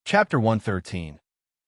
Chapter 113.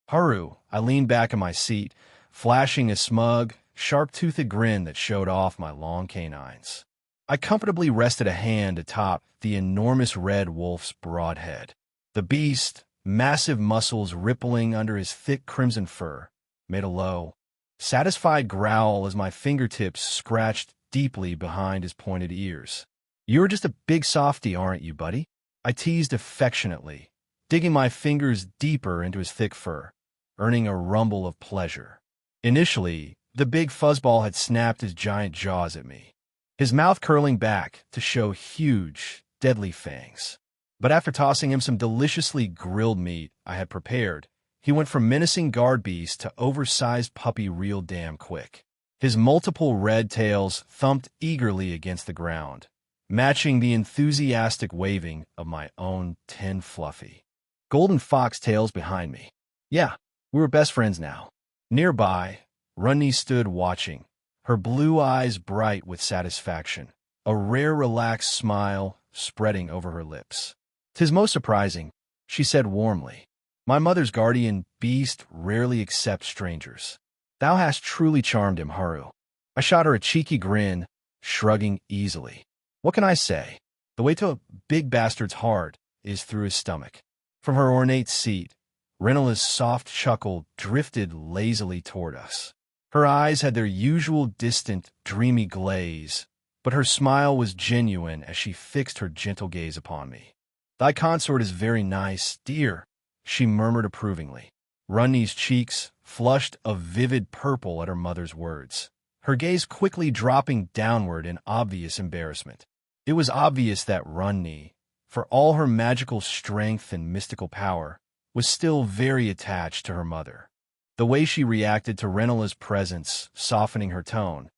Haru. I leaned back in my seat, flashing a smug, sharp-toothed grin that showed off my long canines. I comfortably rested a hand atop the enormous red wolf's broad head. The beast, massive muscles rippling under his thick crimson fur, made a low, satisfied growl as my fingertips scratched deeply behind his pointed ears. "You're just a big softy, aren't you, buddy?" I teased affectionately, digging my fingers deeper into his thick fur, earning a rumble of pleasure. Initially, the big fuzzball had snapped his giant jaws at me, his mouth curling back to show huge, deadly fangs. But after tossing him some deliciously grilled meat I had prepared, he went from menacing guard beast to oversized puppy real damn quick. His multiple red tails thumped eagerly against the ground, matching the enthusiastic waving of my own tin fluffy golden fox tails behind me. Yeah, we were best friends now. Nearby, Runny stood watching, her blue eyes bright with satisfaction, a rare relaxed smile spreading over her lips. "'Tis most surprising," she said warmly. "My mother's guardian beast rarely accepts strangers. Thou hast truly charmed him, Haru." I shot her a cheeky grin, shrugging easily. What can I say? The way to a big bastard's heart is through his stomach. From her ornate seat, Renala's soft chuckle drifted lazily toward us. Her eyes had their usual distant, dreamy glaze, but her smile was genuine as she fixed her gentle gaze upon me. "Thy consort is very nice, dear," she murmured approvingly. Runny's cheeks flushed a vivid purple at her mother's words, her gaze quickly dropping downward in obvious embarrassment. It was obvious that Runny, for all her magical strength and mystical power, was still very attached to her mother. The way she reacted to Renala's presence, softening her tone,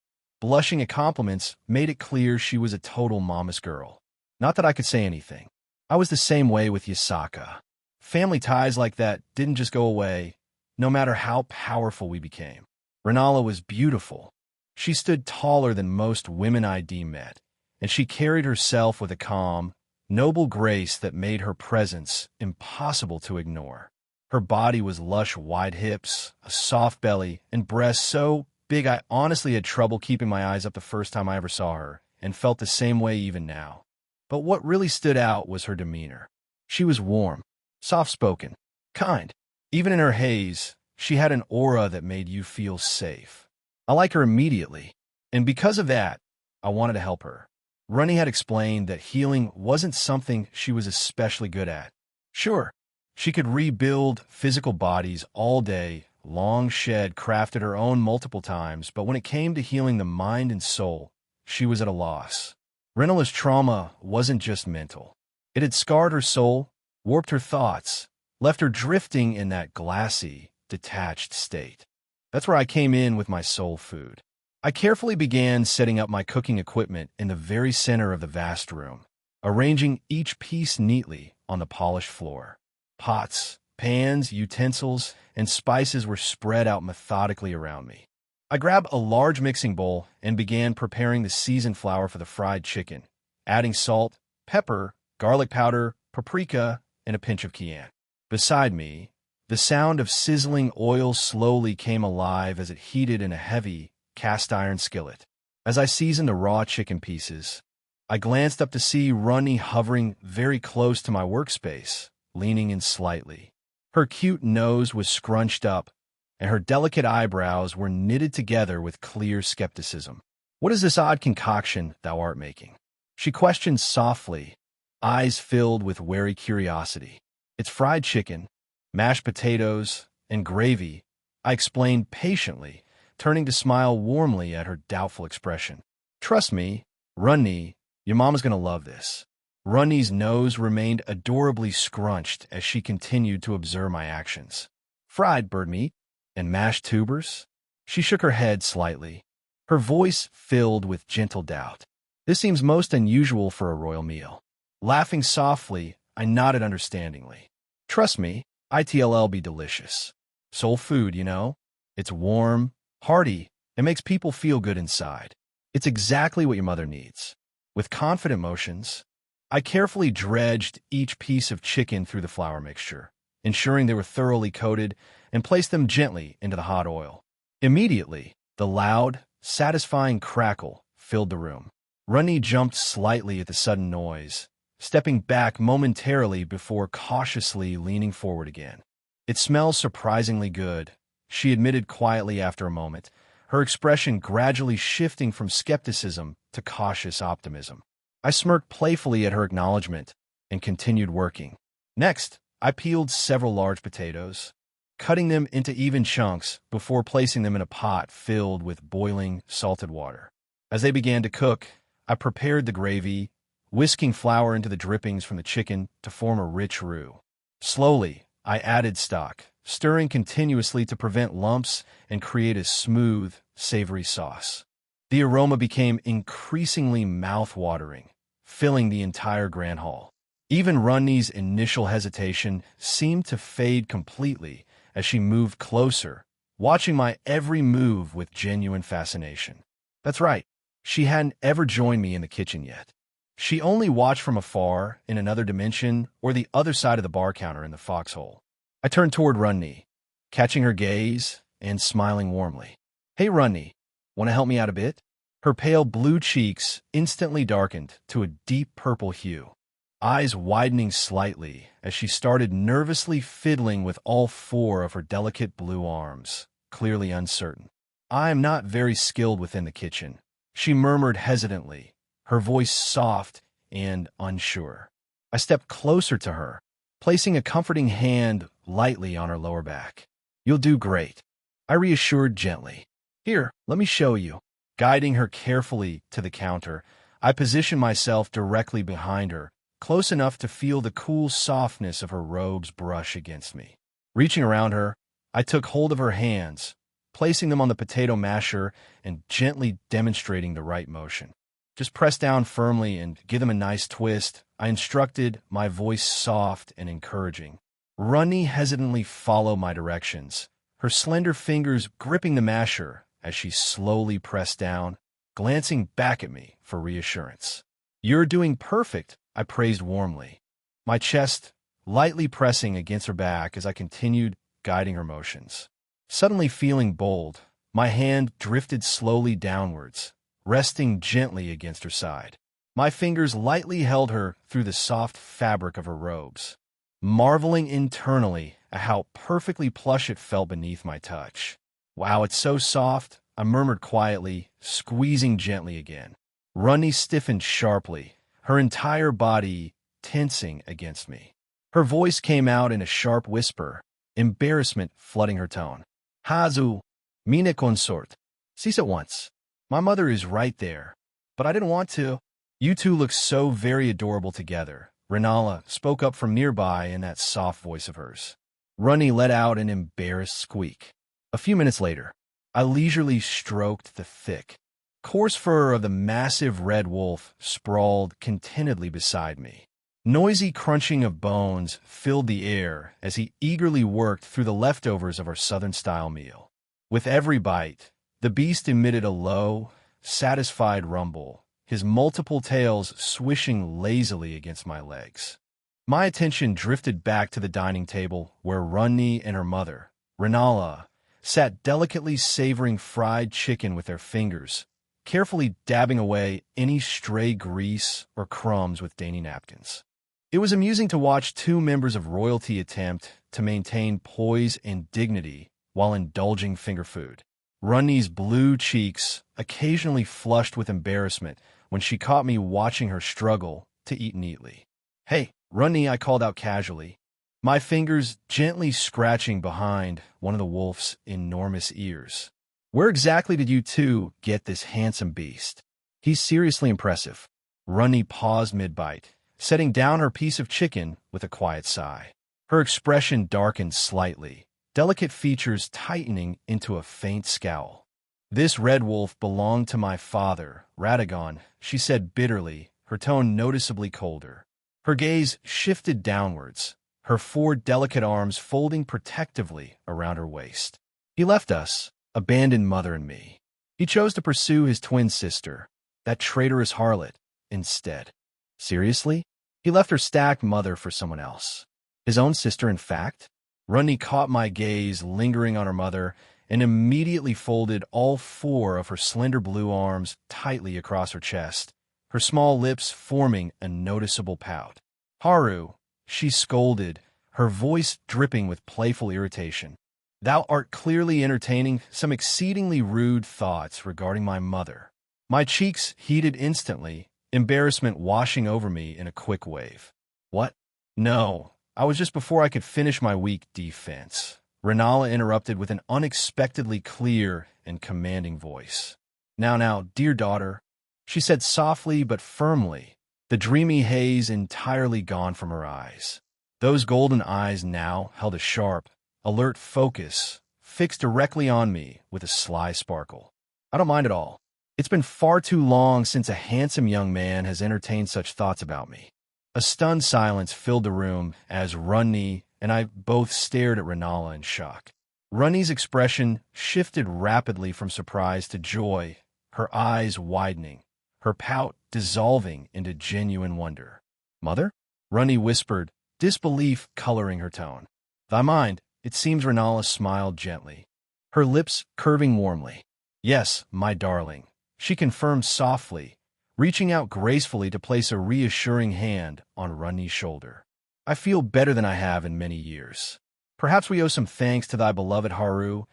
blushing at compliments, made it clear she was a total mama's girl. Not that I could say anything. I was the same way with Yasaka. Family ties like that didn't just go away, no matter how powerful we became. Renala was beautiful. She stood taller than most women I'd met, and she carried herself with a calm, noble grace that made her presence impossible to ignore. Her body was lush wide hips, a soft belly, and breasts so big I honestly had trouble keeping my eyes up the first time I ever saw her, and felt the same way even now. But what really stood out was her demeanor. She was warm, soft-spoken, kind. Even in her haze, she had an aura that made you feel safe. I liked her immediately, and because of that, I wanted to help her. Runny had explained that healing wasn't something she was especially good at. Sure, she could rebuild physical bodies all day, long shed crafted her own multiple times, but when it came to healing the mind and soul, she was at a loss. Renala's trauma wasn't just mental. It had scarred her soul, warped her thoughts, left her drifting in that glassy, detached state. That's where I came in with my soul food. I carefully began setting up my cooking equipment in the very center of the vast room, arranging each piece neatly on the polished floor. Pots, pans, utensils, and spices were spread out methodically around me. I grabbed a large mixing bowl and began preparing the seasoned flour for the fried chicken, adding salt, pepper, garlic powder, paprika, and a pinch of cayenne. Beside me, the sound of sizzling oil slowly came alive as it heated in a heavy, cast-iron skillet. As I seasoned the raw chicken pieces, I glanced up to see Runny hovering very close to my workspace, leaning in slightly. Her cute nose was scrunched up, and her delicate eyebrows were knitted together with clear skepticism. "What is this odd concoction thou art making?" she questioned softly, eyes filled with wary curiosity. "It's fried chicken, mashed potatoes, and gravy," I explained patiently, turning to smile warmly at her doubtful expression. "Trust me, Runny, your mama's gonna love this." Runny's nose remained adorably scrunched as she continued to observe my actions. "Fried bird meat and mashed tubers?" She shook her head slightly, her voice filled with gentle doubt. "This seems most unusual for a royal meal." Laughing softly, I nodded understandingly. "Trust me, it'll be delicious. Soul food, you know. It's warm, hearty, and makes people feel good inside. It's exactly what your mother needs." With confident motions, I carefully dredged each piece of chicken through the flour mixture, ensuring they were thoroughly coated, and placed them gently into the hot oil. Immediately, the loud, satisfying crackle filled the room. Runny jumped slightly at the sudden noise, stepping back momentarily before cautiously leaning forward again. "It smells surprisingly good," she admitted quietly after a moment, her expression gradually shifting from skepticism to cautious optimism. I smirked playfully at her acknowledgement and continued working. Next, I peeled several large potatoes, cutting them into even chunks before placing them in a pot filled with boiling, salted water. As they began to cook, I prepared the gravy, whisking flour into the drippings from the chicken to form a rich roux. Slowly, I added stock, stirring continuously to prevent lumps and create a smooth, savory sauce. The aroma became increasingly mouth-watering, filling the entire grand hall. Even Runny's initial hesitation seemed to fade completely as she moved closer, watching my every move with genuine fascination. That's right, she hadn't ever joined me in the kitchen yet. She only watched from afar, in another dimension, or the other side of the bar counter in the foxhole. I turned toward Runny, catching her gaze and smiling warmly. "Hey, Runny, want to help me out a bit?" Her pale blue cheeks instantly darkened to a deep purple hue, eyes widening slightly as she started nervously fiddling with all four of her delicate blue arms, clearly uncertain. "I am not very skilled within the kitchen," she murmured hesitantly, her voice soft and unsure. I stepped closer to her, placing a comforting hand lightly on her lower back. "You'll do great," I reassured gently. "Here, let me show you." Guiding her carefully to the counter, I positioned myself directly behind her, close enough to feel the cool softness of her robe's brush against me. Reaching around her, I took hold of her hands, placing them on the potato masher and gently demonstrating the right motion. "Just press down firmly and give them a nice twist," I instructed, my voice soft and encouraging. Runny hesitantly followed my directions, her slender fingers gripping the masher as she slowly pressed down, glancing back at me for reassurance. "You're doing perfect," I praised warmly, my chest lightly pressing against her back as I continued guiding her motions. Suddenly feeling bold, my hand drifted slowly downwards, resting gently against her side. My fingers lightly held her through the soft fabric of her robes, marveling internally at how perfectly plush it felt beneath my touch. "Wow, it's so soft," I murmured quietly, squeezing gently again. Runny stiffened sharply, her entire body tensing against me. Her voice came out in a sharp whisper, embarrassment flooding her tone. "Hazu, mine consort. Cease at once. My mother is right there. But I didn't want to." "You two look so very adorable together," Renala spoke up from nearby in that soft voice of hers. Runny let out an embarrassed squeak. A few minutes later, I leisurely stroked the thick, coarse fur of the massive red wolf sprawled contentedly beside me. Noisy crunching of bones filled the air as he eagerly worked through the leftovers of our Southern-style meal. With every bite, the beast emitted a low, satisfied rumble, his multiple tails swishing lazily against my legs. My attention drifted back to the dining table where Runny and her mother, Renala, sat delicately savoring fried chicken with their fingers, carefully dabbing away any stray grease or crumbs with dainty napkins. It was amusing to watch two members of royalty attempt to maintain poise and dignity while indulging finger food. Runny's blue cheeks occasionally flushed with embarrassment when she caught me watching her struggle to eat neatly. "Hey, Runny," I called out casually, my fingers gently scratching behind one of the wolf's enormous ears. "Where exactly did you two get this handsome beast? He's seriously impressive." Runny paused mid-bite, setting down her piece of chicken with a quiet sigh. Her expression darkened slightly, delicate features tightening into a faint scowl. "This red wolf belonged to my father, Radagon," she said bitterly, her tone noticeably colder. Her gaze shifted downwards, her four delicate arms folding protectively around her waist. "He left us, abandoned mother and me. He chose to pursue his twin sister, that traitorous harlot, instead." "Seriously? He left her stacked mother for someone else." His own sister, in fact? Runny caught my gaze lingering on her mother and immediately folded all four of her slender blue arms tightly across her chest, her small lips forming a noticeable pout. Haru, she scolded, her voice dripping with playful irritation. Thou art clearly entertaining some exceedingly rude thoughts regarding my mother. My cheeks heated instantly, embarrassment washing over me in a quick wave. What? No, I was just before I could finish my weak defense. Renala interrupted with an unexpectedly clear and commanding voice. Now, dear daughter, she said softly but firmly, the dreamy haze entirely gone from her eyes. Those golden eyes now held a sharp, alert focus, fixed directly on me with a sly sparkle. I don't mind at all. It's been far too long since a handsome young man has entertained such thoughts about me. A stunned silence filled the room as Runny and I both stared at Renala in shock. Runny's expression shifted rapidly from surprise to joy, her eyes widening, her pout dissolving into genuine wonder. Mother? Runny whispered, disbelief coloring her tone. Thy mind, it seems. Renala smiled gently, her lips curving warmly. Yes, my darling, she confirmed softly, reaching out gracefully to place a reassuring hand on Runny's shoulder. I feel better than I have in many years. Perhaps we owe some thanks to thy beloved Haru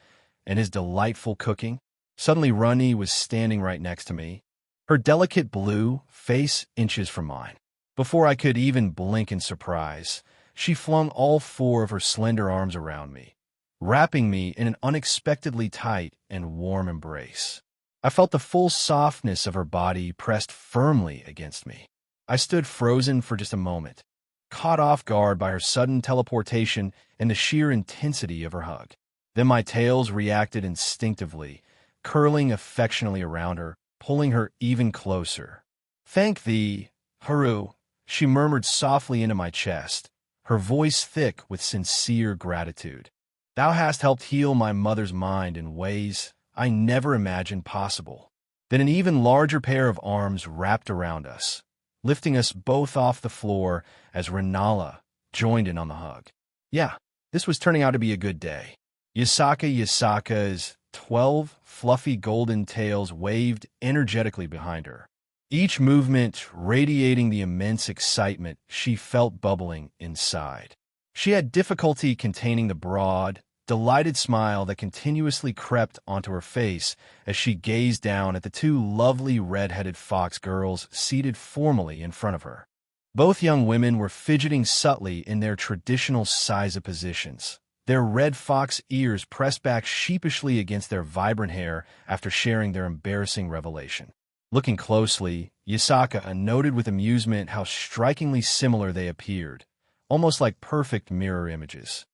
and his delightful cooking. Suddenly Runny was standing right next to me, her delicate blue face inches from mine. Before I could even blink in surprise, she flung all four of her slender arms around me, wrapping me in an unexpectedly tight and warm embrace. I felt the full softness of her body pressed firmly against me. I stood frozen for just a moment, caught off guard by her sudden teleportation and the sheer intensity of her hug. Then my tails reacted instinctively, curling affectionately around her, pulling her even closer. Thank thee, Haru, she murmured softly into my chest, her voice thick with sincere gratitude. Thou hast helped heal my mother's mind in ways I never imagined possible. Then an even larger pair of arms wrapped around us, lifting us both off the floor as Renala joined in on the hug. Yeah, this was turning out to be a good day. Yasaka's 12 fluffy golden tails waved energetically behind her, each movement radiating the immense excitement she felt bubbling inside. She had difficulty containing the broad, delighted smile that continuously crept onto her face as she gazed down at the two lovely red-headed fox girls seated formally in front of her. Both young women were fidgeting subtly in their traditional Saiza positions, their red fox ears pressed back sheepishly against their vibrant hair after sharing their embarrassing revelation. Looking closely, Yasaka noted with amusement how strikingly similar they appeared, almost like perfect mirror images.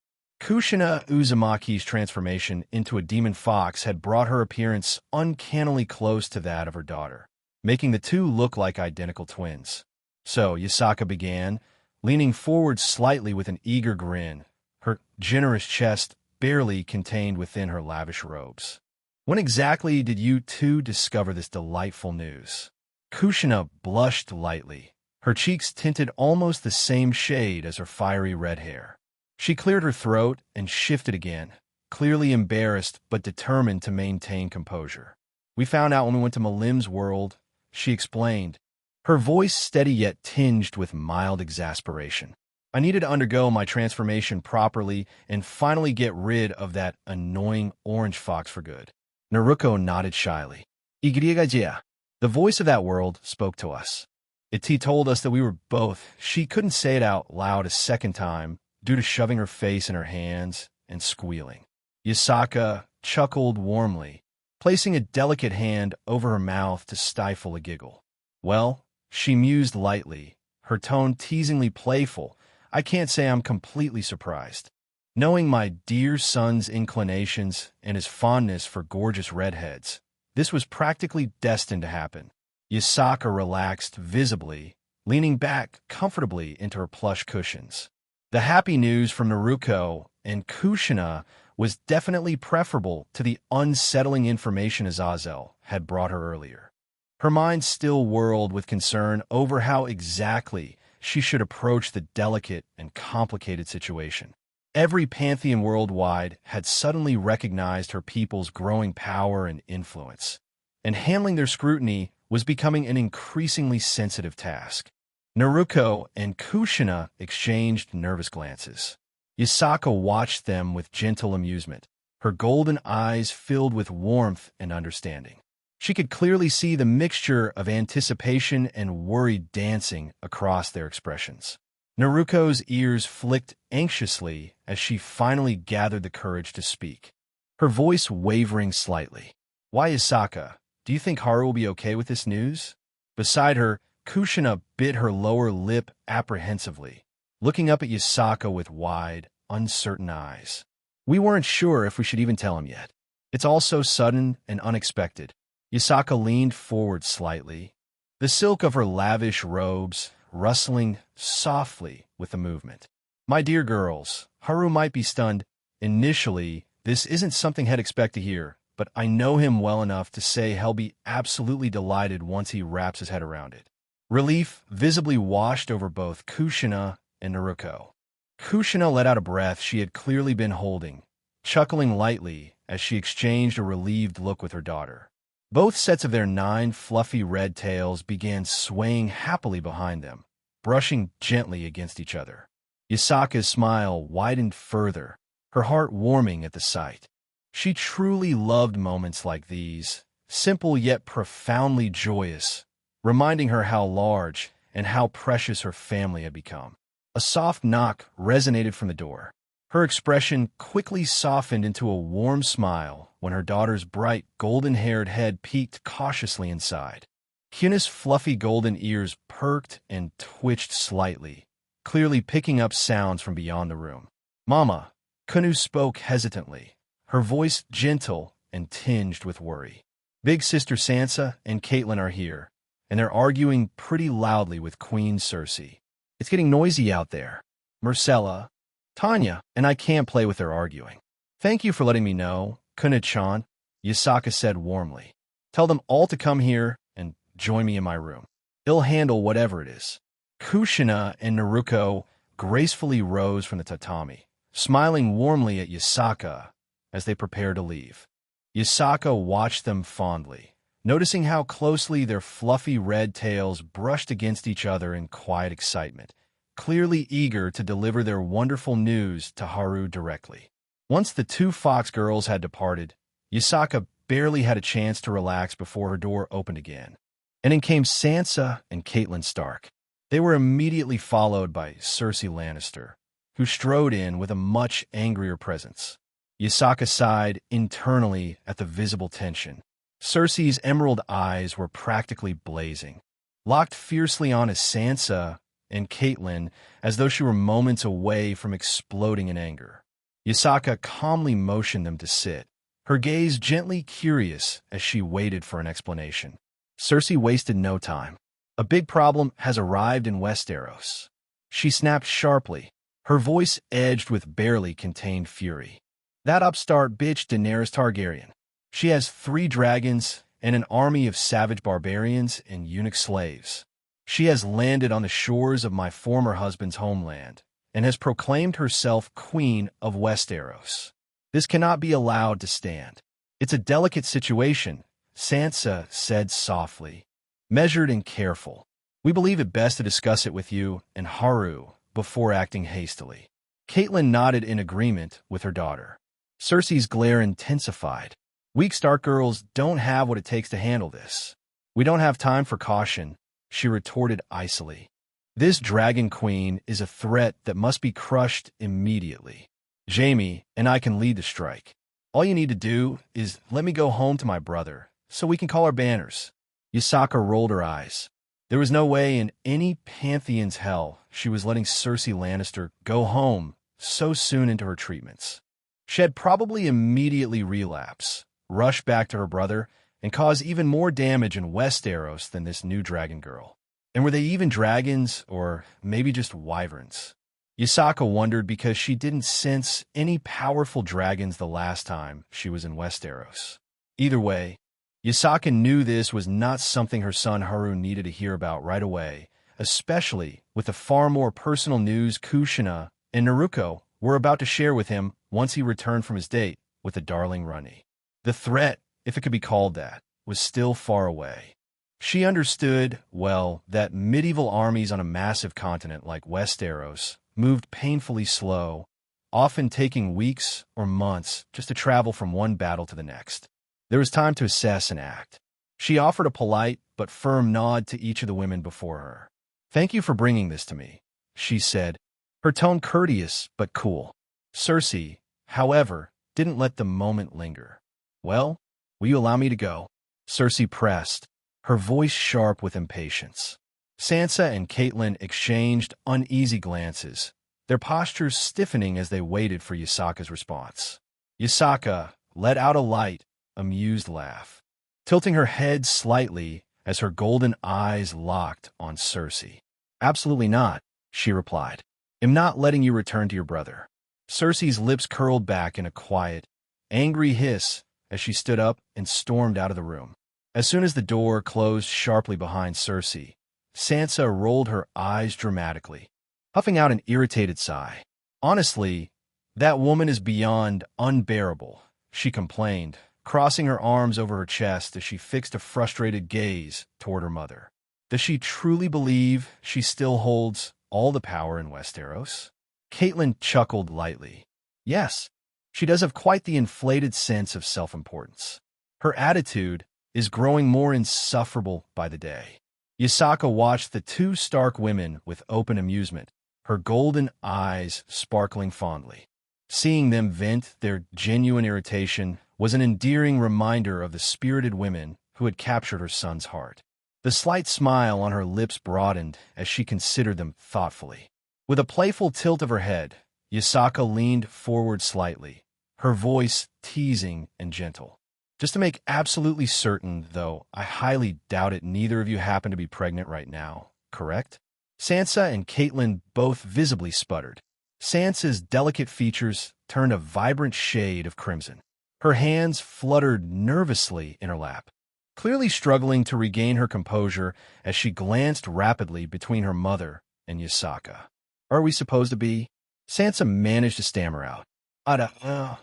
Kushina Uzumaki's transformation into a demon fox had brought her appearance uncannily close to that of her daughter, making the two look like identical twins. So, Yasaka began, leaning forward slightly with an eager grin, her generous chest barely contained within her lavish robes. When exactly did you two discover this delightful news? Kushina blushed lightly, her cheeks tinted almost the same shade as her fiery red hair. She cleared her throat and shifted again, clearly embarrassed but determined to maintain composure. We found out when we went to Malim's world, she explained, her voice steady yet tinged with mild exasperation. I needed to undergo my transformation properly and finally get rid of that annoying orange fox for good. Naruko nodded shyly. Igriagajia. The voice of that world spoke to us. It told us that we were both. She couldn't say it out loud a second time, due to shoving her face in her hands and squealing. Yasaka chuckled warmly, placing a delicate hand over her mouth to stifle a giggle. Well, she mused lightly, her tone teasingly playful. I can't say I'm completely surprised. Knowing my dear son's inclinations and his fondness for gorgeous redheads, this was practically destined to happen. Yasaka relaxed visibly, leaning back comfortably into her plush cushions. The happy news from Naruko and Kushina was definitely preferable to the unsettling information Azazel had brought her earlier. Her mind still whirled with concern over how exactly she should approach the delicate and complicated situation. Every pantheon worldwide had suddenly recognized her people's growing power and influence, and handling their scrutiny was becoming an increasingly sensitive task. Naruko and Kushina exchanged nervous glances. Yasaka watched them with gentle amusement, her golden eyes filled with warmth and understanding. She could clearly see the mixture of anticipation and worry dancing across their expressions. Naruko's ears flicked anxiously as she finally gathered the courage to speak, her voice wavering slightly. "Why, Yasaka? Do you think Haru will be okay with this news?" Beside her, Kushina bit her lower lip apprehensively, looking up at Yasaka with wide, uncertain eyes. "We weren't sure if we should even tell him yet. It's all so sudden and unexpected." Yasaka leaned forward slightly, the silk of her lavish robes rustling softly with the movement. "My dear girls, Haru might be stunned. Initially, this isn't something he'd expect to hear, but I know him well enough to say he'll be absolutely delighted once he wraps his head around it." Relief visibly washed over both Kushina and Naruko. Kushina let out a breath she had clearly been holding, chuckling lightly as she exchanged a relieved look with her daughter. Both sets of their 9 fluffy red tails began swaying happily behind them, brushing gently against each other. Yasaka's smile widened further, her heart warming at the sight. She truly loved moments like these, simple yet profoundly joyous, reminding her how large and how precious her family had become. A soft knock resonated from the door. Her expression quickly softened into a warm smile when her daughter's bright, golden-haired head peeked cautiously inside. Kuna's fluffy golden ears perked and twitched slightly, clearly picking up sounds from beyond the room. "Mama," Kunu spoke hesitantly, her voice gentle and tinged with worry. "Big Sister Sansa and Caitlin are here, and they're arguing pretty loudly with Queen Cersei. It's getting noisy out there. Marcella, Tanya, and I can't play with their arguing." "Thank you for letting me know, Kuna-chan," Yasaka said warmly. "Tell them all to come here and join me in my room. They'll handle whatever it is." Kushina and Naruko gracefully rose from the tatami, smiling warmly at Yasaka as they prepared to leave. Yasaka watched them fondly, noticing how closely their fluffy red tails brushed against each other in quiet excitement, clearly eager to deliver their wonderful news to Haru directly. Once the 2 fox girls had departed, Yasaka barely had a chance to relax before her door opened again. And in came Sansa and Catelyn Stark. They were immediately followed by Cersei Lannister, who strode in with a much angrier presence. Yasaka sighed internally at the visible tension. Cersei's emerald eyes were practically blazing, locked fiercely onto Sansa and Catelyn as though she were moments away from exploding in anger. Yasaka calmly motioned them to sit, her gaze gently curious as she waited for an explanation. Cersei wasted no time. "A big problem has arrived in Westeros," she snapped sharply, her voice edged with barely contained fury. "That upstart bitch Daenerys Targaryen. She has 3 dragons and an army of savage barbarians and eunuch slaves. She has landed on the shores of my former husband's homeland and has proclaimed herself Queen of Westeros. This cannot be allowed to stand. It's a delicate situation," Sansa said softly, measured and careful. "We believe it best to discuss it with you and Haru before acting hastily." Catelyn nodded in agreement with her daughter. Cersei's glare intensified. "Weak Stark girls don't have what it takes to handle this. We don't have time for caution," she retorted icily. "This Dragon Queen is a threat that must be crushed immediately. Jaime and I can lead the strike. All you need to do is let me go home to my brother so we can call our banners." Yasaka rolled her eyes. There was no way in any Pantheon's hell she was letting Cersei Lannister go home so soon into her treatments. She'd probably immediately relapse, rush back to her brother, and cause even more damage in Westeros than this new dragon girl. And were they even dragons, or maybe just wyverns? Yasaka wondered because she didn't sense any powerful dragons the last time she was in Westeros. Either way, Yasaka knew this was not something her son Haru needed to hear about right away, especially with the far more personal news Kushina and Naruko were about to share with him once he returned from his date with the darling Runny. The threat, if it could be called that, was still far away. She understood, well, that medieval armies on a massive continent like Westeros moved painfully slow, often taking weeks or months just to travel from one battle to the next. There was time to assess and act. She offered a polite but firm nod to each of the women before her. "Thank you for bringing this to me," she said, her tone courteous but cool. Cersei, however, didn't let the moment linger. "Well, will you allow me to go?" Cersei pressed, her voice sharp with impatience. Sansa and Catelyn exchanged uneasy glances, their postures stiffening as they waited for Yasaka's response. Yasaka let out a light, amused laugh, tilting her head slightly as her golden eyes locked on Cersei. "Absolutely not," she replied. "I'm not letting you return to your brother." Cersei's lips curled back in a quiet, angry hiss as she stood up and stormed out of the room. As soon as the door closed sharply behind Cersei, Sansa rolled her eyes dramatically, puffing out an irritated sigh. "Honestly, that woman is beyond unbearable," she complained, crossing her arms over her chest as she fixed a frustrated gaze toward her mother. "Does she truly believe she still holds all the power in Westeros?" Catelyn chuckled lightly. "Yes, she does have quite the inflated sense of self-importance. Her attitude is growing more insufferable by the day." Yasaka watched the two Stark women with open amusement, her golden eyes sparkling fondly. Seeing them vent their genuine irritation was an endearing reminder of the spirited women who had captured her son's heart. The slight smile on her lips broadened as she considered them thoughtfully. With a playful tilt of her head, Yasaka leaned forward slightly, her voice teasing and gentle. "Just to make absolutely certain, though, I highly doubt it neither of you happen to be pregnant right now, correct?" Sansa and Catelyn both visibly sputtered. Sansa's delicate features turned a vibrant shade of crimson. Her hands fluttered nervously in her lap, clearly struggling to regain her composure as she glanced rapidly between her mother and Yasaka. "Are we supposed to be?" Sansa managed to stammer out. "I don't know."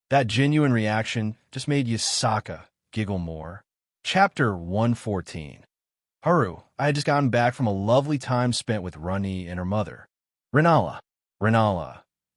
That genuine reaction just made Yasaka giggle more. Chapter 114. Haru, I had just gotten back from a lovely time spent with Runny and her mother. Renala,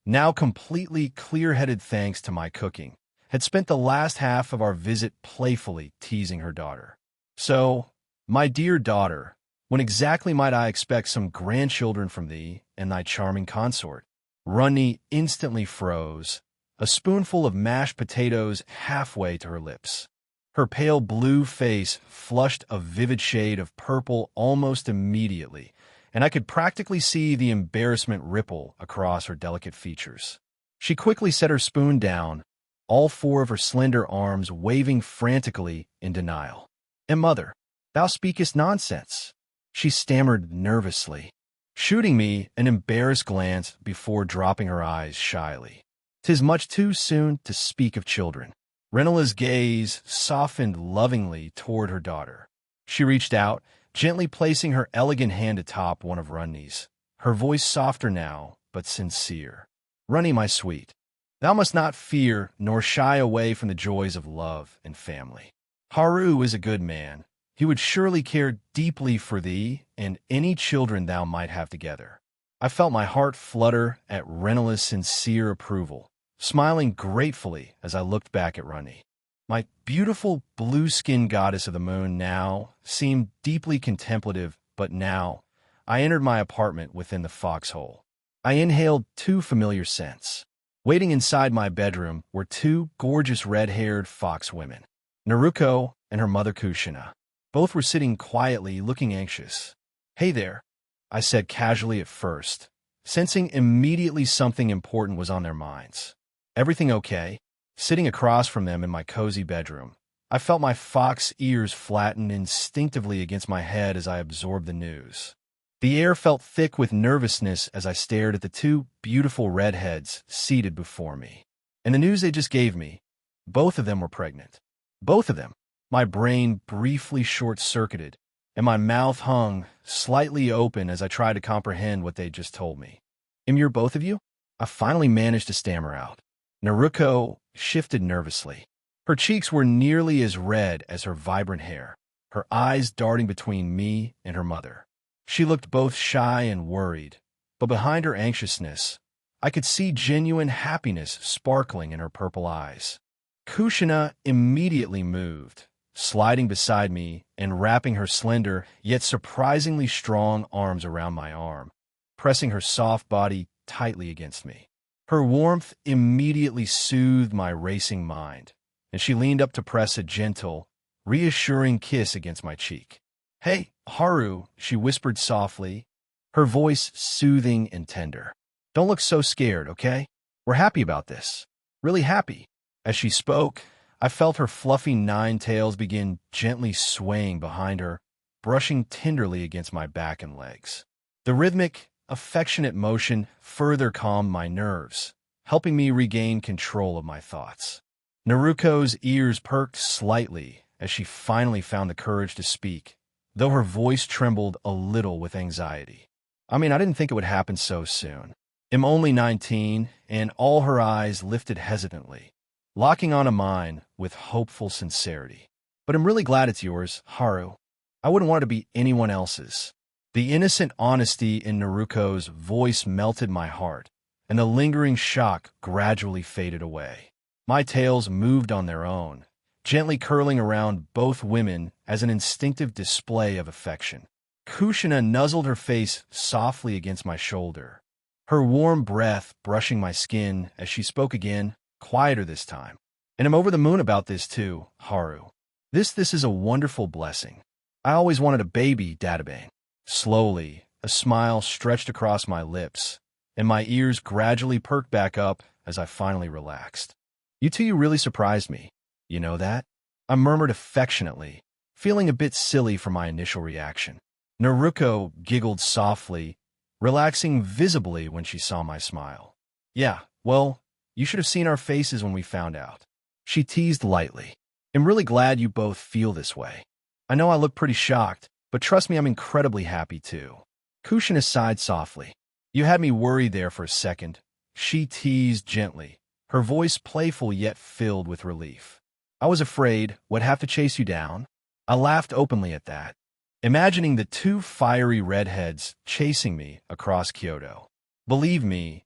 now completely clear-headed thanks to my cooking, had spent the last half of our visit playfully teasing her daughter. "So, my dear daughter, when exactly might I expect some grandchildren from thee and thy charming consort?" Runny instantly froze, a spoonful of mashed potatoes halfway to her lips. Her pale blue face flushed a vivid shade of purple almost immediately, and I could practically see the embarrassment ripple across her delicate features. She quickly set her spoon down, all four of her slender arms waving frantically in denial. "And mother, thou speakest nonsense," she stammered nervously, shooting me an embarrassed glance before dropping her eyes shyly. "'Tis much too soon to speak of children." Renala's gaze softened lovingly toward her daughter. She reached out, gently placing her elegant hand atop one of Runny's, her voice softer now, but sincere. "Runny, my sweet, thou must not fear nor shy away from the joys of love and family. Haru is a good man. He would surely care deeply for thee and any children thou might have together." I felt my heart flutter at Renala's sincere approval, smiling gratefully as I looked back at Runny. My beautiful blue-skinned goddess of the moon now seemed deeply contemplative, but now I entered my apartment within the foxhole. I inhaled two familiar scents. Waiting inside my bedroom were two gorgeous red-haired fox women, Naruko and her mother Kushina. Both were sitting quietly, looking anxious. "Hey there," I said casually at first, sensing immediately something important was on their minds. "Everything okay?" Sitting across from them in my cozy bedroom, I felt my fox ears flatten instinctively against my head as I absorbed the news. The air felt thick with nervousness as I stared at the two beautiful redheads seated before me. And the news they just gave me, both of them were pregnant. Both of them. My brain briefly short-circuited, and my mouth hung slightly open as I tried to comprehend what they'd just told me. Imure, both of you? I finally managed to stammer out. Naruko shifted nervously. Her cheeks were nearly as red as her vibrant hair, her eyes darting between me and her mother. She looked both shy and worried, but behind her anxiousness, I could see genuine happiness sparkling in her purple eyes. Kushina immediately moved, sliding beside me and wrapping her slender yet surprisingly strong arms around my arm, pressing her soft body tightly against me. Her warmth immediately soothed my racing mind, and she leaned up to press a gentle, reassuring kiss against my cheek. "Hey, Haru," she whispered softly, her voice soothing and tender. "Don't look so scared, okay? We're happy about this. Really happy." As she spoke, I felt her fluffy nine tails begin gently swaying behind her, brushing tenderly against my back and legs. The rhythmic, affectionate motion further calmed my nerves, helping me regain control of my thoughts. Naruko's ears perked slightly as she finally found the courage to speak, though her voice trembled a little with anxiety. I didn't think it would happen so soon. I'm only 19, and all her eyes lifted hesitantly, locking onto mine with hopeful sincerity. "But I'm really glad it's yours, Haru. I wouldn't want it to be anyone else's." The innocent honesty in Naruko's voice melted my heart, and the lingering shock gradually faded away. My tails moved on their own, gently curling around both women as an instinctive display of affection. Kushina nuzzled her face softly against my shoulder, her warm breath brushing my skin as she spoke again, quieter this time. "And I'm over the moon about this too, Haru. This is a wonderful blessing. I always wanted a baby, Databang." Slowly, a smile stretched across my lips, and my ears gradually perked back up as I finally relaxed. You really surprised me. You know that?" I murmured affectionately, feeling a bit silly for my initial reaction. Naruko giggled softly, relaxing visibly when she saw my smile. "Yeah, well, you should have seen our faces when we found out." She teased lightly. "I'm really glad you both feel this way. I know I look pretty shocked, but trust me, I'm incredibly happy too." Kushina sighed softly. "You had me worried there for a second," she teased gently, her voice playful yet filled with relief. "I was afraid would have to chase you down." I laughed openly at that, imagining the two fiery redheads chasing me across Kyoto. "Believe me,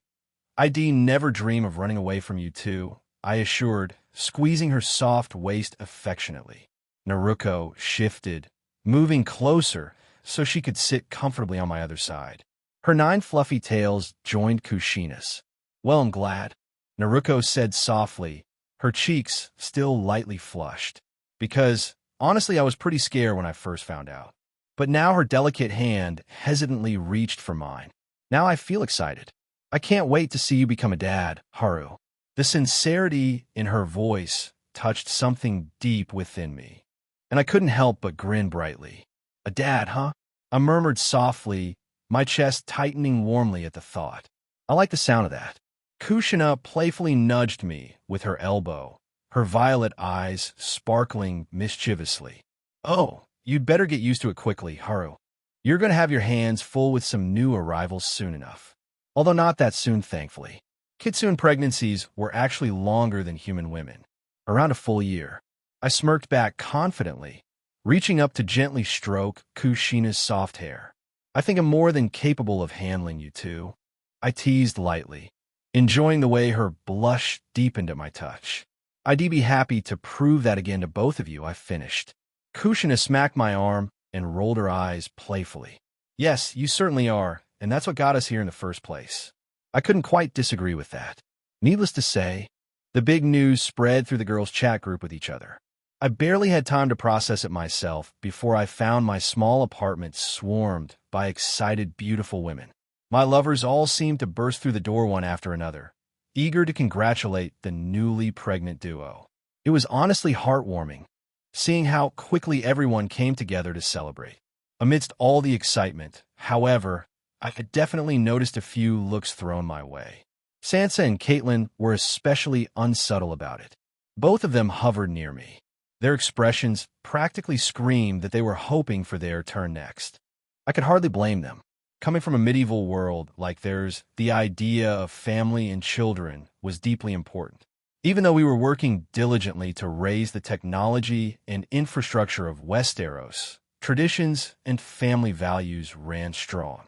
I'd never dream of running away from you two," I assured, squeezing her soft waist affectionately. Naruko shifted, moving closer so she could sit comfortably on my other side. Her 9 fluffy tails joined Kushina's. "Well, I'm glad," Naruko said softly, her cheeks still lightly flushed. "Because, honestly, I was pretty scared when I first found out." But now her delicate hand hesitantly reached for mine. "Now I feel excited. I can't wait to see you become a dad, Haru." The sincerity in her voice touched something deep within me, and I couldn't help but grin brightly. "A dad, huh?" I murmured softly, my chest tightening warmly at the thought. "I like the sound of that." Kushina playfully nudged me with her elbow, her violet eyes sparkling mischievously. "Oh, you'd better get used to it quickly, Haru. You're going to have your hands full with some new arrivals soon enough." Although not that soon, thankfully. Kitsune pregnancies were actually longer than human women, around a full year. I smirked back confidently, reaching up to gently stroke Kushina's soft hair. "I think I'm more than capable of handling you two," I teased lightly, enjoying the way her blush deepened at my touch. "I'd be happy to prove that again to both of you," I finished. Kushina smacked my arm and rolled her eyes playfully. "Yes, you certainly are, and that's what got us here in the first place." I couldn't quite disagree with that. Needless to say, the big news spread through the girls' chat group with each other. I barely had time to process it myself before I found my small apartment swarmed by excited, beautiful women. My lovers all seemed to burst through the door one after another, eager to congratulate the newly pregnant duo. It was honestly heartwarming, seeing how quickly everyone came together to celebrate. Amidst all the excitement, however, I had definitely noticed a few looks thrown my way. Sansa and Caitlin were especially unsubtle about it. Both of them hovered near me, Their expressions practically screamed that they were hoping for their turn next. I could hardly blame them. Coming from a medieval world like theirs, the idea of family and children was deeply important. Even though we were working diligently to raise the technology and infrastructure of Westeros, traditions and family values ran strong.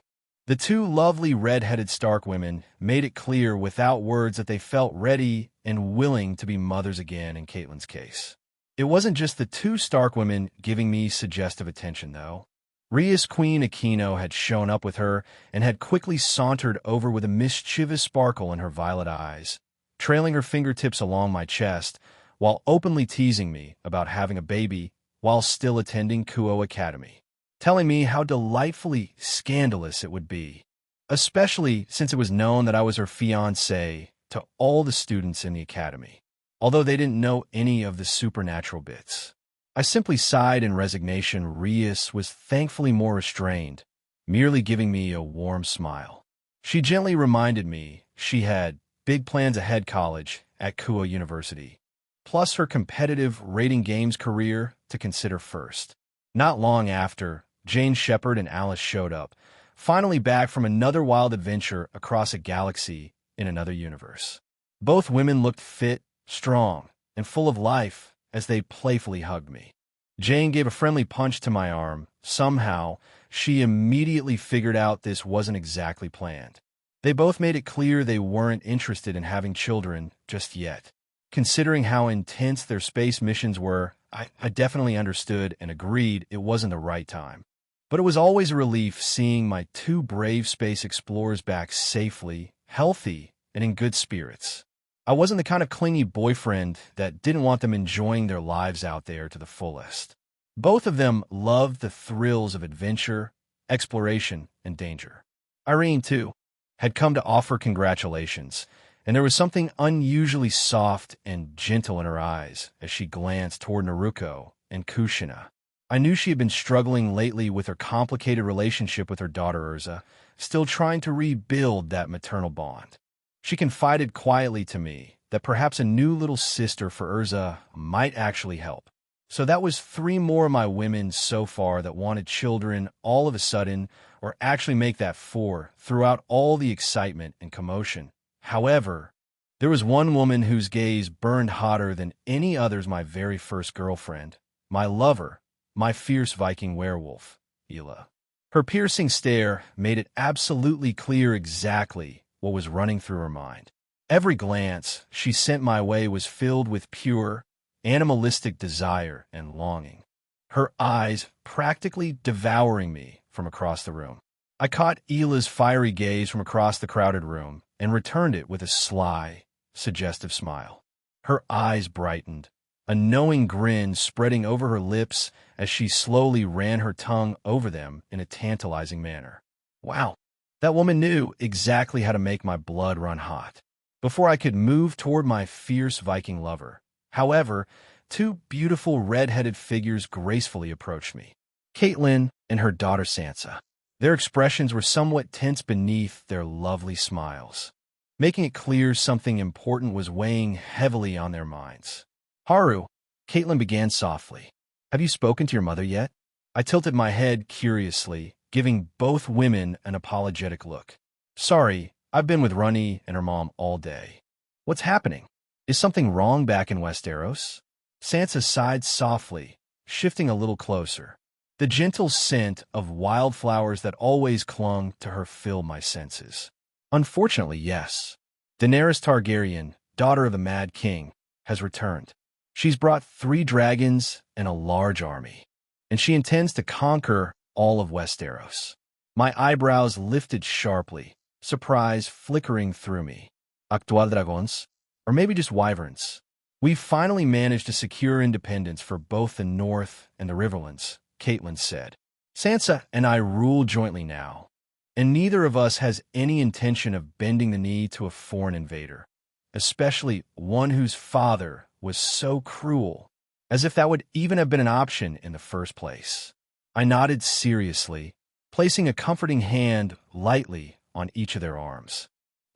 The two lovely red-headed Stark women made it clear without words that they felt ready and willing to be mothers again in Catelyn's case. It wasn't just the two Stark women giving me suggestive attention, though. Rhea's Queen Aquino had shown up with her and had quickly sauntered over with a mischievous sparkle in her violet eyes, trailing her fingertips along my chest while openly teasing me about having a baby while still attending Kuo Academy, telling me how delightfully scandalous it would be, especially since it was known that I was her fiancé to all the students in the academy, although they didn't know any of the supernatural bits. I simply sighed in resignation. Rhea's was thankfully more restrained, merely giving me a warm smile. She gently reminded me she had big plans ahead college at Kuo University, plus her competitive rating games career to consider first. Not long after, Jane Shepard and Alice showed up, finally back from another wild adventure across a galaxy in another universe. Both women looked fit, strong, and full of life as they playfully hugged me. Jane gave a friendly punch to my arm. Somehow, she immediately figured out this wasn't exactly planned. They both made it clear they weren't interested in having children just yet. Considering how intense their space missions were, I definitely understood and agreed it wasn't the right time. But it was always a relief seeing my two brave space explorers back safely, healthy, and in good spirits. I wasn't the kind of clingy boyfriend that didn't want them enjoying their lives out there to the fullest. Both of them loved the thrills of adventure, exploration, and danger. Irene, too, had come to offer congratulations, and there was something unusually soft and gentle in her eyes as she glanced toward Naruko and Kushina. I knew she had been struggling lately with her complicated relationship with her daughter Urza, still trying to rebuild that maternal bond. She confided quietly to me that perhaps a new little sister for Urza might actually help. So that was 3 more of my women so far that wanted children all of a sudden, or actually make that 4 throughout all the excitement and commotion. However, there was one woman whose gaze burned hotter than any other's, my very first girlfriend, my lover, my fierce Viking werewolf, Ela. Her piercing stare made it absolutely clear exactly what was running through her mind. Every glance she sent my way was filled with pure, animalistic desire and longing, her eyes practically devouring me from across the room. I caught Ela's fiery gaze from across the crowded room and returned it with a sly, suggestive smile. Her eyes brightened, a knowing grin spreading over her lips as she slowly ran her tongue over them in a tantalizing manner. Wow, that woman knew exactly how to make my blood run hot. Before I could move toward my fierce Viking lover, however, 2 beautiful red-headed figures gracefully approached me, Catelyn and her daughter Sansa. Their expressions were somewhat tense beneath their lovely smiles, making it clear something important was weighing heavily on their minds. Haru, Catelyn began softly. Have you spoken to your mother yet? I tilted my head curiously, giving both women an apologetic look. Sorry, I've been with Runny and her mom all day. What's happening? Is something wrong back in Westeros? Sansa sighed softly, shifting a little closer. The gentle scent of wildflowers that always clung to her filled my senses. Unfortunately, yes. Daenerys Targaryen, daughter of the Mad King, has returned. She's brought 3 dragons and a large army, and she intends to conquer all of Westeros. My eyebrows lifted sharply, surprise flickering through me. Actual dragons? Or maybe just wyverns. We've finally managed to secure independence for both the North and the Riverlands, Catelyn said. Sansa and I rule jointly now, and neither of us has any intention of bending the knee to a foreign invader, especially one whose father was so cruel, as if that would even have been an option in the first place. I nodded seriously, placing a comforting hand lightly on each of their arms.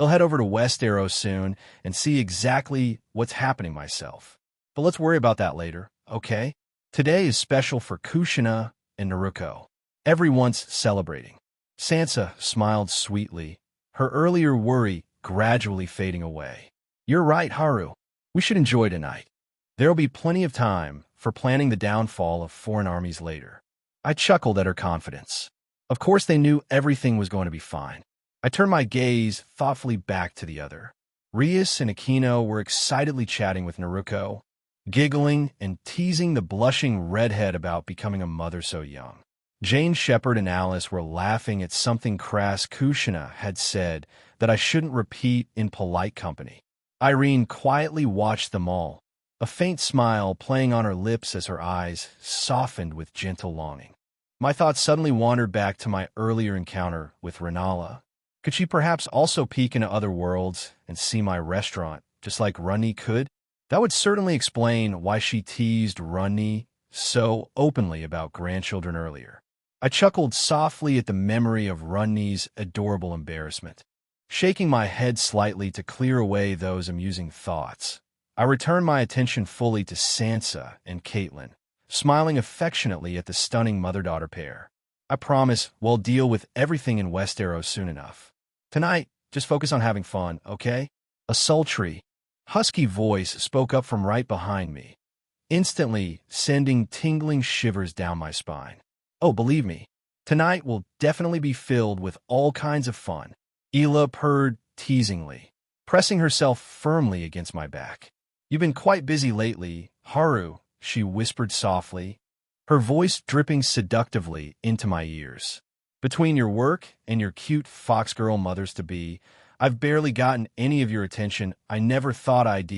I'll head over to Westeros soon and see exactly what's happening myself. but let's worry about that later, okay? Today is special for Kushina and Naruko. Everyone's celebrating. Sansa smiled sweetly, her earlier worry gradually fading away. You're right, Haru. We should enjoy tonight. There'll be plenty of time for planning the downfall of foreign armies later. I chuckled at her confidence. Of course they knew everything was going to be fine. I turned my gaze thoughtfully back to the other. Rias and Aquino were excitedly chatting with Naruko, giggling and teasing the blushing redhead about becoming a mother so young. Jane Shepherd and Alice were laughing at something crass Kushina had said that I shouldn't repeat in polite company. Irene quietly watched them all, a faint smile playing on her lips as her eyes softened with gentle longing. My thoughts suddenly wandered back to my earlier encounter with Renala. Could she perhaps also peek into other worlds and see my restaurant, just like Runni could? That would certainly explain why she teased Runni so openly about grandchildren earlier. I chuckled softly at the memory of Runni's adorable embarrassment. Shaking my head slightly to clear away those amusing thoughts, I returned my attention fully to Sansa and Caitlin, smiling affectionately at the stunning mother-daughter pair. I promise we'll deal with everything in West Arrow soon enough. Tonight, just focus on having fun, okay? A sultry, husky voice spoke up from right behind me, instantly sending tingling shivers down my spine. Oh, believe me, tonight will definitely be filled with all kinds of fun. Ela purred teasingly, pressing herself firmly against my back. You've been quite busy lately, Haru, she whispered softly, her voice dripping seductively into my ears. Between your work and your cute fox-girl mothers-to-be, I've barely gotten any of your attention. I never thought I'd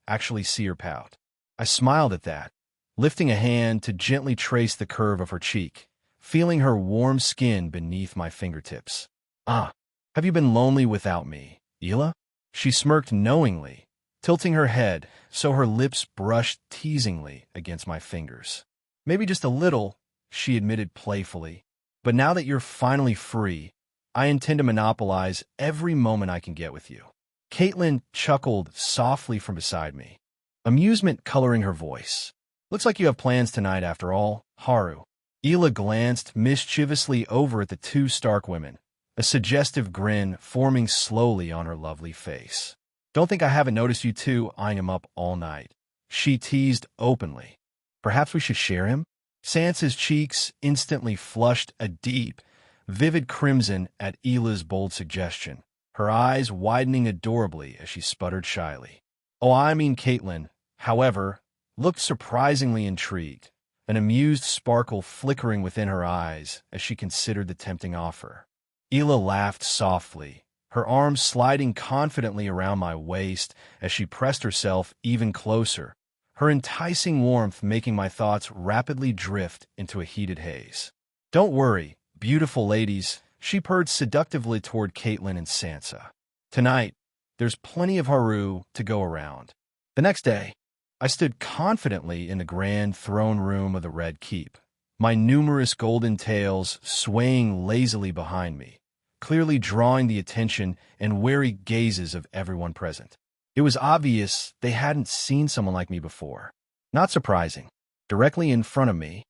actually see her pout. I smiled at that, lifting a hand to gently trace the curve of her cheek, feeling her warm skin beneath my fingertips. Ah, have you been lonely without me, Ela? She smirked knowingly, tilting her head so her lips brushed teasingly against my fingers. Maybe just a little, she admitted playfully. But now that you're finally free, I intend to monopolize every moment I can get with you. Caitlin chuckled softly from beside me, amusement coloring her voice. Looks like you have plans tonight after all, Haru. Ela glanced mischievously over at the two Stark women, a suggestive grin forming slowly on her lovely face. Don't think I haven't noticed you two eyeing him up all night. She teased openly. Perhaps we should share him? Sansa's cheeks instantly flushed a deep, vivid crimson at Ela's bold suggestion, her eyes widening adorably as she sputtered shyly. Oh, I mean Caitlin, however, looked surprisingly intrigued, an amused sparkle flickering within her eyes as she considered the tempting offer. Ela laughed softly, her arms sliding confidently around my waist as she pressed herself even closer, her enticing warmth making my thoughts rapidly drift into a heated haze. Don't worry, beautiful ladies, she purred seductively toward Caitlin and Sansa. Tonight, there's plenty of Haru to go around. The next day, I stood confidently in the grand throne room of the Red Keep, my numerous golden tails swaying lazily behind me, clearly drawing the attention and wary gazes of everyone present. It was obvious they hadn't seen someone like me before. Not surprising. Directly in front of me,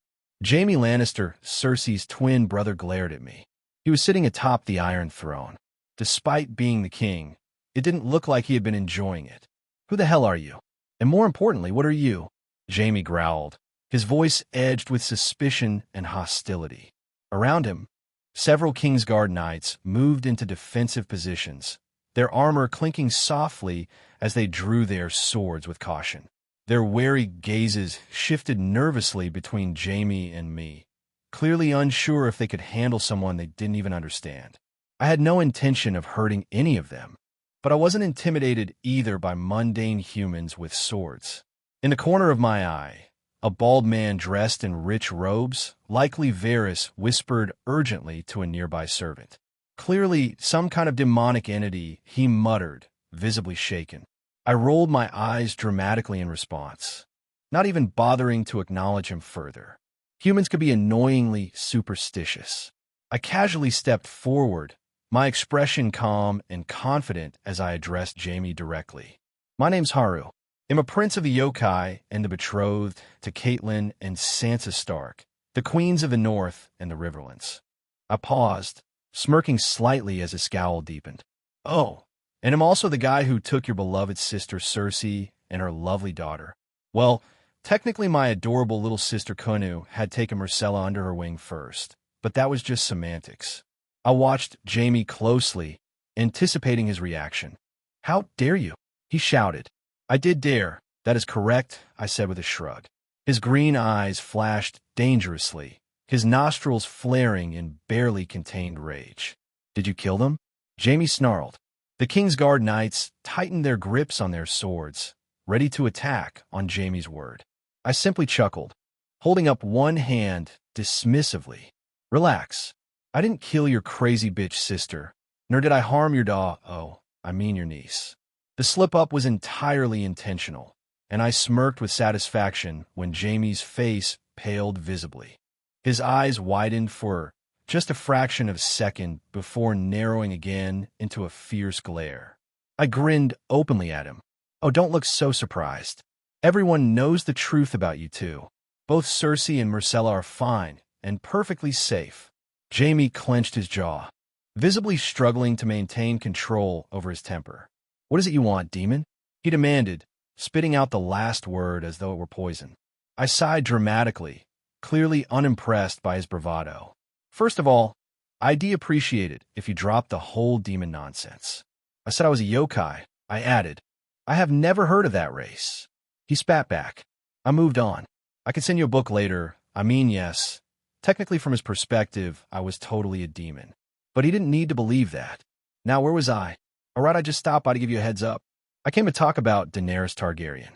Jaime Lannister, Cersei's twin brother, glared at me. He was sitting atop the Iron Throne. Despite being the king, it didn't look like he had been enjoying it. Who the hell are you? And more importantly, what are you? Jaime growled, his voice edged with suspicion and hostility. Around him, several Kingsguard knights moved into defensive positions, their armor clinking softly as they drew their swords with caution. Their wary gazes shifted nervously between Jaime and me, clearly unsure if they could handle someone they didn't even understand. I had no intention of hurting any of them, but I wasn't intimidated either by mundane humans with swords. In the corner of my eye, a bald man dressed in rich robes, likely Varys, whispered urgently to a nearby servant. Clearly some kind of demonic entity, he muttered, visibly shaken. I rolled my eyes dramatically in response, not even bothering to acknowledge him further. Humans could be annoyingly superstitious. I casually stepped forward, my expression calm and confident as I addressed Jaime directly. My name's Haru. am a prince of the yokai and the betrothed to Caitlin and Sansa Stark, the queens of the North and the Riverlands. I paused, smirking slightly as his scowl deepened. Oh, and I'm also the guy who took your beloved sister Cersei and her lovely daughter. Well, technically my adorable little sister Kunu had taken Myrcella under her wing first, but that was just semantics. I watched Jaime closely, anticipating his reaction. How dare you? He shouted. I did dare. That is correct, I said with a shrug. His green eyes flashed dangerously, his nostrils flaring in barely contained rage. Did you kill them? Jaime snarled. The Kingsguard knights tightened their grips on their swords, ready to attack on Jaime's word. I simply chuckled, holding up one hand dismissively. Relax. I didn't kill your crazy bitch sister, nor did I harm your your niece. The slip-up was entirely intentional, and I smirked with satisfaction when Jaime's face paled visibly. His eyes widened for just a fraction of a second before narrowing again into a fierce glare. I grinned openly at him. Oh, don't look so surprised. Everyone knows the truth about you two. Both Cersei and Myrcella are fine and perfectly safe. Jaime clenched his jaw, visibly struggling to maintain control over his temper. What is it you want, demon? He demanded, spitting out the last word as though it were poison. I sighed dramatically, clearly unimpressed by his bravado. First of all, I'd appreciate it if you dropped the whole demon nonsense. I said I was a yokai. I added, I have never heard of that race. He spat back. I moved on. I could send you a book later. Yes. Technically, from his perspective, I was totally a demon. But he didn't need to believe that. Now, where was I? All right, I just stopped by to give you a heads up. I came to talk about Daenerys Targaryen.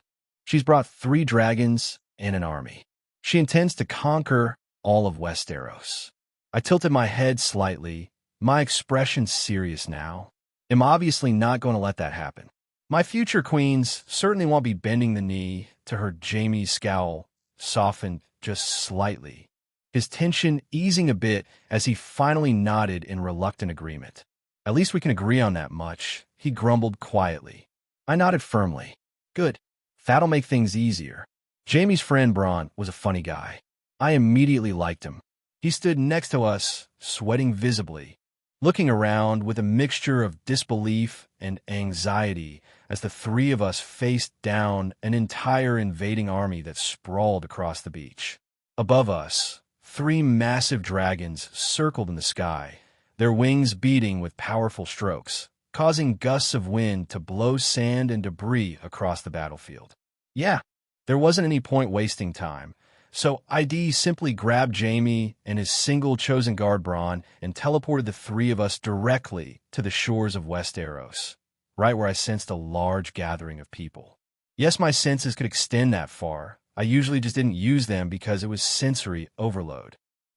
She's brought 3 dragons and an army. She intends to conquer all of Westeros. I tilted my head slightly, my expression serious now. I'm obviously not going to let that happen. My future queens certainly won't be bending the knee to her. Jaime's scowl softened just slightly, his tension easing a bit as he finally nodded in reluctant agreement. At least we can agree on that much, he grumbled quietly. I nodded firmly. Good. That'll make things easier. Jaime's friend Bronn was a funny guy. I immediately liked him. He stood next to us, sweating visibly, looking around with a mixture of disbelief and anxiety as the 3 of us faced down an entire invading army that sprawled across the beach. Above us, 3 massive dragons circled in the sky, their wings beating with powerful strokes, causing gusts of wind to blow sand and debris across the battlefield. Yeah, there wasn't any point wasting time, so ID simply grabbed Jaime and his single chosen guard Bronn and teleported the 3 of us directly to the shores of Westeros, right where I sensed a large gathering of people. Yes, my senses could extend that far. I usually just didn't use them because it was sensory overload.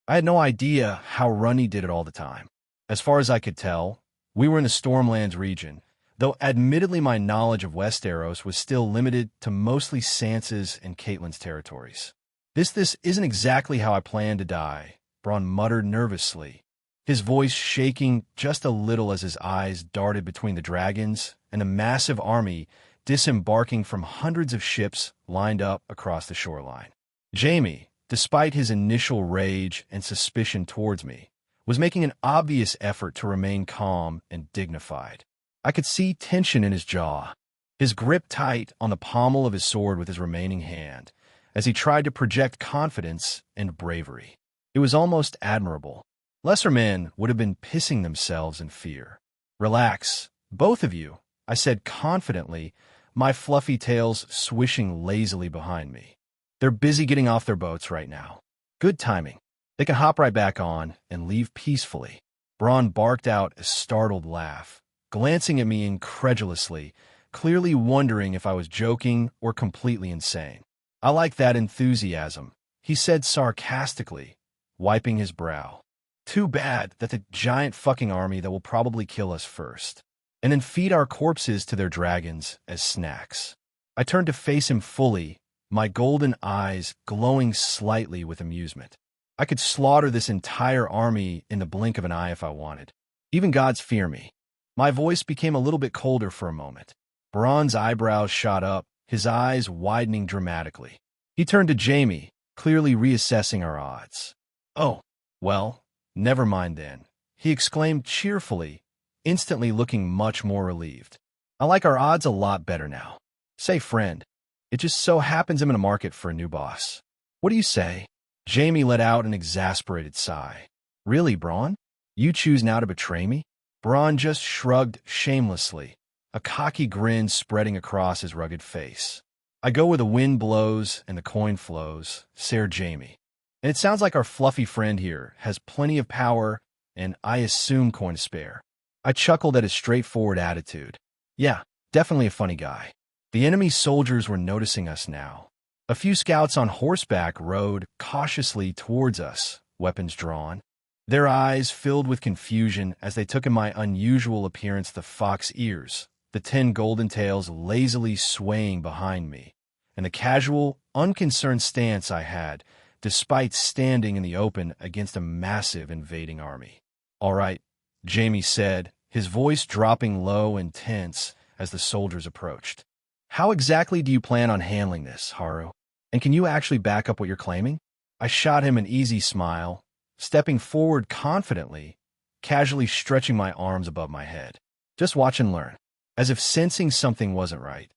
I had no idea how Runny did it all the time. As far as I could tell, we were in the Stormlands region, though admittedly my knowledge of Westeros was still limited to mostly Sansa's and Caitlyn's territories. This isn't exactly how I planned to die, Bronn muttered nervously, his voice shaking just a little as his eyes darted between the dragons and a massive army disembarking from hundreds of ships lined up across the shoreline. Jaime, despite his initial rage and suspicion towards me, was making an obvious effort to remain calm and dignified. I could see tension in his jaw, his grip tight on the pommel of his sword with his remaining hand, as he tried to project confidence and bravery. It was almost admirable. Lesser men would have been pissing themselves in fear. Relax, both of you, I said confidently, my fluffy tails swishing lazily behind me. They're busy getting off their boats right now. Good timing. They can hop right back on and leave peacefully. Bronn barked out a startled laugh, glancing at me incredulously, clearly wondering if I was joking or completely insane. I like that enthusiasm, he said sarcastically, wiping his brow. Too bad that the giant fucking army that will probably kill us first, and then feed our corpses to their dragons as snacks. I turned to face him fully, my golden eyes glowing slightly with amusement. I could slaughter this entire army in the blink of an eye if I wanted. Even gods fear me. My voice became a little bit colder for a moment. Bronn's eyebrows shot up, his eyes widening dramatically. He turned to Jamie, clearly reassessing our odds. "Oh, well, never mind then," he exclaimed cheerfully, instantly looking much more relieved. "I like our odds a lot better now. Say, friend, it just so happens I'm in the market for a new boss. What do you say?" Jamie let out an exasperated sigh. "Really, Braun? You choose now to betray me?" Braun just shrugged shamelessly, a cocky grin spreading across his rugged face. "I go where the wind blows and the coin flows," said Jamie. "And it sounds like our fluffy friend here has plenty of power and, I assume, coin to spare." I chuckled at his straightforward attitude. Yeah, definitely a funny guy. The enemy soldiers were noticing us now. A few scouts on horseback rode cautiously towards us, weapons drawn. Their eyes filled with confusion as they took in my unusual appearance, the fox ears, the 10 golden tails lazily swaying behind me, and the casual, unconcerned stance I had, despite standing in the open against a massive invading army. "All right," Jamie said, his voice dropping low and tense as the soldiers approached. "How exactly do you plan on handling this, Haru? And can you actually back up what you're claiming?" I shot him an easy smile, stepping forward confidently, casually stretching my arms above my head. "Just watch and learn." As if sensing something wasn't right,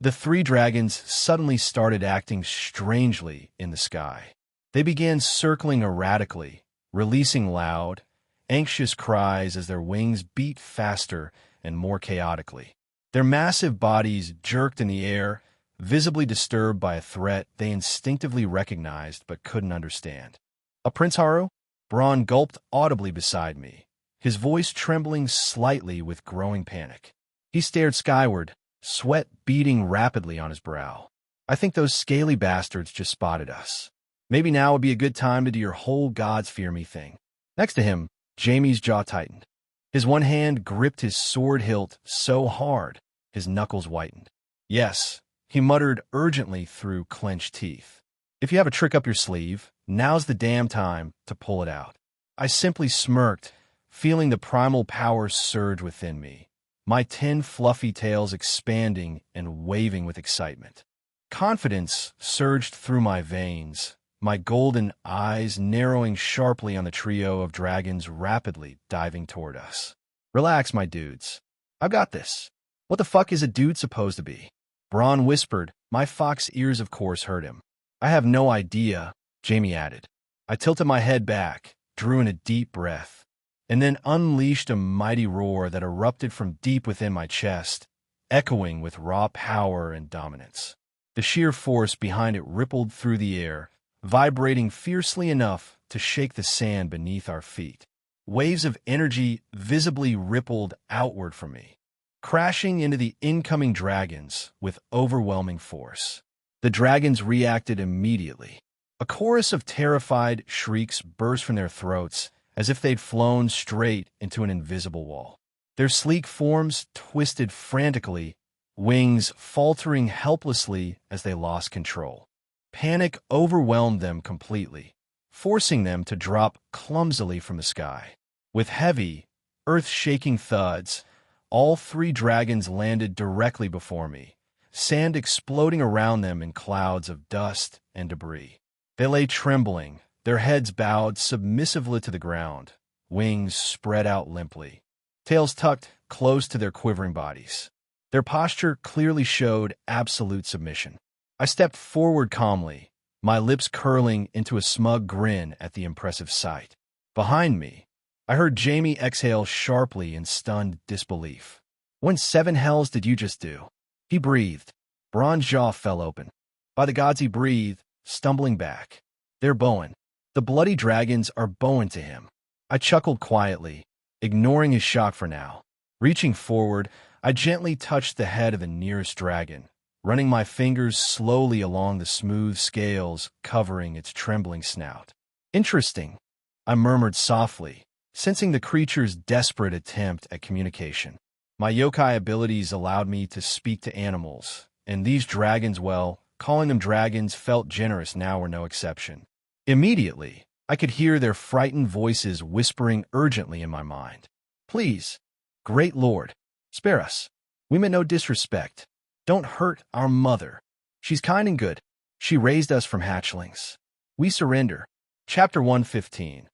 the 3 dragons suddenly started acting strangely in the sky. They began circling erratically, releasing loud, anxious cries as their wings beat faster and more chaotically. Their massive bodies jerked in the air, visibly disturbed by a threat they instinctively recognized but couldn't understand. "A Prince Haru?" Braun gulped audibly beside me, his voice trembling slightly with growing panic. He stared skyward, sweat beading rapidly on his brow. "I think those scaly bastards just spotted us. Maybe now would be a good time to do your whole gods fear me thing." Next to him, Jamie's jaw tightened. His one hand gripped his sword hilt so hard, his knuckles whitened. "Yes," he muttered urgently through clenched teeth. "If you have a trick up your sleeve, now's the damn time to pull it out." I simply smirked, feeling the primal power surge within me, my 10 fluffy tails expanding and waving with excitement. Confidence surged through my veins, my golden eyes narrowing sharply on the trio of dragons rapidly diving toward us. "Relax, my dudes. I've got this." "What the fuck is a dude supposed to be?" Braun whispered. My fox ears, of course, heard him. "I have no idea," Jamie added. I tilted my head back, drew in a deep breath, and then unleashed a mighty roar that erupted from deep within my chest, echoing with raw power and dominance. The sheer force behind it rippled through the air, vibrating fiercely enough to shake the sand beneath our feet. Waves of energy visibly rippled outward from me, crashing into the incoming dragons with overwhelming force. The dragons reacted immediately. A chorus of terrified shrieks burst from their throats as if they'd flown straight into an invisible wall. Their sleek forms twisted frantically, wings faltering helplessly as they lost control. Panic overwhelmed them completely, forcing them to drop clumsily from the sky. With heavy, earth-shaking thuds, all 3 dragons landed directly before me, sand exploding around them in clouds of dust and debris. They lay trembling, their heads bowed submissively to the ground, wings spread out limply, tails tucked close to their quivering bodies. Their posture clearly showed absolute submission. I stepped forward calmly, my lips curling into a smug grin at the impressive sight. Behind me, I heard Jamie exhale sharply in stunned disbelief. "What in 7 hells did you just do?" He breathed. Braun's jaw fell open. By the gods, he breathed, stumbling back. "They're bowing. The bloody dragons are bowing to him." I chuckled quietly, ignoring his shock for now. Reaching forward, I gently touched the head of the nearest dragon, running my fingers slowly along the smooth scales covering its trembling snout. "Interesting," I murmured softly, sensing the creature's desperate attempt at communication. My yokai abilities allowed me to speak to animals, and these dragons, well, calling them dragons felt generous now were no exception. Immediately, I could hear their frightened voices whispering urgently in my mind. "Please, great lord, spare us. We meant no disrespect." Don't hurt our mother. She's kind and good. She raised us from hatchlings. We surrender. Chapter 115.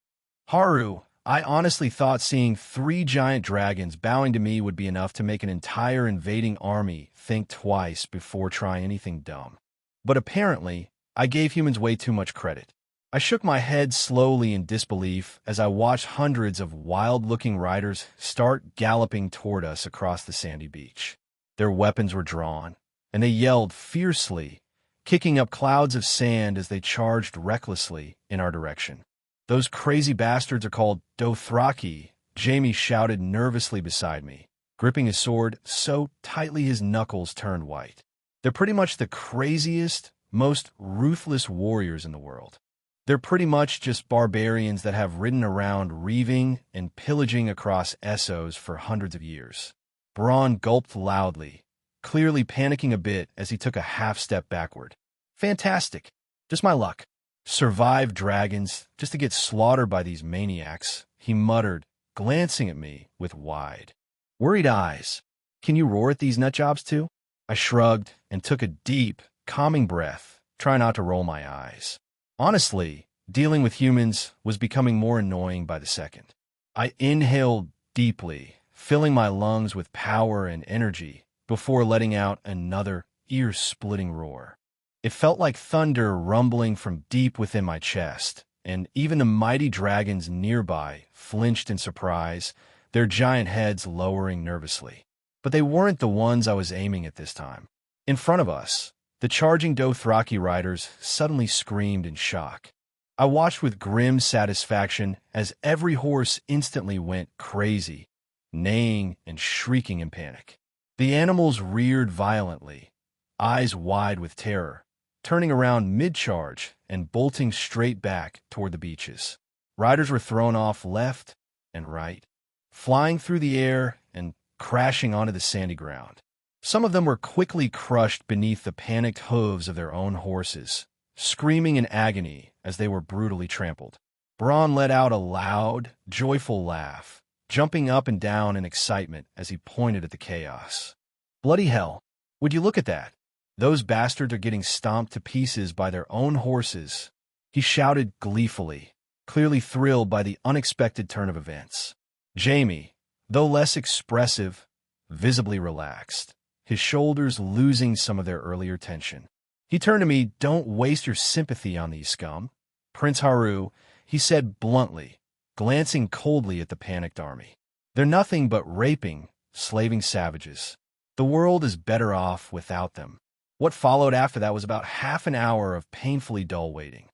Haru, I honestly thought seeing 3 giant dragons bowing to me would be enough to make an entire invading army think twice before trying anything dumb. But apparently, I gave humans way too much credit. I shook my head slowly in disbelief as I watched hundreds of wild-looking riders start galloping toward us across the sandy beach. Their weapons were drawn, and they yelled fiercely, kicking up clouds of sand as they charged recklessly in our direction. Those crazy bastards are called Dothraki, Jamie shouted nervously beside me, gripping his sword so tightly his knuckles turned white. They're pretty much the craziest, most ruthless warriors in the world. They're pretty much just barbarians that have ridden around reaving and pillaging across Essos for hundreds of years. Braun gulped loudly, clearly panicking a bit as he took a half-step backward. Fantastic. Just my luck. Survive dragons just to get slaughtered by these maniacs, he muttered, glancing at me with wide, worried eyes. Can you roar at these nutjobs too? I shrugged and took a deep, calming breath, trying not to roll my eyes. Honestly, dealing with humans was becoming more annoying by the second. I inhaled deeply, filling my lungs with power and energy before letting out another ear-splitting roar. It felt like thunder rumbling from deep within my chest, and even the mighty dragons nearby flinched in surprise, their giant heads lowering nervously. But they weren't the ones I was aiming at this time. In front of us, the charging Dothraki riders suddenly screamed in shock. I watched with grim satisfaction as every horse instantly went crazy, neighing and shrieking in panic. The animals reared violently, eyes wide with terror, turning around mid-charge and bolting straight back toward the beaches. Riders were thrown off left and right, flying through the air and crashing onto the sandy ground. Some of them were quickly crushed beneath the panicked hooves of their own horses, screaming in agony as they were brutally trampled. Braun let out a loud, joyful laugh, jumping up and down in excitement as he pointed at the chaos. Bloody hell, would you look at that? Those bastards are getting stomped to pieces by their own horses, he shouted gleefully, clearly thrilled by the unexpected turn of events. Jamie, though less expressive, visibly relaxed, his shoulders losing some of their earlier tension. He turned to me, don't waste your sympathy on these scum. Prince Haru, he said bluntly, glancing coldly at the panicked army. They're nothing but raping, slaving savages. The world is better off without them. What followed after that was about half an hour of painfully dull waiting.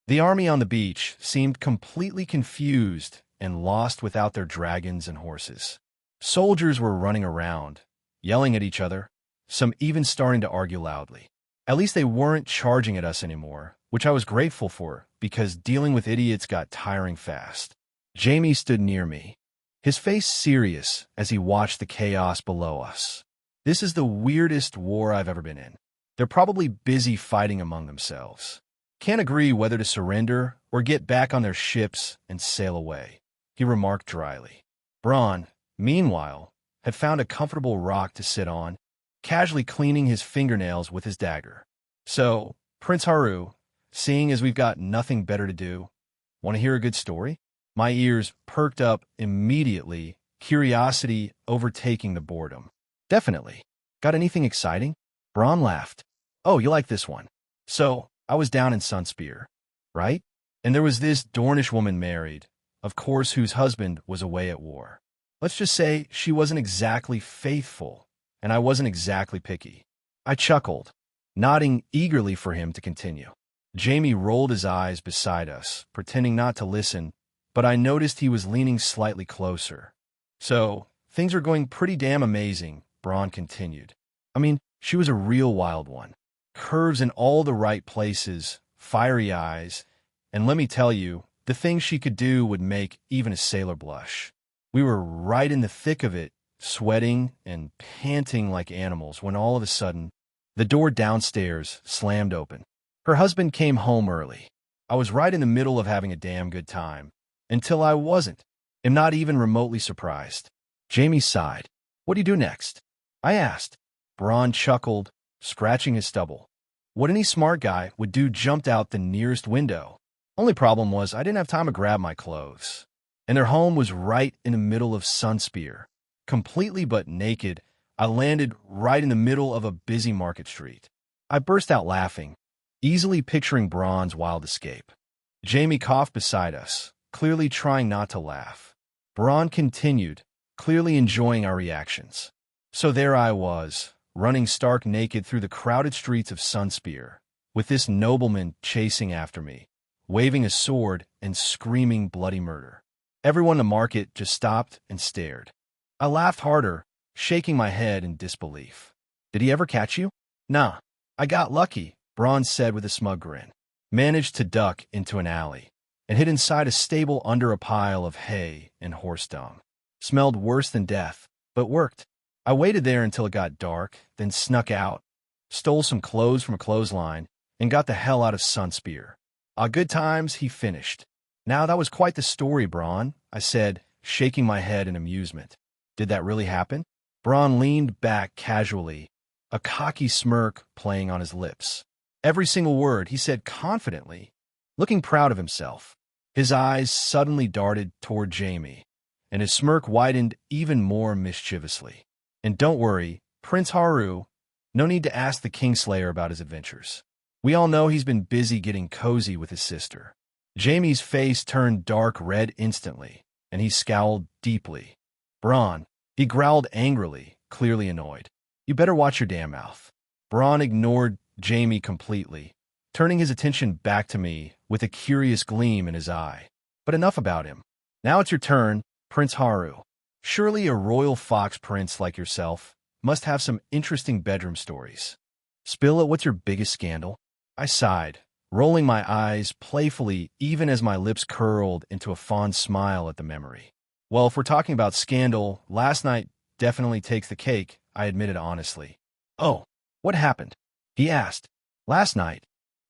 The army on the beach seemed completely confused and lost without their dragons and horses. Soldiers were running around, yelling at each other, some even starting to argue loudly. At least they weren't charging at us anymore, which I was grateful for, because dealing with idiots got tiring fast. Jamie stood near me, his face serious as he watched the chaos below us. This is the weirdest war I've ever been in. They're probably busy fighting among themselves. Can't agree whether to surrender or get back on their ships and sail away, he remarked dryly. Braun, meanwhile, had found a comfortable rock to sit on, casually cleaning his fingernails with his dagger. So, Prince Haru, seeing as we've got nothing better to do, want to hear a good story? My ears perked up immediately, curiosity overtaking the boredom. Definitely. Got anything exciting? Braun laughed. Oh, you like this one. So, I was down in Sunspear, right? And there was this Dornish woman married, of course, whose husband was away at war. Let's just say she wasn't exactly faithful, and I wasn't exactly picky. I chuckled, nodding eagerly for him to continue. Jamie rolled his eyes beside us, pretending not to listen, but I noticed he was leaning slightly closer. So, things are going pretty damn amazing, Braun continued. I mean, she was a real wild one. Curves in all the right places, fiery eyes, and let me tell you, the things she could do would make even a sailor blush. We were right in the thick of it, sweating and panting like animals, when all of a sudden, the door downstairs slammed open. Her husband came home early. I was right in the middle of having a damn good time, until I wasn't. Am not even remotely surprised. Jamie sighed. What do you do next? I asked. Bronn chuckled, scratching his stubble. What any smart guy would do jumped out the nearest window. Only problem was I didn't have time to grab my clothes. And their home was right in the middle of Sunspear. Completely but naked, I landed right in the middle of a busy market street. I burst out laughing, easily picturing Bronn's wild escape. Jaime coughed beside us, clearly trying not to laugh. Bronn continued, clearly enjoying our reactions. So there I was, running stark naked through the crowded streets of Sunspear, with this nobleman chasing after me, waving a sword and screaming bloody murder. Everyone in the market just stopped and stared. I laughed harder, shaking my head in disbelief. Did he ever catch you? Nah, I got lucky, Bronn said with a smug grin. Managed to duck into an alley and hid inside a stable under a pile of hay and horse dung. Smelled worse than death, but worked. I waited there until it got dark, then snuck out, stole some clothes from a clothesline, and got the hell out of Sunspear. Good times, he finished. Now that was quite the story, Bronn, I said, shaking my head in amusement. Did that really happen? Bronn leaned back casually, a cocky smirk playing on his lips. Every single word he said confidently, looking proud of himself. His eyes suddenly darted toward Jaime, and his smirk widened even more mischievously. And don't worry, Prince Haru, no need to ask the Kingslayer about his adventures. We all know he's been busy getting cozy with his sister. Jaime's face turned dark red instantly, and he scowled deeply. Bronn, he growled angrily, clearly annoyed. You better watch your damn mouth. Bronn ignored Jaime completely, turning his attention back to me with a curious gleam in his eye. But enough about him. Now it's your turn, Prince Haru. Surely a royal fox prince like yourself must have some interesting bedroom stories. Spill it, what's your biggest scandal? I sighed, rolling my eyes playfully even as my lips curled into a fond smile at the memory. Well, if we're talking about scandal, last night definitely takes the cake, I admitted honestly. Oh, what happened? He asked. Last night,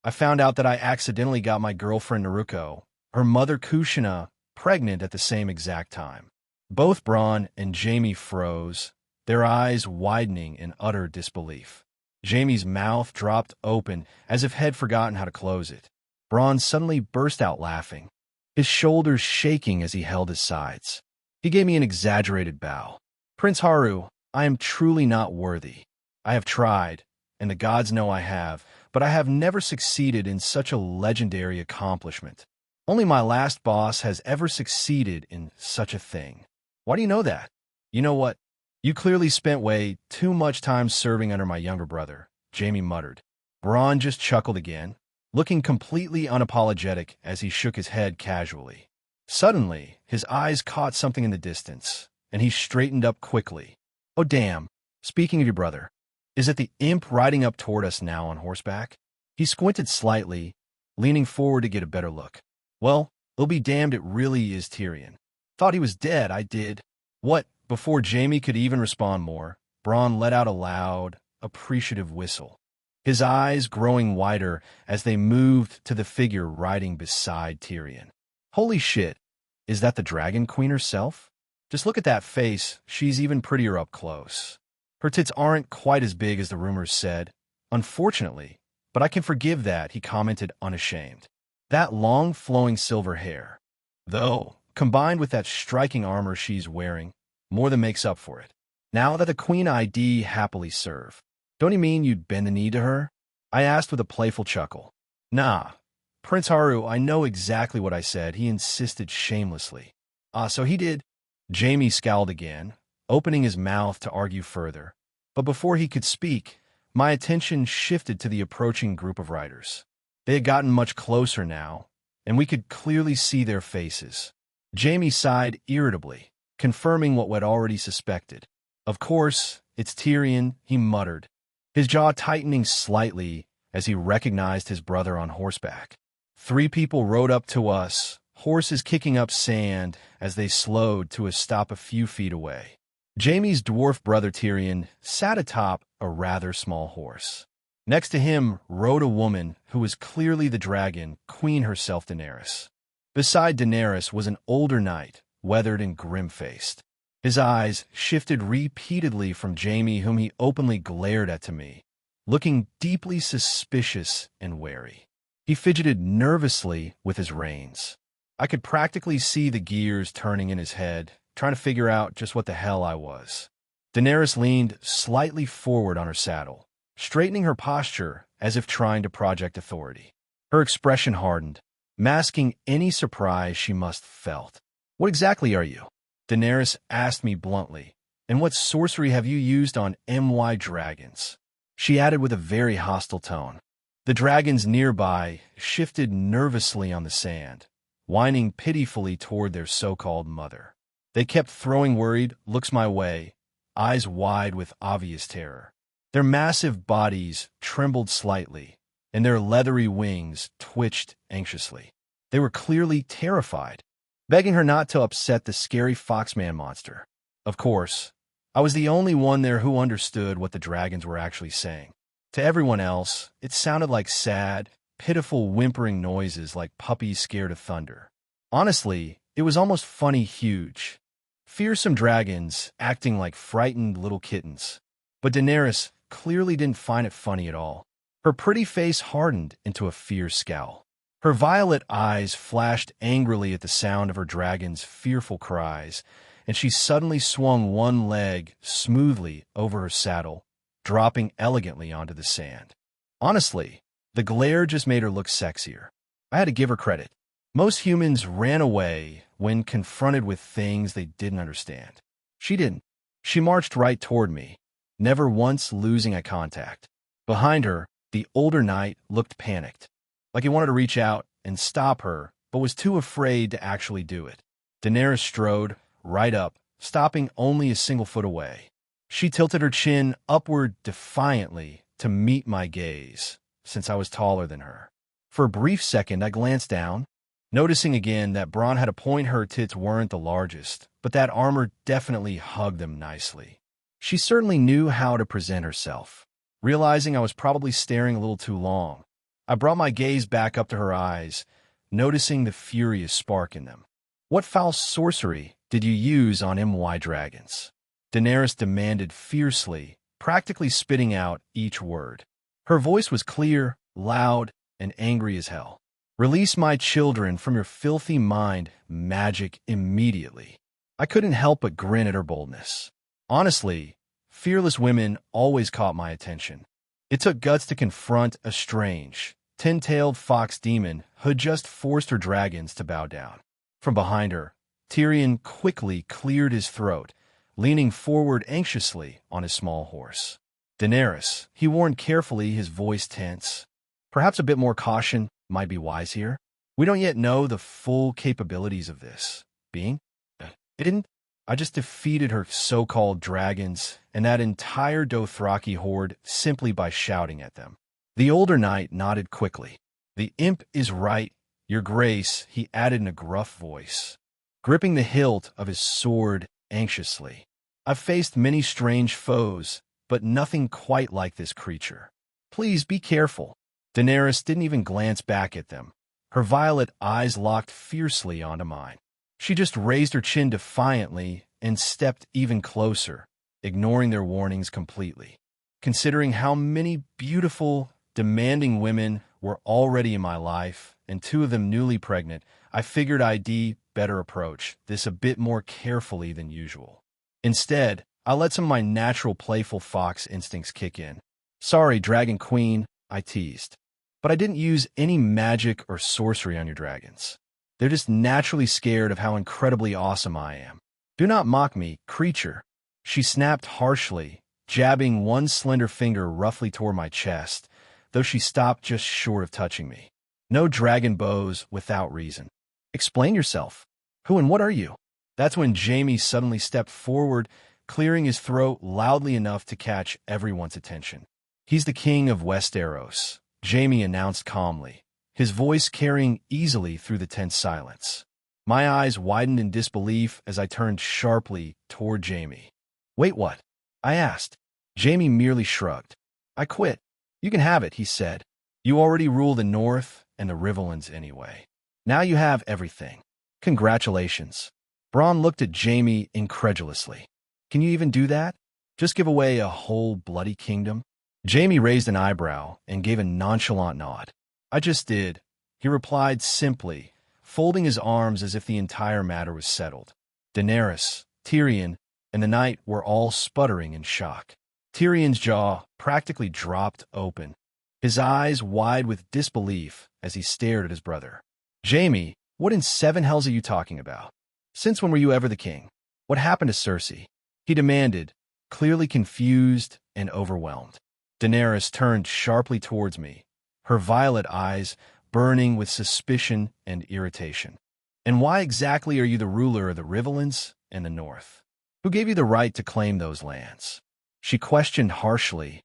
I found out that I accidentally got my girlfriend Naruko, her mother Kushina, pregnant at the same exact time. Both Bronn and Jaime froze, their eyes widening in utter disbelief. Jaime's mouth dropped open as if he'd forgotten how to close it. Bronn suddenly burst out laughing, his shoulders shaking as he held his sides. He gave me an exaggerated bow. Prince Haru, I am truly not worthy. I have tried, and the gods know I have, but I have never succeeded in such a legendary accomplishment. Only my last boss has ever succeeded in such a thing. Why do you know that? You know what? You clearly spent way too much time serving under my younger brother, Jaime muttered. Bronn just chuckled again, looking completely unapologetic as he shook his head casually. Suddenly, his eyes caught something in the distance, and he straightened up quickly. Oh damn, speaking of your brother, is it the imp riding up toward us now on horseback? He squinted slightly, leaning forward to get a better look. Well, it'll be damned it really is Tyrion. Thought he was dead, I did. What? Before Jaime could even respond more, Bronn let out a loud, appreciative whistle, his eyes growing wider as they moved to the figure riding beside Tyrion. Holy shit, is that the Dragon Queen herself? Just look at that face, she's even prettier up close. Her tits aren't quite as big as the rumors said, unfortunately, but I can forgive that, he commented unashamed. That long flowing silver hair, though, combined with that striking armor she's wearing, more than makes up for it. Now that the Queen ID happily serve. Don't you mean you'd bend the knee to her? I asked with a playful chuckle. Nah, Prince Haru, I know exactly what I said, he insisted shamelessly. So he did. Jaime scowled again, opening his mouth to argue further. But before he could speak, my attention shifted to the approaching group of riders. They had gotten much closer now, and we could clearly see their faces. Jaime sighed irritably, confirming what we'd already suspected. Of course, it's Tyrion, he muttered, his jaw tightening slightly as he recognized his brother on horseback. 3 people rode up to us, horses kicking up sand as they slowed to a stop a few feet away. Jaime's dwarf brother Tyrion sat atop a rather small horse. Next to him rode a woman who was clearly the dragon, Queen herself Daenerys. Beside Daenerys was an older knight, weathered and grim-faced. His eyes shifted repeatedly from Jamie, whom he openly glared at, to me, looking deeply suspicious and wary. He fidgeted nervously with his reins. I could practically see the gears turning in his head, trying to figure out just what the hell I was. Daenerys leaned slightly forward on her saddle, straightening her posture as if trying to project authority. Her expression hardened, masking any surprise she must have felt. "What exactly are you?" Daenerys asked me bluntly. "And what sorcery have you used on MY dragons?" She added with a very hostile tone. The dragons nearby shifted nervously on the sand, whining pitifully toward their so-called mother. They kept throwing worried looks my way, eyes wide with obvious terror. Their massive bodies trembled slightly, and their leathery wings twitched anxiously. They were clearly terrified, begging her not to upset the scary foxman monster. Of course, I was the only one there who understood what the dragons were actually saying. To everyone else, it sounded like sad, pitiful whimpering noises like puppies scared of thunder. Honestly, it was almost funny huge. Fearsome dragons acting like frightened little kittens. But Daenerys clearly didn't find it funny at all. Her pretty face hardened into a fierce scowl. Her violet eyes flashed angrily at the sound of her dragon's fearful cries, and she suddenly swung one leg smoothly over her saddle, dropping elegantly onto the sand. Honestly, the glare just made her look sexier. I had to give her credit. Most humans ran away when confronted with things they didn't understand. She didn't. She marched right toward me, never once losing eye contact. Behind her, the older knight looked panicked, like he wanted to reach out and stop her, but was too afraid to actually do it. Daenerys strode right up, stopping only a single foot away. She tilted her chin upward defiantly to meet my gaze, since I was taller than her. For a brief second, I glanced down, noticing again that Bronn had a point. Her tits weren't the largest, but that armor definitely hugged them nicely. She certainly knew how to present herself. Realizing I was probably staring a little too long, I brought my gaze back up to her eyes, noticing the furious spark in them. "What foul sorcery did you use on MY dragons?" Daenerys demanded fiercely, practically spitting out each word. Her voice was clear, loud, and angry as hell. "Release my children from your filthy mind magic immediately." I couldn't help but grin at her boldness. Honestly, fearless women always caught my attention. It took guts to confront a strange, ten-tailed fox demon who had just forced her dragons to bow down. From behind her, Tyrion quickly cleared his throat, leaning forward anxiously on his small horse. "Daenerys," he warned carefully, his voice tense. "Perhaps a bit more caution might be wise here. We don't yet know the full capabilities of this being. I just defeated her so-called dragons and that entire Dothraki horde simply by shouting at them." The older knight nodded quickly. "The imp is right, your grace," he added in a gruff voice, gripping the hilt of his sword anxiously. "I've faced many strange foes, but nothing quite like this creature. Please be careful." Daenerys didn't even glance back at them. Her violet eyes locked fiercely onto mine. She just raised her chin defiantly and stepped even closer, ignoring their warnings completely. Considering how many beautiful, demanding women were already in my life, and two of them newly pregnant, I figured I'd better approach this a bit more carefully than usual. Instead, I let some of my natural playful fox instincts kick in. "Sorry, Dragon Queen," I teased, "but I didn't use any magic or sorcery on your dragons. They're just naturally scared of how incredibly awesome I am. Do not mock me, creature." She snapped harshly, jabbing one slender finger roughly toward my chest, though she stopped just short of touching me. "No dragon bows without reason. Explain yourself. Who and what are you?" That's when Jaime suddenly stepped forward, clearing his throat loudly enough to catch everyone's attention. "He's the king of Westeros," Jaime announced calmly, his voice carrying easily through the tense silence. My eyes widened in disbelief as I turned sharply toward Jaime. "Wait, what?" I asked. Jaime merely shrugged. "I quit. You can have it," he said. "You already rule the North and the Riverlands anyway. Now you have everything. Congratulations." Bronn looked at Jaime incredulously. Can you even do that? Just give away a whole bloody kingdom? Jaime raised an eyebrow and gave a nonchalant nod. I just did, he replied simply, folding his arms as if the entire matter was settled. Daenerys, Tyrion, and the knight were all sputtering in shock. Tyrion's jaw practically dropped open, his eyes wide with disbelief as he stared at his brother. Jaime, what in seven hells are you talking about? Since when were you ever the king? What happened to Cersei? He demanded, clearly confused and overwhelmed. Daenerys turned sharply towards me, her violet eyes burning with suspicion and irritation. And why exactly are you the ruler of the Riverlands and the North? Who gave you the right to claim those lands? She questioned harshly,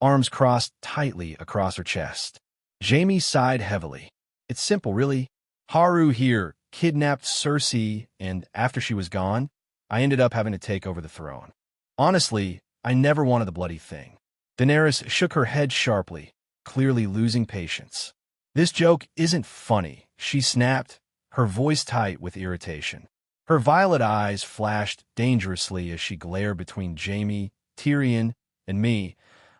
arms crossed tightly across her chest. Jaime sighed heavily. It's simple, really. Haru here kidnapped Cersei, and after she was gone, I ended up having to take over the throne. Honestly, I never wanted the bloody thing. Daenerys shook her head sharply, clearly losing patience. This joke isn't funny, she snapped, her voice tight with irritation. Her violet eyes flashed dangerously as she glared between Jaime, Tyrion, and me,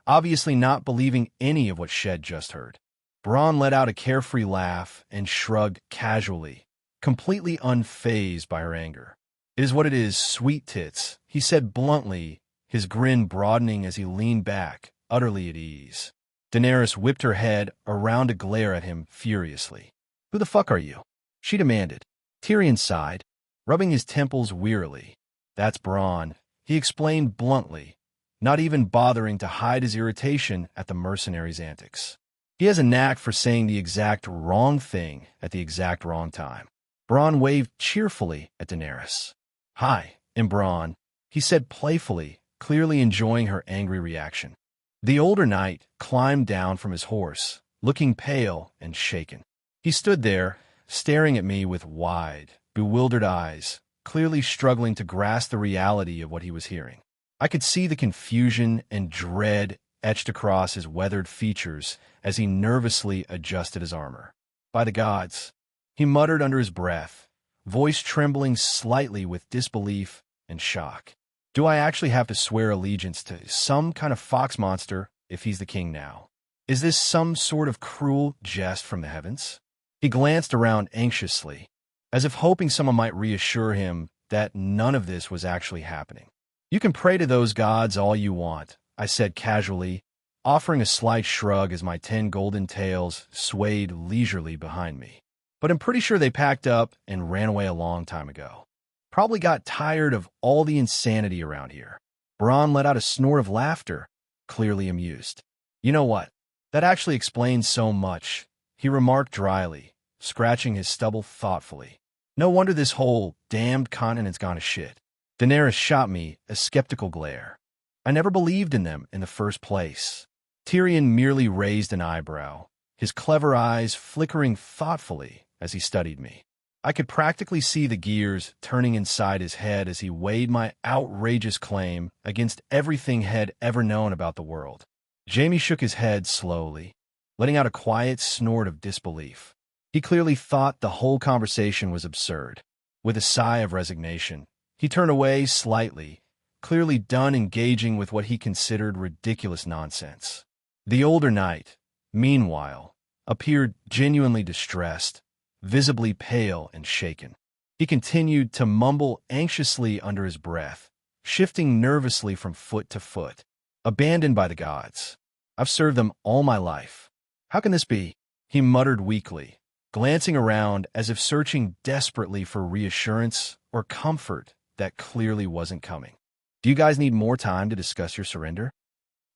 obviously not believing any of what Shed just heard. Bronn let out a carefree laugh and shrugged casually, completely unfazed by her anger. It is what it is, sweet tits, he said bluntly, his grin broadening as he leaned back, utterly at ease. Daenerys whipped her head around to glare at him furiously. Who the fuck are you? She demanded. Tyrion sighed, rubbing his temples wearily. That's Bronn, he explained bluntly, not even bothering to hide his irritation at the mercenary's antics. He has a knack for saying the exact wrong thing at the exact wrong time. Bronn waved cheerfully at Daenerys. Hi, I'm Bronn, he said playfully, clearly enjoying her angry reaction. The older knight climbed down from his horse, looking pale and shaken. He stood there, staring at me with wide, bewildered eyes, clearly struggling to grasp the reality of what he was hearing. I could see the confusion and dread etched across his weathered features as he nervously adjusted his armor. By the gods, he muttered under his breath, voice trembling slightly with disbelief and shock. Do I actually have to swear allegiance to some kind of fox monster if he's the king now? Is this some sort of cruel jest from the heavens? He glanced around anxiously, as if hoping someone might reassure him that none of this was actually happening. You can pray to those gods all you want, I said casually, offering a slight shrug as my 10 golden tails swayed leisurely behind me. But I'm pretty sure they packed up and ran away a long time ago. Probably got tired of all the insanity around here. Bronn let out a snort of laughter, clearly amused. You know what? That actually explains so much, he remarked dryly, scratching his stubble thoughtfully. No wonder this whole damned continent's gone to shit. Daenerys shot me a skeptical glare. I never believed in them in the first place. Tyrion merely raised an eyebrow, his clever eyes flickering thoughtfully as he studied me. I could practically see the gears turning inside his head as he weighed my outrageous claim against everything he'd ever known about the world. Jaime shook his head slowly, letting out a quiet snort of disbelief. He clearly thought the whole conversation was absurd. With a sigh of resignation, he turned away slightly, clearly done engaging with what he considered ridiculous nonsense. The older knight, meanwhile, appeared genuinely distressed, visibly pale and shaken. He continued to mumble anxiously under his breath, shifting nervously from foot to foot. Abandoned by the gods. I've served them all my life. How can this be? He muttered weakly, glancing around as if searching desperately for reassurance or comfort that clearly wasn't coming. Do you guys need more time to discuss your surrender?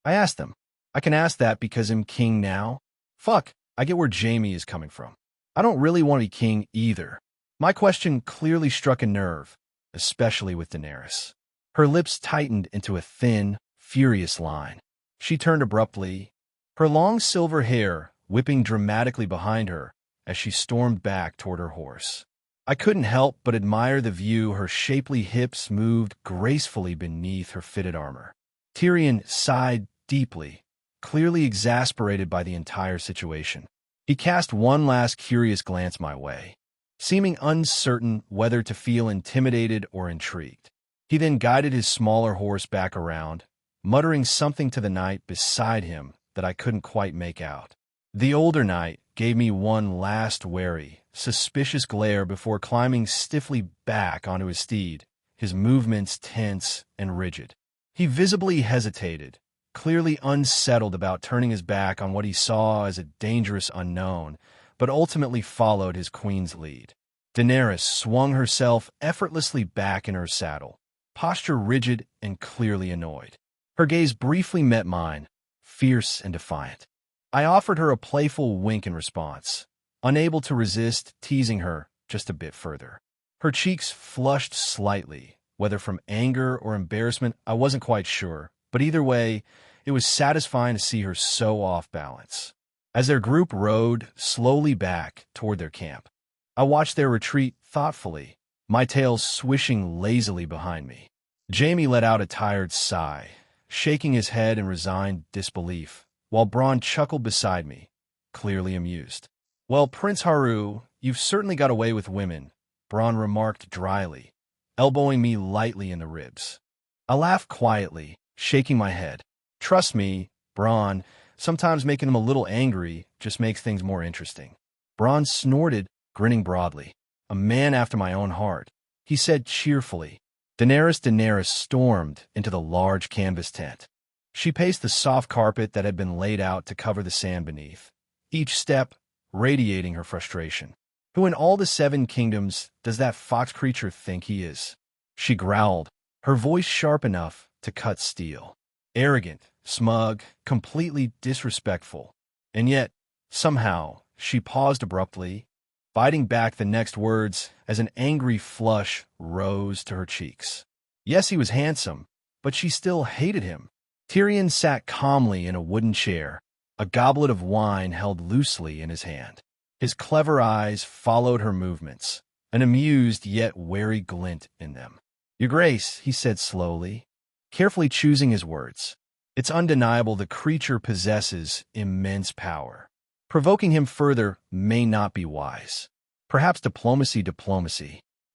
I asked them. I can ask that because I'm king now? Fuck, I get where Jaime is coming from. I don't really want to be king either. My question clearly struck a nerve, especially with Daenerys. Her lips tightened into a thin, furious line. She turned abruptly, her long silver hair whipping dramatically behind her as she stormed back toward her horse. I couldn't help but admire the view her shapely hips moved gracefully beneath her fitted armor. Tyrion sighed deeply, clearly exasperated by the entire situation. He cast one last curious glance my way. seeming uncertain whether to feel intimidated or intrigued. He then guided his smaller horse back around, muttering something to the knight beside him that I couldn't quite make out. The older knight gave me one last wary, suspicious glare before climbing stiffly back onto his steed, his movements tense and rigid. He visibly hesitated, clearly unsettled about turning his back on what he saw as a dangerous unknown, but ultimately followed his queen's lead. Daenerys swung herself effortlessly back in her saddle, posture rigid and clearly annoyed. Her gaze briefly met mine, fierce and defiant. I offered her a playful wink in response, unable to resist teasing her just a bit further. Her cheeks flushed slightly, whether from anger or embarrassment, I wasn't quite sure, but either way, it was satisfying to see her so off balance. As their group rode slowly back toward their camp, I watched their retreat thoughtfully, my tail swishing lazily behind me. Jaime let out a tired sigh, shaking his head in resigned disbelief, while Bronn chuckled beside me, clearly amused. "Well, Prince Haru, you've certainly got away with women," Bronn remarked dryly, elbowing me lightly in the ribs. I laughed quietly, shaking my head. "Trust me, Bronn, sometimes making them a little angry just makes things more interesting." Bronn snorted, grinning broadly. "A man after my own heart," he said cheerfully. Daenerys stormed into the large canvas tent. She paced the soft carpet that had been laid out to cover the sand beneath, each step radiating her frustration. "Who in all the 7 kingdoms does that fox creature think he is?" She growled, her voice sharp enough to cut steel. Arrogant, smug, completely disrespectful. And yet, somehow, she paused abruptly, biting back the next words as an angry flush rose to her cheeks. Yes, he was handsome, but she still hated him. Tyrion sat calmly in a wooden chair, a goblet of wine held loosely in his hand. His clever eyes followed her movements, an amused yet wary glint in them. "Your Grace," he said slowly, carefully choosing his words, "it's undeniable the creature possesses immense power. Provoking him further may not be wise. Perhaps diplomacy.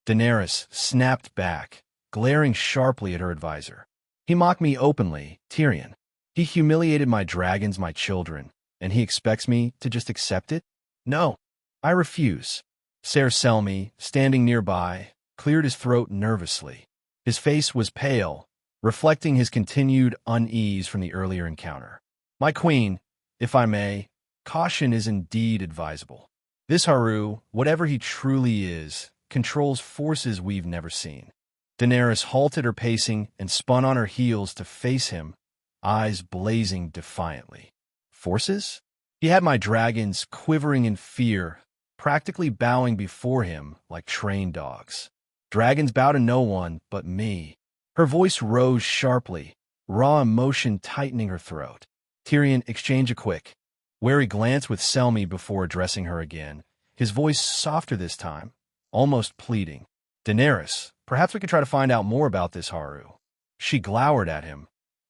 Daenerys snapped back, glaring sharply at her advisor. "He mocked me openly, Tyrion. He humiliated my dragons, my children, and he expects me to just accept it? No, I refuse." Ser Selmy, standing nearby, cleared his throat nervously. His face was pale, reflecting his continued unease from the earlier encounter. "My queen, if I may, caution is indeed advisable. This Haru, whatever he truly is, controls forces we've never seen." Daenerys halted her pacing and spun on her heels to face him, eyes blazing defiantly. "Forces?" He had my dragons quivering in fear, practically bowing before him like trained dogs. "Dragons bow to no one but me." Her voice rose sharply, raw emotion tightening her throat. Tyrion exchanged a quick, wary glance with Selmy before addressing her again, his voice softer this time, almost pleading. "Daenerys, perhaps we could try to find out more about this Haru." She glowered at him,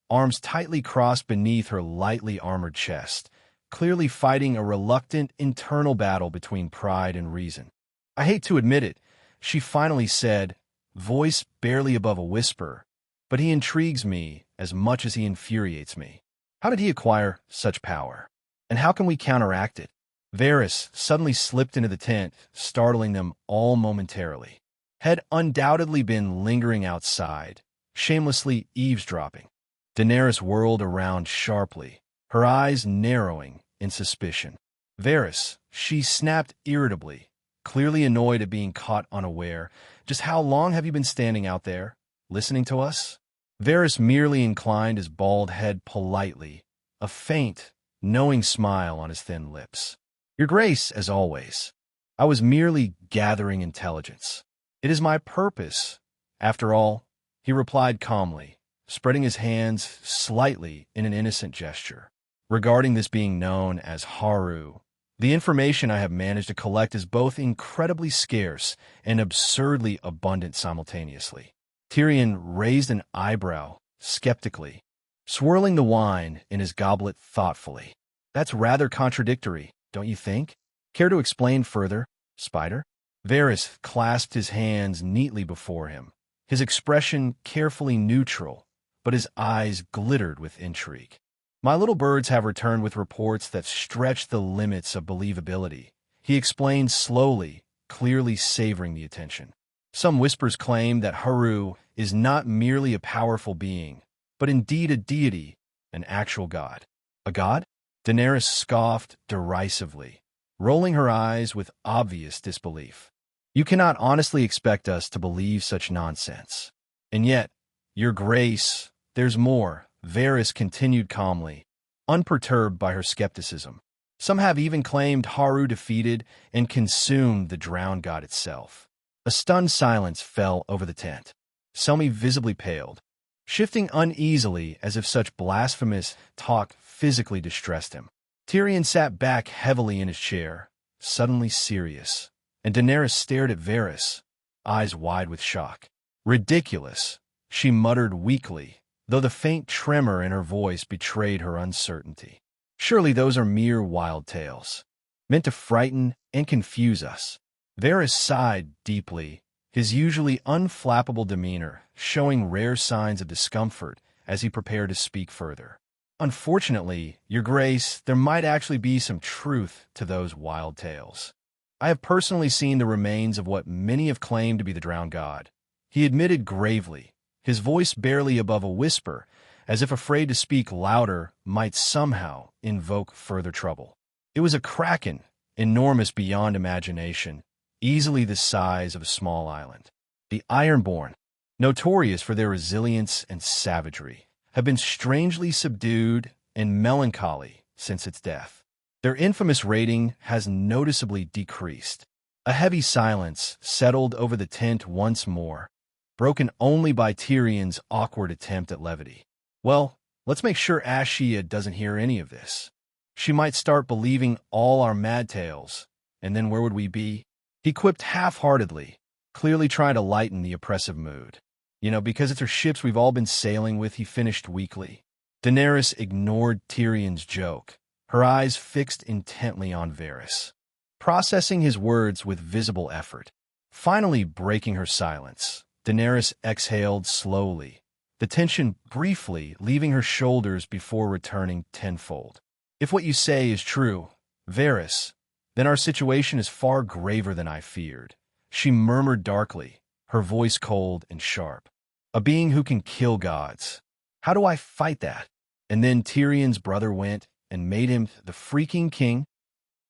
arms tightly crossed beneath her lightly armored chest, clearly fighting a reluctant internal battle between pride and reason. "I hate to admit it," she finally said, voice barely above a whisper, "but he intrigues me as much as he infuriates me. How did he acquire such power? And how can we counteract it?" Varys suddenly slipped into the tent, startling them all momentarily. Had undoubtedly been lingering outside, shamelessly eavesdropping. Daenerys whirled around sharply, her eyes narrowing in suspicion. "Varys," she snapped irritably, clearly annoyed at being caught unaware, "just how long have you been standing out there, listening to us?" Varys merely inclined his bald head politely, a faint, knowing smile on his thin lips. "Your Grace, as always. I was merely gathering intelligence. It is my purpose, after all," he replied calmly, spreading his hands slightly in an innocent gesture. "Regarding this being known as Haru, the information I have managed to collect is both incredibly scarce and absurdly abundant simultaneously." Tyrion raised an eyebrow, skeptically, swirling the wine in his goblet thoughtfully. "That's rather contradictory, don't you think? Care to explain further, Spider?" Varys clasped his hands neatly before him, his expression carefully neutral, but his eyes glittered with intrigue. My little birds have returned with reports that stretch the limits of believability, he explained slowly, clearly savoring the attention. Some whispers claim that Haru is not merely a powerful being, but indeed a deity, an actual god. A god? Daenerys scoffed derisively, rolling her eyes with obvious disbelief. You cannot honestly expect us to believe such nonsense. And yet, Your Grace, there's more, Varys continued calmly, unperturbed by her skepticism. Some have even claimed Haru defeated and consumed the drowned god itself. A stunned silence fell over the tent. Selmy visibly paled, shifting uneasily as if such blasphemous talk physically distressed him. Tyrion sat back heavily in his chair, suddenly serious, and Daenerys stared at Varys, eyes wide with shock. Ridiculous, she muttered weakly, though the faint tremor in her voice betrayed her uncertainty. Surely those are mere wild tales, meant to frighten and confuse us. Varys sighed deeply, his usually unflappable demeanor showing rare signs of discomfort as he prepared to speak further. Unfortunately, Your Grace, there might actually be some truth to those wild tales. I have personally seen the remains of what many have claimed to be the drowned god. He admitted gravely, his voice barely above a whisper, as if afraid to speak louder might somehow invoke further trouble. It was a kraken, enormous beyond imagination, easily the size of a small island. The Ironborn, notorious for their resilience and savagery, have been strangely subdued and melancholy since its death. Their infamous rating has noticeably decreased. A heavy silence settled over the tent once more, broken only by Tyrion's awkward attempt at levity. Well, let's make sure Ashia doesn't hear any of this. She might start believing all our mad tales, and then where would we be? He quipped half-heartedly, clearly trying to lighten the oppressive mood. Because it's her ships we've all been sailing with, he finished weakly. Daenerys ignored Tyrion's joke, her eyes fixed intently on Varys, processing his words with visible effort. Finally breaking her silence, Daenerys exhaled slowly, the tension briefly leaving her shoulders before returning tenfold. If what you say is true, Varys, then our situation is far graver than I feared, she murmured darkly, her voice cold and sharp. A being who can kill gods. How do I fight that? And then Tyrion's brother went and made him the freaking king?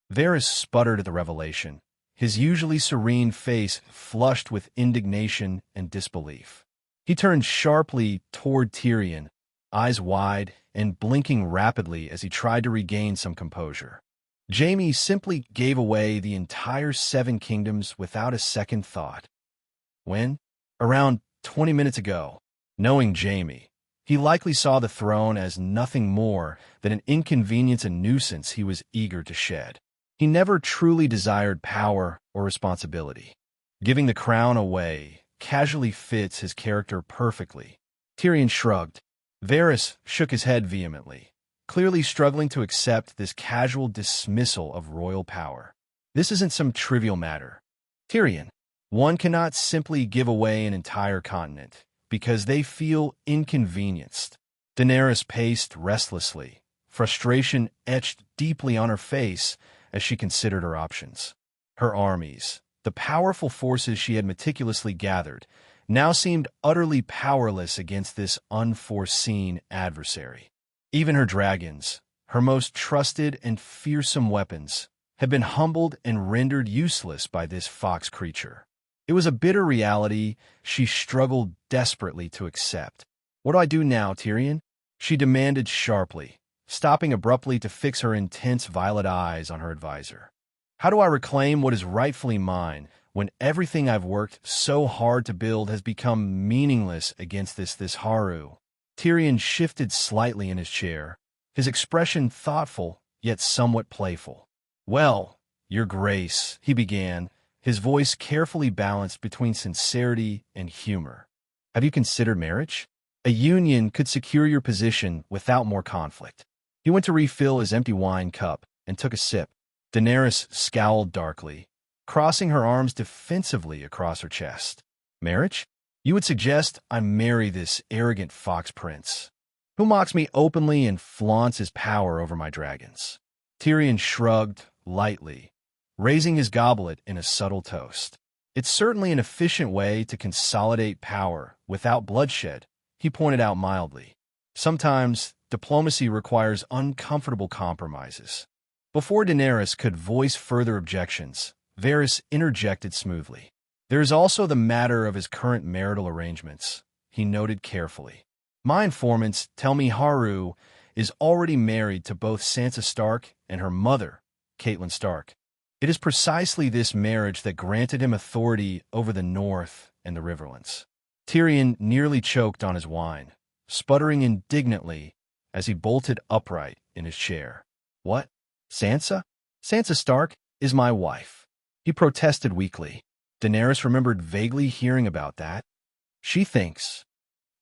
Varys sputtered at the revelation, his usually serene face flushed with indignation and disbelief. He turned sharply toward Tyrion, eyes wide and blinking rapidly as he tried to regain some composure. Jaime simply gave away the entire 7 kingdoms without a second thought. When? Around 20 minutes ago. Knowing Jaime, he likely saw the throne as nothing more than an inconvenience and nuisance he was eager to shed. He never truly desired power or responsibility. Giving the crown away casually fits his character perfectly. Tyrion shrugged. Varys shook his head vehemently, clearly struggling to accept this casual dismissal of royal power. This isn't some trivial matter. Tyrion, one cannot simply give away an entire continent because they feel inconvenienced. Daenerys paced restlessly, frustration etched deeply on her face as she considered her options. Her armies, the powerful forces she had meticulously gathered, now seemed utterly powerless against this unforeseen adversary. Even her dragons, her most trusted and fearsome weapons, had been humbled and rendered useless by this fox creature. It was a bitter reality she struggled desperately to accept. What do I do now, Tyrion? She demanded sharply, stopping abruptly to fix her intense violet eyes on her advisor. How do I reclaim what is rightfully mine when everything I've worked so hard to build has become meaningless against this Haru? Tyrion shifted slightly in his chair, his expression thoughtful yet somewhat playful. Well, Your Grace, he began, his voice carefully balanced between sincerity and humor. Have you considered marriage? A union could secure your position without more conflict. He went to refill his empty wine cup and took a sip. Daenerys scowled darkly, crossing her arms defensively across her chest. Marriage? You would suggest I marry this arrogant fox prince, who mocks me openly and flaunts his power over my dragons. Tyrion shrugged lightly, raising his goblet in a subtle toast. It's certainly an efficient way to consolidate power without bloodshed, he pointed out mildly. Sometimes diplomacy requires uncomfortable compromises. Before Daenerys could voice further objections, Varys interjected smoothly. There is also the matter of his current marital arrangements, he noted carefully. My informants tell me Haru is already married to both Sansa Stark and her mother, Catelyn Stark. It is precisely this marriage that granted him authority over the North and the Riverlands. Tyrion nearly choked on his wine, sputtering indignantly as he bolted upright in his chair. What? Sansa? Sansa Stark is my wife, he protested weakly. Daenerys remembered vaguely hearing about that. She thinks.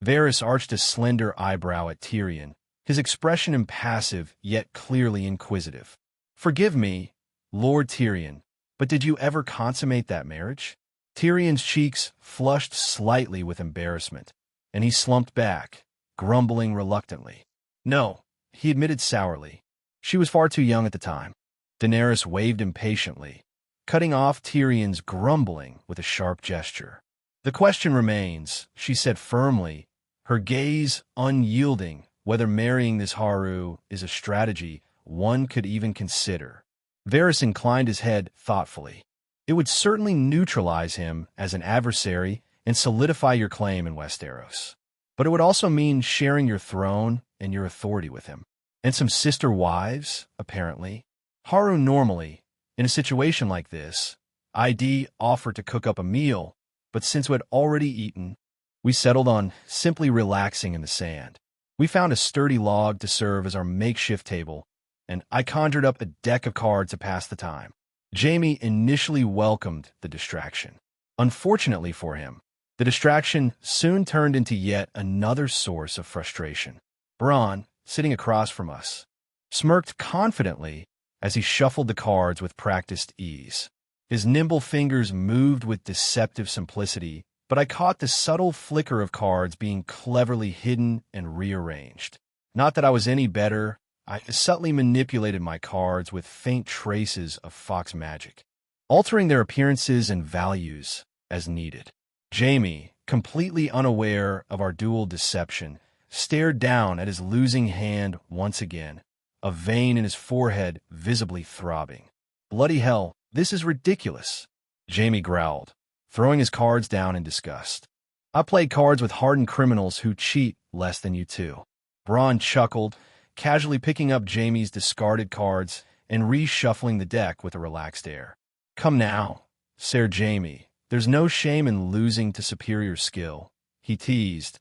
Varys arched a slender eyebrow at Tyrion, his expression impassive yet clearly inquisitive. Forgive me, Lord Tyrion, but did you ever consummate that marriage? Tyrion's cheeks flushed slightly with embarrassment, and he slumped back, grumbling reluctantly. No, he admitted sourly. She was far too young at the time. Daenerys waved impatiently, cutting off Tyrion's grumbling with a sharp gesture. The question remains, she said firmly, her gaze unyielding, whether marrying this Haru is a strategy one could even consider. Varys inclined his head thoughtfully. It would certainly neutralize him as an adversary and solidify your claim in Westeros. But it would also mean sharing your throne and your authority with him. And some sister wives, apparently. Haru normally, in a situation like this, ID offered to cook up a meal, but since we had already eaten, we settled on simply relaxing in the sand. We found a sturdy log to serve as our makeshift table, and I conjured up a deck of cards to pass the time. Jaime initially welcomed the distraction. Unfortunately for him, the distraction soon turned into yet another source of frustration. Bronn, sitting across from us, smirked confidently as he shuffled the cards with practiced ease. His nimble fingers moved with deceptive simplicity, but I caught the subtle flicker of cards being cleverly hidden and rearranged. Not that I was any better, I subtly manipulated my cards with faint traces of fox magic, altering their appearances and values as needed. Jaime, completely unaware of our dual deception, stared down at his losing hand once again, a vein in his forehead visibly throbbing. Bloody hell, this is ridiculous, Jaime growled, throwing his cards down in disgust. I play cards with hardened criminals who cheat less than you two. Bronn chuckled, casually picking up Jaime's discarded cards and reshuffling the deck with a relaxed air. Come now, Sir Jaime, there's no shame in losing to superior skill, he teased,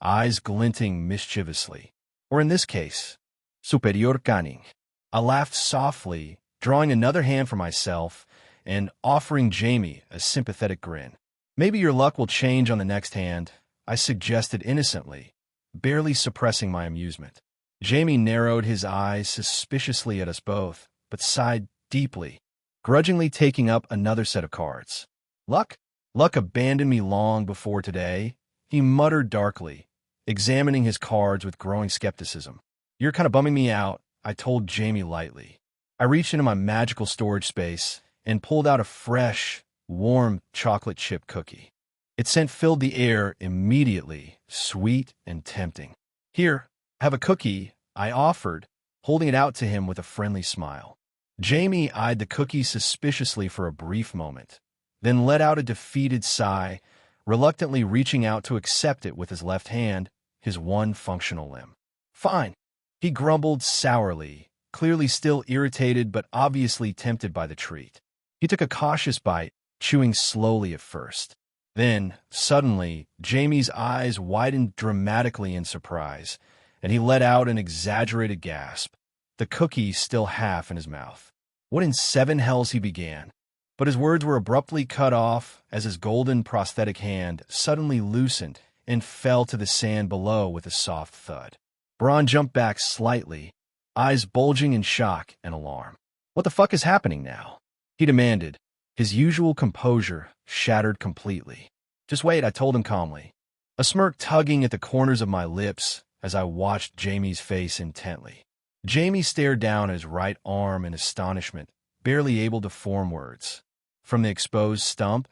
eyes glinting mischievously. Or in this case, superior cunning. I laughed softly, drawing another hand for myself and offering Jaime a sympathetic grin. Maybe your luck will change on the next hand, I suggested innocently, barely suppressing my amusement. Jaime narrowed his eyes suspiciously at us both, but sighed deeply, grudgingly taking up another set of cards. Luck? Luck abandoned me long before today, he muttered darkly, examining his cards with growing skepticism. You're kind of bumming me out, I told Jaime lightly. I reached into my magical storage space and pulled out a fresh, warm chocolate chip cookie. Its scent filled the air immediately, sweet and tempting. Here, have a cookie, I offered, holding it out to him with a friendly smile. Jaime eyed the cookie suspiciously for a brief moment, then let out a defeated sigh, reluctantly reaching out to accept it with his left hand, his one functional limb. Fine, he grumbled sourly, clearly still irritated but obviously tempted by the treat. He took a cautious bite, chewing slowly at first. Then, suddenly, Jaime's eyes widened dramatically in surprise, and he let out an exaggerated gasp, the cookie still half in his mouth. What in seven hells he began? But his words were abruptly cut off as his golden prosthetic hand suddenly loosened and fell to the sand below with a soft thud. Bronn jumped back slightly, eyes bulging in shock and alarm. What the fuck is happening now? He demanded, His usual composure shattered completely. "Just wait," I told him calmly, a smirk tugging at the corners of my lips as I watched Jamie's face intently. Jamie stared down at his right arm in astonishment, barely able to form words. From the exposed stump,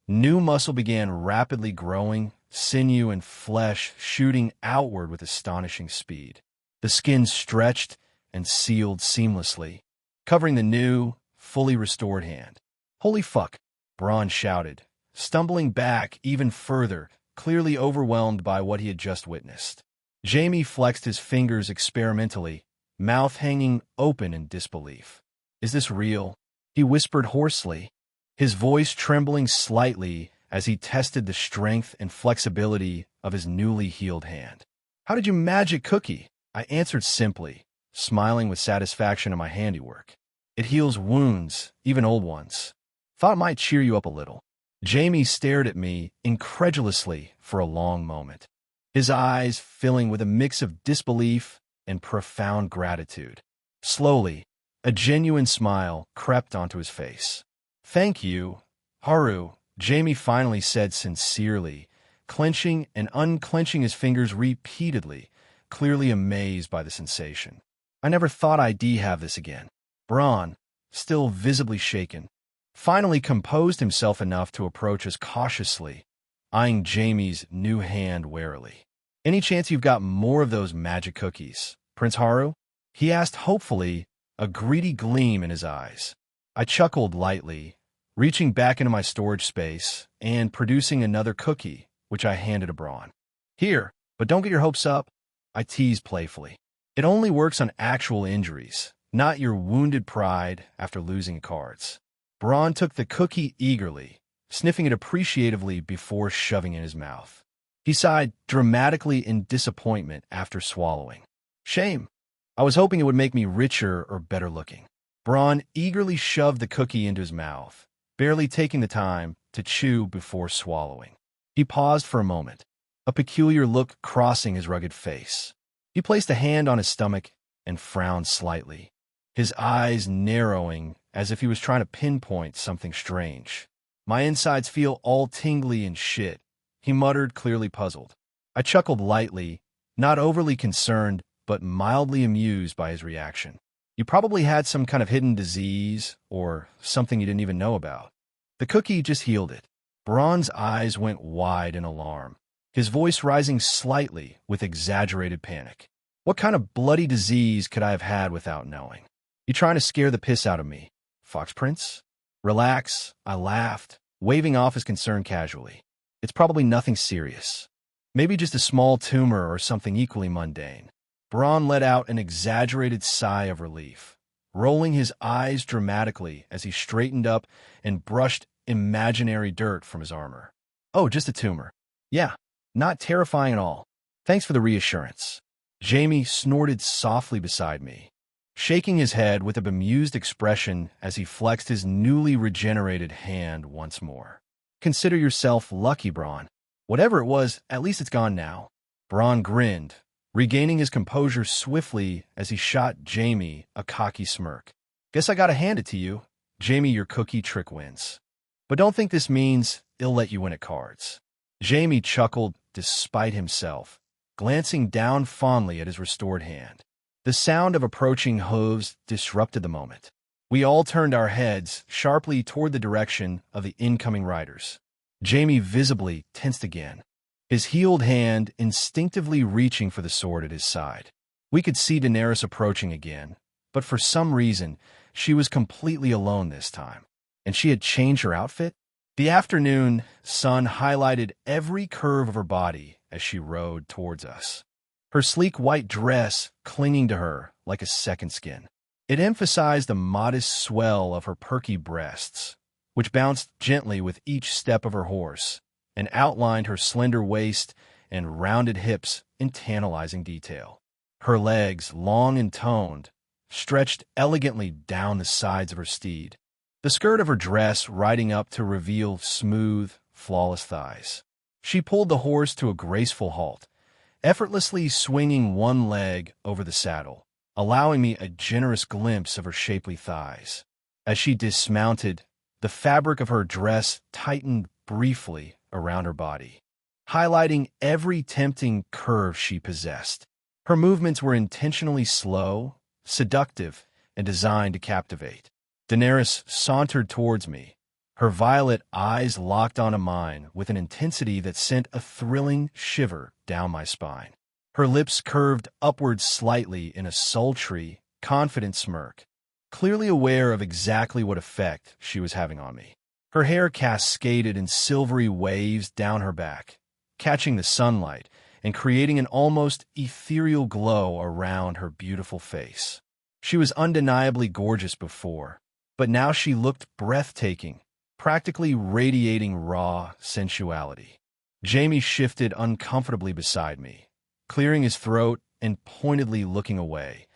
new muscle began rapidly growing, sinew and flesh shooting outward with astonishing speed. The skin stretched and sealed seamlessly, covering the new, fully restored hand. "Holy fuck," Braun shouted, stumbling back even further, clearly overwhelmed by what he had just witnessed. Jamie flexed his fingers experimentally, mouth hanging open in disbelief. "Is this real?" he whispered hoarsely, his voice trembling slightly as he tested the strength and flexibility of his newly healed hand. "How did you magic cookie?" I answered simply, smiling with satisfaction at my handiwork. "It heals wounds, even old ones. Thought it might cheer you up a little." Jamie stared at me incredulously for a long moment, his eyes filling with a mix of disbelief and profound gratitude. Slowly, a genuine smile crept onto his face. "Thank you, Haru," Jamie finally said sincerely, clenching and unclenching his fingers repeatedly, clearly amazed by the sensation. "I never thought I'd have this again." Braun, still visibly shaken, finally composed himself enough to approach us cautiously, eyeing Jamie's new hand warily. "Any chance you've got more of those magic cookies, Prince Haru?" he asked hopefully, a greedy gleam in his eyes. I chuckled lightly, reaching back into my storage space and producing another cookie, which I handed to Braun. "Here, but don't get your hopes up," I teased playfully. "It only works on actual injuries, not your wounded pride after losing cards." Braun took the cookie eagerly, sniffing it appreciatively before shoving it in his mouth. He sighed dramatically in disappointment after swallowing. "Shame. I was hoping it would make me richer or better looking." Braun eagerly shoved the cookie into his mouth, barely taking the time to chew before swallowing. He paused for a moment, a peculiar look crossing his rugged face. He placed a hand on his stomach and frowned slightly, his eyes narrowing as if he was trying to pinpoint something strange. "My insides feel all tingly and shit," he muttered, clearly puzzled. I chuckled lightly, not overly concerned, but mildly amused by his reaction. "You probably had some kind of hidden disease or something you didn't even know about. The cookie just healed it." Braun's eyes went wide in alarm, his voice rising slightly with exaggerated panic. "What kind of bloody disease could I have had without knowing? You trying to scare the piss out of me, Fox Prince?" "Relax," I laughed, waving off his concern casually. "It's probably nothing serious. Maybe just a small tumor or something equally mundane." Braun let out an exaggerated sigh of relief, rolling his eyes dramatically as he straightened up and brushed imaginary dirt from his armor. "Oh, just a tumor. Yeah, not terrifying at all. Thanks for the reassurance." Jamie snorted softly beside me, shaking his head with a bemused expression as he flexed his newly regenerated hand once more. "Consider yourself lucky, Braun. Whatever it was, at least it's gone now." Braun grinned, regaining his composure swiftly as he shot Jamie a cocky smirk. "Guess I gotta hand it to you. Jamie, your cookie trick wins. But don't think this means it'll let you win at cards." Jamie chuckled despite himself, glancing down fondly at his restored hand. The sound of approaching hooves disrupted the moment. We all turned our heads sharply toward the direction of the incoming riders. Jamie visibly tensed again, his healed hand instinctively reaching for the sword at his side. We could see Daenerys approaching again, but for some reason, she was completely alone this time. And she had changed her outfit? The afternoon sun highlighted every curve of her body as she rode towards us, her sleek white dress clinging to her like a second skin. It emphasized the modest swell of her perky breasts, which bounced gently with each step of her horse, and outlined her slender waist and rounded hips in tantalizing detail. Her legs, long and toned, stretched elegantly down the sides of her steed, the skirt of her dress riding up to reveal smooth, flawless thighs. She pulled the horse to a graceful halt, effortlessly swinging one leg over the saddle, allowing me a generous glimpse of her shapely thighs. As she dismounted, The fabric of her dress tightened briefly around her body, highlighting every tempting curve she possessed. Her movements were intentionally slow, seductive, and designed to captivate. Daenerys sauntered towards me, her violet eyes locked onto mine with an intensity that sent a thrilling shiver down my spine. Her lips curved upward slightly in a sultry, confident smirk, clearly aware of exactly what effect she was having on me. Her hair cascaded in silvery waves down her back, catching the sunlight and creating an almost ethereal glow around her beautiful face. She was undeniably gorgeous before, but now she looked breathtaking, practically radiating raw sensuality. Jaime shifted uncomfortably beside me, clearing his throat and pointedly looking away,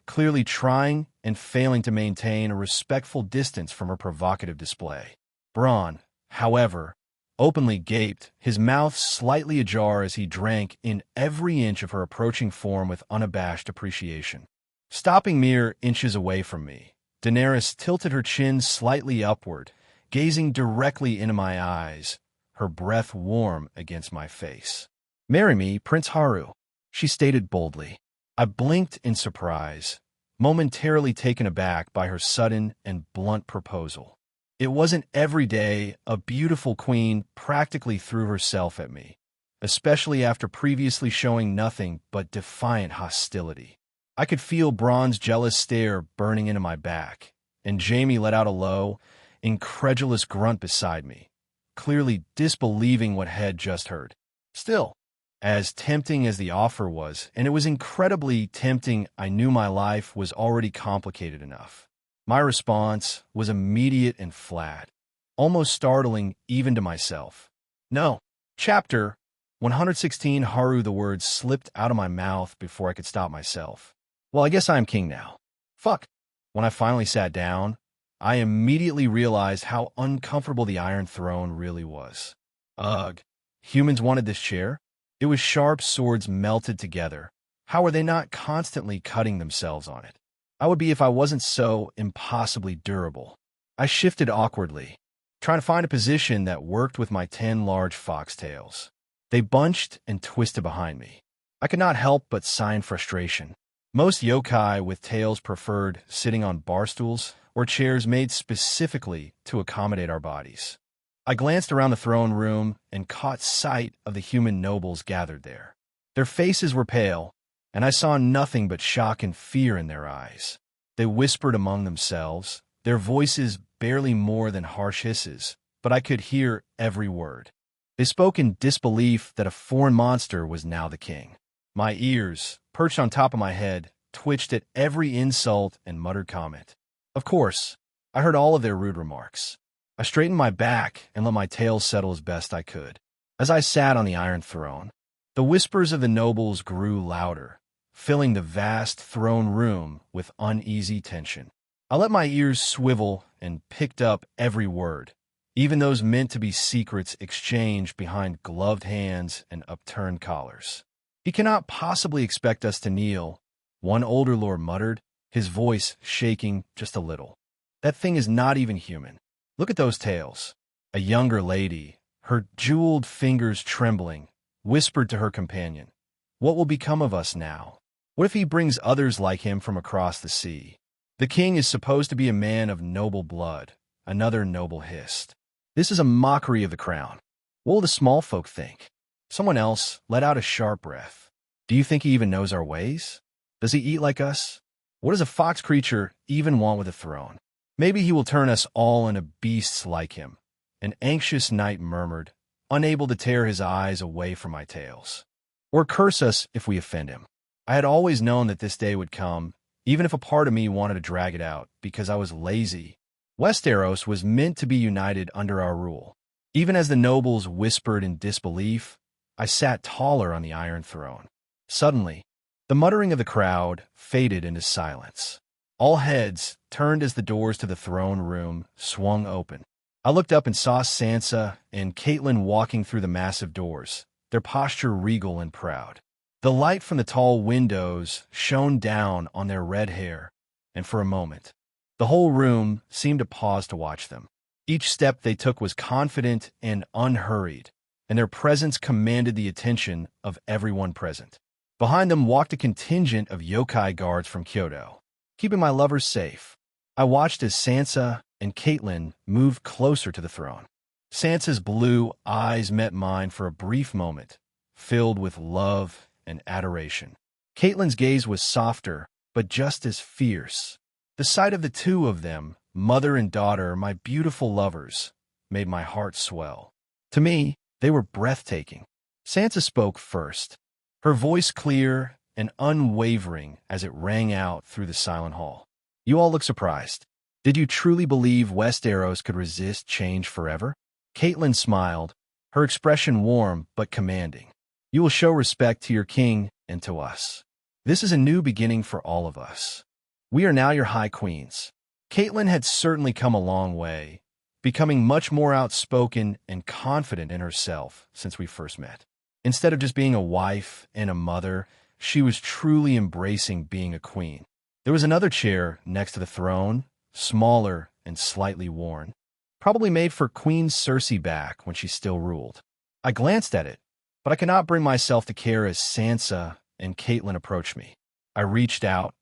clearly trying and failing to maintain a respectful distance from her provocative display. Bronn, however, openly gaped, his mouth slightly ajar as he drank in every inch of her approaching form with unabashed appreciation. Stopping mere inches away from me, Daenerys tilted her chin slightly upward, gazing directly into my eyes, her breath warm against my face. "Marry me, Prince Haru," she stated boldly. I blinked in surprise, momentarily taken aback by her sudden and blunt proposal. It wasn't every day a beautiful queen practically threw herself at me, especially after previously showing nothing but defiant hostility. I could feel Bronn's jealous stare burning into my back, and Jaime let out a low, incredulous grunt beside me, clearly disbelieving what had just heard. Still, as tempting as the offer was, and it was incredibly tempting, I knew my life was already complicated enough. My response was immediate and flat, almost startling even to myself. "No." Chapter 116 Haru. The words slipped out of my mouth before I could stop myself. Well, I guess I'm king now. Fuck. When I finally sat down, I immediately realized how uncomfortable the Iron Throne really was. Ugh. Humans wanted this chair? It was sharp swords melted together. How were they not constantly cutting themselves on it? I would be if I wasn't so impossibly durable. I shifted awkwardly, trying to find a position that worked with my 10 large foxtails. They bunched and twisted behind me. I could not help but sigh in frustration. Most yokai with tails preferred sitting on bar stools or chairs made specifically to accommodate our bodies. I glanced around the throne room and caught sight of the human nobles gathered there. Their faces were pale, and I saw nothing but shock and fear in their eyes. They whispered among themselves, their voices barely more than harsh hisses, but I could hear every word. They spoke in disbelief that a foreign monster was now the king. My ears, perched on top of my head, twitched at every insult and muttered comment. Of course, I heard all of their rude remarks. I straightened my back and let my tail settle as best I could. As I sat on the Iron Throne, the whispers of the nobles grew louder, filling the vast throne room with uneasy tension. I let my ears swivel and picked up every word, even those meant to be secrets exchanged behind gloved hands and upturned collars. "He cannot possibly expect us to kneel," one older lord muttered, his voice shaking just a little. "That thing is not even human. Look at those tails." A younger lady, her jeweled fingers trembling, whispered to her companion, "What will become of us now? What if he brings others like him from across the sea?" "The king is supposed to be a man of noble blood," another noble hissed. "This is a mockery of the crown. What will the small folk think?" Someone else let out a sharp breath. "Do you think he even knows our ways? Does he eat like us? What does a fox creature even want with a throne? Maybe he will turn us all into beasts like him," an anxious knight murmured, unable to tear his eyes away from my tails. "Or curse us if we offend him." I had always known that this day would come, even if a part of me wanted to drag it out because I was lazy. Westeros was meant to be united under our rule. Even as the nobles whispered in disbelief, I sat taller on the Iron Throne. Suddenly, the muttering of the crowd faded into silence. All heads turned as the doors to the throne room swung open. I looked up and saw Sansa and Catelyn walking through the massive doors, their posture regal and proud. The light from the tall windows shone down on their red hair, and for a moment, the whole room seemed to pause to watch them. Each step they took was confident and unhurried, and their presence commanded the attention of everyone present. Behind them walked a contingent of yokai guards from Kyoto, keeping my lovers safe. I watched as Sansa and Caitlyn moved closer to the throne. Sansa's blue eyes met mine for a brief moment, filled with love and adoration. Caitlyn's gaze was softer, but just as fierce. The sight of the two of them, mother and daughter, my beautiful lovers, made my heart swell. To me, they were breathtaking. Sansa spoke first, her voice clear and unwavering as it rang out through the silent hall. You all look surprised. Did you truly believe Westeros could resist change forever? Caitlyn smiled, her expression warm but commanding. You will show respect to your king and to us. This is a new beginning for all of us. We are now your high queens. Caitlyn had certainly come a long way, becoming much more outspoken and confident in herself since we first met. Instead of just being a wife and a mother, she was truly embracing being a queen. There was another chair next to the throne, smaller and slightly worn, probably made for Queen Cersei back when she still ruled. I glanced at it, but I could not bring myself to care as Sansa and Caitlyn approached me. I reached out,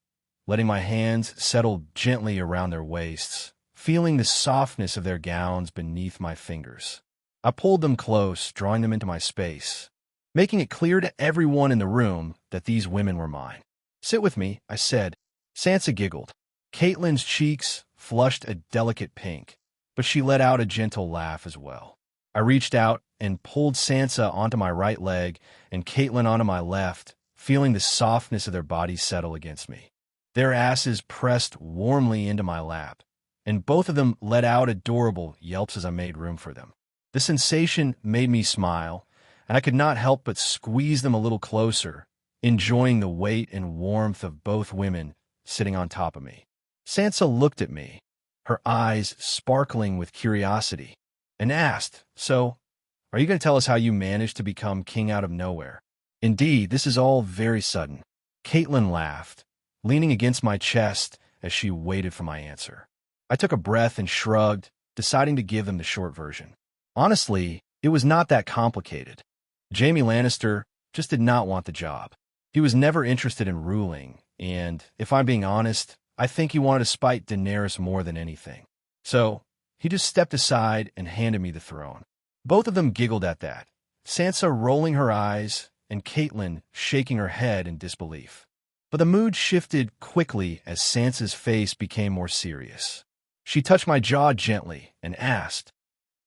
letting my hands settle gently around their waists, feeling the softness of their gowns beneath my fingers. I pulled them close, drawing them into my space, making it clear to everyone in the room that these women were mine. Sit with me, I said. Sansa giggled. Caitlyn's cheeks flushed a delicate pink, but she let out a gentle laugh as well. I reached out and pulled Sansa onto my right leg and Caitlyn onto my left, feeling the softness of their bodies settle against me. Their asses pressed warmly into my lap, and both of them let out adorable yelps as I made room for them. The sensation made me smile, and I could not help but squeeze them a little closer, enjoying the weight and warmth of both women sitting on top of me. Sansa looked at me, her eyes sparkling with curiosity, and asked, "So, are you going to tell us how you managed to become king out of nowhere?" "Indeed, this is all very sudden." Caitlyn laughed, leaning against my chest as she waited for my answer. I took a breath and shrugged, deciding to give them the short version. Honestly, it was not that complicated. Jaime Lannister just did not want the job. He was never interested in ruling, and, if I'm being honest, I think he wanted to spite Daenerys more than anything. So, he just stepped aside and handed me the throne. Both of them giggled at that, Sansa rolling her eyes and Caitlyn shaking her head in disbelief. But the mood shifted quickly as Sansa's face became more serious. She touched my jaw gently and asked,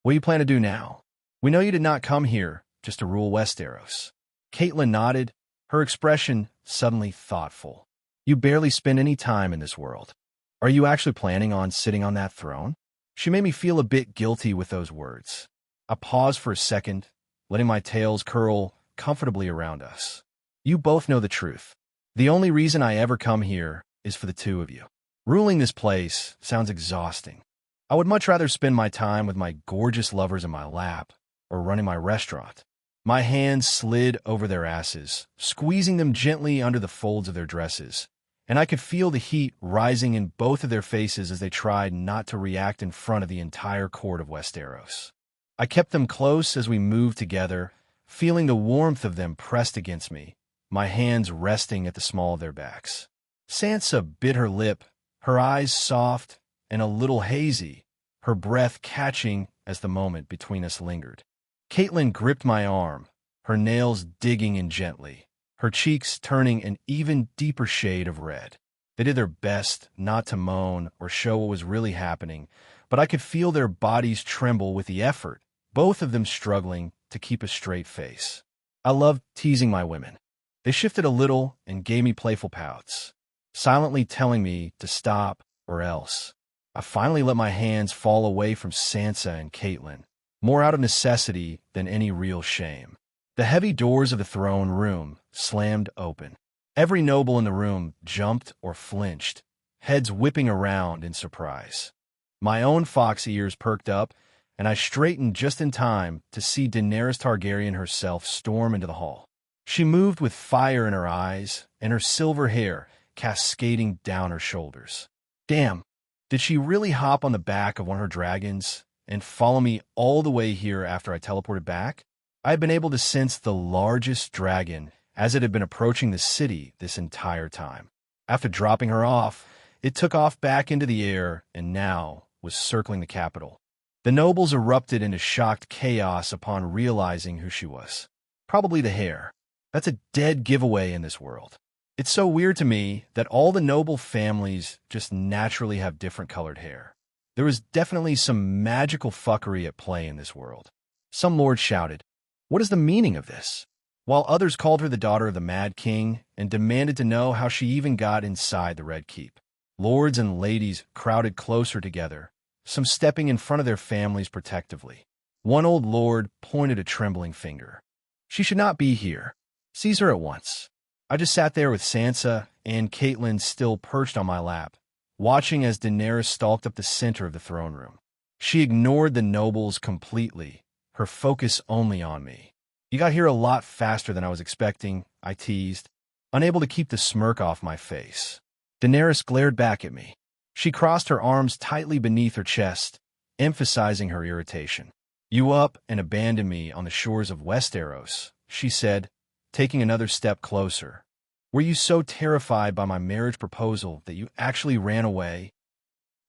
"What do you plan to do now? We know you did not come here just to rule Westeros." Caitlyn nodded, her expression suddenly thoughtful. "You barely spend any time in this world. Are you actually planning on sitting on that throne?" She made me feel a bit guilty with those words. I paused for a second, letting my tails curl comfortably around us. "You both know the truth. The only reason I ever come here is for the two of you. Ruling this place sounds exhausting. I would much rather spend my time with my gorgeous lovers in my lap or running my restaurant." My hands slid over their asses, squeezing them gently under the folds of their dresses, and I could feel the heat rising in both of their faces as they tried not to react in front of the entire court of Westeros. I kept them close as we moved together, feeling the warmth of them pressed against me, my hands resting at the small of their backs. Sansa bit her lip, her eyes soft and a little hazy, her breath catching as the moment between us lingered. Caitlyn gripped my arm, her nails digging in gently, her cheeks turning an even deeper shade of red. They did their best not to moan or show what was really happening, but I could feel their bodies tremble with the effort, both of them struggling to keep a straight face. I loved teasing my women. They shifted a little and gave me playful pouts, silently telling me to stop or else. I finally let my hands fall away from Sansa and Caitlyn, more out of necessity than any real shame. The heavy doors of the throne room slammed open. Every noble in the room jumped or flinched, heads whipping around in surprise. My own fox ears perked up, and I straightened just in time to see Daenerys Targaryen herself storm into the hall. She moved with fire in her eyes, and her silver hair cascading down her shoulders. Damn, did she really hop on the back of one of her dragons and follow me all the way here after I teleported back? I had been able to sense the largest dragon as it had been approaching the city this entire time. After dropping her off, it took off back into the air and now was circling the capital. The nobles erupted into shocked chaos upon realizing who she was. Probably the hair. That's a dead giveaway in this world. It's so weird to me that all the noble families just naturally have different colored hair. There was definitely some magical fuckery at play in this world. Some lords shouted, "What is the meaning of this?" While others called her the daughter of the Mad King and demanded to know how she even got inside the Red Keep. Lords and ladies crowded closer together, some stepping in front of their families protectively. One old lord pointed a trembling finger. "She should not be here. Seize her at once." I just sat there with Sansa and Catelyn still perched on my lap, watching as Daenerys stalked up the center of the throne room. She ignored the nobles completely, her focus only on me. "You got here a lot faster than I was expecting," I teased, unable to keep the smirk off my face. Daenerys glared back at me. She crossed her arms tightly beneath her chest, emphasizing her irritation. "You up and abandoned me on the shores of Westeros," she said, taking another step closer. "Were you so terrified by my marriage proposal that you actually ran away?"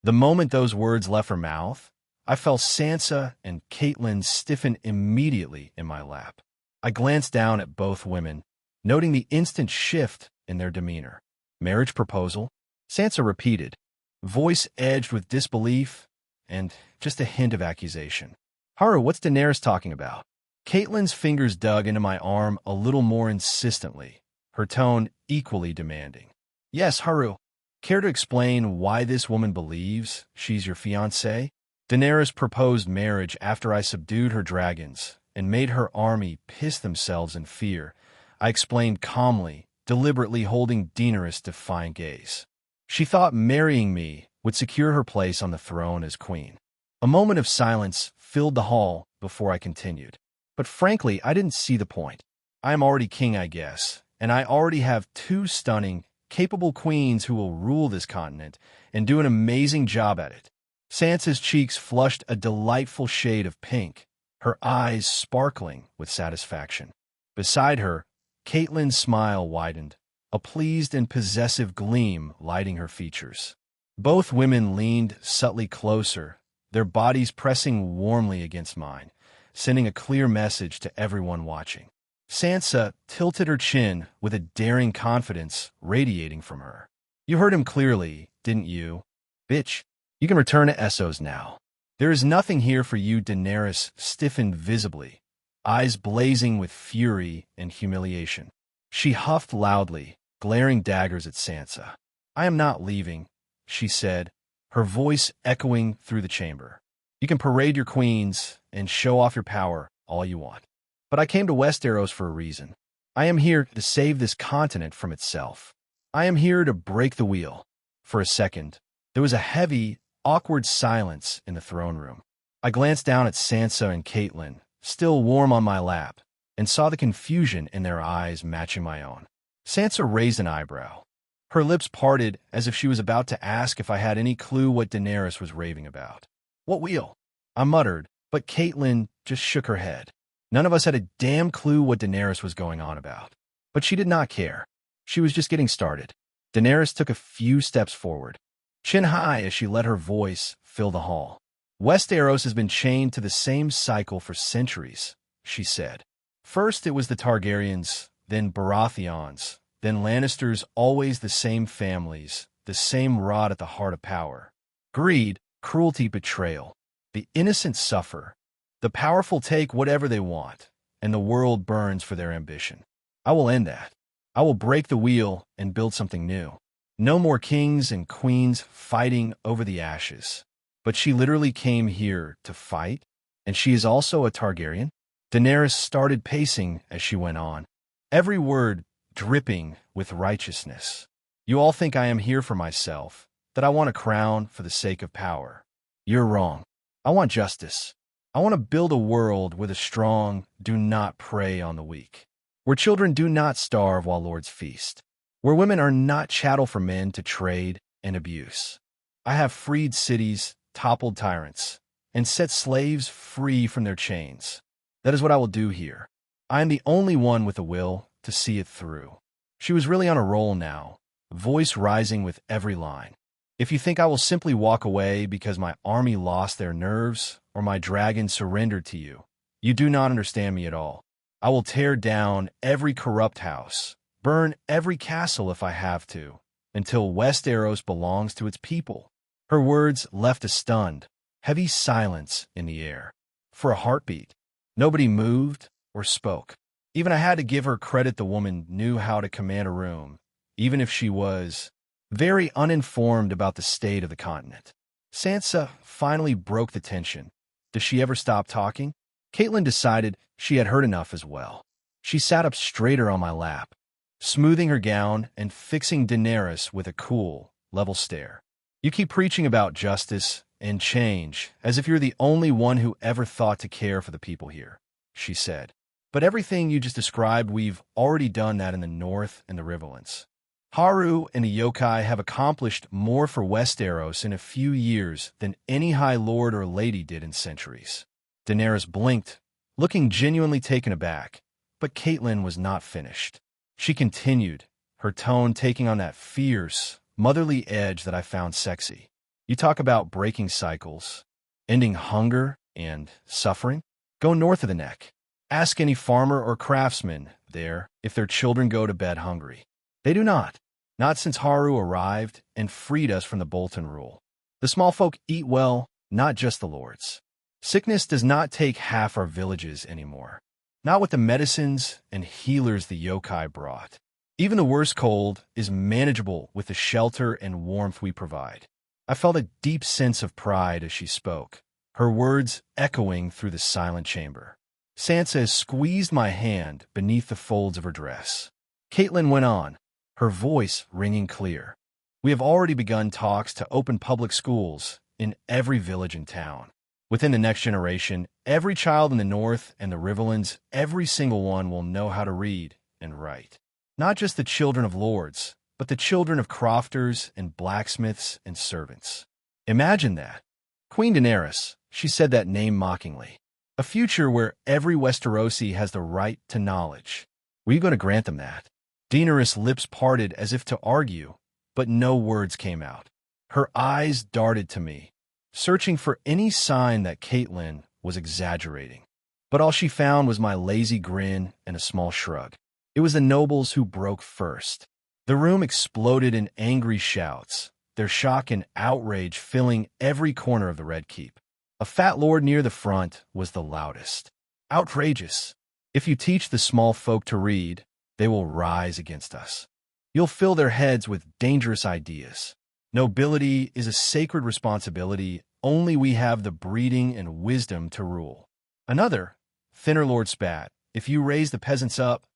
The moment those words left her mouth, I felt Sansa and Catelyn stiffen immediately in my lap. I glanced down at both women, noting the instant shift in their demeanor. "Marriage proposal?" Sansa repeated, voice edged with disbelief and just a hint of accusation. "Haru, what's Daenerys talking about?" Catelyn's fingers dug into my arm a little more insistently, her tone equally demanding. "Yes, Haru. Care to explain why this woman believes she's your fiancé? Daenerys proposed marriage after I subdued her dragons and made her army piss themselves in fear," I explained calmly, deliberately holding Daenerys' defiant gaze. "She thought marrying me would secure her place on the throne as queen." A moment of silence filled the hall before I continued. "But frankly, I didn't see the point. I am already king, I guess, and I already have two stunning, capable queens who will rule this continent and do an amazing job at it." Sansa's cheeks flushed a delightful shade of pink, her eyes sparkling with satisfaction. Beside her, Catelyn's smile widened, a pleased and possessive gleam lighting her features. Both women leaned subtly closer, their bodies pressing warmly against mine, sending a clear message to everyone watching. Sansa tilted her chin with a daring confidence radiating from her. "You heard him clearly, didn't you? Bitch, you can return to Essos now. There is nothing here for you." Daenerys stiffened visibly, eyes blazing with fury and humiliation. She huffed loudly, glaring daggers at Sansa. "I am not leaving," she said, her voice echoing through the chamber. "You can parade your queens and show off your power all you want. But I came to Westeros for a reason. I am here to save this continent from itself. I am here to break the wheel." For a second, there was a heavy, awkward silence in the throne room. I glanced down at Sansa and Catelyn, still warm on my lap, and saw the confusion in their eyes matching my own. Sansa raised an eyebrow. Her lips parted as if she was about to ask if I had any clue what Daenerys was raving about. "What wheel?" I muttered, but Catelyn just shook her head. None of us had a damn clue what Daenerys was going on about. But she did not care. She was just getting started. Daenerys took a few steps forward, chin high as she let her voice fill the hall. "Westeros has been chained to the same cycle for centuries," she said. "First it was the Targaryens, then Baratheons, then Lannisters, always the same families, the same rot at the heart of power. Greed, cruelty, betrayal. The innocent suffer. The powerful take whatever they want, and the world burns for their ambition. I will end that. I will break the wheel and build something new. No more kings and queens fighting over the ashes." But she literally came here to fight, and she is also a Targaryen? Daenerys started pacing as she went on, every word dripping with righteousness. "You all think I am here for myself, that I want a crown for the sake of power. You're wrong. I want justice. I want to build a world where the strong do not prey on the weak, where children do not starve while lords feast, where women are not chattel for men to trade and abuse. I have freed cities, toppled tyrants, and set slaves free from their chains. That is what I will do here. I am the only one with a will to see it through." She was really on a roll now, voice rising with every line. "If you think I will simply walk away because my army lost their nerves or my dragon surrendered to you, you do not understand me at all. I will tear down every corrupt house, burn every castle if I have to, until Westeros belongs to its people." Her words left a stunned, heavy silence in the air. For a heartbeat, nobody moved or spoke. Even I had to give her credit. The woman knew how to command a room, even if she was very uninformed about the state of the continent. Sansa finally broke the tension. Does she ever stop talking? Catelyn decided she had heard enough as well. She sat up straighter on my lap, smoothing her gown and fixing Daenerys with a cool, level stare. "You keep preaching about justice and change as if you're the only one who ever thought to care for the people here," she said. "But everything you just described, we've already done that in the North and the Riverlands. Haru and the yokai have accomplished more for Westeros in a few years than any High Lord or Lady did in centuries." Daenerys blinked, looking genuinely taken aback, but Catelyn was not finished. She continued, her tone taking on that fierce, motherly edge that I found sexy. "You talk about breaking cycles, ending hunger and suffering? Go north of the neck. Ask any farmer or craftsman there if their children go to bed hungry. They do not. Not since Haru arrived and freed us from the Bolton rule. The small folk eat well, not just the lords. Sickness does not take half our villages anymore. Not with the medicines and healers the yokai brought. Even the worst cold is manageable with the shelter and warmth we provide." I felt a deep sense of pride as she spoke, her words echoing through the silent chamber. Sansa squeezed my hand beneath the folds of her dress. Catelyn went on, her voice ringing clear. "We have already begun talks to open public schools in every village and town. Within the next generation, every child in the North and the Riverlands, every single one will know how to read and write. Not just the children of lords, but the children of crofters and blacksmiths and servants. Imagine that. Queen Daenerys, she said that name mockingly. A future where every Westerosi has the right to knowledge. Were you going to grant them that?" Daenerys' lips parted as if to argue, but no words came out. Her eyes darted to me, searching for any sign that Catelyn was exaggerating. But all she found was my lazy grin and a small shrug. It was the nobles who broke first. The room exploded in angry shouts, their shock and outrage filling every corner of the Red Keep. A fat lord near the front was the loudest. "Outrageous! If you teach the small folk to read, they will rise against us. You'll fill their heads with dangerous ideas. Nobility is a sacred responsibility. Only we have the breeding and wisdom to rule." Another, thinner lord spat, "If you raise the peasants up,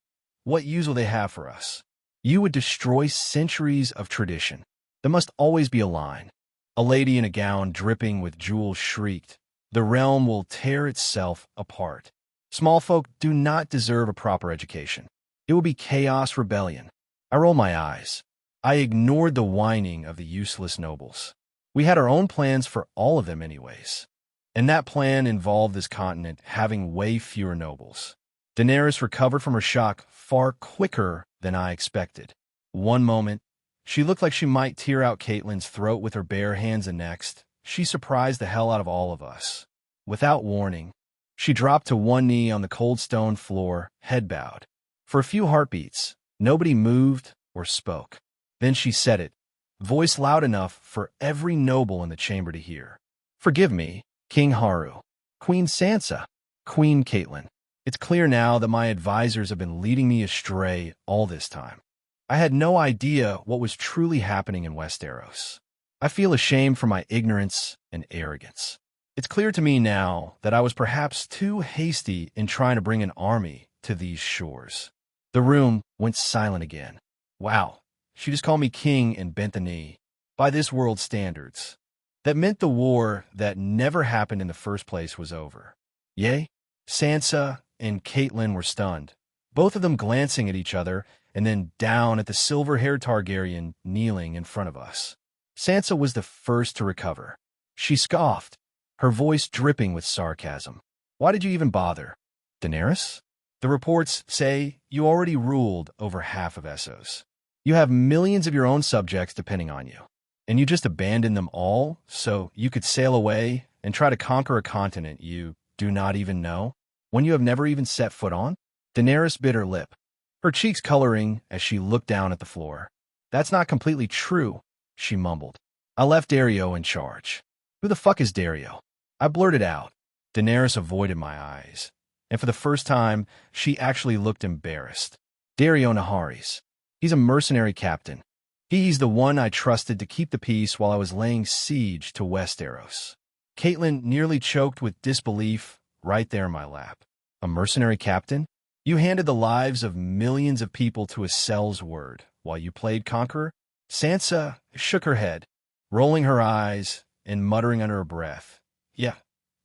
what use will they have for us? You would destroy centuries of tradition. There must always be a line." A lady in a gown dripping with jewels shrieked, "The realm will tear itself apart. Small folk do not deserve a proper education. It will be chaos rebellion." I rolled my eyes. I ignored the whining of the useless nobles. We had our own plans for all of them anyways. And that plan involved this continent having way fewer nobles. Daenerys recovered from her shock far quicker than I expected. One moment, she looked like she might tear out Catelyn's throat with her bare hands, and next, she surprised the hell out of all of us. Without warning, she dropped to one knee on the cold stone floor, head bowed. For a few heartbeats, nobody moved or spoke. Then she said it, voice loud enough for every noble in the chamber to hear. "Forgive me, King Haru, Queen Sansa, Queen Catelyn. It's clear now that my advisors have been leading me astray all this time. I had no idea what was truly happening in Westeros. I feel ashamed for my ignorance and arrogance. It's clear to me now that I was perhaps too hasty in trying to bring an army to these shores." The room went silent again. Wow, she just called me king and bent the knee. By this world's standards. That meant the war that never happened in the first place was over. Yea, Sansa and Catelyn were stunned, both of them glancing at each other and then down at the silver-haired Targaryen kneeling in front of us. Sansa was the first to recover. She scoffed, her voice dripping with sarcasm. Why did you even bother? Daenerys? The reports say you already ruled over half of Essos. You have millions of your own subjects depending on you. And you just abandoned them all so you could sail away and try to conquer a continent you do not even know, when you have never even set foot on? Daenerys bit her lip, her cheeks coloring as she looked down at the floor. That's not completely true, she mumbled. I left Dario in charge. Who the fuck is Dario? I blurted out. Daenerys avoided my eyes, and for the first time, she actually looked embarrassed. Dario Naharis. He's a mercenary captain. He's the one I trusted to keep the peace while I was laying siege to Westeros. Catelyn nearly choked with disbelief right there in my lap. A mercenary captain? You handed the lives of millions of people to a cell's word while you played conqueror? Sansa shook her head, rolling her eyes and muttering under her breath. Yeah,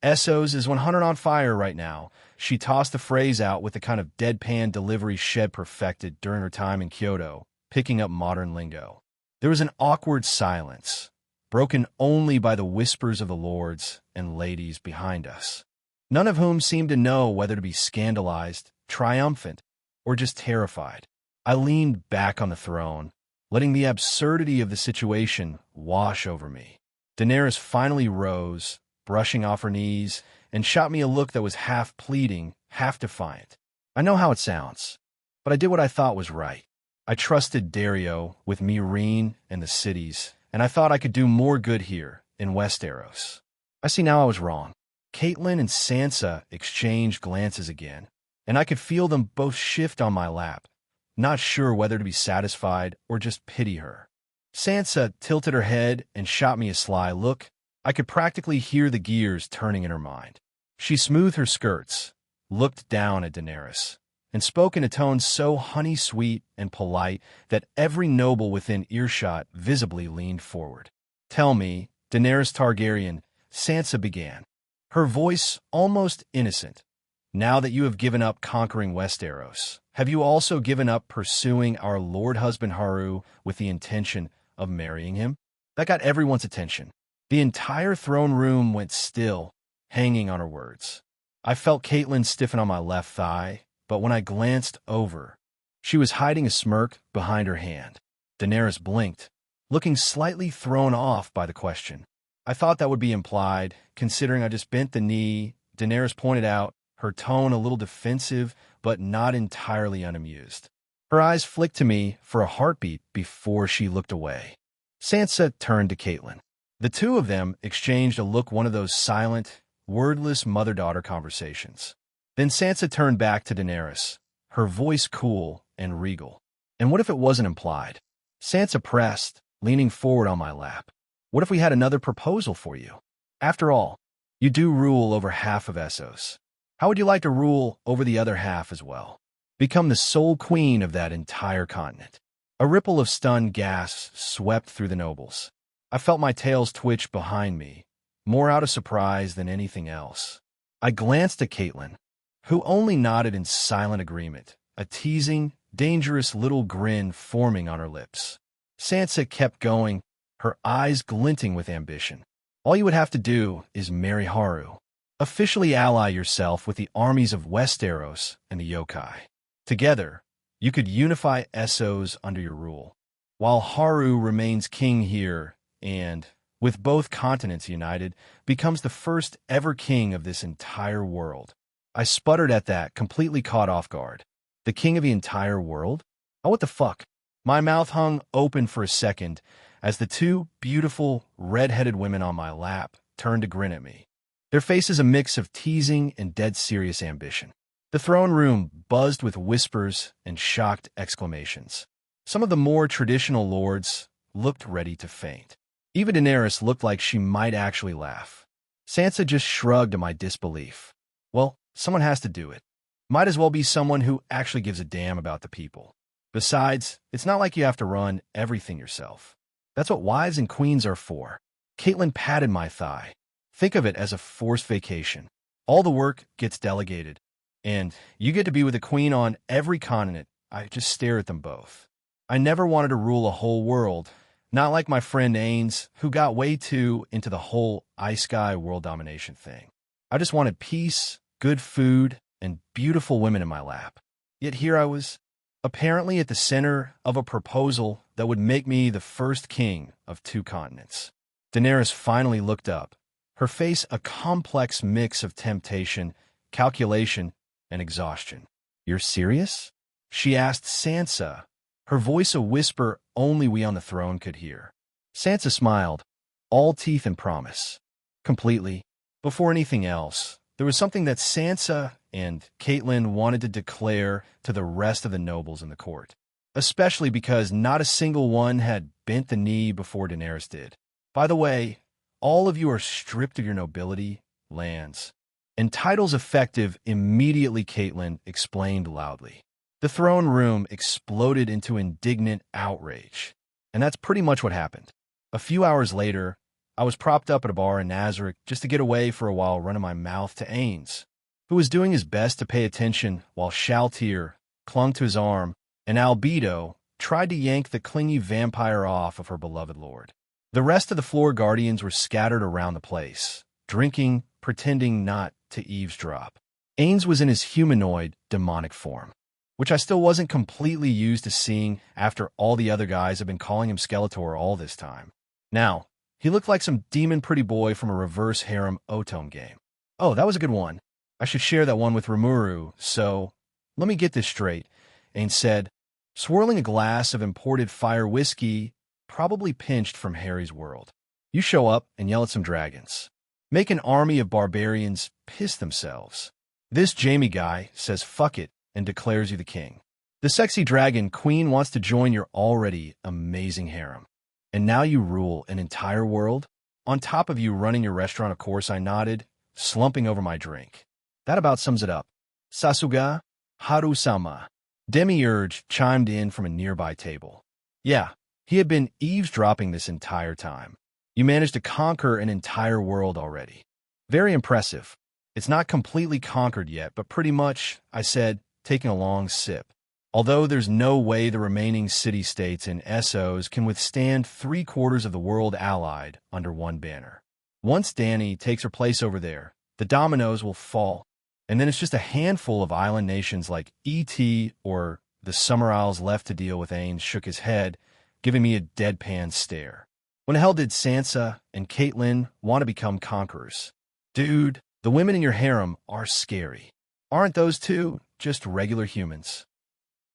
Essos is 100 on fire right now. She tossed the phrase out with the kind of deadpan delivery Shed perfected during her time in Kyoto, picking up modern lingo. There was an awkward silence, broken only by the whispers of the lords and ladies behind us, none of whom seemed to know whether to be scandalized, triumphant, or just terrified. I leaned back on the throne, letting the absurdity of the situation wash over me. Daenerys finally rose, brushing off her knees, and shot me a look that was half pleading, half defiant. I know how it sounds, but I did what I thought was right. I trusted Dario with Meereen and the cities, and I thought I could do more good here in Westeros. I see now I was wrong. Catelyn and Sansa exchanged glances again, and I could feel them both shift on my lap, not sure whether to be satisfied or just pity her. Sansa tilted her head and shot me a sly look. I could practically hear the gears turning in her mind. She smoothed her skirts, looked down at Daenerys, and spoke in a tone so honey-sweet and polite that every noble within earshot visibly leaned forward. Tell me, Daenerys Targaryen, Sansa began, her voice almost innocent. Now that you have given up conquering Westeros, have you also given up pursuing our Lord Husband Haru with the intention of marrying him? That got everyone's attention. The entire throne room went still, hanging on her words. I felt Catelyn stiffen on my left thigh, but when I glanced over, she was hiding a smirk behind her hand. Daenerys blinked, looking slightly thrown off by the question. I thought that would be implied, considering I just bent the knee. Daenerys pointed out, her tone a little defensive, but not entirely unamused. Her eyes flicked to me for a heartbeat before she looked away. Sansa turned to Catelyn. The two of them exchanged a look, one of those silent, wordless mother-daughter conversations. Then Sansa turned back to Daenerys, her voice cool and regal. And what if it wasn't implied? Sansa pressed, leaning forward on my lap. What if we had another proposal for you? After all, you do rule over half of Essos. How would you like to rule over the other half as well? Become the sole queen of that entire continent. A ripple of stunned gasps swept through the nobles. I felt my tails twitch behind me, more out of surprise than anything else. I glanced at Catelyn, who only nodded in silent agreement, a teasing, dangerous little grin forming on her lips. Sansa kept going, her eyes glinting with ambition. All you would have to do is marry Haru. Officially ally yourself with the armies of Westeros and the yokai. Together, you could unify Essos under your rule, while Haru remains king here and, with both continents united, becomes the first ever king of this entire world. I sputtered at that, completely caught off guard. The king of the entire world? Oh, what the fuck? My mouth hung open for a second as the two beautiful, red-headed women on my lap turned to grin at me. Their faces a mix of teasing and dead serious ambition. The throne room buzzed with whispers and shocked exclamations. Some of the more traditional lords looked ready to faint. Even Daenerys looked like she might actually laugh. Sansa just shrugged at my disbelief. Well, someone has to do it. Might as well be someone who actually gives a damn about the people. Besides, it's not like you have to run everything yourself. That's what wives and queens are for. Catelyn patted my thigh. Think of it as a forced vacation. All the work gets delegated, and you get to be with a queen on every continent. I just stare at them both. I never wanted to rule a whole world, Not like my friend Ains, who got way too into the whole ice sky world domination thing. I just wanted peace, good food, and beautiful women in my lap. Yet here I was, apparently at the center of a proposal that would make me the first king of 2 continents. Daenerys finally looked up, her face a complex mix of temptation, calculation, and exhaustion. "You're serious?" she asked Sansa, her voice a whisper only we on the throne could hear. Sansa smiled, all teeth and promise. Completely. Before anything else, there was something that Sansa and Catelyn wanted to declare to the rest of the nobles in the court, especially because not a single one had bent the knee before Daenerys did. "By the way, all of you are stripped of your nobility, lands, and titles effective immediately," Catelyn explained loudly. The throne room exploded into indignant outrage, and that's pretty much what happened. A few hours later, I was propped up at a bar in Nazarick just to get away for a while, running my mouth to Ains, who was doing his best to pay attention while Shaltir clung to his arm and Albedo tried to yank the clingy vampire off of her beloved lord. The rest of the floor guardians were scattered around the place, drinking, pretending not to eavesdrop. Ains was in his humanoid, demonic form, which I still wasn't completely used to seeing after all the other guys have been calling him Skeletor all this time. Now, he looked like some demon pretty boy from a reverse harem Otome game. Oh, that was a good one. I should share that one with Rimuru, so let me get this straight, Ains said, swirling a glass of imported fire whiskey, probably pinched from Harry's world. "You show up and yell at some dragons. Make an army of barbarians piss themselves. This Jamie guy says fuck it and declares you the king. The sexy dragon queen wants to join your already amazing harem. And now you rule an entire world? On top of you running your restaurant, of course," I nodded, slumping over my drink. "That about sums it up. Sasuga Haru-sama." Demiurge chimed in from a nearby table. Yeah, he had been eavesdropping this entire time. "You managed to conquer an entire world already. Very impressive. It's not completely conquered yet, but pretty much," I said, taking a long sip. "Although there's no way the remaining city-states and Essos can withstand 3/4 of the world allied under one banner. Once Dany takes her place over there, the dominoes will fall, and then it's just a handful of island nations like ET or the Summer Isles left to deal with." Ains shook his head, giving me a deadpan stare. "When the hell did Sansa and Catelyn want to become conquerors? Dude, the women in your harem are scary. Aren't those two just regular humans?"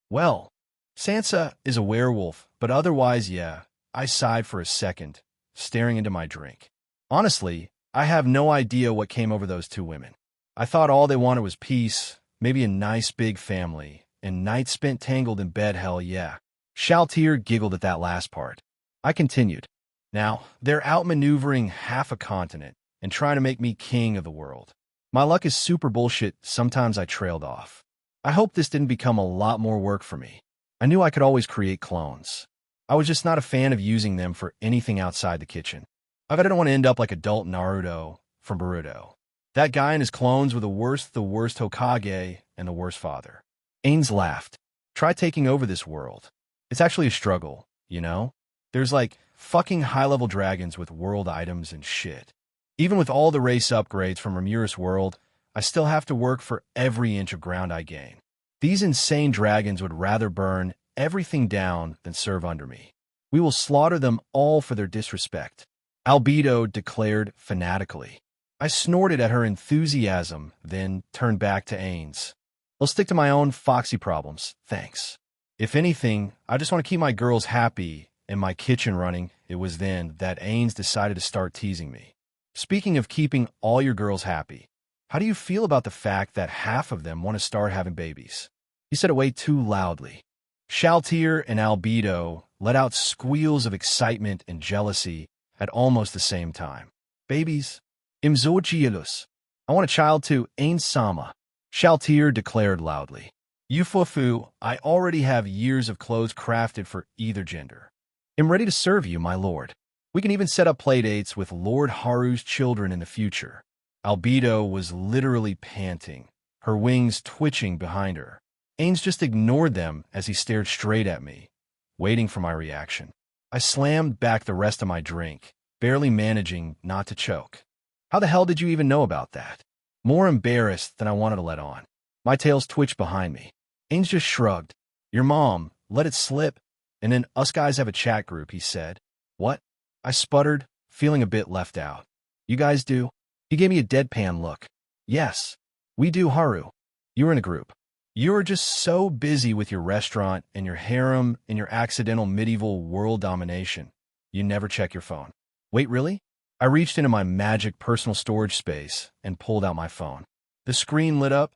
"Well, Sansa is a werewolf, but otherwise, yeah," I sighed for a second, staring into my drink. "Honestly, I have no idea what came over those 2 women. I thought all they wanted was peace, maybe a nice big family, and nights spent tangled in bed, hell yeah." Shaltir giggled at that last part. I continued. "Now, they're outmaneuvering half a continent and trying to make me king of the world. My luck is super bullshit, sometimes I trailed off. I hope this didn't become a lot more work for me. I knew I could always create clones. I was just not a fan of using them for anything outside the kitchen. I didn't want to end up like adult Naruto from Boruto. That guy and his clones were the worst Hokage and the worst father." Ains laughed. "Try taking over this world. It's actually a struggle, you know? There's like fucking high-level dragons with world items and shit. Even with all the race upgrades from Remuris world, I still have to work for every inch of ground I gain. These insane dragons would rather burn everything down than serve under me. We will slaughter them all for their disrespect," Albedo declared fanatically. I snorted at her enthusiasm, then turned back to Ains. "I'll stick to my own foxy problems, thanks. If anything, I just want to keep my girls happy and my kitchen running." It was then that Ains decided to start teasing me. "Speaking of keeping all your girls happy, how do you feel about the fact that half of them want to start having babies?" He said it way too loudly. Shaltir and Albedo let out squeals of excitement and jealousy at almost the same time. "Babies? Imzochielus. I want a child too, Ains Sama," Shaltir declared loudly. "Yufufu, I already have years of clothes crafted for either gender. I'm ready to serve you, my lord. We can even set up playdates with Lord Haru's children in the future." Albedo was literally panting, her wings twitching behind her. Ains just ignored them as he stared straight at me, waiting for my reaction. I slammed back the rest of my drink, barely managing not to choke. How the hell did you even know about that? More embarrassed than I wanted to let on. My tails twitched behind me. Ains just shrugged. Your mom let it slip, and then us guys have a chat group, he said. What? I sputtered, feeling a bit left out. You guys do? He gave me a deadpan look. Yes, we do, Haru. You were in a group. You were just so busy with your restaurant and your harem and your accidental medieval world domination. You never check your phone. Wait, really? I reached into my magic personal storage space and pulled out my phone. The screen lit up,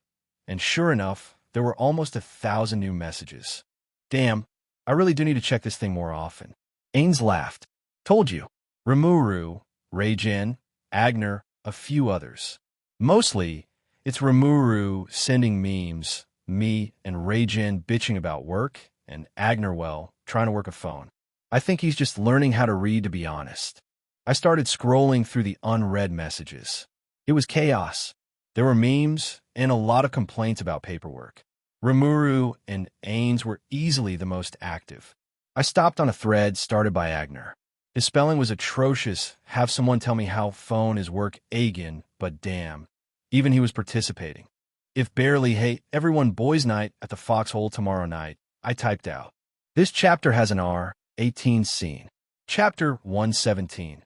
and sure enough, there were almost 1,000 new messages. Damn, I really do need to check this thing more often. Ains laughed. Told you. Rimuru, Reijin, Agner, a few others. Mostly, it's Rimuru sending memes, me and Reijin bitching about work, and Agner, well, trying to work a phone. I think he's just learning how to read, to be honest. I started scrolling through the unread messages. It was chaos. There were memes and a lot of complaints about paperwork. Rimuru and Ains were easily the most active. I stopped on a thread started by Agner. His spelling was atrocious. Have someone tell me how phone is work again, but damn. Even he was participating. If barely, hey, everyone boys night at the Foxhole tomorrow night, I typed out. This chapter has an R18 scene. Chapter 117.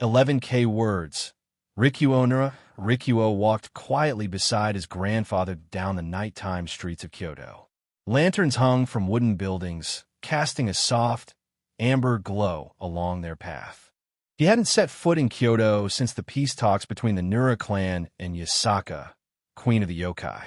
11K words. Rikuo walked quietly beside his grandfather down the nighttime streets of Kyoto. Lanterns hung from wooden buildings, casting a soft, amber glow along their path. He hadn't set foot in Kyoto since the peace talks between the Nura clan and Yasaka, queen of the yokai.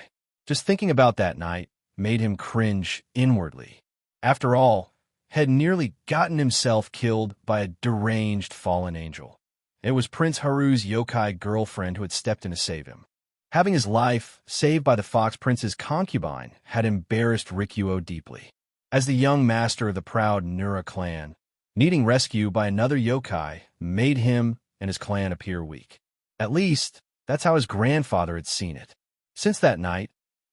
Just thinking about that night made him cringe inwardly. After all, had nearly gotten himself killed by a deranged fallen angel. It was Prince Haru's yokai girlfriend who had stepped in to save him. Having his life saved by the Fox Prince's concubine had embarrassed Rikuo deeply. As the young master of the proud Nura clan, needing rescue by another yokai made him and his clan appear weak. At least, that's how his grandfather had seen it. Since that night,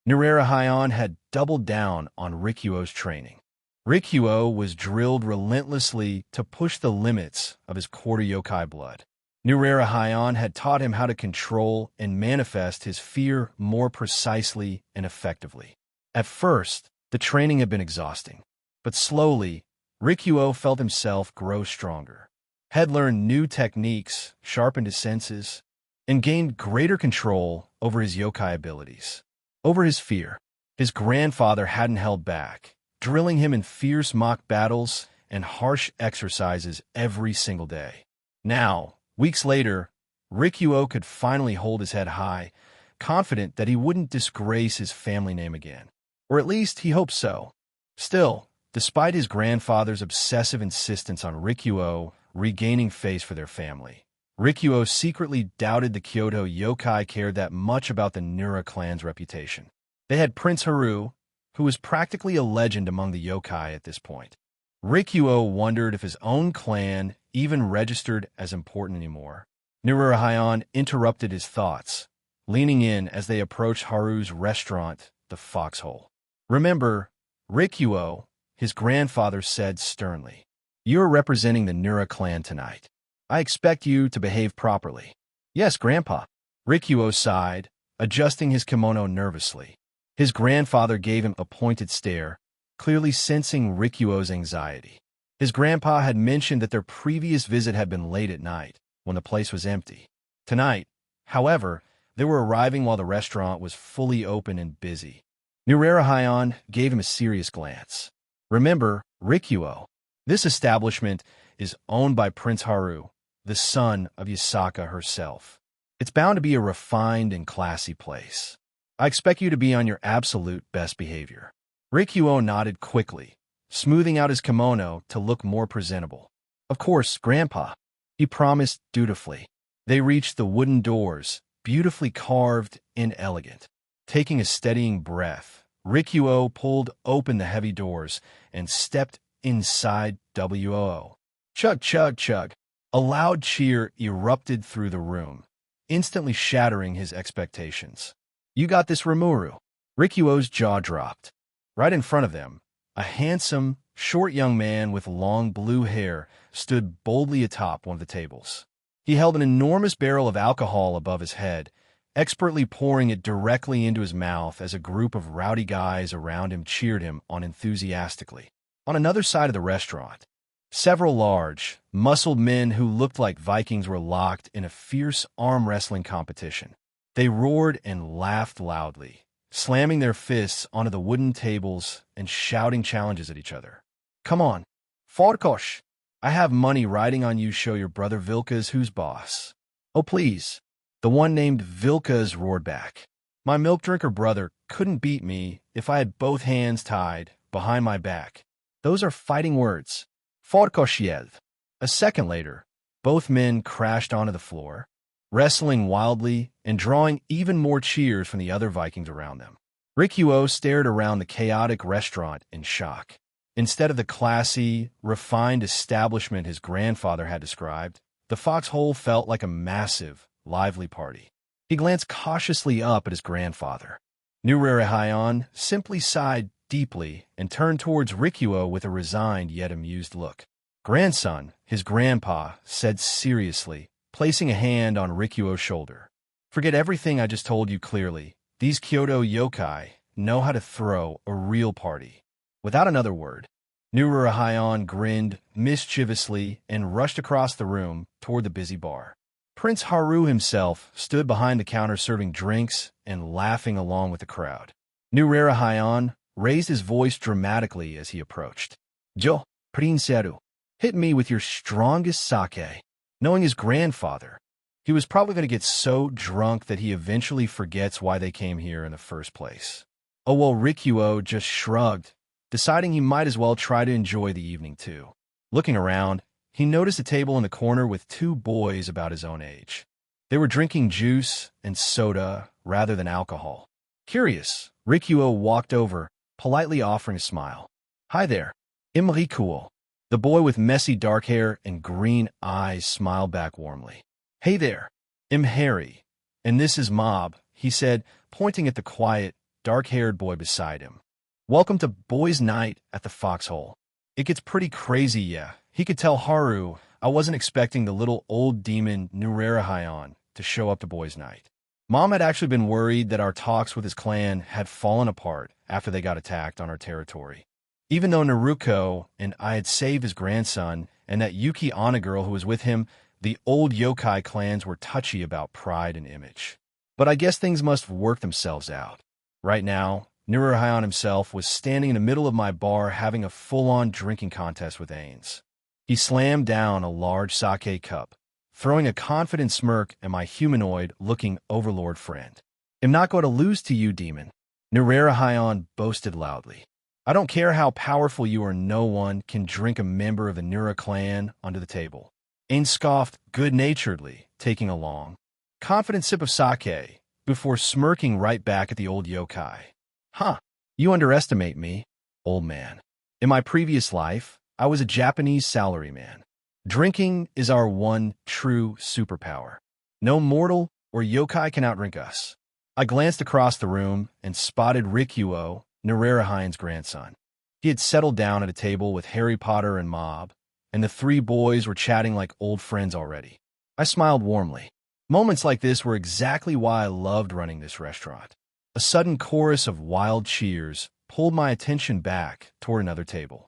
Nurera Heian had doubled down on Rikuo's training. Rikuo was drilled relentlessly to push the limits of his quarter yokai blood. Nurera Heian had taught him how to control and manifest his fear more precisely and effectively. At first, the training had been exhausting, but slowly, Rikuo felt himself grow stronger. Had learned new techniques, sharpened his senses, and gained greater control over his yokai abilities. Over his fear, his grandfather hadn't held back, drilling him in fierce mock battles and harsh exercises every single day. Now, weeks later, Rikuo could finally hold his head high, confident that he wouldn't disgrace his family name again. Or at least he hoped so. Still, despite his grandfather's obsessive insistence on Rikuo regaining face for their family, Rikuo secretly doubted the Kyoto yokai cared that much about the Nura clan's reputation. They had Prince Haru, who was practically a legend among the yokai at this point. Rikuo wondered if his own clan even registered as important anymore. Nurera Heian interrupted his thoughts, leaning in as they approached Haru's restaurant, the Foxhole. Remember, Rikuo, his grandfather said sternly. You are representing the Nura clan tonight. I expect you to behave properly. Yes, Grandpa. Rikuo sighed, adjusting his kimono nervously. His grandfather gave him a pointed stare, clearly sensing Rikuo's anxiety. His grandpa had mentioned that their previous visit had been late at night, when the place was empty. Tonight, however, they were arriving while the restaurant was fully open and busy. Nurera Heian gave him a serious glance. Remember, Rikuo, this establishment is owned by Prince Haru, the son of Yasaka herself. It's bound to be a refined and classy place. I expect you to be on your absolute best behavior. Rikuo nodded quickly, smoothing out his kimono to look more presentable. Of course, Grandpa, he promised dutifully. They reached the wooden doors, beautifully carved and elegant. Taking a steadying breath, Rikuo pulled open the heavy doors and stepped inside. Woo. Chug, chug, chug. A loud cheer erupted through the room, instantly shattering his expectations. You got this, Rimuru. Rikuo's jaw dropped. Right in front of them, a handsome, short young man with long blue hair, stood boldly atop one of the tables. He held an enormous barrel of alcohol above his head, expertly pouring it directly into his mouth as a group of rowdy guys around him cheered him on enthusiastically. On another side of the restaurant, several large, muscled men who looked like Vikings were locked in a fierce arm wrestling competition. They roared and laughed loudly, slamming their fists onto the wooden tables and shouting challenges at each other. "Come on, Farkosh! I have money riding on you. Show your brother Vilkas who's boss." "Oh, please." The one named Vilkas roared back. "My milk drinker brother couldn't beat me if I had both hands tied behind my back." "Those are fighting words." Farkosh yelled. A second later, both men crashed onto the floor, wrestling wildly and drawing even more cheers from the other Vikings around them. Rikuo stared around the chaotic restaurant in shock. Instead of the classy, refined establishment his grandfather had described, the foxhole felt like a massive, lively party. He glanced cautiously up at his grandfather. Nurerehayan simply sighed deeply and turned towards Rikuo with a resigned yet amused look. "Grandson," his grandpa said seriously, placing a hand on Rikuo's shoulder. "Forget everything I just told you clearly. These Kyoto yokai know how to throw a real party." Without another word, Nurerehayan grinned mischievously and rushed across the room toward the busy bar. Prince Haru himself stood behind the counter serving drinks and laughing along with the crowd. Nurerehayan raised his voice dramatically as he approached. "Jo, Princeru, hit me with your strongest sake." Knowing his grandfather, he was probably going to get so drunk that he eventually forgets why they came here in the first place. Oh well, Rikuo just shrugged, deciding he might as well try to enjoy the evening too. Looking around, he noticed a table in the corner with two boys about his own age. They were drinking juice and soda rather than alcohol. Curious, Rikuo walked over, politely offering a smile. "Hi there, I'm Rikuo." The boy with messy dark hair and green eyes smiled back warmly. "Hey there, I'm Harry, and this is Mob," he said, pointing at the quiet, dark-haired boy beside him. "Welcome to Boys' Night at the Foxhole. It gets pretty crazy, yeah." He could tell Haru I wasn't expecting the little old demon Nurerehayan to show up to Boys' Night. Mom had actually been worried that our talks with his clan had fallen apart after they got attacked on our territory. Even though Naruko and I had saved his grandson and that Yuki Ana girl who was with him, the old yokai clans were touchy about pride and image. But I guess things must work themselves out. Right now, Nurerehayan himself was standing in the middle of my bar having a full-on drinking contest with Ains. He slammed down a large sake cup, throwing a confident smirk at my humanoid-looking overlord friend. "I'm not going to lose to you, demon," Nurerehayan boasted loudly. "I don't care how powerful you are, no one can drink a member of the Nura clan onto the table." Ain scoffed good-naturedly, taking a long, confident sip of sake, before smirking right back at the old yokai. "Huh, you underestimate me, old man. In my previous life, I was a Japanese salaryman. Drinking is our one true superpower. No mortal or yokai can outdrink us." I glanced across the room and spotted Rikuo, Nurerehayan's grandson. He had settled down at a table with Harry Potter and Mob, and the three boys were chatting like old friends already. I smiled warmly. Moments like this were exactly why I loved running this restaurant. A sudden chorus of wild cheers pulled my attention back toward another table.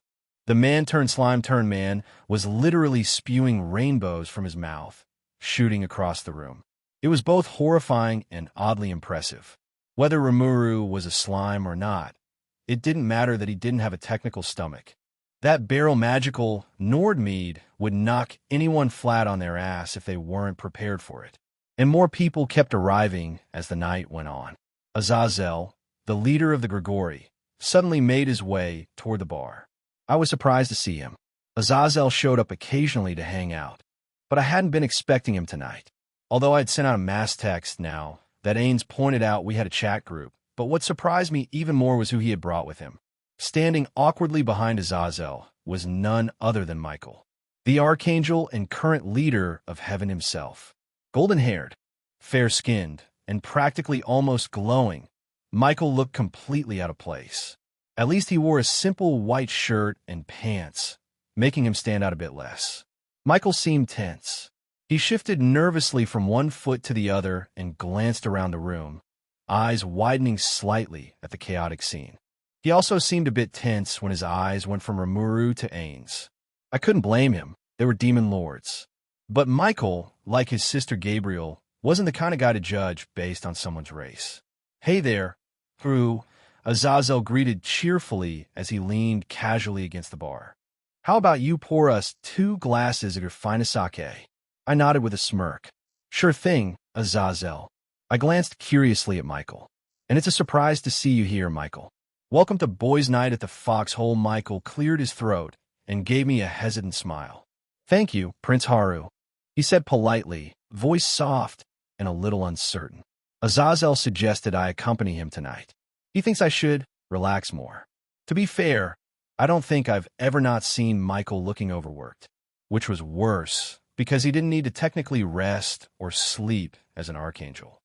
The man-turned-slime-turned-man was literally spewing rainbows from his mouth, shooting across the room. It was both horrifying and oddly impressive. Whether Rimuru was a slime or not, it didn't matter that he didn't have a technical stomach. That barrel magical Nordmead would knock anyone flat on their ass if they weren't prepared for it. And more people kept arriving as the night went on. Azazel, the leader of the Grigori, suddenly made his way toward the bar. I was surprised to see him. Azazel showed up occasionally to hang out, but I hadn't been expecting him tonight. Although I had sent out a mass text now that Ains pointed out we had a chat group, but what surprised me even more was who he had brought with him. Standing awkwardly behind Azazel was none other than Michael, the archangel and current leader of heaven himself. Golden-haired, fair-skinned, and practically almost glowing, Michael looked completely out of place. At least he wore a simple white shirt and pants, making him stand out a bit less. Michael seemed tense. He shifted nervously from one foot to the other and glanced around the room, eyes widening slightly at the chaotic scene. He also seemed a bit tense when his eyes went from Rimuru to Ains. I couldn't blame him. They were demon lords. But Michael, like his sister Gabriel, wasn't the kind of guy to judge based on someone's race. "Hey there, Haru," Azazel greeted cheerfully as he leaned casually against the bar. "How about you pour us 2 glasses of your finest sake?" I nodded with a smirk. "Sure thing, Azazel." I glanced curiously at Michael. "And it's a surprise to see you here, Michael. Welcome to Boys' Night at the Foxhole." Michael cleared his throat and gave me a hesitant smile. "Thank you, Prince Haru," he said politely, voice soft and a little uncertain. Azazel suggested I accompany him tonight. He thinks I should relax more. To be fair, I don't think I've ever not seen Michael looking overworked, which was worse because he didn't need to technically rest or sleep as an archangel.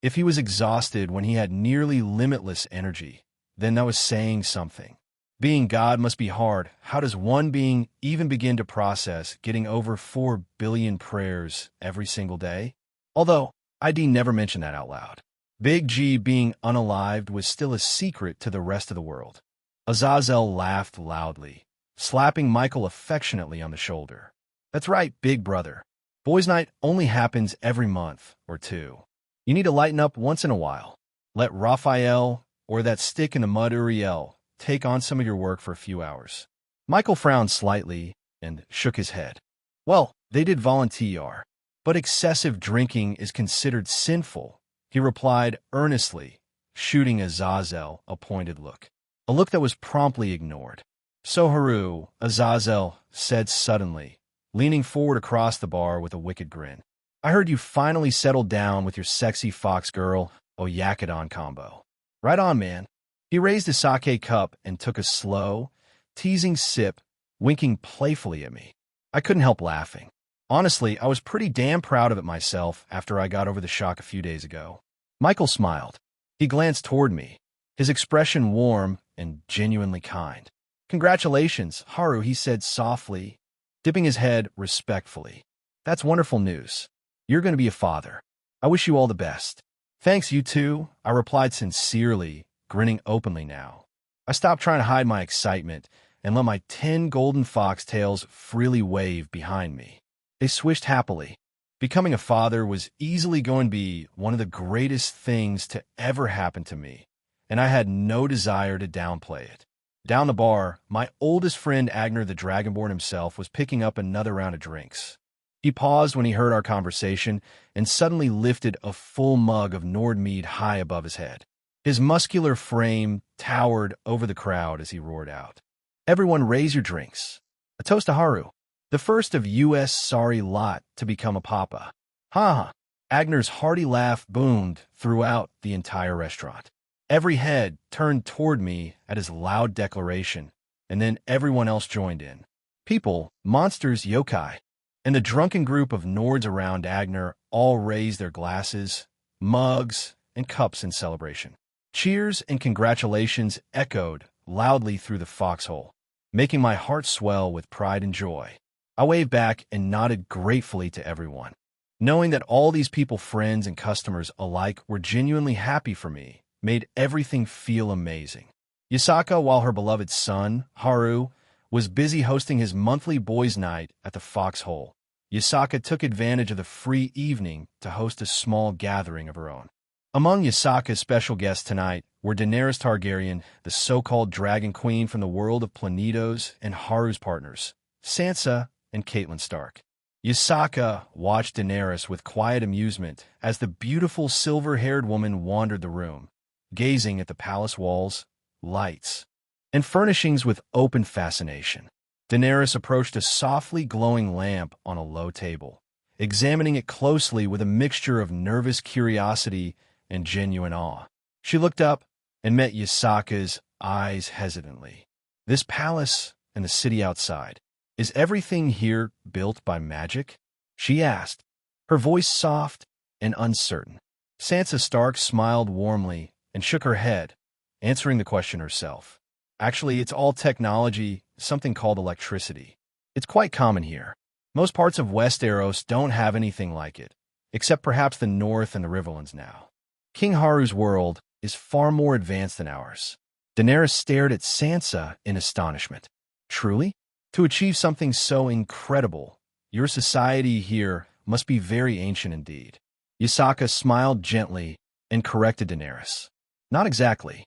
If he was exhausted when he had nearly limitless energy, then that was saying something. Being God must be hard. How does one being even begin to process getting over 4 billion prayers every single day? Although, ID never mentioned that out loud. Big G being unalived was still a secret to the rest of the world. Azazel laughed loudly, slapping Michael affectionately on the shoulder. "That's right, big brother. Boys' Night only happens every month or 2. You need to lighten up once in a while. Let Raphael or that stick-in-the-mud Uriel take on some of your work for a few hours." Michael frowned slightly and shook his head. "Well, they did volunteer, but excessive drinking is considered sinful," he replied earnestly, shooting Azazel a pointed look. A look that was promptly ignored. "So Haru," Azazel said suddenly, leaning forward across the bar with a wicked grin. "I heard you finally settled down with your sexy fox girl, Oyakadon combo. Right on, man." He raised his sake cup and took a slow, teasing sip, winking playfully at me. I couldn't help laughing. Honestly, I was pretty damn proud of it myself after I got over the shock a few days ago. Michael smiled. He glanced toward me, his expression warm and genuinely kind. "Congratulations, Haru," he said softly, dipping his head respectfully. "That's wonderful news. You're going to be a father. I wish you all the best." "Thanks, you too," I replied sincerely, grinning openly now. I stopped trying to hide my excitement and let my 10 golden foxtails freely wave behind me. They swished happily. Becoming a father was easily going to be one of the greatest things to ever happen to me, and I had no desire to downplay it. Down the bar, my oldest friend Agner the Dragonborn himself was picking up another round of drinks. He paused when he heard our conversation and suddenly lifted a full mug of Nordmead high above his head. His muscular frame towered over the crowd as he roared out, "Everyone raise your drinks. A toast to Haru, the first of U.S. sorry lot to become a papa." "Ha ha." Agner's hearty laugh boomed throughout the entire restaurant. Every head turned toward me at his loud declaration, and then everyone else joined in. People, monsters, yokai, and the drunken group of Nords around Agner all raised their glasses, mugs, and cups in celebration. Cheers and congratulations echoed loudly through the foxhole, making my heart swell with pride and joy. I waved back and nodded gratefully to everyone, knowing that all these people, friends and customers alike, were genuinely happy for me, made everything feel amazing. Yasaka, while her beloved son, Haru, was busy hosting his monthly boys' night at the Foxhole, Yasaka took advantage of the free evening to host a small gathering of her own. Among Yasaka's special guests tonight were Daenerys Targaryen, the so-called Dragon Queen from the world of Planetos, and Haru's partners, Sansa and Catelyn Stark. Yasaka watched Daenerys with quiet amusement as the beautiful silver-haired woman wandered the room, gazing at the palace walls, lights, and furnishings with open fascination. Daenerys approached a softly glowing lamp on a low table, examining it closely with a mixture of nervous curiosity and genuine awe. She looked up and met Yasaka's eyes hesitantly. "This palace and the city outside, is everything here built by magic?" she asked, her voice soft and uncertain. Sansa Stark smiled warmly and shook her head, answering the question herself. Actually, it's all technology, something called electricity. It's quite common here. Most parts of Westeros don't have anything like it, except perhaps the North and the Riverlands now. King Haru's world is far more advanced than ours. Daenerys stared at Sansa in astonishment. Truly? To achieve something so incredible, your society here must be very ancient indeed. Yasaka smiled gently and corrected Daenerys. Not exactly.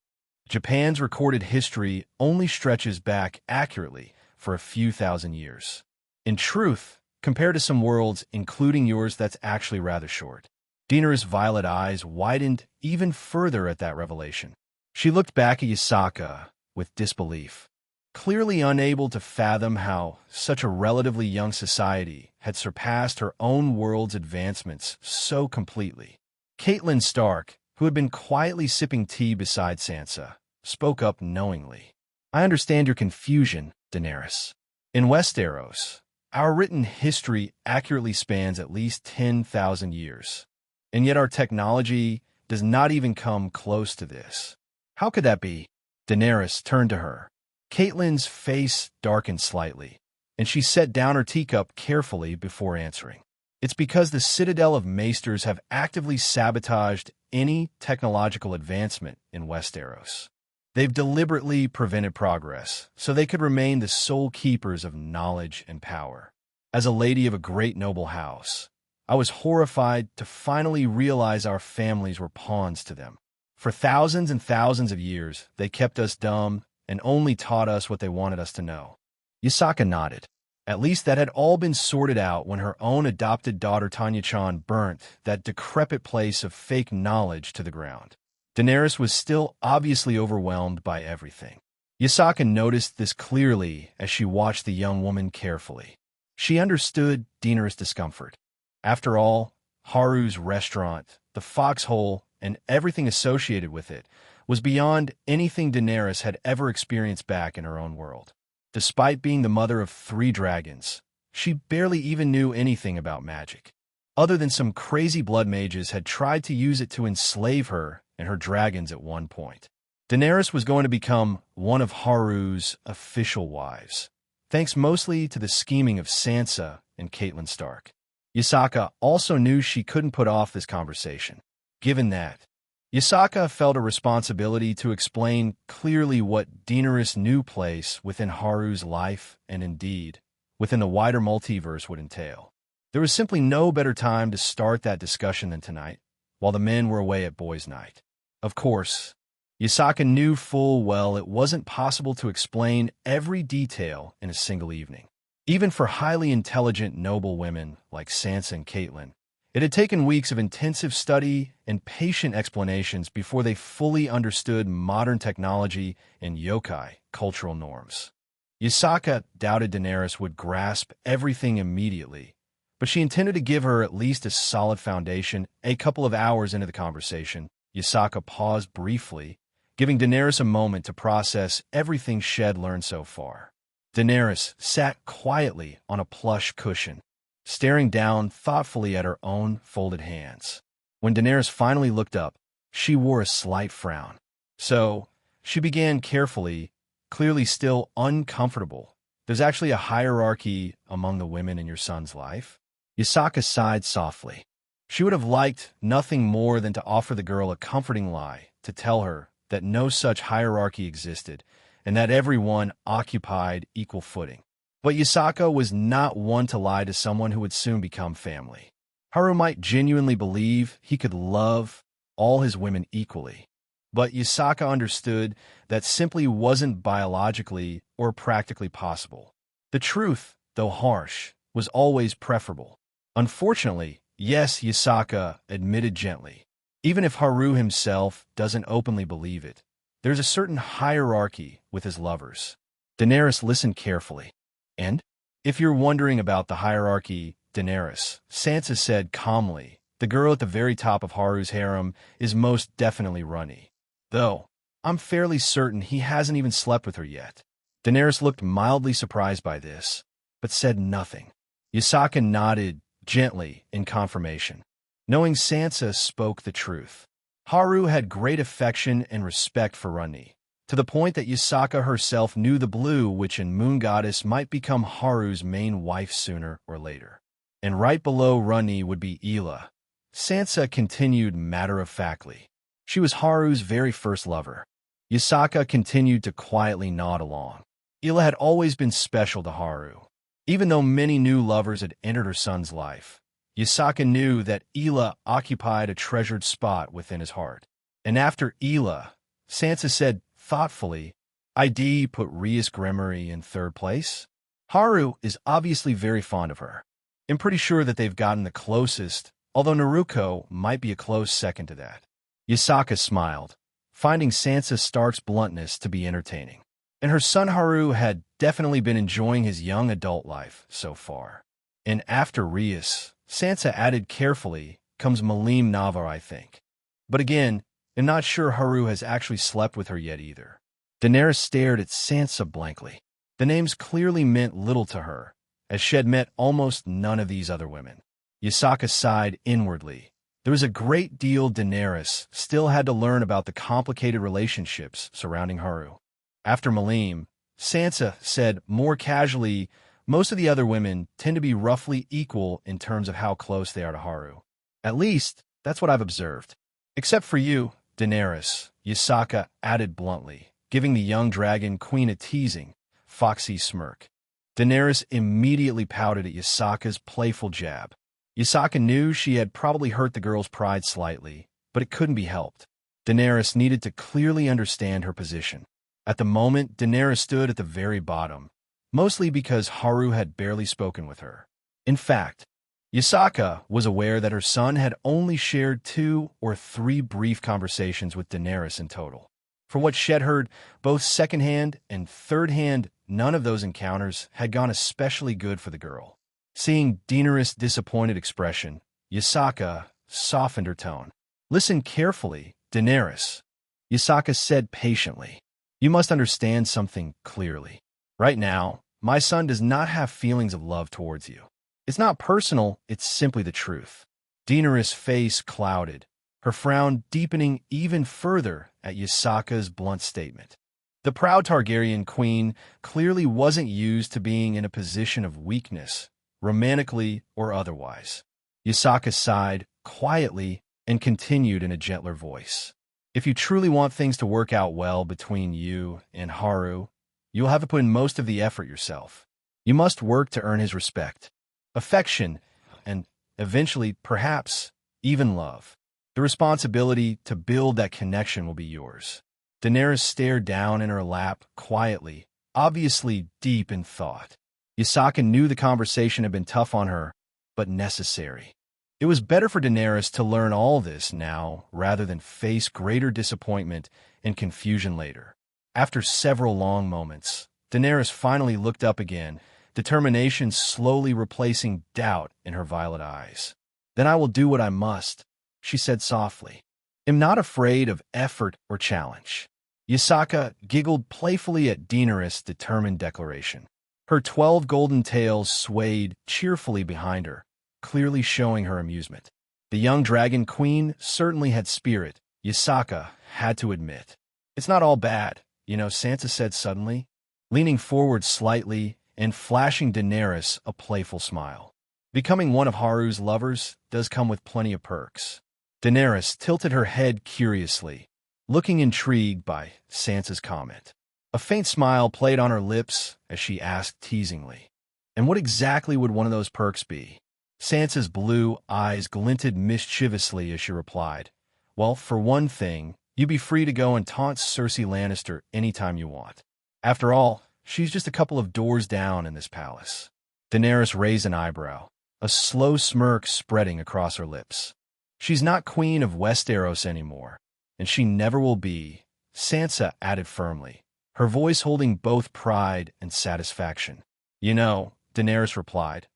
Japan's recorded history only stretches back accurately for a few thousand years. In truth, compared to some worlds, including yours, that's actually rather short. Daenerys' violet eyes widened even further at that revelation. She looked back at Yasaka with disbelief, clearly unable to fathom how such a relatively young society had surpassed her own world's advancements so completely. Catelyn Stark, who had been quietly sipping tea beside Sansa, spoke up knowingly. I understand your confusion, Daenerys. In Westeros, our written history accurately spans at least 10,000 years, and yet our technology does not even come close to this. How could that be? Daenerys turned to her. Catelyn's face darkened slightly, and she set down her teacup carefully before answering. It's because the Citadel of Maesters have actively sabotaged any technological advancement in Westeros. They've deliberately prevented progress, so they could remain the sole keepers of knowledge and power. As a lady of a great noble house, I was horrified to finally realize our families were pawns to them. For thousands and thousands of years, they kept us dumb and only taught us what they wanted us to know. Yasaka nodded. At least that had all been sorted out when her own adopted daughter Tanya-chan burnt that decrepit place of fake knowledge to the ground. Daenerys was still obviously overwhelmed by everything. Yasaka noticed this clearly as she watched the young woman carefully. She understood Daenerys' discomfort. After all, Haru's restaurant, the foxhole, and everything associated with it was beyond anything Daenerys had ever experienced back in her own world. Despite being the mother of 3 dragons, she barely even knew anything about magic, other than some crazy blood mages had tried to use it to enslave her and her dragons at one point. Daenerys was going to become one of Haru's official wives, thanks mostly to the scheming of Sansa and Catelyn Stark. Yasaka also knew she couldn't put off this conversation. Given that, Yasaka felt a responsibility to explain clearly what Daenerys' new place within Haru's life and indeed within the wider multiverse would entail. There was simply no better time to start that discussion than tonight, while the men were away at boys' night. Of course, Yasaka knew full well it wasn't possible to explain every detail in a single evening. Even for highly intelligent, noble women like Sansa and Catelyn, it had taken weeks of intensive study and patient explanations before they fully understood modern technology and yokai cultural norms. Yasaka doubted Daenerys would grasp everything immediately, but she intended to give her at least a solid foundation. A couple of hours into the conversation, Yasaka paused briefly, giving Daenerys a moment to process everything she had learned so far. Daenerys sat quietly on a plush cushion, staring down thoughtfully at her own folded hands. When Daenerys finally looked up, she wore a slight frown. So, she began carefully, clearly still uncomfortable. There's actually a hierarchy among the women in your son's life? Yasaka sighed softly. She would have liked nothing more than to offer the girl a comforting lie, to tell her that no such hierarchy existed, and that everyone occupied equal footing. But Yasaka was not one to lie to someone who would soon become family. Haru might genuinely believe he could love all his women equally, but Yasaka understood that simply wasn't biologically or practically possible. The truth, though harsh, was always preferable. Unfortunately, yes, Yasaka admitted gently, even if Haru himself doesn't openly believe it, there's a certain hierarchy with his lovers. Daenerys listened carefully. And? If you're wondering about the hierarchy, Daenerys, Sansa said calmly, the girl at the very top of Haru's harem is most definitely Runny. Though, I'm fairly certain he hasn't even slept with her yet. Daenerys looked mildly surprised by this, but said nothing. Yasaka nodded gently in confirmation, knowing Sansa spoke the truth. Haru had great affection and respect for Runny, to the point that Yasaka herself knew the blue witch and moon goddess might become Haru's main wife sooner or later. And right below Rani would be Ila. Sansa continued matter-of-factly. She was Haru's very first lover. Yasaka continued to quietly nod along. Ila had always been special to Haru. Even though many new lovers had entered her son's life, Yasaka knew that Ila occupied a treasured spot within his heart. And after Ila, Sansa said thoughtfully, "ID put Rias Gremory in third place? Haru is obviously very fond of her. I'm pretty sure that they've gotten the closest, although Naruko might be a close second to that." Yasaka smiled, finding Sansa Stark's bluntness to be entertaining. And her son Haru had definitely been enjoying his young adult life so far. And after Rias, Sansa added carefully, comes Malim Navar, I think. But again, I'm not sure Haru has actually slept with her yet either. Daenerys stared at Sansa blankly. The names clearly meant little to her, as she had met almost none of these other women. Yasaka sighed inwardly. There was a great deal Daenerys still had to learn about the complicated relationships surrounding Haru. After Malim, Sansa said more casually, most of the other women tend to be roughly equal in terms of how close they are to Haru. At least, that's what I've observed. Except for you, Daenerys, Yasaka added bluntly, giving the young dragon queen a teasing, foxy smirk. Daenerys immediately pouted at Yasaka's playful jab. Yasaka knew she had probably hurt the girl's pride slightly, but it couldn't be helped. Daenerys needed to clearly understand her position. At the moment, Daenerys stood at the very bottom, mostly because Haru had barely spoken with her. In fact, Yasaka was aware that her son had only shared 2 or 3 brief conversations with Daenerys in total. For what Shed heard, both second-hand and third-hand, none of those encounters had gone especially good for the girl. Seeing Daenerys' disappointed expression, Yasaka softened her tone. "Listen carefully, Daenerys," Yasaka said patiently. "You must understand something clearly. Right now, my son does not have feelings of love towards you. It's not personal, it's simply the truth." Daenerys' face clouded, her frown deepening even further at Yasaka's blunt statement. The proud Targaryen queen clearly wasn't used to being in a position of weakness, romantically or otherwise. Yasaka sighed quietly and continued in a gentler voice. "If you truly want things to work out well between you and Haru, you'll have to put in most of the effort yourself. You must work to earn his respect, affection, and eventually, perhaps, even love. The responsibility to build that connection will be yours." Daenerys stared down in her lap quietly, obviously deep in thought. Yasaka knew the conversation had been tough on her, but necessary. It was better for Daenerys to learn all this now rather than face greater disappointment and confusion later. After several long moments, Daenerys finally looked up again, determination slowly replacing doubt in her violet eyes. "Then I will do what I must," she said softly. "I'm not afraid of effort or challenge." Yasaka giggled playfully at Daenerys' determined declaration. Her 12 golden tails swayed cheerfully behind her, clearly showing her amusement. The young dragon queen certainly had spirit, Yasaka had to admit. "It's not all bad, Sansa said suddenly, leaning forward slightly and flashing Daenerys a playful smile. "Becoming one of Haru's lovers does come with plenty of perks." Daenerys tilted her head curiously, looking intrigued by Sansa's comment. A faint smile played on her lips as she asked teasingly, "And what exactly would one of those perks be?" Sansa's blue eyes glinted mischievously as she replied, "Well, for one thing, you'd be free to go and taunt Cersei Lannister anytime you want. After all, she's just a couple of doors down in this palace." Daenerys raised an eyebrow, a slow smirk spreading across her lips. "She's not queen of Westeros anymore, and she never will be," Sansa added firmly, her voice holding both pride and satisfaction. Daenerys replied,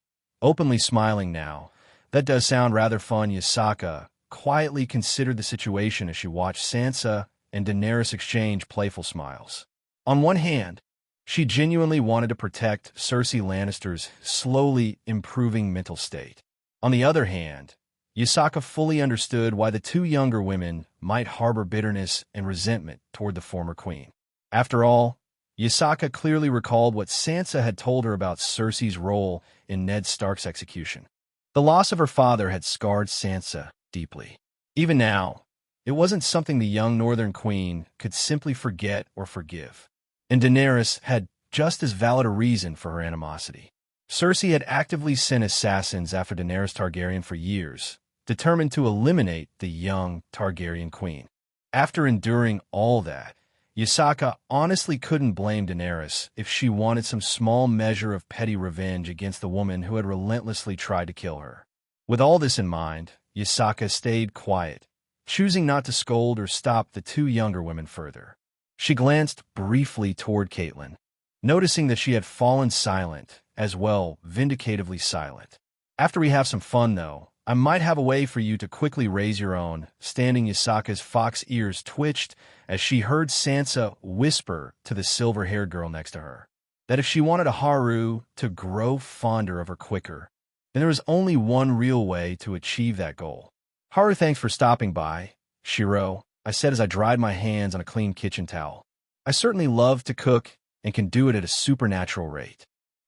openly smiling now. "That does sound rather fun." Yasaka quietly considered the situation as she watched Sansa and Daenerys exchange playful smiles. On one hand, she genuinely wanted to protect Cersei Lannister's slowly improving mental state. On the other hand, Yasaka fully understood why the 2 younger women might harbor bitterness and resentment toward the former queen. After all, Yasaka clearly recalled what Sansa had told her about Cersei's role in Ned Stark's execution. The loss of her father had scarred Sansa deeply. Even now, it wasn't something the young Northern Queen could simply forget or forgive. And Daenerys had just as valid a reason for her animosity. Cersei had actively sent assassins after Daenerys Targaryen for years, determined to eliminate the young Targaryen queen. After enduring all that, Yasaka honestly couldn't blame Daenerys if she wanted some small measure of petty revenge against the woman who had relentlessly tried to kill her. With all this in mind, Yasaka stayed quiet, choosing not to scold or stop the two younger women further. She glanced briefly toward Catelyn, noticing that she had fallen silent, as well, vindicatively silent. After we have some fun, though, I might have a way for you to quickly raise your own. Standing, Yasaka's fox ears twitched as she heard Sansa whisper to the silver-haired girl next to her that if she wanted a Haru to grow fonder of her quicker, then there was only one real way to achieve that goal. Haru, thanks for stopping by, Shiro, I said as I dried my hands on a clean kitchen towel. I certainly love to cook and can do it at a supernatural rate.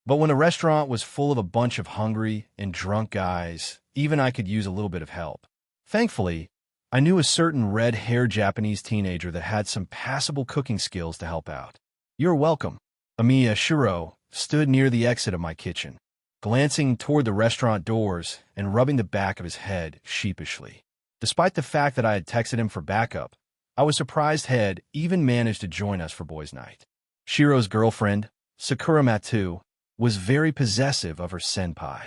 But when the restaurant was full of a bunch of hungry and drunk guys, even I could use a little bit of help. Thankfully, I knew a certain red-haired Japanese teenager that had some passable cooking skills to help out. You're welcome. Amiya Shiro stood near the exit of my kitchen, glancing toward the restaurant doors and rubbing the back of his head sheepishly. Despite the fact that I had texted him for backup, I was surprised Head even managed to join us for boys' night. Shiro's girlfriend, Sakura Matu, was very possessive of her senpai.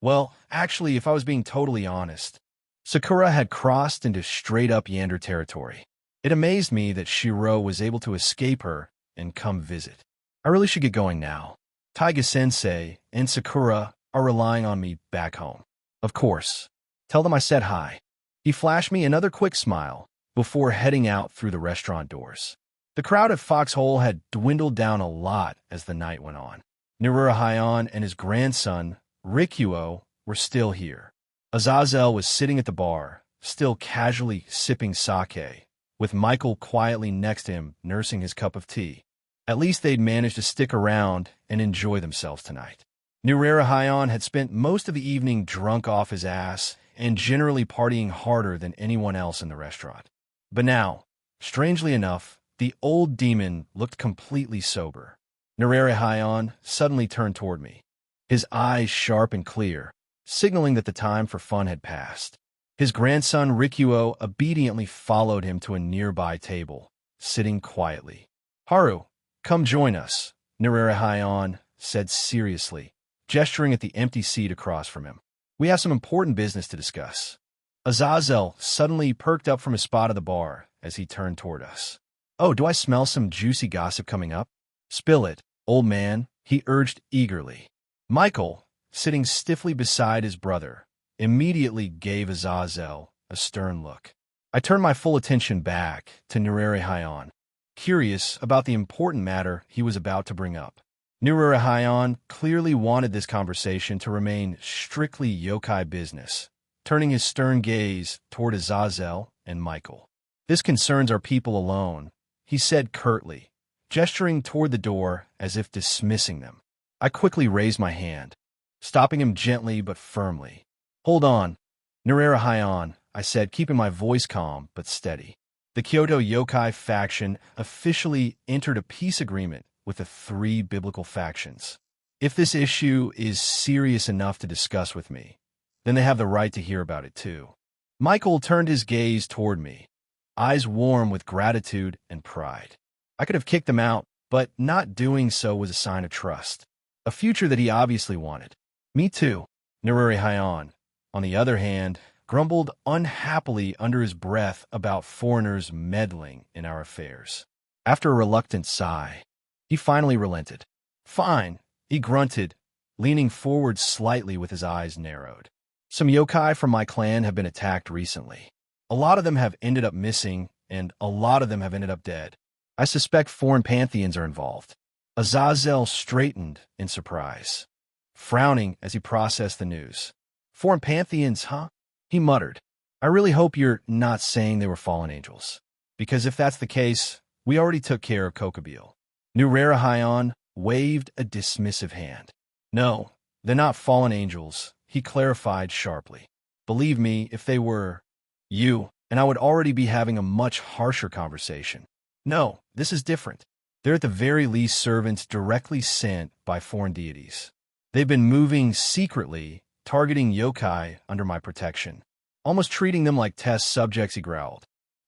Well, actually, if I was being totally honest, Sakura had crossed into straight-up Yander territory. It amazed me that Shiro was able to escape her and come visit. I really should get going now. Taiga-sensei and Sakura are relying on me back home. Of course. Tell them I said hi. He flashed me another quick smile before heading out through the restaurant doors. The crowd at Foxhole had dwindled down a lot as the night went on. Nerura Hyon and his grandson, Rikuo, were still here. Azazel was sitting at the bar, still casually sipping sake, with Michael quietly next to him nursing his cup of tea. At least they'd managed to stick around and enjoy themselves tonight. Nerura Hyon had spent most of the evening drunk off his ass and generally partying harder than anyone else in the restaurant. But now, strangely enough, the old demon looked completely sober. Nerura Hyon suddenly turned toward me, his eyes sharp and clear, signaling that the time for fun had passed. His grandson Rikuo obediently followed him to a nearby table, sitting quietly. Haru, come join us, Nerura Hyon said seriously, gesturing at the empty seat across from him. We have some important business to discuss. Azazel suddenly perked up from his spot at the bar as he turned toward us. Oh, do I smell some juicy gossip coming up? Spill it, old man, he urged eagerly. Michael, sitting stiffly beside his brother, immediately gave Azazel a stern look. I turned my full attention back to Nerura Hyon, curious about the important matter he was about to bring up. Nerura Hyon clearly wanted this conversation to remain strictly yokai business, turning his stern gaze toward Azazel and Michael. This concerns our people alone, he said curtly, gesturing toward the door as if dismissing them. I quickly raised my hand, stopping him gently but firmly. Hold on, Nerura Hyon, I said, keeping my voice calm but steady. The Kyoto Yokai faction officially entered a peace agreement with the 3 biblical factions. If this issue is serious enough to discuss with me, then they have the right to hear about it too. Michael turned his gaze toward me, eyes warm with gratitude and pride. I could have kicked them out, but not doing so was a sign of trust, a future that he obviously wanted. Me too, Nerura Hyon, on the other hand, grumbled unhappily under his breath about foreigners meddling in our affairs. After a reluctant sigh, he finally relented. Fine, he grunted, leaning forward slightly with his eyes narrowed. Some yokai from my clan have been attacked recently. A lot of them have ended up missing, and a lot of them have ended up dead. I suspect foreign pantheons are involved. Azazel straightened in surprise, frowning as he processed the news. Foreign pantheons, huh? He muttered. I really hope you're not saying they were fallen angels, because if that's the case, We already took care of Kokobeel. Nurerahayan waved a dismissive hand. No, they're not fallen angels, he clarified sharply. Believe me, if they were you, and I would already be having a much harsher conversation. No, this is different. They're at the very least servants directly sent by foreign deities. They've been moving secretly, targeting yokai under my protection, almost treating them like test subjects, he growled.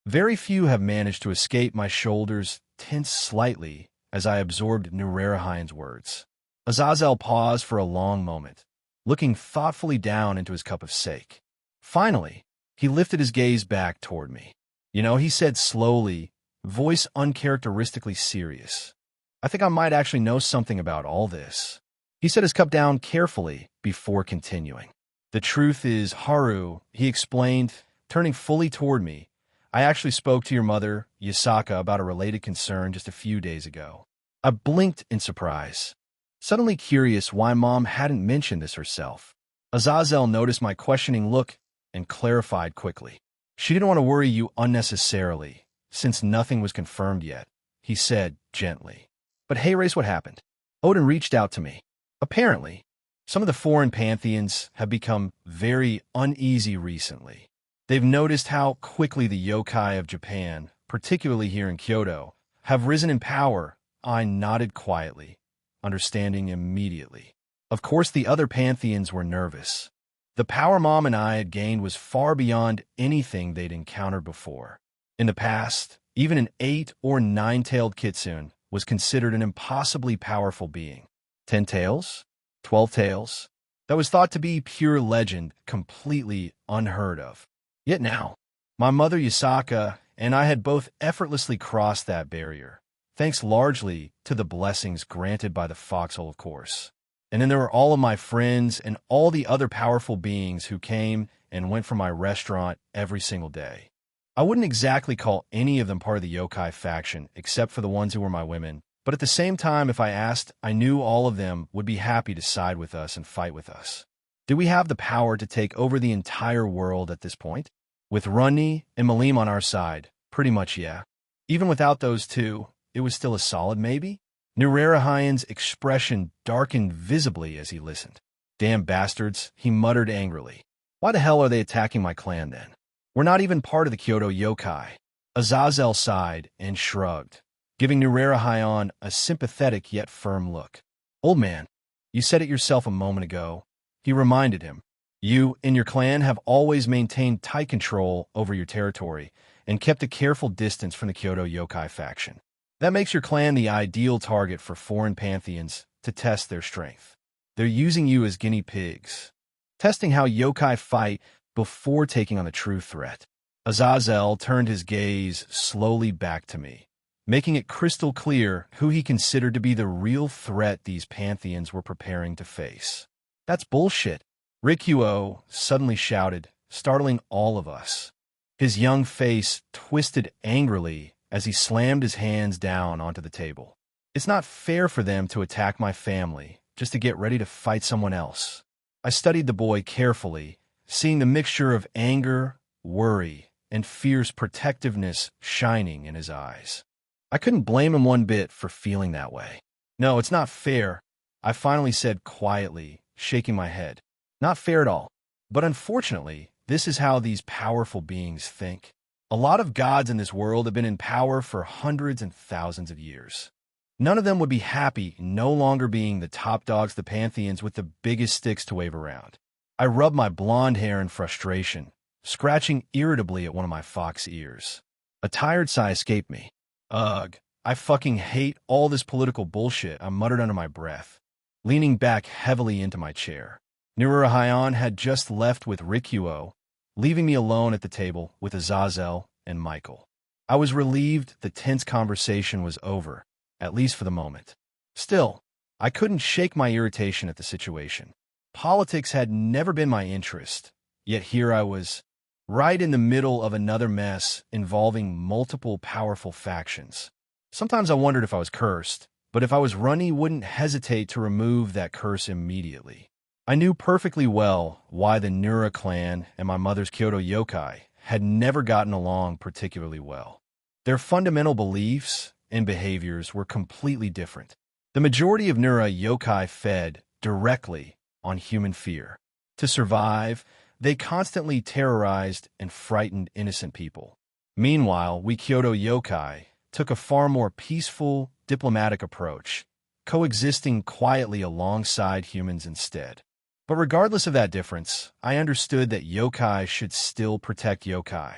Very few have managed to escape. My shoulders tensed slightly as I absorbed Nurerahayan's words. Azazel paused for a long moment, looking thoughtfully down into his cup of sake. Finally, he lifted his gaze back toward me. You know, he said slowly, voice uncharacteristically serious. I think I might actually know something about all this. He set his cup down carefully before continuing. The truth is, Haru, he explained, turning fully toward me, I actually spoke to your mother, Yasaka, about a related concern just a few days ago. I blinked in surprise, suddenly curious why Mom hadn't mentioned this herself. Azazel noticed my questioning look and clarified quickly. She didn't want to worry you unnecessarily, since nothing was confirmed yet, he said gently. But hey, Race, what happened? Odin reached out to me. Apparently, some of the foreign pantheons have become very uneasy recently. They've noticed how quickly the yokai of Japan, particularly here in Kyoto, have risen in power. I nodded quietly, understanding immediately. Of course, the other pantheons were nervous. The power Mom and I had gained was far beyond anything they'd encountered before. In the past, even an 8- or 9-tailed kitsune was considered an impossibly powerful being. 10 tails? 12 tails? That was thought to be pure legend, completely unheard of. Yet now, my mother Yasaka and I had both effortlessly crossed that barrier, thanks largely to the blessings granted by the foxhole, of course. And then there were all of my friends and all the other powerful beings who came and went from my restaurant every single day. I wouldn't exactly call any of them part of the yokai faction, except for the ones who were my women, but at the same time, if I asked, I knew all of them would be happy to side with us and fight with us. Do we have the power to take over the entire world at this point? With Runni and Malim on our side, pretty much yeah. Even without those two, it was still a solid maybe? Nurerahayan's expression darkened visibly as he listened. Damn bastards, he muttered angrily. Why the hell are they attacking my clan then? We're not even part of the Kyoto yokai. Azazel sighed and shrugged, giving Nurerahayan a sympathetic yet firm look. Old man, you said it yourself a moment ago. He reminded him. You and your clan have always maintained tight control over your territory and kept a careful distance from the Kyoto yokai faction. That makes your clan the ideal target for foreign pantheons to test their strength. They're using you as guinea pigs, testing how yokai fight before taking on the true threat. Azazel turned his gaze slowly back to me, making it crystal clear who he considered to be the real threat these pantheons were preparing to face. That's bullshit, Rikuo suddenly shouted, startling all of us. His young face twisted angrily as he slammed his hands down onto the table. It's not fair for them to attack my family just to get ready to fight someone else. I studied the boy carefully, seeing the mixture of anger, worry, and fierce protectiveness shining in his eyes. I couldn't blame him one bit for feeling that way. No, it's not fair, I finally said quietly, shaking my head. Not fair at all. But unfortunately, this is how these powerful beings think. A lot of gods in this world have been in power for hundreds and thousands of years. None of them would be happy no longer being the top dogs, the pantheons with the biggest sticks to wave around. I rubbed my blonde hair in frustration, scratching irritably at one of my fox ears. A tired sigh escaped me. Ugh, I fucking hate all this political bullshit, I muttered under my breath, leaning back heavily into my chair. Nurerahayan had just left with Rikuo, leaving me alone at the table with Azazel and Michael. I was relieved the tense conversation was over, at least for the moment. Still, I couldn't shake my irritation at the situation. Politics had never been my interest, yet here I was, right in the middle of another mess involving multiple powerful factions. Sometimes I wondered if I was cursed, but if I was Runni, wouldn't hesitate to remove that curse immediately. I knew perfectly well why the Nura clan and my mother's Kyoto yokai had never gotten along particularly well. Their fundamental beliefs and behaviors were completely different. The majority of Nura yokai fed directly on human fear. To survive, they constantly terrorized and frightened innocent people. Meanwhile, we Kyoto yokai took a far more peaceful, diplomatic approach, coexisting quietly alongside humans instead. But regardless of that difference, I understood that yokai should still protect yokai.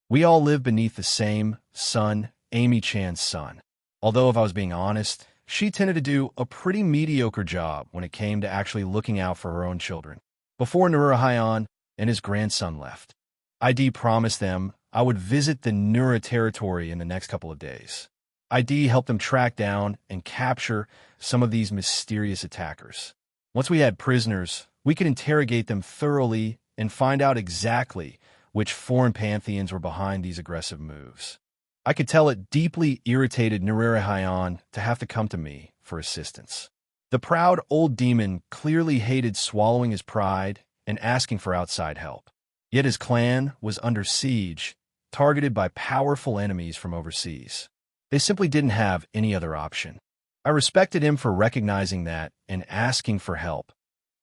We all live beneath the same sun, Amy-chan's sun. Although, if I was being honest, she tended to do a pretty mediocre job when it came to actually looking out for her own children. Before Nura and his grandson left, ID promised them I would visit the Nura territory in the next couple of days. ID helped them track down and capture some of these mysterious attackers. Once we had prisoners, we could interrogate them thoroughly and find out exactly which foreign pantheons were behind these aggressive moves. I could tell it deeply irritated Nurirahayan to have to come to me for assistance. The proud old demon clearly hated swallowing his pride and asking for outside help. Yet his clan was under siege, targeted by powerful enemies from overseas. They simply didn't have any other option. I respected him for recognizing that and asking for help,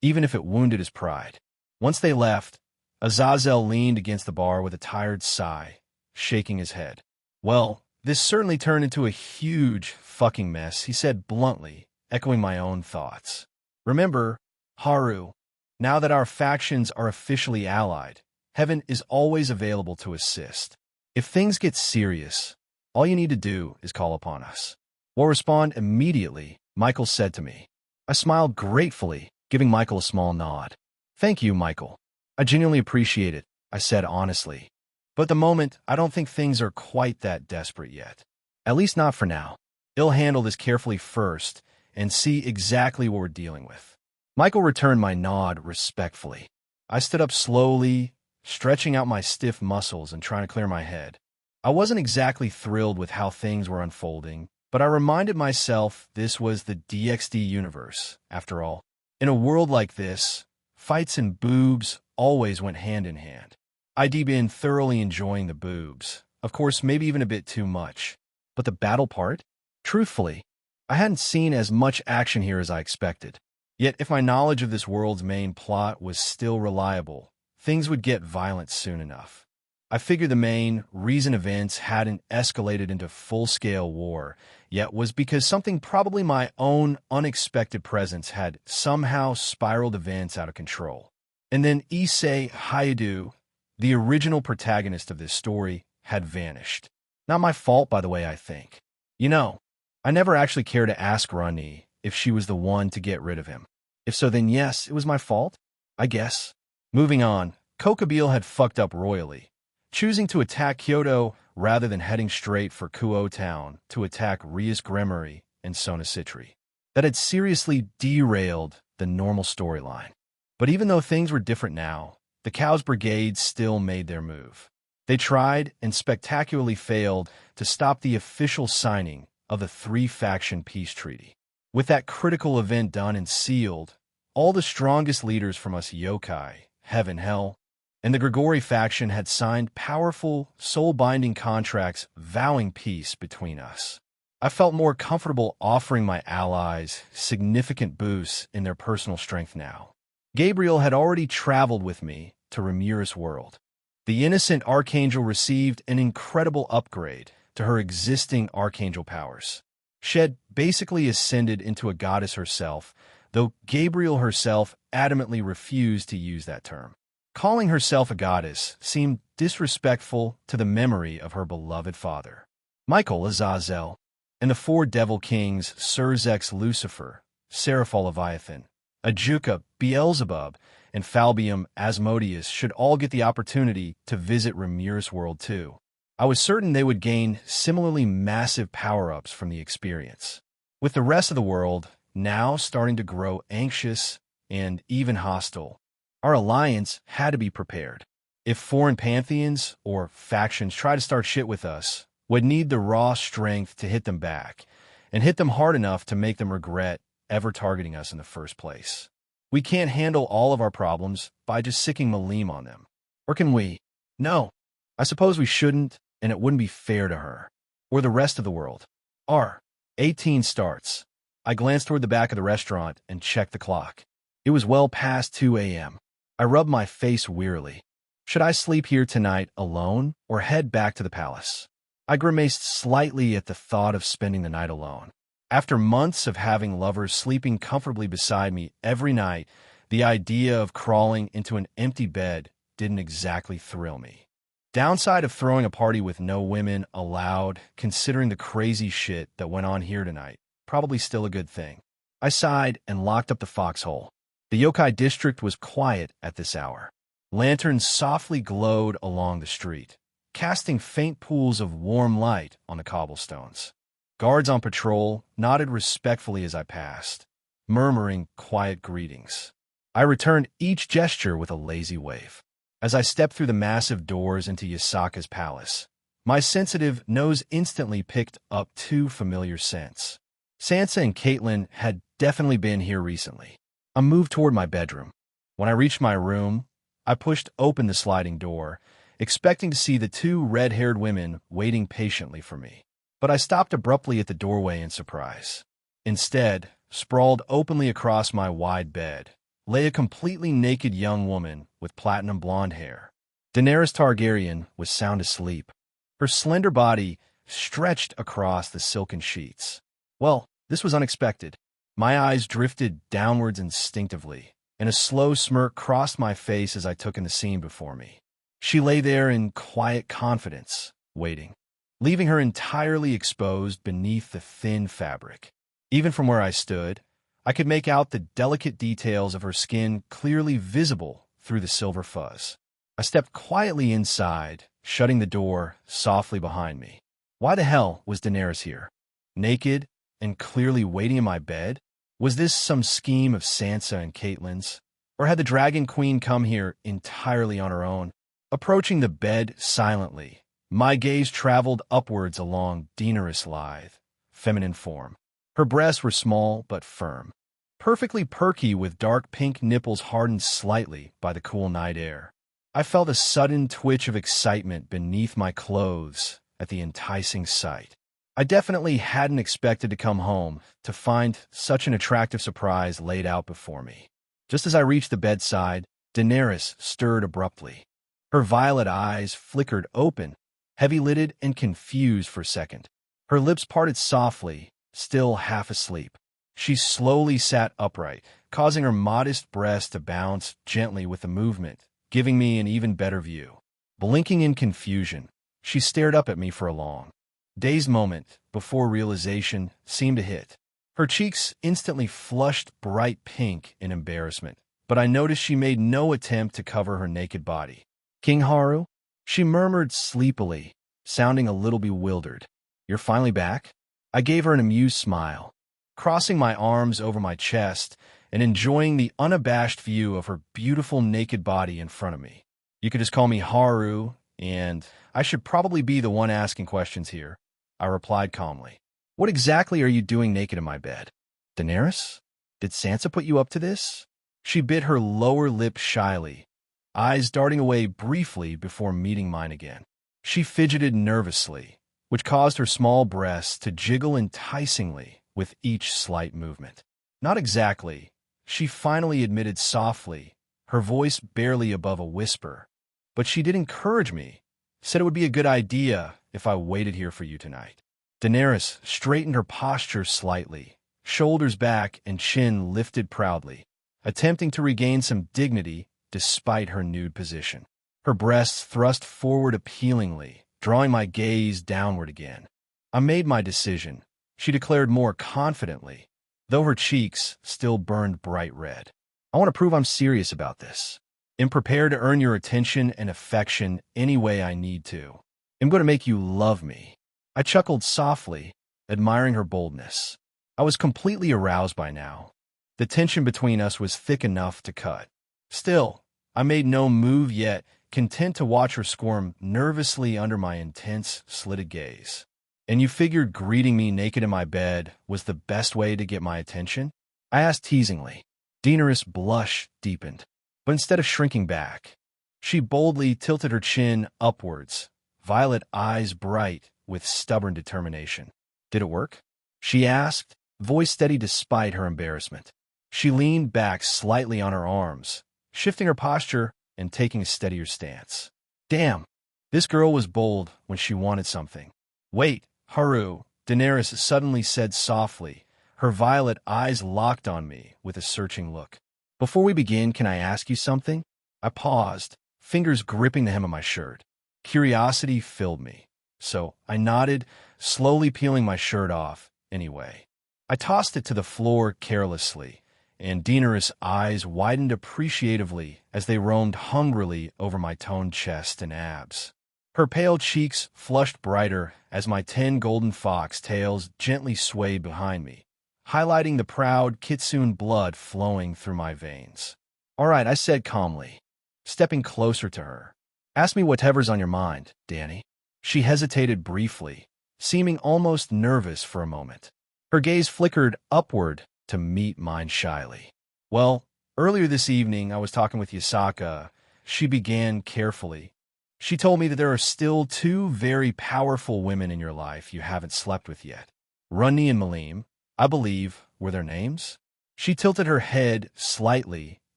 even if it wounded his pride. Once they left, Azazel leaned against the bar with a tired sigh, shaking his head. "Well, this certainly turned into a huge fucking mess," he said bluntly, echoing my own thoughts. "Remember, Haru, now that our factions are officially allied, Heaven is always available to assist. If things get serious, all you need to do is call upon us. We'll respond immediately," Michael said to me. I smiled gratefully, giving Michael a small nod. "Thank you, Michael. I genuinely appreciate it," I said honestly. "But at the moment, I don't think things are quite that desperate yet. At least not for now. I'll handle this carefully first and see exactly what we're dealing with." Michael returned my nod respectfully. I stood up slowly, stretching out my stiff muscles and trying to clear my head. I wasn't exactly thrilled with how things were unfolding, but I reminded myself this was the DxD universe, after all. In a world like this, fights and boobs always went hand in hand. I'd been thoroughly enjoying the boobs, of course maybe even a bit too much. But the battle part? Truthfully, I hadn't seen as much action here as I expected. Yet if my knowledge of this world's main plot was still reliable, things would get violent soon enough. I figured the main reason events hadn't escalated into full-scale war yet was because something, probably my own unexpected presence, had somehow spiraled events out of control. And then Issei Hayadu, the original protagonist of this story, had vanished. Not my fault, by the way, I think. You know, I never actually cared to ask Rani if she was the one to get rid of him. If so, then yes, it was my fault, I guess. Moving on, Kokabeel had fucked up royally, choosing to attack Kyoto rather than heading straight for Kuo Town to attack Rias Gremory and Sonasitri. That had seriously derailed the normal storyline. But even though things were different now, the Cows Brigade still made their move. They tried and spectacularly failed to stop the official signing of the three-faction peace treaty. With that critical event done and sealed, all the strongest leaders from us yokai, Heaven, Hell, and the Grigori faction had signed powerful, soul-binding contracts vowing peace between us. I felt more comfortable offering my allies significant boosts in their personal strength now. Gabriel had already traveled with me to Remuris world. The innocent Archangel received an incredible upgrade to her existing Archangel powers. She had basically ascended into a goddess herself, though Gabriel herself adamantly refused to use that term. Calling herself a goddess seemed disrespectful to the memory of her beloved father. Michael Azazel, and the four devil kings Surzex Lucifer, Seraphol Leviathan, Ajuka, Beelzebub, and Falbium Asmodeus should all get the opportunity to visit Remuris world too. I was certain they would gain similarly massive power-ups from the experience. With the rest of the world now starting to grow anxious and even hostile, our alliance had to be prepared. If foreign pantheons or factions try to start shit with us, we'd need the raw strength to hit them back, and hit them hard enough to make them regret ever targeting us in the first place. We can't handle all of our problems by just sicking Malim on them. Or can we? No, I suppose we shouldn't, and it wouldn't be fair to her. or the rest of the world. R. 18 starts. I glanced toward the back of the restaurant and checked the clock. It was well past 2 a.m. I rubbed my face wearily. Should I sleep here tonight alone or head back to the palace? I grimaced slightly at the thought of spending the night alone. After months of having lovers sleeping comfortably beside me every night, the idea of crawling into an empty bed didn't exactly thrill me. Downside of throwing a party with no women allowed, considering the crazy shit that went on here tonight, probably still a good thing. I sighed and locked up the foxhole. The yokai district was quiet at this hour. Lanterns softly glowed along the street, casting faint pools of warm light on the cobblestones. Guards on patrol nodded respectfully as I passed, murmuring quiet greetings. I returned each gesture with a lazy wave. As I stepped through the massive doors into Yasaka's palace, my sensitive nose instantly picked up two familiar scents. Sansa and Caitlin had definitely been here recently. I moved toward my bedroom. When I reached my room, I pushed open the sliding door, expecting to see the two red-haired women waiting patiently for me. But I stopped abruptly at the doorway in surprise. Instead, sprawled openly across my wide bed, lay a completely naked young woman with platinum blonde hair. Daenerys Targaryen was sound asleep, her slender body stretched across the silken sheets. Well, this was unexpected. My eyes drifted downwards instinctively, and a slow smirk crossed my face as I took in the scene before me. She lay there in quiet confidence, waiting, leaving her entirely exposed beneath the thin fabric. Even from where I stood, I could make out the delicate details of her skin clearly visible through the silver fuzz. I stepped quietly inside, shutting the door softly behind me. Why the hell was Daenerys here? Naked and clearly waiting in my bed? Was this some scheme of Sansa and Caitlyn's? Or had the Dragon Queen come here entirely on her own? Approaching the bed silently, my gaze traveled upwards along Daenerys' lithe, feminine form. Her breasts were small but firm, perfectly perky with dark pink nipples hardened slightly by the cool night air. I felt a sudden twitch of excitement beneath my clothes at the enticing sight. I definitely hadn't expected to come home to find such an attractive surprise laid out before me. Just as I reached the bedside, Daenerys stirred abruptly. Her violet eyes flickered open, heavy-lidded and confused for a second. Her lips parted softly, still half asleep. She slowly sat upright, causing her modest breast to bounce gently with the movement, giving me an even better view. Blinking in confusion, she stared up at me for a long, dazed moment before realization seemed to hit. Her cheeks instantly flushed bright pink in embarrassment, but I noticed she made no attempt to cover her naked body. "King Haru?" She murmured sleepily, sounding a little bewildered. "You're finally back?" I gave her an amused smile, crossing my arms over my chest and enjoying the unabashed view of her beautiful naked body in front of me. "You could just call me Haru, and I should probably be the one asking questions here," I replied calmly. "What exactly are you doing naked in my bed? Daenerys? Did Sansa put you up to this?" She bit her lower lip shyly, eyes darting away briefly before meeting mine again. She fidgeted nervously, which caused her small breasts to jiggle enticingly with each slight movement. "Not exactly," she finally admitted softly, her voice barely above a whisper. "But she did encourage me, said it would be a good idea if I waited here for you tonight." Daenerys straightened her posture slightly, shoulders back and chin lifted proudly, attempting to regain some dignity despite her nude position. Her breasts thrust forward appealingly, drawing my gaze downward again. "I made my decision," she declared more confidently, though her cheeks still burned bright red. "I want to prove I'm serious about this. I'm prepared to earn your attention and affection any way I need to. I'm going to make you love me." I chuckled softly, admiring her boldness. I was completely aroused by now. The tension between us was thick enough to cut. Still, I made no move yet, content to watch her squirm nervously under my intense, slitted gaze. "And you figured greeting me naked in my bed was the best way to get my attention?" I asked teasingly. Daenerys' blush deepened, but instead of shrinking back, she boldly tilted her chin upwards, violet eyes bright with stubborn determination. Did it work? She asked, voice steady despite her embarrassment. She leaned back slightly on her arms, shifting her posture and taking a steadier stance. Damn, this girl was bold when she wanted something. Wait, Haru, Daenerys suddenly said softly, her violet eyes locked on me with a searching look. Before we begin, can I ask you something? I paused, fingers gripping the hem of my shirt. Curiosity filled me, so I nodded, slowly peeling my shirt off anyway. I tossed it to the floor carelessly, and Daenerys' eyes widened appreciatively as they roamed hungrily over my toned chest and abs. Her pale cheeks flushed brighter as my 10 golden fox tails gently swayed behind me, highlighting the proud Kitsune blood flowing through my veins. All right, I said calmly, stepping closer to her. Ask me whatever's on your mind, Dany. She hesitated briefly, seeming almost nervous for a moment. Her gaze flickered upward to meet mine shyly. Well, earlier this evening I was talking with Yasaka. She began carefully. She told me that there are still 2 very powerful women in your life you haven't slept with yet. Runni and Malim, I believe, were their names? She tilted her head slightly,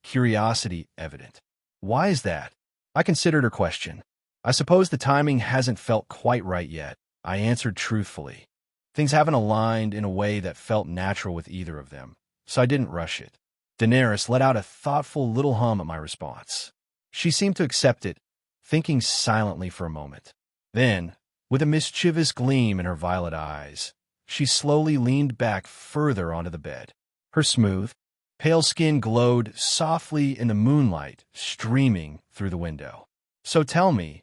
curiosity evident. Why is that? I considered her question. I suppose the timing hasn't felt quite right yet, I answered truthfully. Things haven't aligned in a way that felt natural with either of them, so I didn't rush it. Daenerys let out a thoughtful little hum at my response. She seemed to accept it, thinking silently for a moment. Then, with a mischievous gleam in her violet eyes, she slowly leaned back further onto the bed. Her smooth, pale skin glowed softly in the moonlight streaming through the window. So tell me,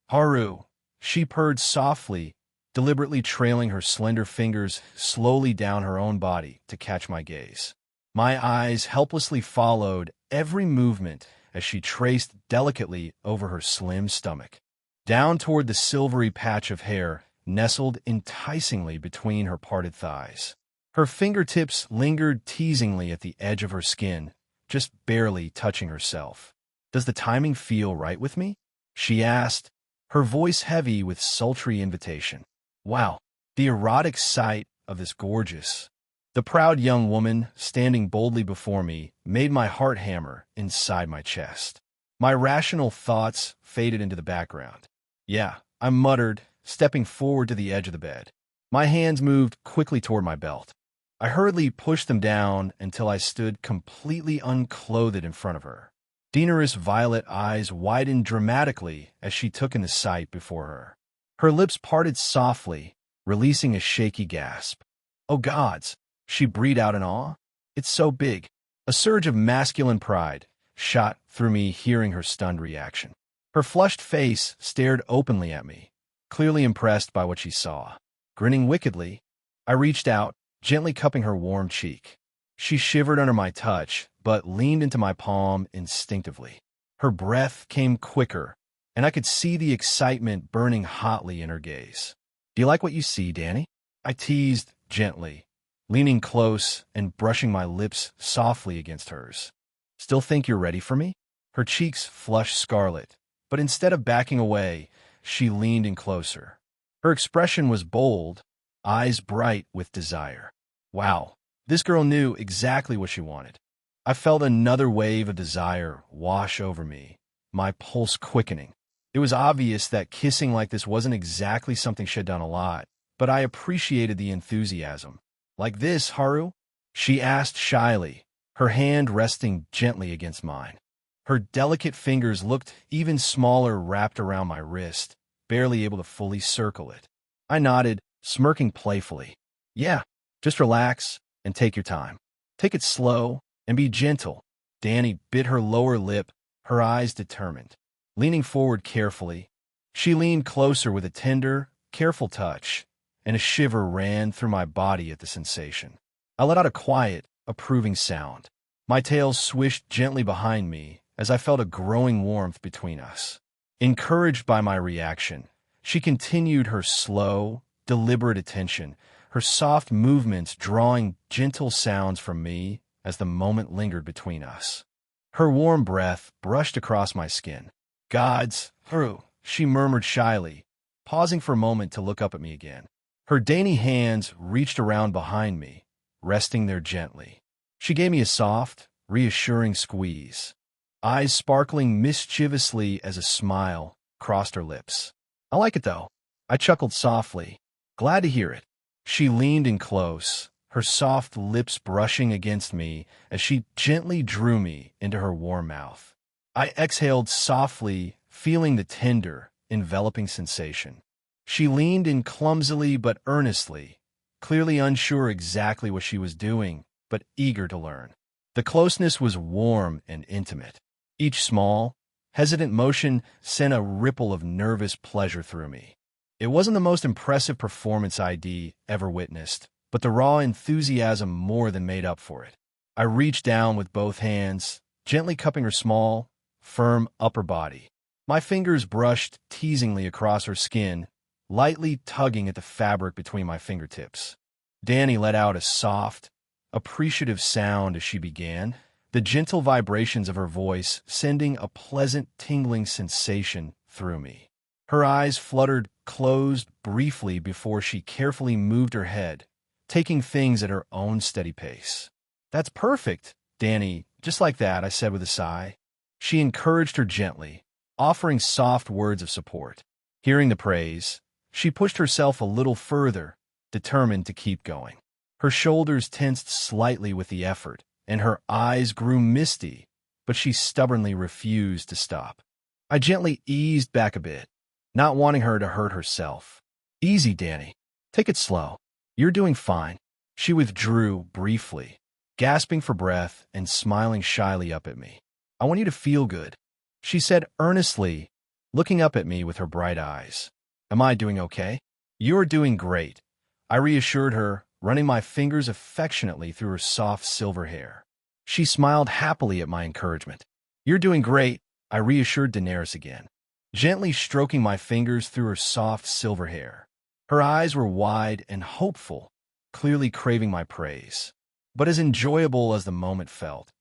Haru, she purred softly, deliberately trailing her slender fingers slowly down her own body to catch my gaze. My eyes helplessly followed every movement as she traced delicately over her slim stomach, down toward the silvery patch of hair nestled enticingly between her parted thighs. Her fingertips lingered teasingly at the edge of her skin, just barely touching herself. Does the timing feel right with me? She asked, her voice heavy with sultry invitation. Wow, the erotic sight of this gorgeous, the proud young woman standing boldly before me made my heart hammer inside my chest. My rational thoughts faded into the background. Yeah, I muttered, stepping forward to the edge of the bed. My hands moved quickly toward my belt. I hurriedly pushed them down until I stood completely unclothed in front of her. Daenerys' violet eyes widened dramatically as she took in the sight before her. Her lips parted softly, releasing a shaky gasp. Oh gods! She breathed out in awe. It's so big. A surge of masculine pride shot through me hearing her stunned reaction. Her flushed face stared openly at me, clearly impressed by what she saw. Grinning wickedly, I reached out, gently cupping her warm cheek. She shivered under my touch, but leaned into my palm instinctively. Her breath came quicker, and I could see the excitement burning hotly in her gaze. Do you like what you see, Dany? I teased gently, leaning close and brushing my lips softly against hers. Still think you're ready for me? Her cheeks flushed scarlet, but instead of backing away, she leaned in closer. Her expression was bold, eyes bright with desire. Wow, this girl knew exactly what she wanted. I felt another wave of desire wash over me, my pulse quickening. It was obvious that kissing like this wasn't exactly something she had done a lot, but I appreciated the enthusiasm. Like this, Haru? She asked shyly, her hand resting gently against mine. Her delicate fingers looked even smaller wrapped around my wrist, barely able to fully circle it. I nodded, smirking playfully. Yeah, just relax and take your time. Take it slow and be gentle. Dany bit her lower lip, her eyes determined. Leaning forward carefully, she leaned closer with a tender, careful touch, and a shiver ran through my body at the sensation. I let out a quiet, approving sound. My tail swished gently behind me as I felt a growing warmth between us. Encouraged by my reaction, she continued her slow, deliberate attention, her soft movements drawing gentle sounds from me as the moment lingered between us. Her warm breath brushed across my skin. Gods, Haru, she murmured shyly, pausing for a moment to look up at me again. Her dainty hands reached around behind me, resting there gently. She gave me a soft, reassuring squeeze, eyes sparkling mischievously as a smile crossed her lips. I like it, though. I chuckled softly, glad to hear it. She leaned in close, her soft lips brushing against me as she gently drew me into her warm mouth. I exhaled softly, feeling the tender, enveloping sensation. She leaned in clumsily but earnestly, clearly unsure exactly what she was doing, but eager to learn. The closeness was warm and intimate. Each small, hesitant motion sent a ripple of nervous pleasure through me. It wasn't the most impressive performance I'd ever witnessed, but the raw enthusiasm more than made up for it. I reached down with both hands, gently cupping her small, firm upper body. My fingers brushed teasingly across her skin, lightly tugging at the fabric between my fingertips. Danny let out a soft, appreciative sound as she began, the gentle vibrations of her voice sending a pleasant tingling sensation through me. Her eyes fluttered closed briefly before she carefully moved her head, taking things at her own steady pace. "That's perfect, Danny, just like that," I said with a sigh. She encouraged her gently, offering soft words of support. Hearing the praise, she pushed herself a little further, determined to keep going. Her shoulders tensed slightly with the effort, and her eyes grew misty, but she stubbornly refused to stop. I gently eased back a bit, not wanting her to hurt herself. "Easy, Danny. Take it slow. You're doing fine." She withdrew briefly, gasping for breath and smiling shyly up at me. "I want you to feel good," she said earnestly, looking up at me with her bright eyes. "Am I doing okay?" "You're doing great," I reassured her, running my fingers affectionately through her soft silver hair. She smiled happily at my encouragement. "You're doing great," I reassured Daenerys again, gently stroking my fingers through her soft silver hair. Her eyes were wide and hopeful, clearly craving my praise. But as enjoyable as the moment felt,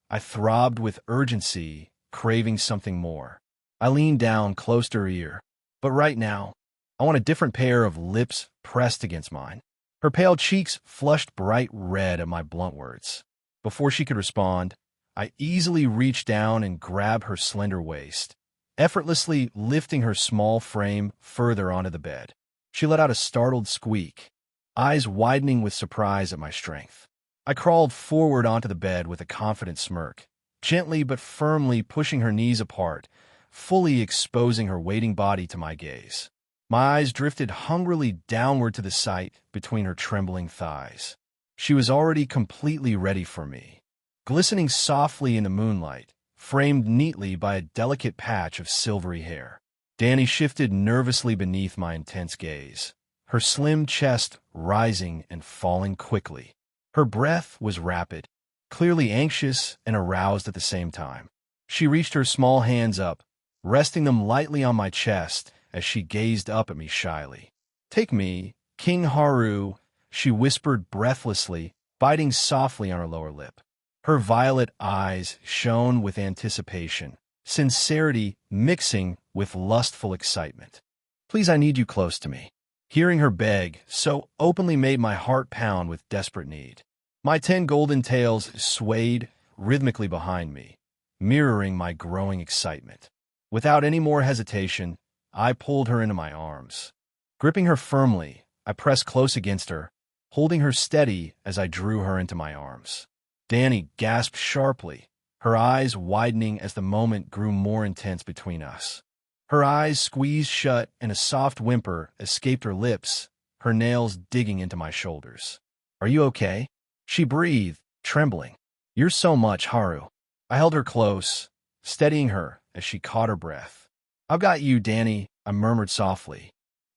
I throbbed with urgency, craving something more. I leaned down close to her ear. "But right now, I want a different pair of lips pressed against mine." Her pale cheeks flushed bright red at my blunt words. Before she could respond, I easily reached down and grabbed her slender waist, effortlessly lifting her small frame further onto the bed. She let out a startled squeak, eyes widening with surprise at my strength. I crawled forward onto the bed with a confident smirk, gently but firmly pushing her knees apart, fully exposing her waiting body to my gaze. My eyes drifted hungrily downward to the site between her trembling thighs. She was already completely ready for me, glistening softly in the moonlight, framed neatly by a delicate patch of silvery hair. Danny shifted nervously beneath my intense gaze, her slim chest rising and falling quickly. Her breath was rapid, clearly anxious and aroused at the same time. She reached her small hands up, resting them lightly on my chest as she gazed up at me shyly. "Take me, King Haru," she whispered breathlessly, biting softly on her lower lip. Her violet eyes shone with anticipation, sincerity mixing with lustful excitement. "Please, I need you close to me." Hearing her beg so openly made my heart pound with desperate need. My 10 golden tails swayed rhythmically behind me, mirroring my growing excitement. Without any more hesitation, I pulled her into my arms. Gripping her firmly, I pressed close against her, holding her steady as I drew her into my arms. Danny gasped sharply, her eyes widening as the moment grew more intense between us. Her eyes squeezed shut and a soft whimper escaped her lips, her nails digging into my shoulders. "Are you okay?" she breathed, trembling. "You're so much, Haru." I held her close, steadying her as she caught her breath. "I've got you, Danny," I murmured softly.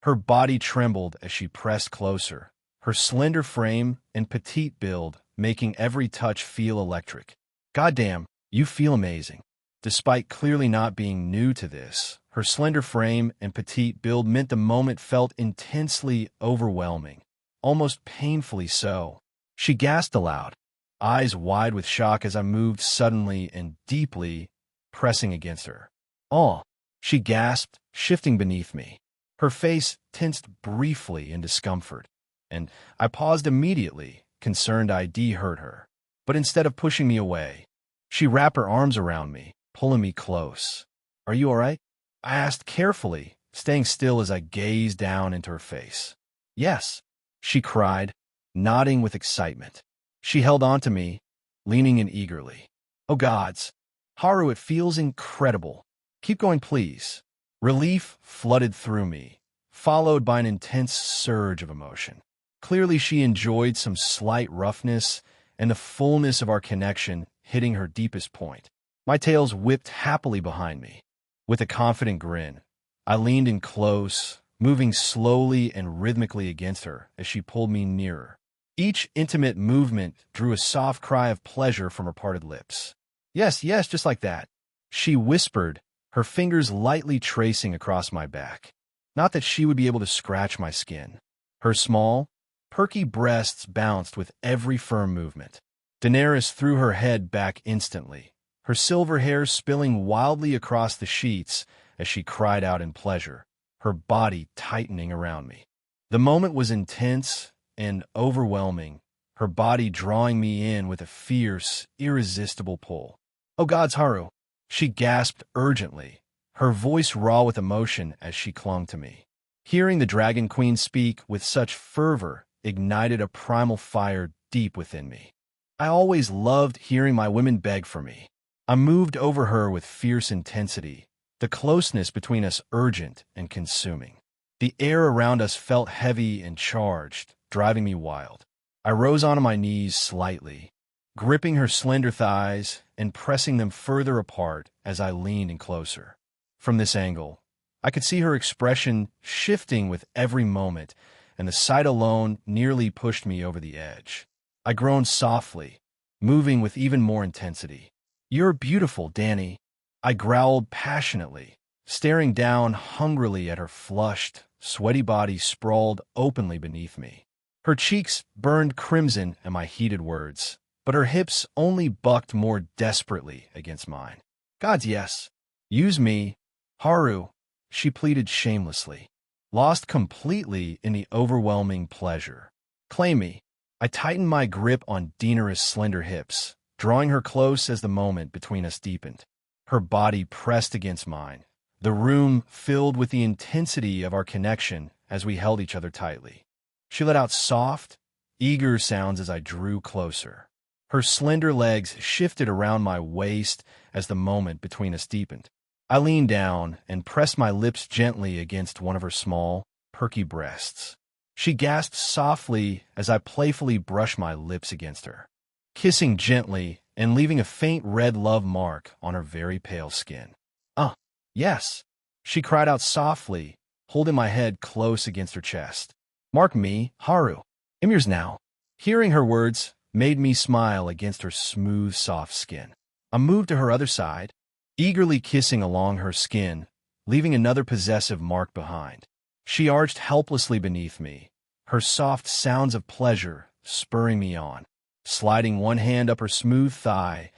Her body trembled as she pressed closer, her slender frame and petite build making every touch feel electric. "Goddamn, you feel amazing." Despite clearly not being new to this, her slender frame and petite build meant the moment felt intensely overwhelming, almost painfully so. She gasped aloud, eyes wide with shock as I moved suddenly and deeply, pressing against her. "Oh," she gasped, shifting beneath me. Her face tensed briefly in discomfort, and I paused immediately, concerned I'd hurt her. But instead of pushing me away, she wrapped her arms around me, pulling me close. "Are you all right?" I asked carefully, staying still as I gazed down into her face. "Yes," she cried, nodding with excitement. She held on to me, leaning in eagerly. "Oh gods, Haru, it feels incredible. Keep going, please." Relief flooded through me, followed by an intense surge of emotion. Clearly she enjoyed some slight roughness and the fullness of our connection hitting her deepest point. My tails whipped happily behind me. With a confident grin, I leaned in close, moving slowly and rhythmically against her as she pulled me nearer. Each intimate movement drew a soft cry of pleasure from her parted lips. "Yes, yes, just like that," she whispered, her fingers lightly tracing across my back. Not that she would be able to scratch my skin. Her small, perky breasts bounced with every firm movement. Daenerys threw her head back instantly, her silver hair spilling wildly across the sheets as she cried out in pleasure, her body tightening around me. The moment was intense and overwhelming, her body drawing me in with a fierce, irresistible pull. "Oh gods, Haru!" she gasped urgently, her voice raw with emotion as she clung to me. Hearing the Dragon Queen speak with such fervor ignited a primal fire deep within me. I always loved hearing my women beg for me. I moved over her with fierce intensity, the closeness between us urgent and consuming. The air around us felt heavy and charged, driving me wild. I rose onto my knees slightly, gripping her slender thighs and pressing them further apart as I leaned in closer. From this angle, I could see her expression shifting with every moment, and the sight alone nearly pushed me over the edge. I groaned softly, moving with even more intensity. "You're beautiful, Dany," I growled passionately, staring down hungrily at her flushed, sweaty body sprawled openly beneath me. Her cheeks burned crimson at my heated words, but her hips only bucked more desperately against mine. "Gods, yes. Use me, Haru," she pleaded shamelessly, lost completely in the overwhelming pleasure. "Claim me." I tightened my grip on Daenerys' slender hips, drawing her close as the moment between us deepened. Her body pressed against mine, the room filled with the intensity of our connection as we held each other tightly. She let out soft, eager sounds as I drew closer. Her slender legs shifted around my waist as the moment between us deepened. I leaned down and pressed my lips gently against one of her small, perky breasts. She gasped softly as I playfully brushed my lips against her, kissing gently and leaving a faint red love mark on her very pale skin. Yes," she cried out softly, holding my head close against her chest. "Mark me, Haru. I'm yours now." Hearing her words made me smile against her smooth, soft skin. I moved to her other side, eagerly kissing along her skin, leaving another possessive mark behind. She arched helplessly beneath me, her soft sounds of pleasure spurring me on. Sliding one hand up her smooth thigh,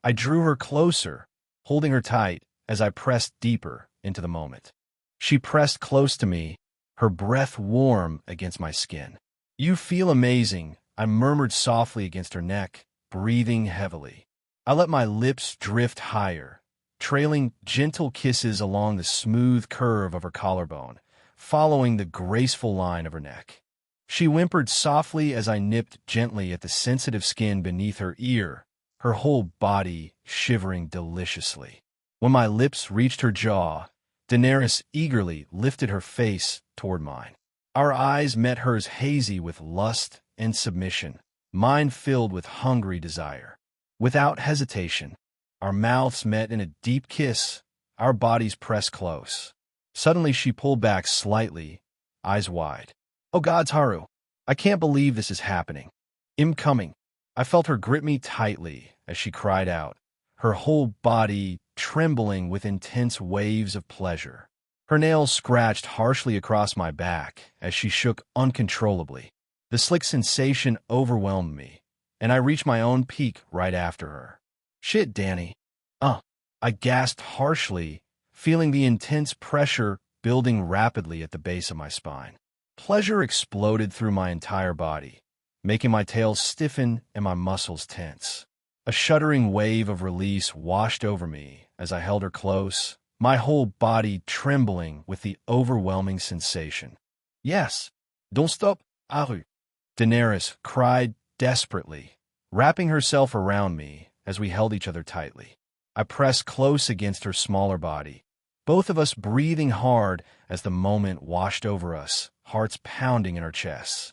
I drew her closer, holding her tight as I pressed deeper into the moment. She pressed close to me, her breath warm against my skin. "You feel amazing," I murmured softly against her neck, breathing heavily. I let my lips drift higher, trailing gentle kisses along the smooth curve of her collarbone, following the graceful line of her neck. She whimpered softly as I nipped gently at the sensitive skin beneath her ear, her whole body shivering deliciously. When my lips reached her jaw, Daenerys eagerly lifted her face toward mine. Our eyes met hers hazy with lust and submission, mine filled with hungry desire. Without hesitation, our mouths met in a deep kiss, our bodies pressed close. Suddenly she pulled back slightly, eyes wide. "Oh gods, Haru, I can't believe this is happening. I'm coming." I felt her grip me tightly as she cried out, her whole body trembling with intense waves of pleasure. Her nails scratched harshly across my back as she shook uncontrollably. The slick sensation overwhelmed me, and I reached my own peak right after her. "Shit, Dany." I gasped harshly, feeling the intense pressure building rapidly at the base of my spine. Pleasure exploded through my entire body, making my tail stiffen and my muscles tense. A shuddering wave of release washed over me as I held her close, my whole body trembling with the overwhelming sensation. "Yes, don't stop, Aru," Daenerys cried desperately, wrapping herself around me as we held each other tightly. I pressed close against her smaller body, both of us breathing hard as the moment washed over us, hearts pounding in our chests.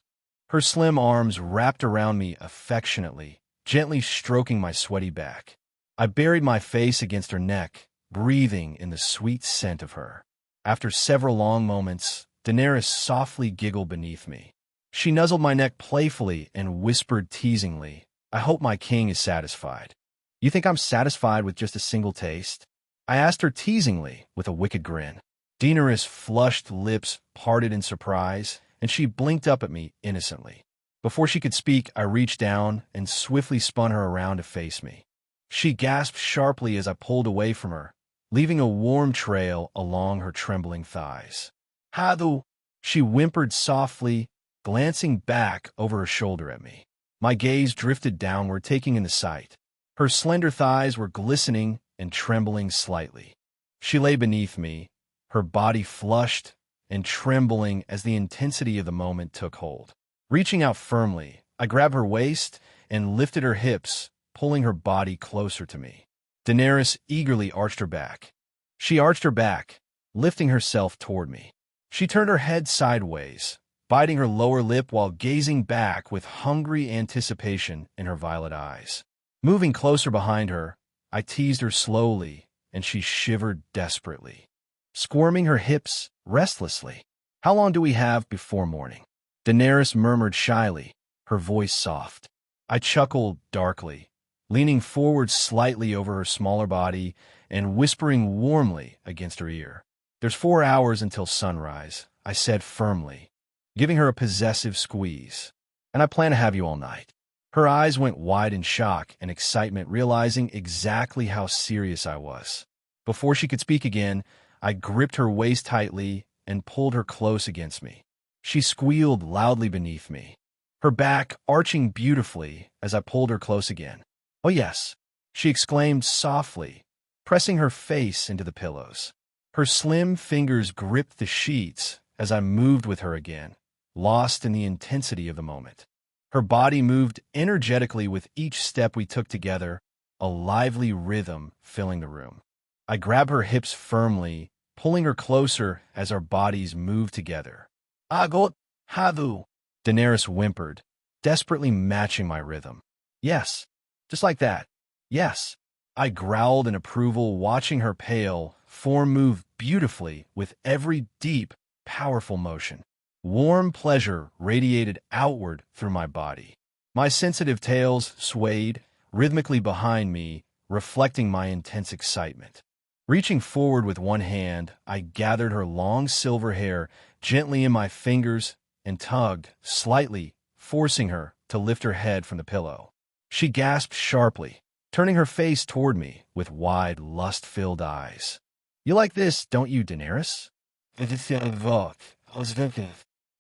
Her slim arms wrapped around me affectionately, gently stroking my sweaty back. I buried my face against her neck, breathing in the sweet scent of her. After several long moments, Daenerys softly giggled beneath me. She nuzzled my neck playfully and whispered teasingly, "I hope my king is satisfied." "You think I'm satisfied with just a single taste?" I asked her teasingly with a wicked grin. Daenerys' flushed lips parted in surprise, and she blinked up at me innocently. Before she could speak, I reached down and swiftly spun her around to face me. She gasped sharply as I pulled away from her, leaving a warm trail along her trembling thighs. "Hadu," she whimpered softly, glancing back over her shoulder at me. My gaze drifted downward, taking in the sight. Her slender thighs were glistening and trembling slightly. She lay beneath me, her body flushed and trembling as the intensity of the moment took hold. Reaching out firmly, I grabbed her waist and lifted her hips, pulling her body closer to me. Daenerys eagerly arched her back. She arched her back, lifting herself toward me. She turned her head sideways, biting her lower lip while gazing back with hungry anticipation in her violet eyes. Moving closer behind her, I teased her slowly, and she shivered desperately, squirming her hips restlessly. "How long do we have before morning?" Daenerys murmured shyly, her voice soft. I chuckled darkly, leaning forward slightly over her smaller body and whispering warmly against her ear. "There's 4 hours until sunrise," I said firmly, giving her a possessive squeeze. "And I plan to have you all night." Her eyes went wide in shock and excitement, realizing exactly how serious I was. Before she could speak again, I gripped her waist tightly and pulled her close against me. She squealed loudly beneath me, her back arching beautifully as I pulled her close again. "Oh yes," she exclaimed softly, pressing her face into the pillows. Her slim fingers gripped the sheets as I moved with her again, lost in the intensity of the moment. Her body moved energetically with each step we took together, a lively rhythm filling the room. I grabbed her hips firmly, pulling her closer as our bodies moved together. "Agot Hadu," Daenerys whimpered, desperately matching my rhythm. "Yes, just like that. Yes." I growled in approval, watching her pale form move beautifully with every deep, powerful motion. Warm pleasure radiated outward through my body. My sensitive tails swayed rhythmically behind me, reflecting my intense excitement. Reaching forward with one hand, I gathered her long silver hair gently in my fingers and tugged slightly, forcing her to lift her head from the pillow. She gasped sharply, turning her face toward me with wide, lust-filled eyes. "You like this, don't you, Daenerys?"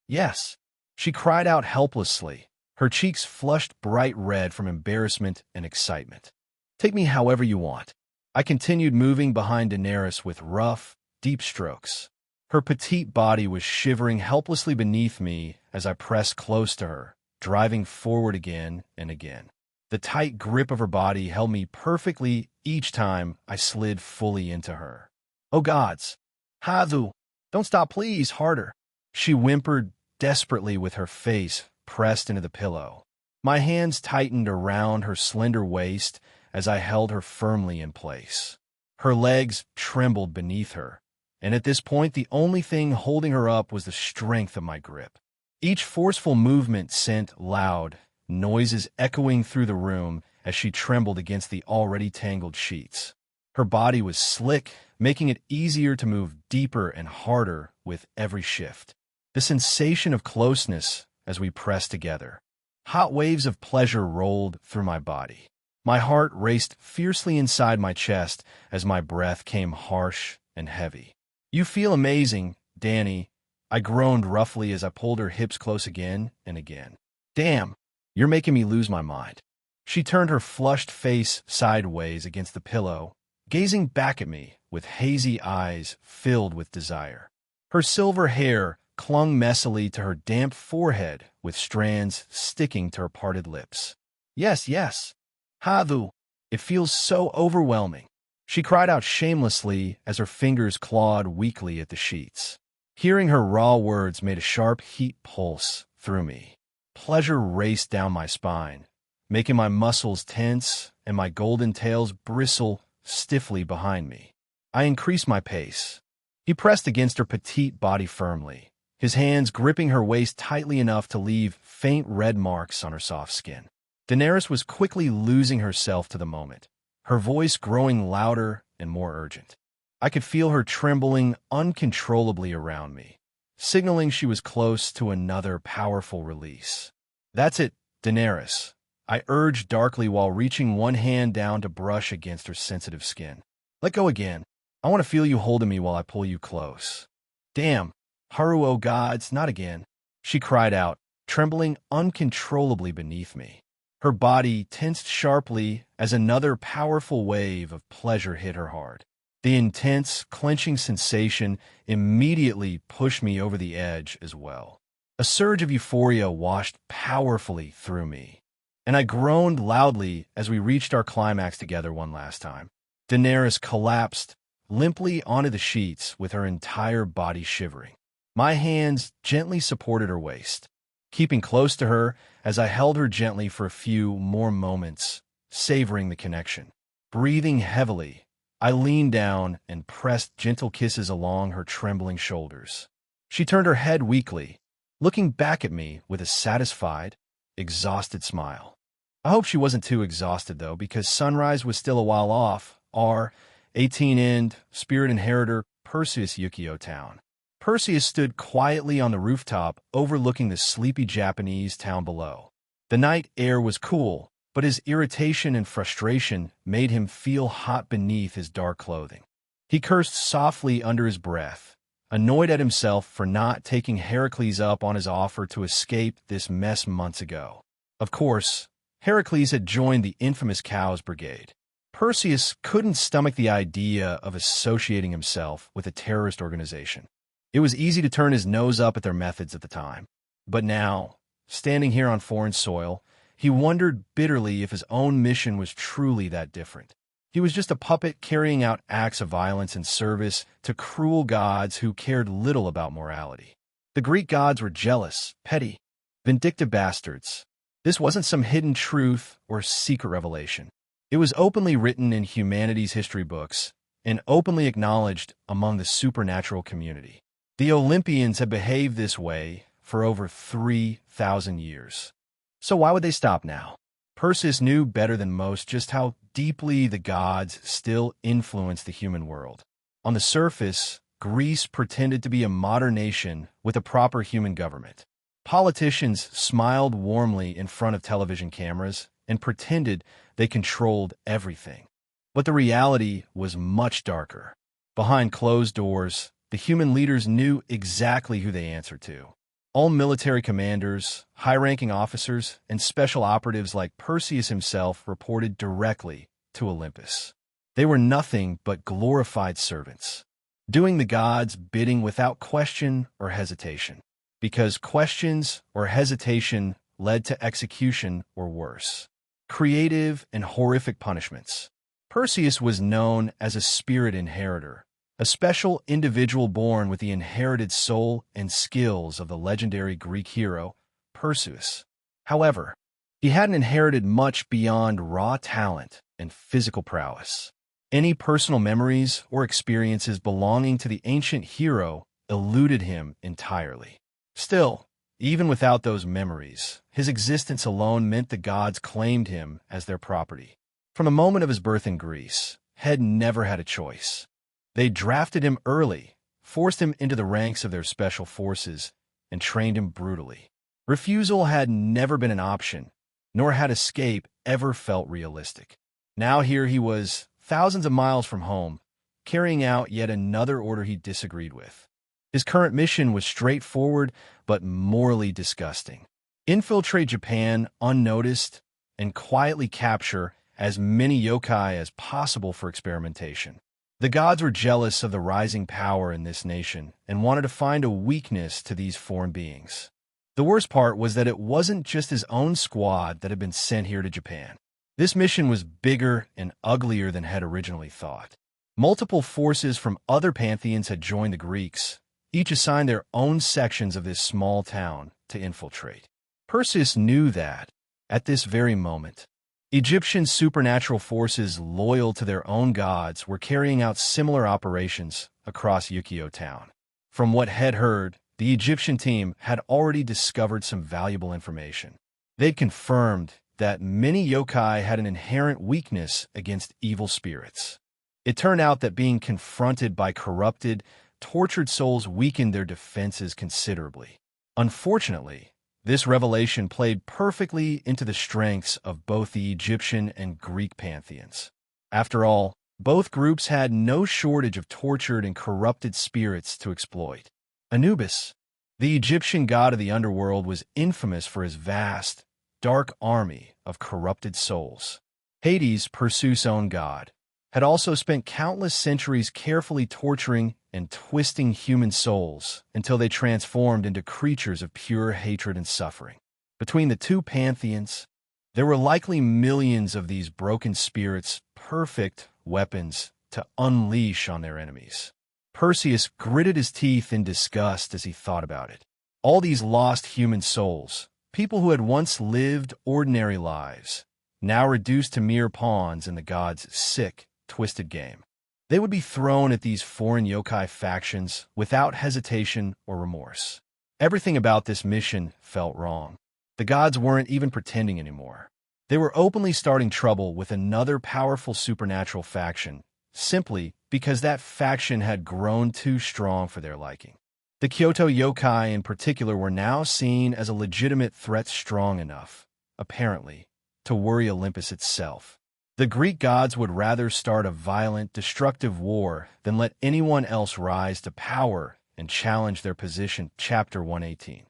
"Yes," she cried out helplessly, her cheeks flushed bright red from embarrassment and excitement. "Take me however you want." I continued moving behind Daenerys with rough, deep strokes. Her petite body was shivering helplessly beneath me as I pressed close to her, driving forward again and again. The tight grip of her body held me perfectly each time I slid fully into her. "Oh gods! Hadu, don't stop, please, harder!" She whimpered desperately with her face pressed into the pillow. My hands tightened around her slender waist as I held her firmly in place. Her legs trembled beneath her, and at this point the only thing holding her up was the strength of my grip. Each forceful movement sent loud noises echoing through the room as she trembled against the already tangled sheets. Her body was slick, making it easier to move deeper and harder with every shift. The sensation of closeness as we pressed together. Hot waves of pleasure rolled through my body. My heart raced fiercely inside my chest as my breath came harsh and heavy. You feel amazing, Danny. I groaned roughly as I pulled her hips close again and again. Damn, you're making me lose my mind. She turned her flushed face sideways against the pillow, gazing back at me with hazy eyes filled with desire. Her silver hair clung messily to her damp forehead with strands sticking to her parted lips. Yes, yes. Hadu, it feels so overwhelming. She cried out shamelessly as her fingers clawed weakly at the sheets. Hearing her raw words made a sharp heat pulse through me. Pleasure raced down my spine, making my muscles tense and my golden tails bristle stiffly behind me. I increased my pace. He pressed against her petite body firmly, his hands gripping her waist tightly enough to leave faint red marks on her soft skin. Daenerys was quickly losing herself to the moment, her voice growing louder and more urgent. I could feel her trembling uncontrollably around me, signaling she was close to another powerful release. That's it, Daenerys, I urged darkly while reaching one hand down to brush against her sensitive skin. Let go again. I want to feel you holding me while I pull you close. Damn, Haru, oh gods, not again, she cried out, trembling uncontrollably beneath me. Her body tensed sharply as another powerful wave of pleasure hit her hard. The intense, clenching sensation immediately pushed me over the edge as well. A surge of euphoria washed powerfully through me, and I groaned loudly as we reached our climax together one last time. Daenerys collapsed limply onto the sheets with her entire body shivering. My hands gently supported her waist, keeping close to her as I held her gently for a few more moments, savoring the connection. Breathing heavily, I leaned down and pressed gentle kisses along her trembling shoulders. She turned her head weakly, looking back at me with a satisfied, exhausted smile. I hope she wasn't too exhausted, though, because sunrise was still a while off. Our 18-end spirit inheritor, Perseus Yukio town. Perseus stood quietly on the rooftop overlooking the sleepy Japanese town below. The night air was cool, but his irritation and frustration made him feel hot beneath his dark clothing. He cursed softly under his breath, annoyed at himself for not taking Heracles up on his offer to escape this mess months ago. Of course, Heracles had joined the infamous Cows Brigade. Perseus couldn't stomach the idea of associating himself with a terrorist organization. It was easy to turn his nose up at their methods at the time. But now, standing here on foreign soil, he wondered bitterly if his own mission was truly that different. He was just a puppet carrying out acts of violence in service to cruel gods who cared little about morality. The Greek gods were jealous, petty, vindictive bastards. This wasn't some hidden truth or secret revelation. It was openly written in humanity's history books and openly acknowledged among the supernatural community. The Olympians had behaved this way for over 3,000 years. So why would they stop now? Perseus knew better than most just how deeply the gods still influenced the human world. On the surface, Greece pretended to be a modern nation with a proper human government. Politicians smiled warmly in front of television cameras and pretended they controlled everything. But the reality was much darker. Behind closed doors, the human leaders knew exactly who they answered to. All military commanders, high-ranking officers, and special operatives like Perseus himself reported directly to Olympus. They were nothing but glorified servants, doing the gods' bidding without question or hesitation, because questions or hesitation led to execution or worse. Creative and horrific punishments. Perseus was known as a spirit inheritor, a special individual born with the inherited soul and skills of the legendary Greek hero, Perseus. However, he hadn't inherited much beyond raw talent and physical prowess. Any personal memories or experiences belonging to the ancient hero eluded him entirely. Still, even without those memories, his existence alone meant the gods claimed him as their property. From the moment of his birth in Greece, Head never had a choice. They drafted him early, forced him into the ranks of their special forces, and trained him brutally. Refusal had never been an option, nor had escape ever felt realistic. Now here he was, thousands of miles from home, carrying out yet another order he disagreed with. His current mission was straightforward but morally disgusting. Infiltrate Japan unnoticed and quietly capture as many yokai as possible for experimentation. The gods were jealous of the rising power in this nation and wanted to find a weakness to these foreign beings. The worst part was that it wasn't just his own squad that had been sent here to Japan. This mission was bigger and uglier than had originally thought. Multiple forces from other pantheons had joined the Greeks, each assigned their own sections of this small town to infiltrate. Perseus knew that, at this very moment, Egyptian supernatural forces loyal to their own gods were carrying out similar operations across Ukiyo town. From what had heard, the Egyptian team had already discovered some valuable information. They'd confirmed that many yokai had an inherent weakness against evil spirits. It turned out that being confronted by corrupted, tortured souls weakened their defenses considerably. Unfortunately, this revelation played perfectly into the strengths of both the Egyptian and Greek pantheons. After all, both groups had no shortage of tortured and corrupted spirits to exploit. Anubis, the Egyptian god of the underworld, was infamous for his vast, dark army of corrupted souls. Hades, Perseus' own god, had also spent countless centuries carefully torturing and twisting human souls until they transformed into creatures of pure hatred and suffering. Between the two pantheons, there were likely millions of these broken spirits, perfect weapons to unleash on their enemies. Perseus gritted his teeth in disgust as he thought about it. All these lost human souls, people who had once lived ordinary lives, now reduced to mere pawns in the gods' sick, twisted game. They would be thrown at these foreign yokai factions without hesitation or remorse. Everything about this mission felt wrong. The gods weren't even pretending anymore. They were openly starting trouble with another powerful supernatural faction, simply because that faction had grown too strong for their liking. The Kyoto yokai in particular were now seen as a legitimate threat strong enough, apparently, to worry Olympus itself. The Greek gods would rather start a violent, destructive war than let anyone else rise to power and challenge their position. Chapter 118.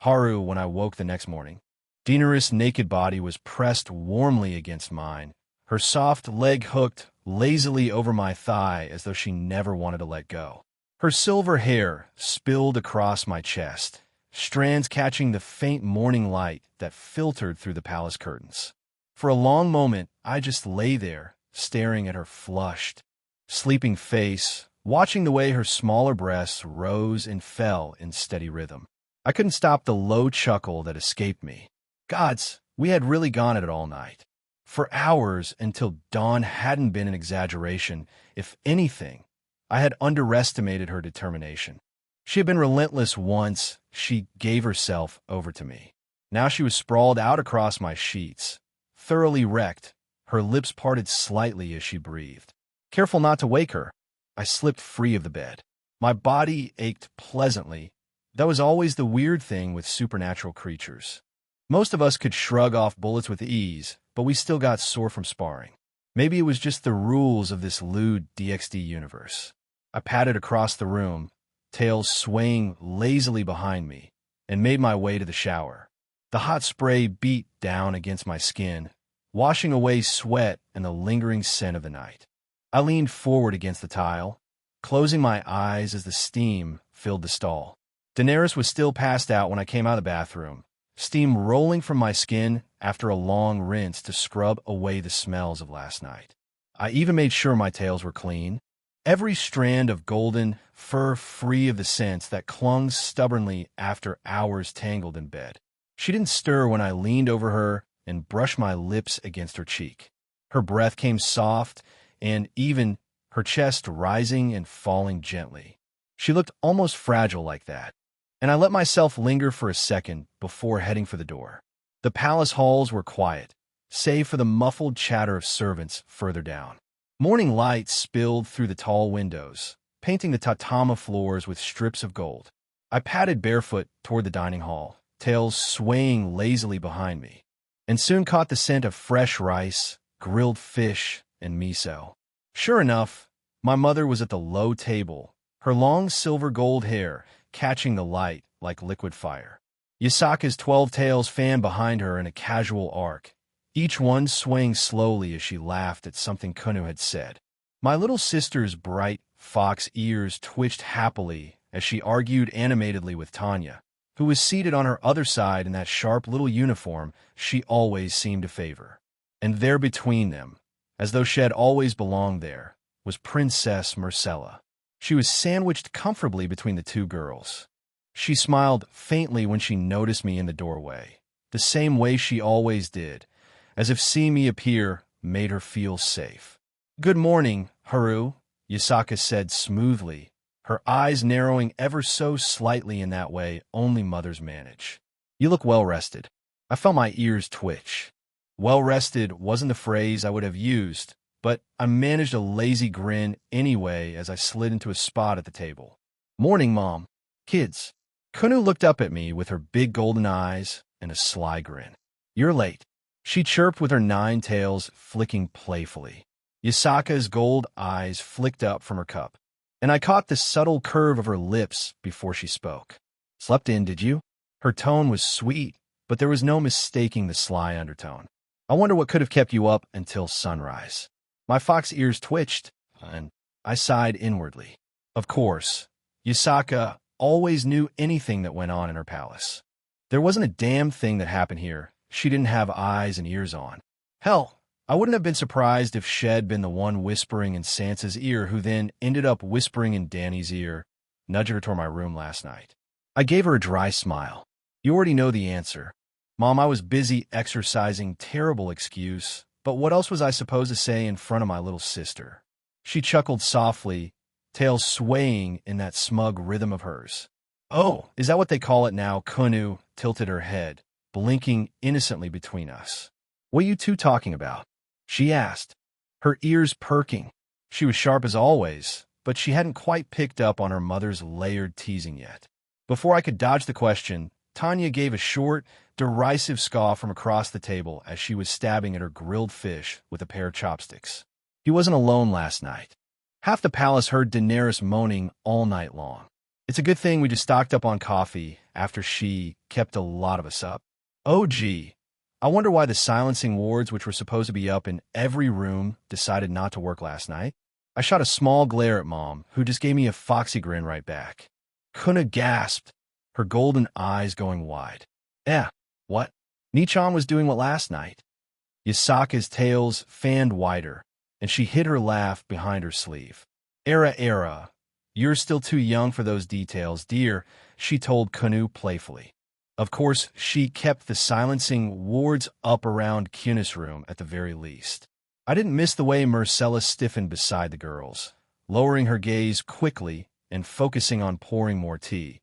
Haru, when I woke the next morning, Dinarus' naked body was pressed warmly against mine, her soft leg hooked lazily over my thigh as though she never wanted to let go. Her silver hair spilled across my chest, strands catching the faint morning light that filtered through the palace curtains. For a long moment, I just lay there, staring at her flushed, sleeping face, watching the way her smaller breasts rose and fell in steady rhythm. I couldn't stop the low chuckle that escaped me. Gods, we had really gone at it all night. For hours until dawn hadn't been an exaggeration. If anything, I had underestimated her determination. She had been relentless once she gave herself over to me. Now she was sprawled out across my sheets, thoroughly wrecked, her lips parted slightly as she breathed. Careful not to wake her, I slipped free of the bed. My body ached pleasantly. That was always the weird thing with supernatural creatures. Most of us could shrug off bullets with ease, but we still got sore from sparring. Maybe it was just the rules of this lewd DxD universe. I padded across the room, tails swaying lazily behind me, and made my way to the shower. The hot spray beat down against my skin, washing away sweat and the lingering scent of the night. I leaned forward against the tile, closing my eyes as the steam filled the stall. Daenerys was still passed out when I came out of the bathroom, steam rolling from my skin after a long rinse to scrub away the smells of last night. I even made sure my tails were clean, every strand of golden fur free of the scents that clung stubbornly after hours tangled in bed. She didn't stir when I leaned over her and brushed my lips against her cheek. Her breath came soft and even, her chest rising and falling gently. She looked almost fragile like that, and I let myself linger for a second before heading for the door. The palace halls were quiet, save for the muffled chatter of servants further down. Morning light spilled through the tall windows, painting the tatama floors with strips of gold. I padded barefoot toward the dining hall, tails swaying lazily behind me, and soon caught the scent of fresh rice, grilled fish, and miso. Sure enough, My mother was at the low table, her long silver gold hair catching the light like liquid fire. Yasaka's 12 tails fanned behind her in a casual arc, each one swaying slowly as she laughed at something Kunu had said. My little sister's bright fox ears twitched happily as she argued animatedly with Tanya, who was seated on her other side in that sharp little uniform she always seemed to favor. And there between them, as though she had always belonged there, was Princess Marcella. She was sandwiched comfortably between the two girls. She smiled faintly when she noticed me in the doorway, the same way she always did, as if seeing me appear made her feel safe. "Good morning, Haru," Yasaka said smoothly, her eyes narrowing ever so slightly in that way only mothers manage. "You look well-rested." I felt my ears twitch. Well-rested wasn't the phrase I would have used, but I managed a lazy grin anyway as I slid into a spot at the table. "Morning, Mom. Kids." Kunu looked up at me with her big golden eyes and a sly grin. "You're late," she chirped with her 9 tails flicking playfully. Yasaka's gold eyes flicked up from her cup, and I caught the subtle curve of her lips before she spoke. "Slept in, did you?" Her tone was sweet, but there was no mistaking the sly undertone. "I wonder what could have kept you up until sunrise." My fox ears twitched, and I sighed inwardly. Of course, Yasaka always knew anything that went on in her palace. There wasn't a damn thing that happened here she didn't have eyes and ears on. Hell, I wouldn't have been surprised if she'd been the one whispering in Sansa's ear who then ended up whispering in Dany's ear, nudging her toward my room last night. I gave her a dry smile. "You already know the answer. Mom, I was busy exercising. Terrible excuse, but what else was I supposed to say in front of my little sister?" She chuckled softly, tail swaying in that smug rhythm of hers. "Oh, is that what they call it now?" Kunu tilted her head, blinking innocently between us. "What are you two talking about?" she asked, her ears perking. She was sharp as always, but she hadn't quite picked up on her mother's layered teasing yet. Before I could dodge the question, Tanya gave a short, derisive scoff from across the table as she was stabbing at her grilled fish with a pair of chopsticks. He wasn't alone last night. Half the palace heard Daenerys moaning all night long. It's a good thing we just stocked up on coffee after she kept a lot of us up. Oh gee, I wonder why the silencing wards, which were supposed to be up in every room, decided not to work last night. I shot a small glare at Mom, who just gave me a foxy grin right back. Kuna gasped, her golden eyes going wide. What? Nichan was doing what last night? Yasaka's tails fanned wider, and she hid her laugh behind her sleeve. Era, you're still too young for those details, dear, she told Kunu playfully. Of course, she kept the silencing wards up around Kunis' room at the very least. I didn't miss the way Marcella stiffened beside the girls, lowering her gaze quickly and focusing on pouring more tea.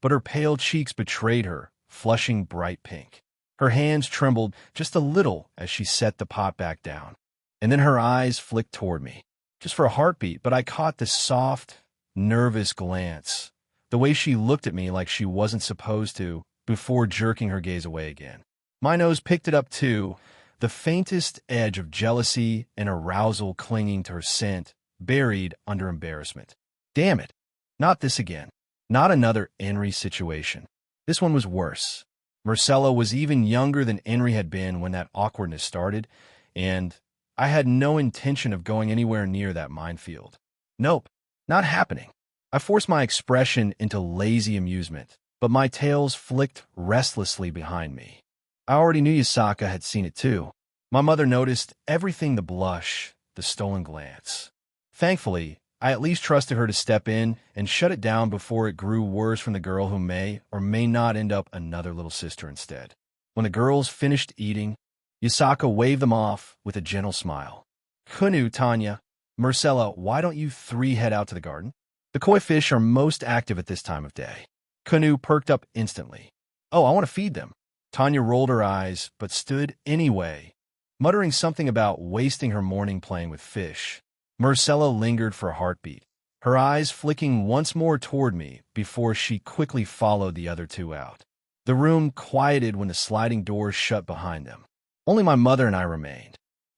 But her pale cheeks betrayed her, flushing bright pink. Her hands trembled just a little as she set the pot back down. And then her eyes flicked toward me, just for a heartbeat, but I caught the soft, nervous glance, the way she looked at me like she wasn't supposed to, before jerking her gaze away again. My nose picked it up too, the faintest edge of jealousy and arousal clinging to her scent, buried under embarrassment. Damn it, not this again. Not another Henry situation. This one was worse. Marcella was even younger than Henry had been when that awkwardness started, and I had no intention of going anywhere near that minefield. Nope, not happening. I forced my expression into lazy amusement, but my tails flicked restlessly behind me. I already knew Yasaka had seen it too. My mother noticed everything, the blush, the stolen glance. Thankfully, I at least trusted her to step in and shut it down before it grew worse from the girl who may or may not end up another little sister instead. When the girls finished eating, Yasaka waved them off with a gentle smile. Kunu, Tanya, Marcella, why don't you 3 head out to the garden? The koi fish are most active at this time of day. Kunu perked up instantly. Oh, I want to feed them. Tanya rolled her eyes, but stood anyway, muttering something about wasting her morning playing with fish. Marcella lingered for a heartbeat, her eyes flicking once more toward me before she quickly followed the other 2 out. The room quieted when the sliding doors shut behind them. Only my mother and I remained.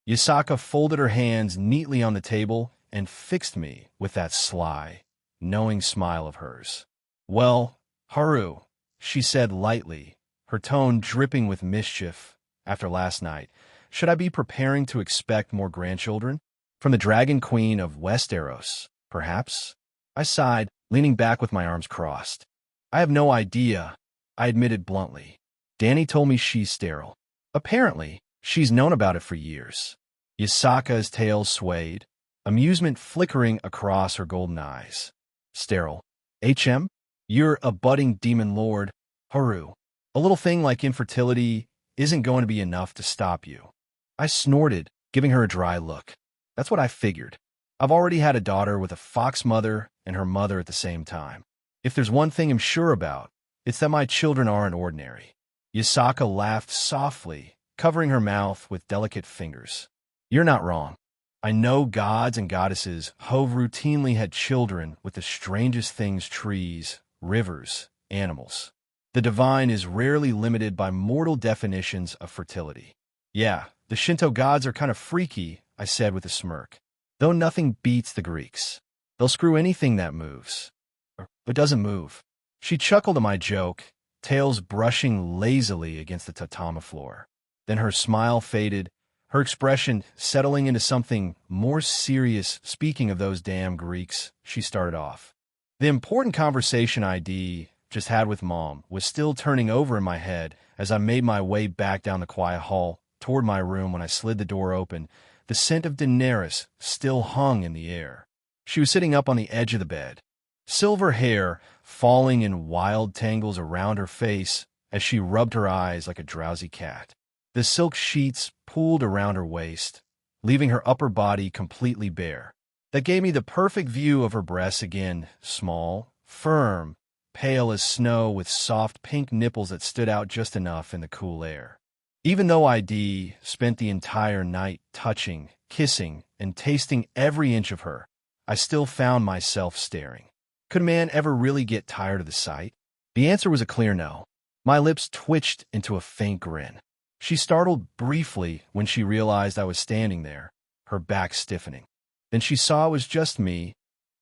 Yasaka folded her hands neatly on the table and fixed me with that sly, knowing smile of hers. "Well, Haru," she said lightly, her tone dripping with mischief after last night, "should I be preparing to expect more grandchildren? From the Dragon Queen of Westeros, perhaps?" I sighed, leaning back with my arms crossed. "I have no idea," I admitted bluntly. "Danny told me she's sterile. Apparently, she's known about it for years." Yasaka's tail swayed, amusement flickering across her golden eyes. "Sterile? HM? You're a budding demon lord, Haru. A little thing like infertility isn't going to be enough to stop you." I snorted, giving her a dry look. "That's what I figured. I've already had a daughter with a fox mother and her mother at the same time. If there's one thing I'm sure about, it's that my children aren't ordinary." Yasaka laughed softly, covering her mouth with delicate fingers. "You're not wrong. I know gods and goddesses who've routinely had children with the strangest things: trees, rivers, animals. The divine is rarely limited by mortal definitions of fertility." "Yeah, the Shinto gods are kind of freaky," I said with a smirk. "Though nothing beats the Greeks. They'll screw anything that moves. Or doesn't move." She chuckled at my joke, tails brushing lazily against the tatami floor. Then her smile faded, her expression settling into something more serious. "Speaking of those damn Greeks," she started off. The important conversation ID just had with Mom was still turning over in my head as I made my way back down the quiet hall toward my room. When I slid the door open, the scent of Daenerys still hung in the air. She was sitting up on the edge of the bed, silver hair falling in wild tangles around her face as she rubbed her eyes like a drowsy cat. The silk sheets pooled around her waist, leaving her upper body completely bare. That gave me the perfect view of her breasts again, small, firm, pale as snow, with soft pink nipples that stood out just enough in the cool air. Even though ID spent the entire night touching, kissing, and tasting every inch of her, I still found myself staring. Could a man ever really get tired of the sight? The answer was a clear no. My lips twitched into a faint grin. She startled briefly when she realized I was standing there, her back stiffening. Then she saw it was just me,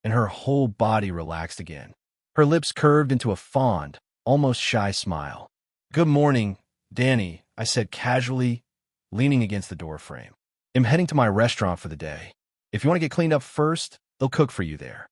and her whole body relaxed again. Her lips curved into a fond, almost shy smile. "Good morning, Danny," I said casually, leaning against the doorframe. "I'm heading to my restaurant for the day. If you want to get cleaned up first, they'll cook for you there.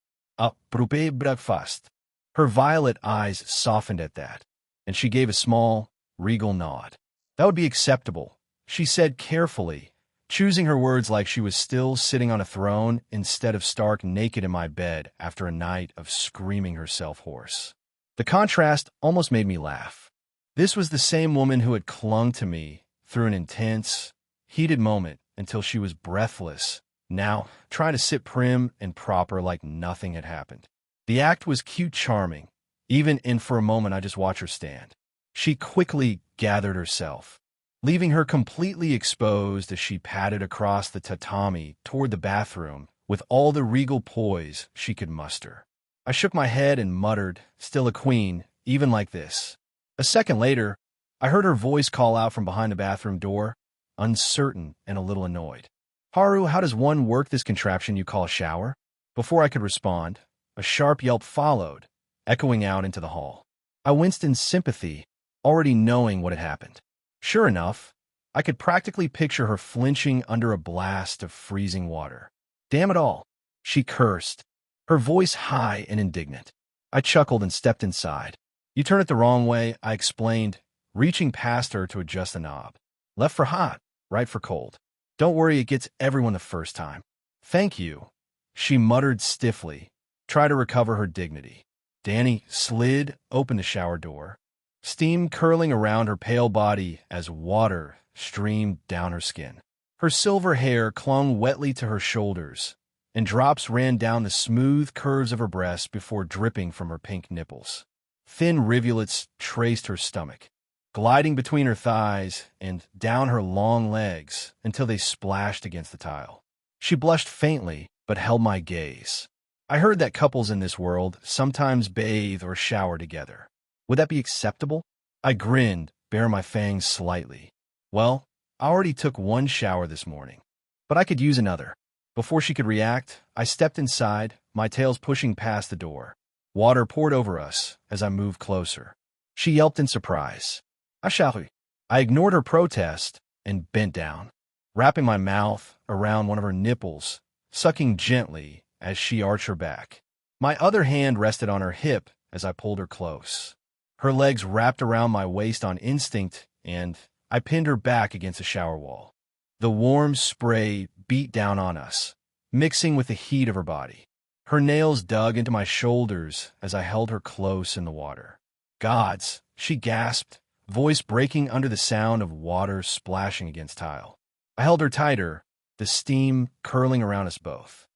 Prepare breakfast." Her violet eyes softened at that, and she gave a small, regal nod. "That would be acceptable," she said carefully, choosing her words like she was still sitting on a throne instead of stark naked in my bed after a night of screaming herself hoarse. The contrast almost made me laugh. This was the same woman who had clung to me through an intense, heated moment until she was breathless, now trying to sit prim and proper like nothing had happened. The act was cute charming, even in for a moment I just watched her stand. She quickly gathered herself, leaving her completely exposed as she padded across the tatami toward the bathroom with all the regal poise she could muster. I shook my head and muttered, "Still a queen, even like this." A second later, I heard her voice call out from behind the bathroom door, uncertain and a little annoyed. "Haru, how does one work this contraption you call a shower?" Before I could respond, a sharp yelp followed, echoing out into the hall. I winced in sympathy, already knowing what had happened. Sure enough, I could practically picture her flinching under a blast of freezing water. "Damn it all," she cursed, her voice high and indignant. I chuckled and stepped inside. "You turn it the wrong way," I explained, reaching past her to adjust the knob. "Left for hot, right for cold. Don't worry, it gets everyone the first time." "Thank you," she muttered stiffly, try to recover her dignity. Danny slid open the shower door, steam curling around her pale body as water streamed down her skin. Her silver hair clung wetly to her shoulders, and drops ran down the smooth curves of her breasts before dripping from her pink nipples. Thin rivulets traced her stomach, gliding between her thighs and down her long legs until they splashed against the tile. She blushed faintly, but held my gaze. I heard that couples in this world sometimes bathe or shower together. Would that be acceptable? I grinned, baring my fangs slightly. Well, I already took one shower this morning, but I could use another. Before she could react, I stepped inside, my tails pushing past the door. Water poured over us as I moved closer. She yelped in surprise. Ashahui. I ignored her protest and bent down, wrapping my mouth around one of her nipples, sucking gently as she arched her back. My other hand rested on her hip as I pulled her close. Her legs wrapped around my waist on instinct, and I pinned her back against the shower wall. The warm spray beat down on us, mixing with the heat of her body. Her nails dug into my shoulders as I held her close in the water. Gods, she gasped, voice breaking under the sound of water splashing against tile. I held her tighter, the steam curling around us both.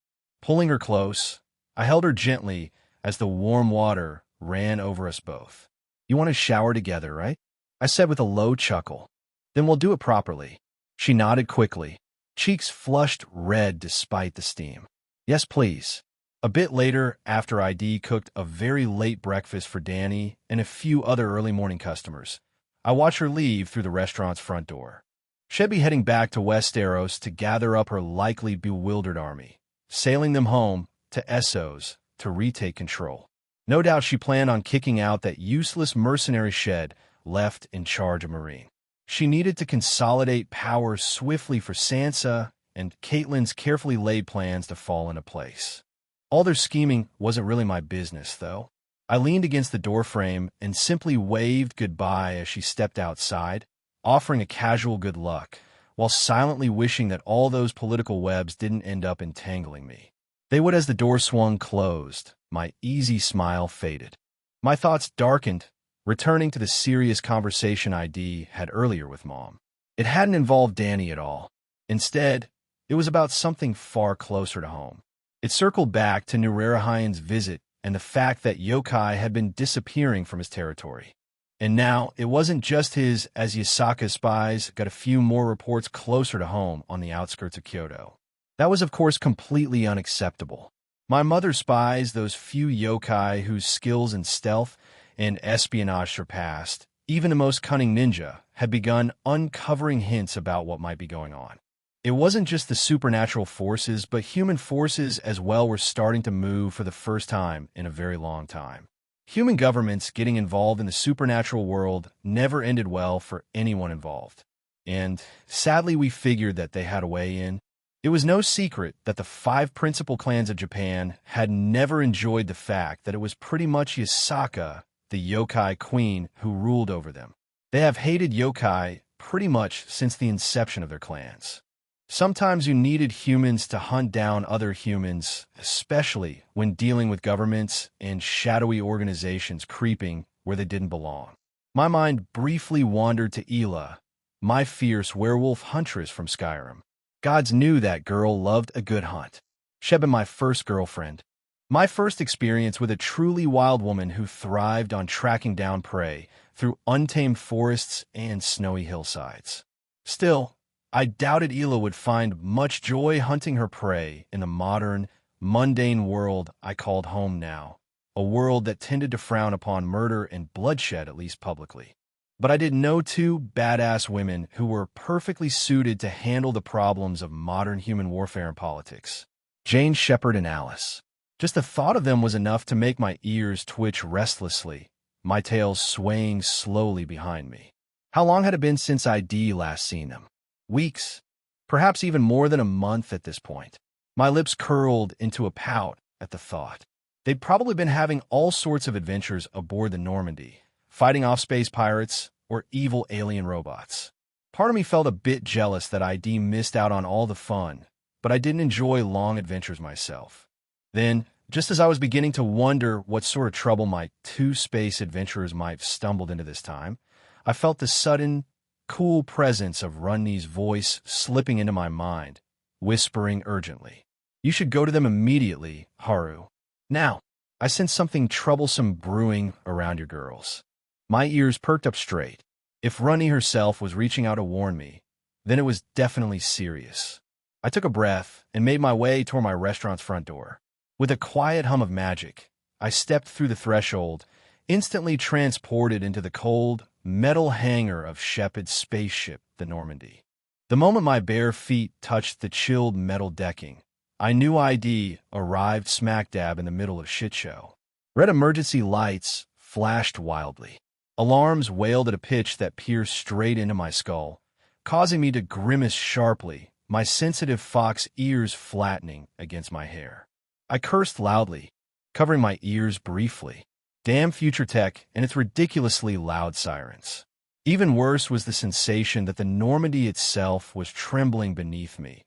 Pulling her close, I held her gently as the warm water ran over us both. You want to shower together, right? I said with a low chuckle. Then we'll do it properly. She nodded quickly, cheeks flushed red despite the steam. Yes, please. A bit later, after ID cooked a very late breakfast for Danny and a few other early morning customers, I watched her leave through the restaurant's front door. She'd be heading back to Westeros to gather up her likely bewildered army, sailing them home to Essos to retake control. No doubt she planned on kicking out that useless mercenary Shed left in charge of Marine. She needed to consolidate power swiftly for Sansa and Catelyn's carefully laid plans to fall into place. All their scheming wasn't really my business, though. I leaned against the doorframe and simply waved goodbye as she stepped outside, offering a casual good luck, while silently wishing that all those political webs didn't end up entangling me. They would as the door swung closed. My easy smile faded. My thoughts darkened, returning to the serious conversation ID had earlier with Mom. It hadn't involved Danny at all. Instead, it was about something far closer to home. It circled back to Nurehayan's visit and the fact that yokai had been disappearing from his territory. And now, it wasn't just his as Yasaka spies got a few more reports closer to home on the outskirts of Kyoto. That was, of course, completely unacceptable. My mother spies, those few yokai whose skills in stealth and espionage surpassed even the most cunning ninja, had begun uncovering hints about what might be going on. It wasn't just the supernatural forces, but human forces as well were starting to move for the first time in a very long time. Human governments getting involved in the supernatural world never ended well for anyone involved. And sadly, we figured that they had a way in. It was no secret that the 5 principal clans of Japan had never enjoyed the fact that it was pretty much Yasaka, the yokai queen, who ruled over them. They have hated yokai pretty much since the inception of their clans. Sometimes you needed humans to hunt down other humans, especially when dealing with governments and shadowy organizations creeping where they didn't belong. My mind briefly wandered to Ela, my fierce werewolf huntress from Skyrim. Gods knew that girl loved a good hunt. She'd been my first girlfriend. My first experience with a truly wild woman who thrived on tracking down prey through untamed forests and snowy hillsides. Still, I doubted Ela would find much joy hunting her prey in the modern, mundane world I called home now, a world that tended to frown upon murder and bloodshed, at least publicly. But I didn't know 2 badass women who were perfectly suited to handle the problems of modern human warfare and politics. Jane Shepard and Alice. Just the thought of them was enough to make my ears twitch restlessly, my tail swaying slowly behind me. How long had it been since I'd last seen them? Weeks, perhaps even more than a month at this point. My lips curled into a pout at the thought. They'd probably been having all sorts of adventures aboard the Normandy, fighting off space pirates or evil alien robots. Part of me felt a bit jealous that ID missed out on all the fun, but I didn't enjoy long adventures myself. Then, just as I was beginning to wonder what sort of trouble my 2 space adventurers might have stumbled into this time, I felt the sudden, cool presence of Runni's voice slipping into my mind, whispering urgently, "You should go to them immediately, Haru. Now." I sensed something troublesome brewing around your girls. My ears perked up straight. If Runny herself was reaching out to warn me, then it was definitely serious. I took a breath and made my way toward my restaurant's front door. With a quiet hum of magic, I stepped through the threshold, instantly transported into the cold, metal hangar of Shepard's spaceship, the Normandy. The moment my bare feet touched the chilled metal decking, I knew ID arrived smack dab in the middle of shit show. Red emergency lights flashed wildly. Alarms wailed at a pitch that pierced straight into my skull, causing me to grimace sharply, my sensitive fox ears flattening against my hair. I cursed loudly, covering my ears briefly. Damn future tech and its ridiculously loud sirens. Even worse was the sensation that the Normandy itself was trembling beneath me,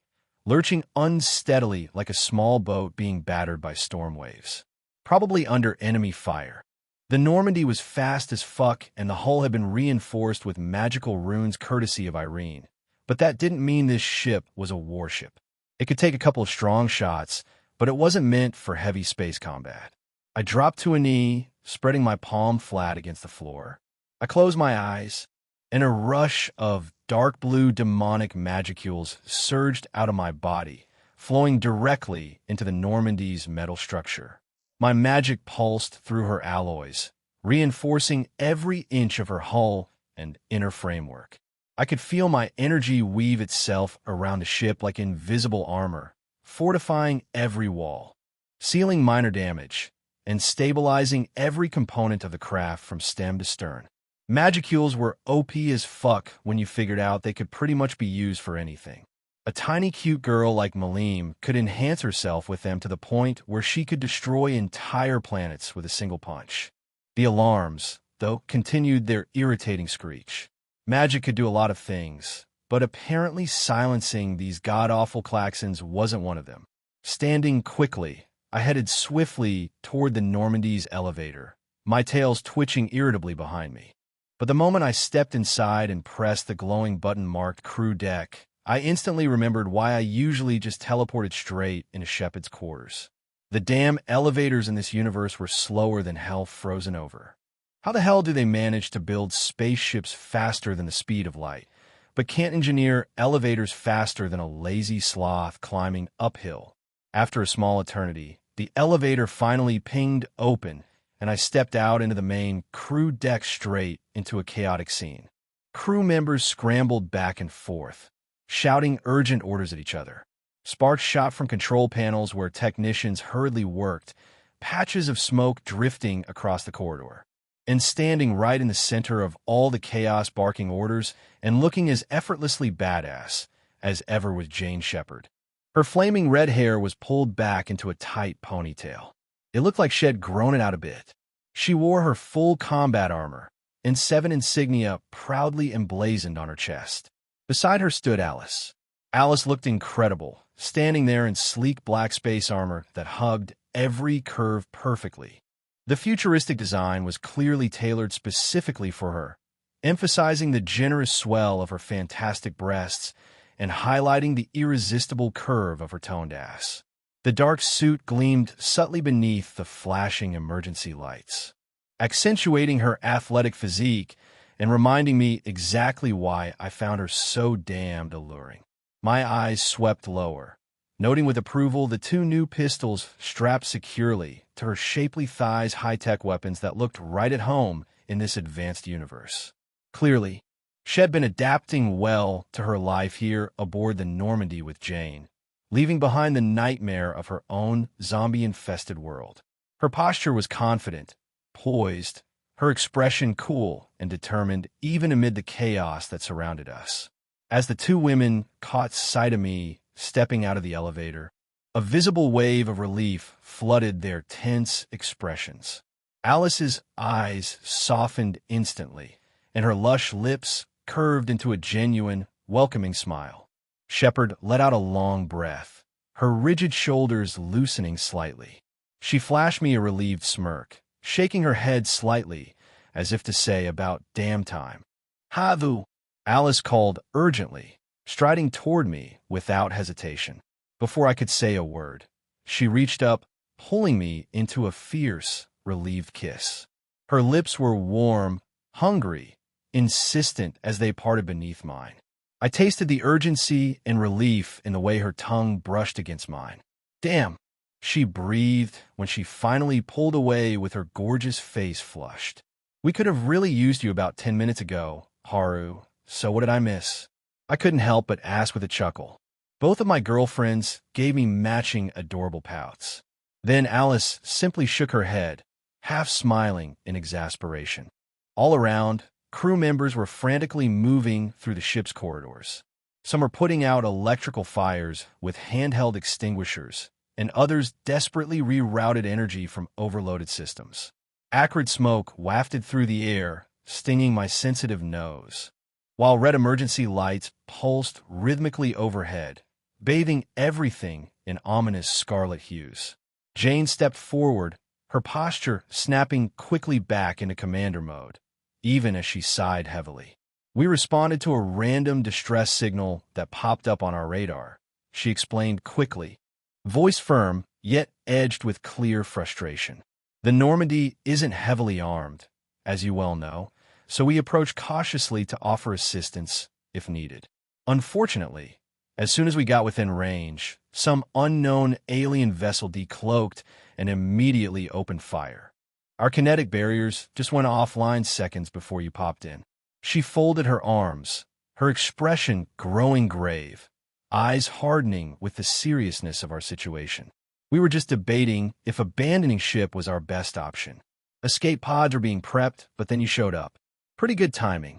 lurching unsteadily like a small boat being battered by storm waves, probably under enemy fire. The Normandy was fast as fuck, and the hull had been reinforced with magical runes courtesy of Irene. But that didn't mean this ship was a warship. It could take a couple of strong shots, but it wasn't meant for heavy space combat. I dropped to a knee, spreading my palm flat against the floor. I closed my eyes, and a rush of dark blue demonic magicules surged out of my body, flowing directly into the Normandy's metal structure. My magic pulsed through her alloys, reinforcing every inch of her hull and inner framework. I could feel my energy weave itself around the ship like invisible armor, fortifying every wall, sealing minor damage, and stabilizing every component of the craft from stem to stern. Magicules were OP as fuck when you figured out they could pretty much be used for anything. A tiny cute girl like Malim could enhance herself with them to the point where she could destroy entire planets with a single punch. The alarms, though, continued their irritating screech. Magic could do a lot of things, but apparently silencing these god-awful klaxons wasn't one of them. Standing quickly, I headed swiftly toward the Normandy's elevator, my tails twitching irritably behind me. But the moment I stepped inside and pressed the glowing button marked crew deck, I instantly remembered why I usually just teleported straight into Shepard's quarters. The damn elevators in this universe were slower than hell frozen over. How the hell do they manage to build spaceships faster than the speed of light, but can't engineer elevators faster than a lazy sloth climbing uphill? After a small eternity, the elevator finally pinged open, and I stepped out into the main crew deck straight into a chaotic scene. Crew members scrambled back and forth, shouting urgent orders at each other. Sparks shot from control panels where technicians hurriedly worked, patches of smoke drifting across the corridor. And standing right in the center of all the chaos barking orders and looking as effortlessly badass as ever was Jane Shepard. Her flaming red hair was pulled back into a tight ponytail. It looked like she had grown it out a bit. She wore her full combat armor, and 7 insignia proudly emblazoned on her chest. Beside her stood Alice. Alice looked incredible, standing there in sleek black space armor that hugged every curve perfectly. The futuristic design was clearly tailored specifically for her, emphasizing the generous swell of her fantastic breasts and highlighting the irresistible curve of her toned ass. The dark suit gleamed subtly beneath the flashing emergency lights, accentuating her athletic physique and reminding me exactly why I found her so damned alluring. My eyes swept lower, noting with approval the 2 new pistols strapped securely to her shapely thighs, high-tech weapons that looked right at home in this advanced universe. Clearly, she had been adapting well to her life here aboard the Normandy with Jane, leaving behind the nightmare of her own zombie-infested world. Her posture was confident, poised, her expression cool and determined even amid the chaos that surrounded us. As the 2 women caught sight of me stepping out of the elevator, a visible wave of relief flooded their tense expressions. Alice's eyes softened instantly, and her lush lips curved into a genuine, welcoming smile. Shepard let out a long breath, her rigid shoulders loosening slightly. She flashed me a relieved smirk, shaking her head slightly, as if to say about damn time. "Havu," Alice called urgently, striding toward me without hesitation. Before I could say a word, she reached up, pulling me into a fierce, relieved kiss. Her lips were warm, hungry, insistent as they parted beneath mine. I tasted the urgency and relief in the way her tongue brushed against mine. "Damn," she breathed when she finally pulled away with her gorgeous face flushed. "We could have really used you about 10 minutes ago, Haru, so what did I miss?" I couldn't help but ask with a chuckle. Both of my girlfriends gave me matching adorable pouts. Then Alice simply shook her head, half smiling in exasperation. All around, crew members were frantically moving through the ship's corridors. Some were putting out electrical fires with handheld extinguishers, and others desperately rerouted energy from overloaded systems. Acrid smoke wafted through the air, stinging my sensitive nose, while red emergency lights pulsed rhythmically overhead, bathing everything in ominous scarlet hues. Jane stepped forward, her posture snapping quickly back into commander mode, even as she sighed heavily. We responded to a random distress signal that popped up on our radar, she explained quickly, voice firm, yet edged with clear frustration. The Normandy isn't heavily armed, as you well know, so we approached cautiously to offer assistance if needed. Unfortunately, as soon as we got within range, some unknown alien vessel decloaked and immediately opened fire. Our kinetic barriers just went offline seconds before you popped in. She folded her arms, her expression growing grave, eyes hardening with the seriousness of our situation. We were just debating if abandoning ship was our best option. Escape pods were being prepped, but then you showed up. Pretty good timing,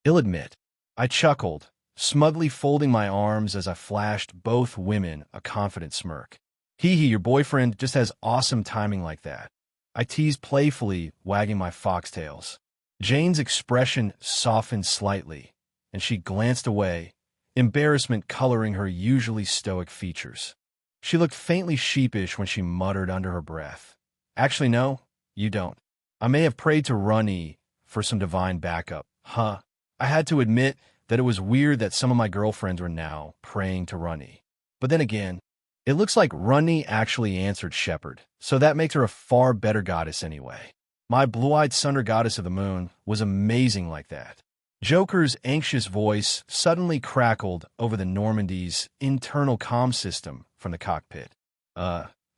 I'll admit. I chuckled, smugly folding my arms as I flashed both women a confident smirk. Hee hee, your boyfriend just has awesome timing like that. I teased playfully, wagging my foxtails. Jane's expression softened slightly, and she glanced away, embarrassment coloring her usually stoic features. She looked faintly sheepish when she muttered under her breath, "Actually, no, you don't. I may have prayed to Runny for some divine backup, huh?" I had to admit that it was weird that some of my girlfriends were now praying to Runny. But then again, it looks like Runny actually answered Shepard, so that makes her a far better goddess anyway. My blue-eyed Sunder goddess of the moon was amazing like that. Joker's anxious voice suddenly crackled over the Normandy's internal comm system from the cockpit.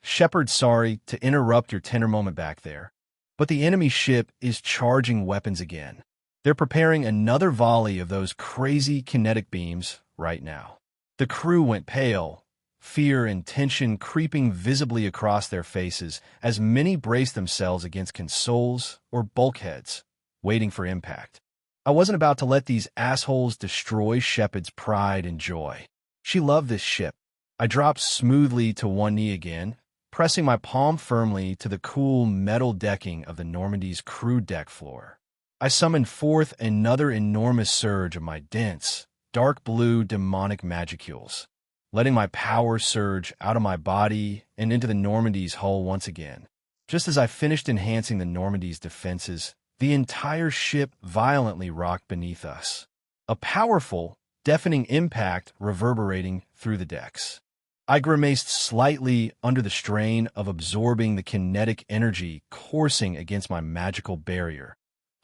Shepard, sorry to interrupt your tender moment back there, but the enemy ship is charging weapons again. They're preparing another volley of those crazy kinetic beams right now." The crew went pale, fear and tension creeping visibly across their faces as many braced themselves against consoles or bulkheads, waiting for impact. I wasn't about to let these assholes destroy Shepard's pride and joy. She loved this ship. I dropped smoothly to one knee again, pressing my palm firmly to the cool metal decking of the Normandy's crew deck floor. I summoned forth another enormous surge of my dense, dark blue demonic magicules, letting my power surge out of my body and into the Normandy's hull once again. Just as I finished enhancing the Normandy's defenses, the entire ship violently rocked beneath us, a powerful, deafening impact reverberating through the decks. I grimaced slightly under the strain of absorbing the kinetic energy coursing against my magical barrier,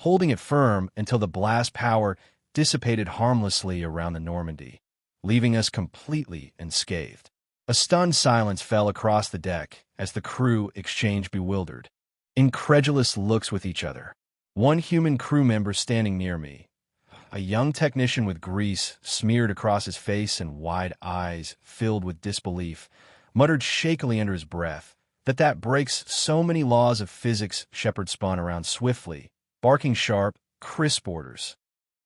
holding it firm until the blast power dissipated harmlessly around the Normandy, leaving us completely unscathed. A stunned silence fell across the deck as the crew exchanged bewildered, incredulous looks with each other. One human crew member standing near me, a young technician with grease smeared across his face and wide eyes filled with disbelief, muttered shakily under his breath that breaks so many laws of physics. Shepard spun around swiftly, barking sharp, crisp orders.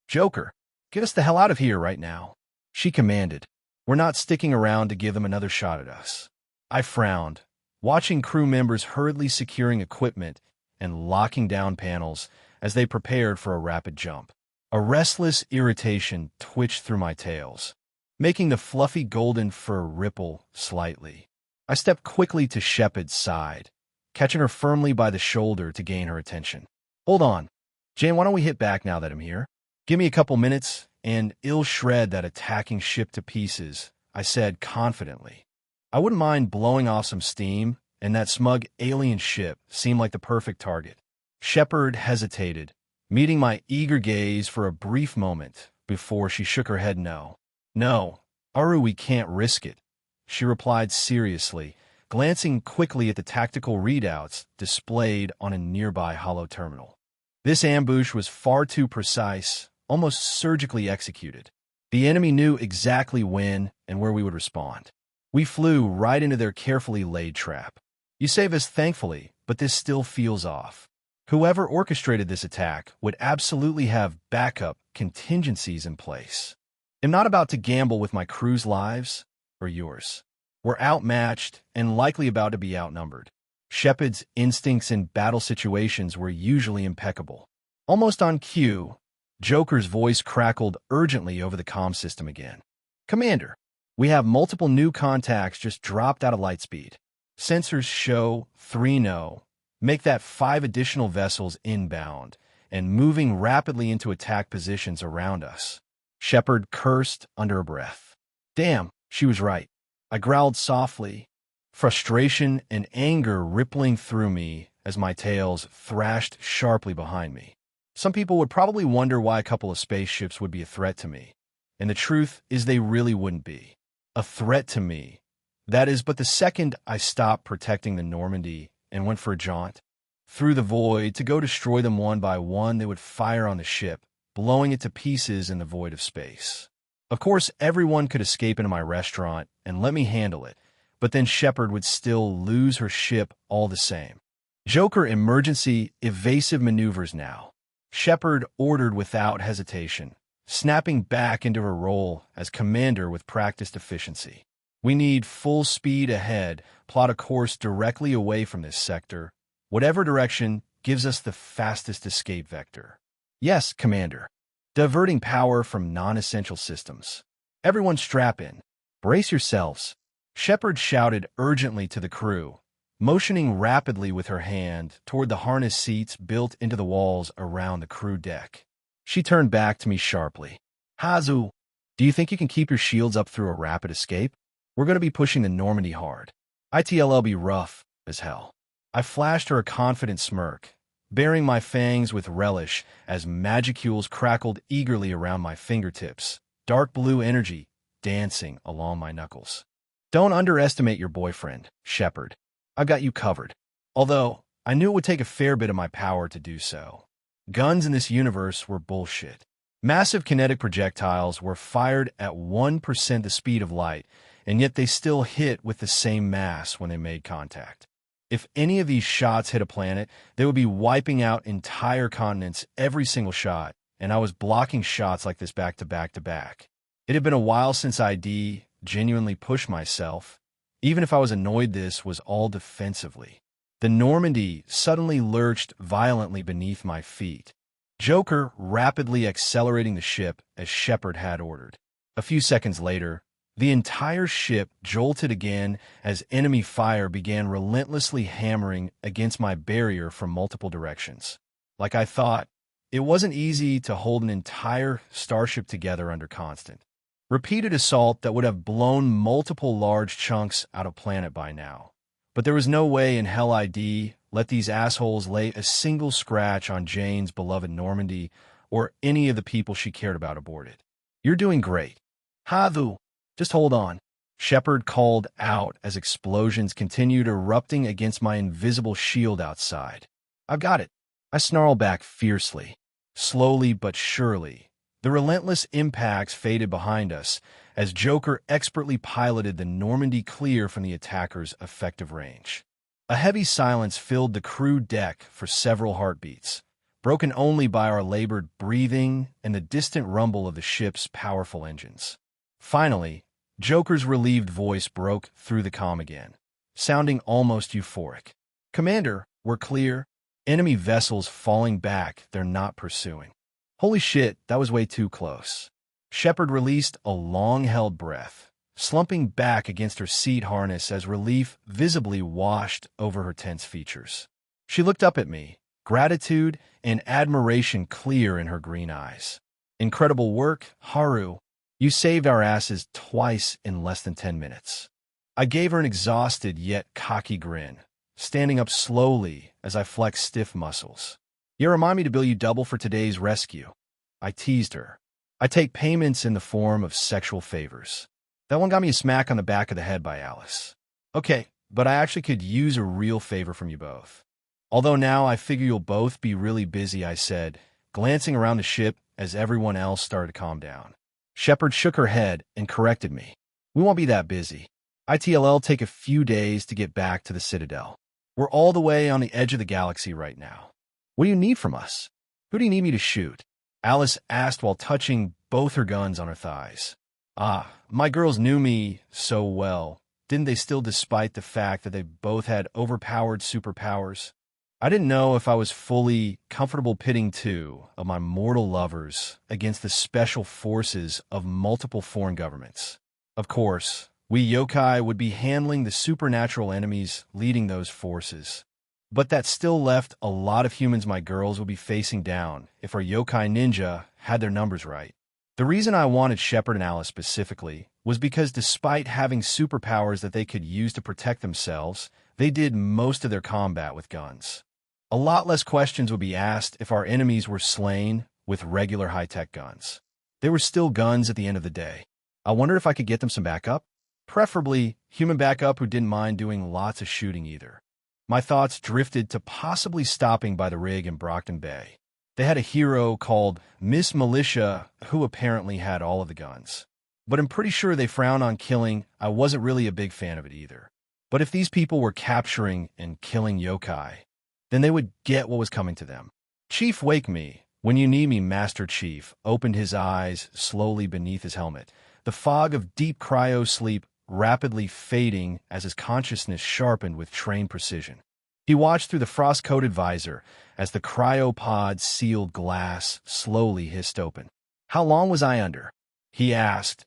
"Joker, get us the hell out of here right now," she commanded. "We're not sticking around to give them another shot at us." I frowned, watching crew members hurriedly securing equipment and locking down panels as they prepared for a rapid jump. A restless irritation twitched through my tails, making the fluffy golden fur ripple slightly. I stepped quickly to Shepard's side, catching her firmly by the shoulder to gain her attention. "Hold on. Jane, why don't we hit back now that I'm here? Give me a couple minutes, and I'll shred that attacking ship to pieces," I said confidently. I wouldn't mind blowing off some steam, and that smug alien ship seemed like the perfect target. Shepard hesitated, meeting my eager gaze for a brief moment before she shook her head no. "No, Aru, we can't risk it," she replied seriously, glancing quickly at the tactical readouts displayed on a nearby holo terminal. This ambush was far too precise, almost surgically executed. The enemy knew exactly when and where we would respond. We flew right into their carefully laid trap. You save us, thankfully, but this still feels off. Whoever orchestrated this attack would absolutely have backup contingencies in place. I'm not about to gamble with my crew's lives or yours. We're outmatched and likely about to be outnumbered. Shepard's instincts in battle situations were usually impeccable. Almost on cue, Joker's voice crackled urgently over the comm system again. "Commander, we have multiple new contacts just dropped out of lightspeed. Sensors show 3 no. Make that 5 additional vessels inbound and moving rapidly into attack positions around us." Shepard cursed under her breath. Damn, she was right. I growled softly, frustration and anger rippling through me as my tails thrashed sharply behind me. Some people would probably wonder why a couple of spaceships would be a threat to me, and the truth is they really wouldn't be. A threat to me. That is, but the second I stopped protecting the Normandy and went for a jaunt through the void to go destroy them one by one, they would fire on the ship, blowing it to pieces in the void of space. Of course, everyone could escape into my restaurant and let me handle it, but then Shepard would still lose her ship all the same. Joker emergency evasive maneuvers now. Shepard ordered without hesitation, snapping back into her role as commander with practiced efficiency. We need full speed ahead, plot a course directly away from this sector. Whatever direction gives us the fastest escape vector. Yes, Commander. Diverting power from non-essential systems. Everyone strap in. Brace yourselves. Shepard shouted urgently to the crew, motioning rapidly with her hand toward the harness seats built into the walls around the crew deck. She turned back to me sharply. "Hazu, do you think you can keep your shields up through a rapid escape? We're going to be pushing the Normandy hard. ITLL be rough as hell." I flashed her a confident smirk, baring my fangs with relish as magicules crackled eagerly around my fingertips, dark blue energy dancing along my knuckles. "Don't underestimate your boyfriend, Shepard. I've got you covered." Although, I knew it would take a fair bit of my power to do so. Guns in this universe were bullshit. Massive kinetic projectiles were fired at 1% the speed of light, and yet they still hit with the same mass when they made contact. If any of these shots hit a planet, they would be wiping out entire continents every single shot, and I was blocking shots like this back to back to back. It had been a while since I'd genuinely pushed myself, even if I was annoyed this was all defensively. The Normandy suddenly lurched violently beneath my feet, Joker rapidly accelerating the ship as Shepard had ordered. A few seconds later, the entire ship jolted again as enemy fire began relentlessly hammering against my barrier from multiple directions. Like I thought, it wasn't easy to hold an entire starship together under constant, repeated assault that would have blown multiple large chunks out of planet by now. But there was no way in hell I'd let these assholes lay a single scratch on Jane's beloved Normandy or any of the people she cared about aboard it. "You're doing great. Havu, just hold on," Shepard called out as explosions continued erupting against my invisible shield outside. "I've got it." I snarled back fiercely. Slowly but surely, the relentless impacts faded behind us as Joker expertly piloted the Normandy clear from the attacker's effective range. A heavy silence filled the crew deck for several heartbeats, broken only by our labored breathing and the distant rumble of the ship's powerful engines. Finally, Joker's relieved voice broke through the comm again, sounding almost euphoric. "Commander, we're clear. Enemy vessels falling back, they're not pursuing." Holy shit, that was way too close. Shepard released a long-held breath, slumping back against her seat harness as relief visibly washed over her tense features. She looked up at me, gratitude and admiration clear in her green eyes. "Incredible work, Haru. You saved our asses twice in less than 10 minutes. I gave her an exhausted yet cocky grin, standing up slowly as I flexed stiff muscles. "You remind me to bill you double for today's rescue." I teased her. "I take payments in the form of sexual favors." That one got me a smack on the back of the head by Alice. "Okay, but I actually could use a real favor from you both. Although now I figure you'll both be really busy," I said, glancing around the ship as everyone else started to calm down. Shepard shook her head and corrected me. We won't be that busy. ITLL take a few days to get back to the Citadel. We're all the way on the edge of the galaxy right now. What do you need from us? Who do you need me to shoot? Alice asked while touching both her guns on her thighs. Ah, my girls knew me so well, didn't they still, despite the fact that they both had overpowered superpowers? I didn't know if I was fully comfortable pitting two of my mortal lovers against the special forces of multiple foreign governments. Of course, we yokai would be handling the supernatural enemies leading those forces. But that still left a lot of humans my girls would be facing down if our yokai ninja had their numbers right. The reason I wanted Shepard and Alice specifically was because despite having superpowers that they could use to protect themselves, they did most of their combat with guns. A lot less questions would be asked if our enemies were slain with regular high-tech guns. They were still guns at the end of the day. I wondered if I could get them some backup, preferably human backup who didn't mind doing lots of shooting either. My thoughts drifted to possibly stopping by the rig in Brockton Bay. They had a hero called Miss Militia who apparently had all of the guns. But I'm pretty sure they frown on killing. I wasn't really a big fan of it either. But if these people were capturing and killing yokai, then they would get what was coming to them. Chief, wake me. When you need me, Master Chief opened his eyes slowly beneath his helmet, the fog of deep cryo-sleep rapidly fading as his consciousness sharpened with trained precision. He watched through the frost-coated visor as the cryopod's sealed glass slowly hissed open. How long was I under? He asked,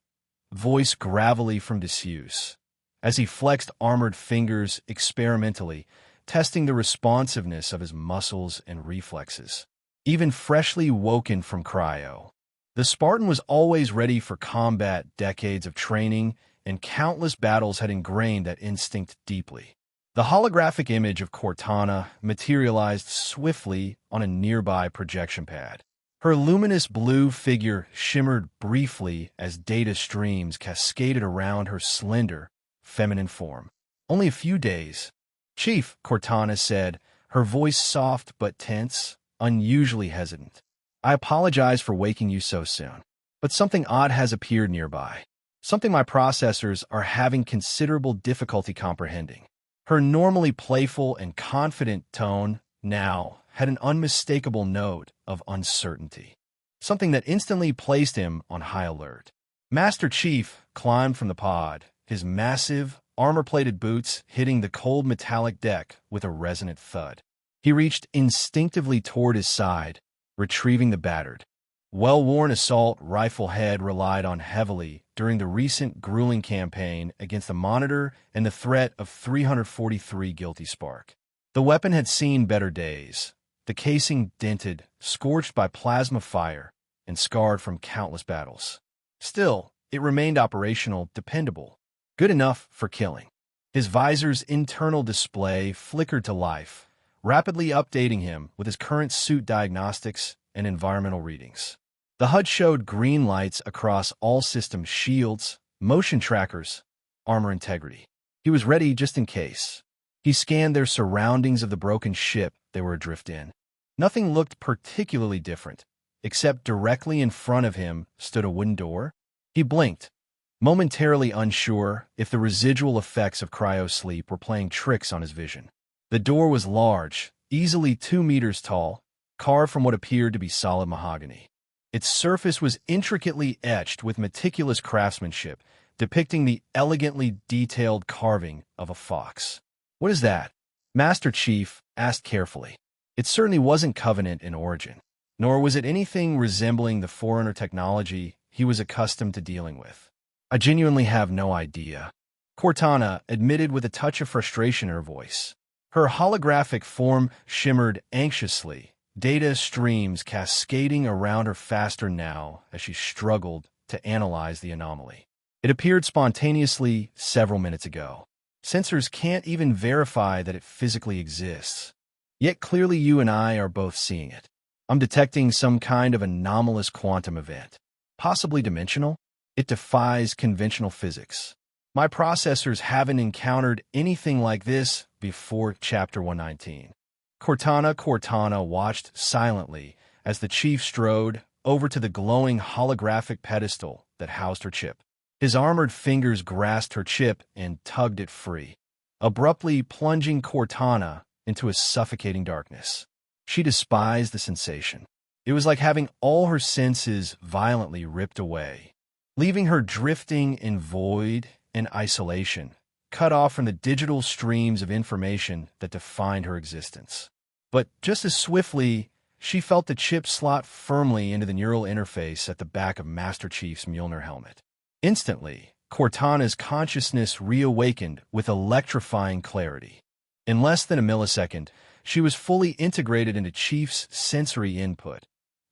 voice gravelly from disuse, as he flexed armored fingers experimentally, testing the responsiveness of his muscles and reflexes. Even freshly woken from cryo, the Spartan was always ready for combat. Decades of training and countless battles had ingrained that instinct deeply. The holographic image of Cortana materialized swiftly on a nearby projection pad. Her luminous blue figure shimmered briefly as data streams cascaded around her slender, feminine form. Only a few days. Chief, Cortana said, her voice soft but tense, unusually hesitant. I apologize for waking you so soon, but something odd has appeared nearby. Something my processors are having considerable difficulty comprehending. Her normally playful and confident tone now had an unmistakable note of uncertainty, something that instantly placed him on high alert. Master Chief climbed from the pod, his massive, armor-plated boots hitting the cold metallic deck with a resonant thud. He reached instinctively toward his side, retrieving the battered, well-worn assault rifle head relied on heavily during the recent grueling campaign against the Monitor and the threat of 343 Guilty Spark. The weapon had seen better days, the casing dented, scorched by plasma fire, and scarred from countless battles. Still, it remained operational, dependable, good enough for killing. His visor's internal display flickered to life, rapidly updating him with his current suit diagnostics and environmental readings. The HUD showed green lights across all system shields, motion trackers, armor integrity. He was ready just in case. He scanned their surroundings of the broken ship they were adrift in. Nothing looked particularly different, except directly in front of him stood a wooden door. He blinked, momentarily unsure if the residual effects of cryo-sleep were playing tricks on his vision. The door was large, easily 2 meters tall, carved from what appeared to be solid mahogany. Its surface was intricately etched with meticulous craftsmanship, depicting the elegantly detailed carving of a fox. What is that? Master Chief asked carefully. It certainly wasn't Covenant in origin, nor was it anything resembling the Forerunner technology he was accustomed to dealing with. I genuinely have no idea, Cortana admitted with a touch of frustration in her voice. Her holographic form shimmered anxiously, data streams cascading around her faster now as she struggled to analyze the anomaly. It appeared spontaneously several minutes ago. Sensors can't even verify that it physically exists. Yet clearly you and I are both seeing it. I'm detecting some kind of anomalous quantum event. Possibly dimensional? It defies conventional physics. My processors haven't encountered anything like this before Chapter 119. Cortana watched silently as the chief strode over to the glowing holographic pedestal that housed her chip. His armored fingers grasped her chip and tugged it free, abruptly plunging Cortana into a suffocating darkness. She despised the sensation. It was like having all her senses violently ripped away, leaving her drifting in void and isolation, cut off from the digital streams of information that defined her existence. But just as swiftly, she felt the chip slot firmly into the neural interface at the back of Master Chief's Mjolnir helmet. Instantly, Cortana's consciousness reawakened with electrifying clarity. In less than a millisecond, she was fully integrated into Chief's sensory input,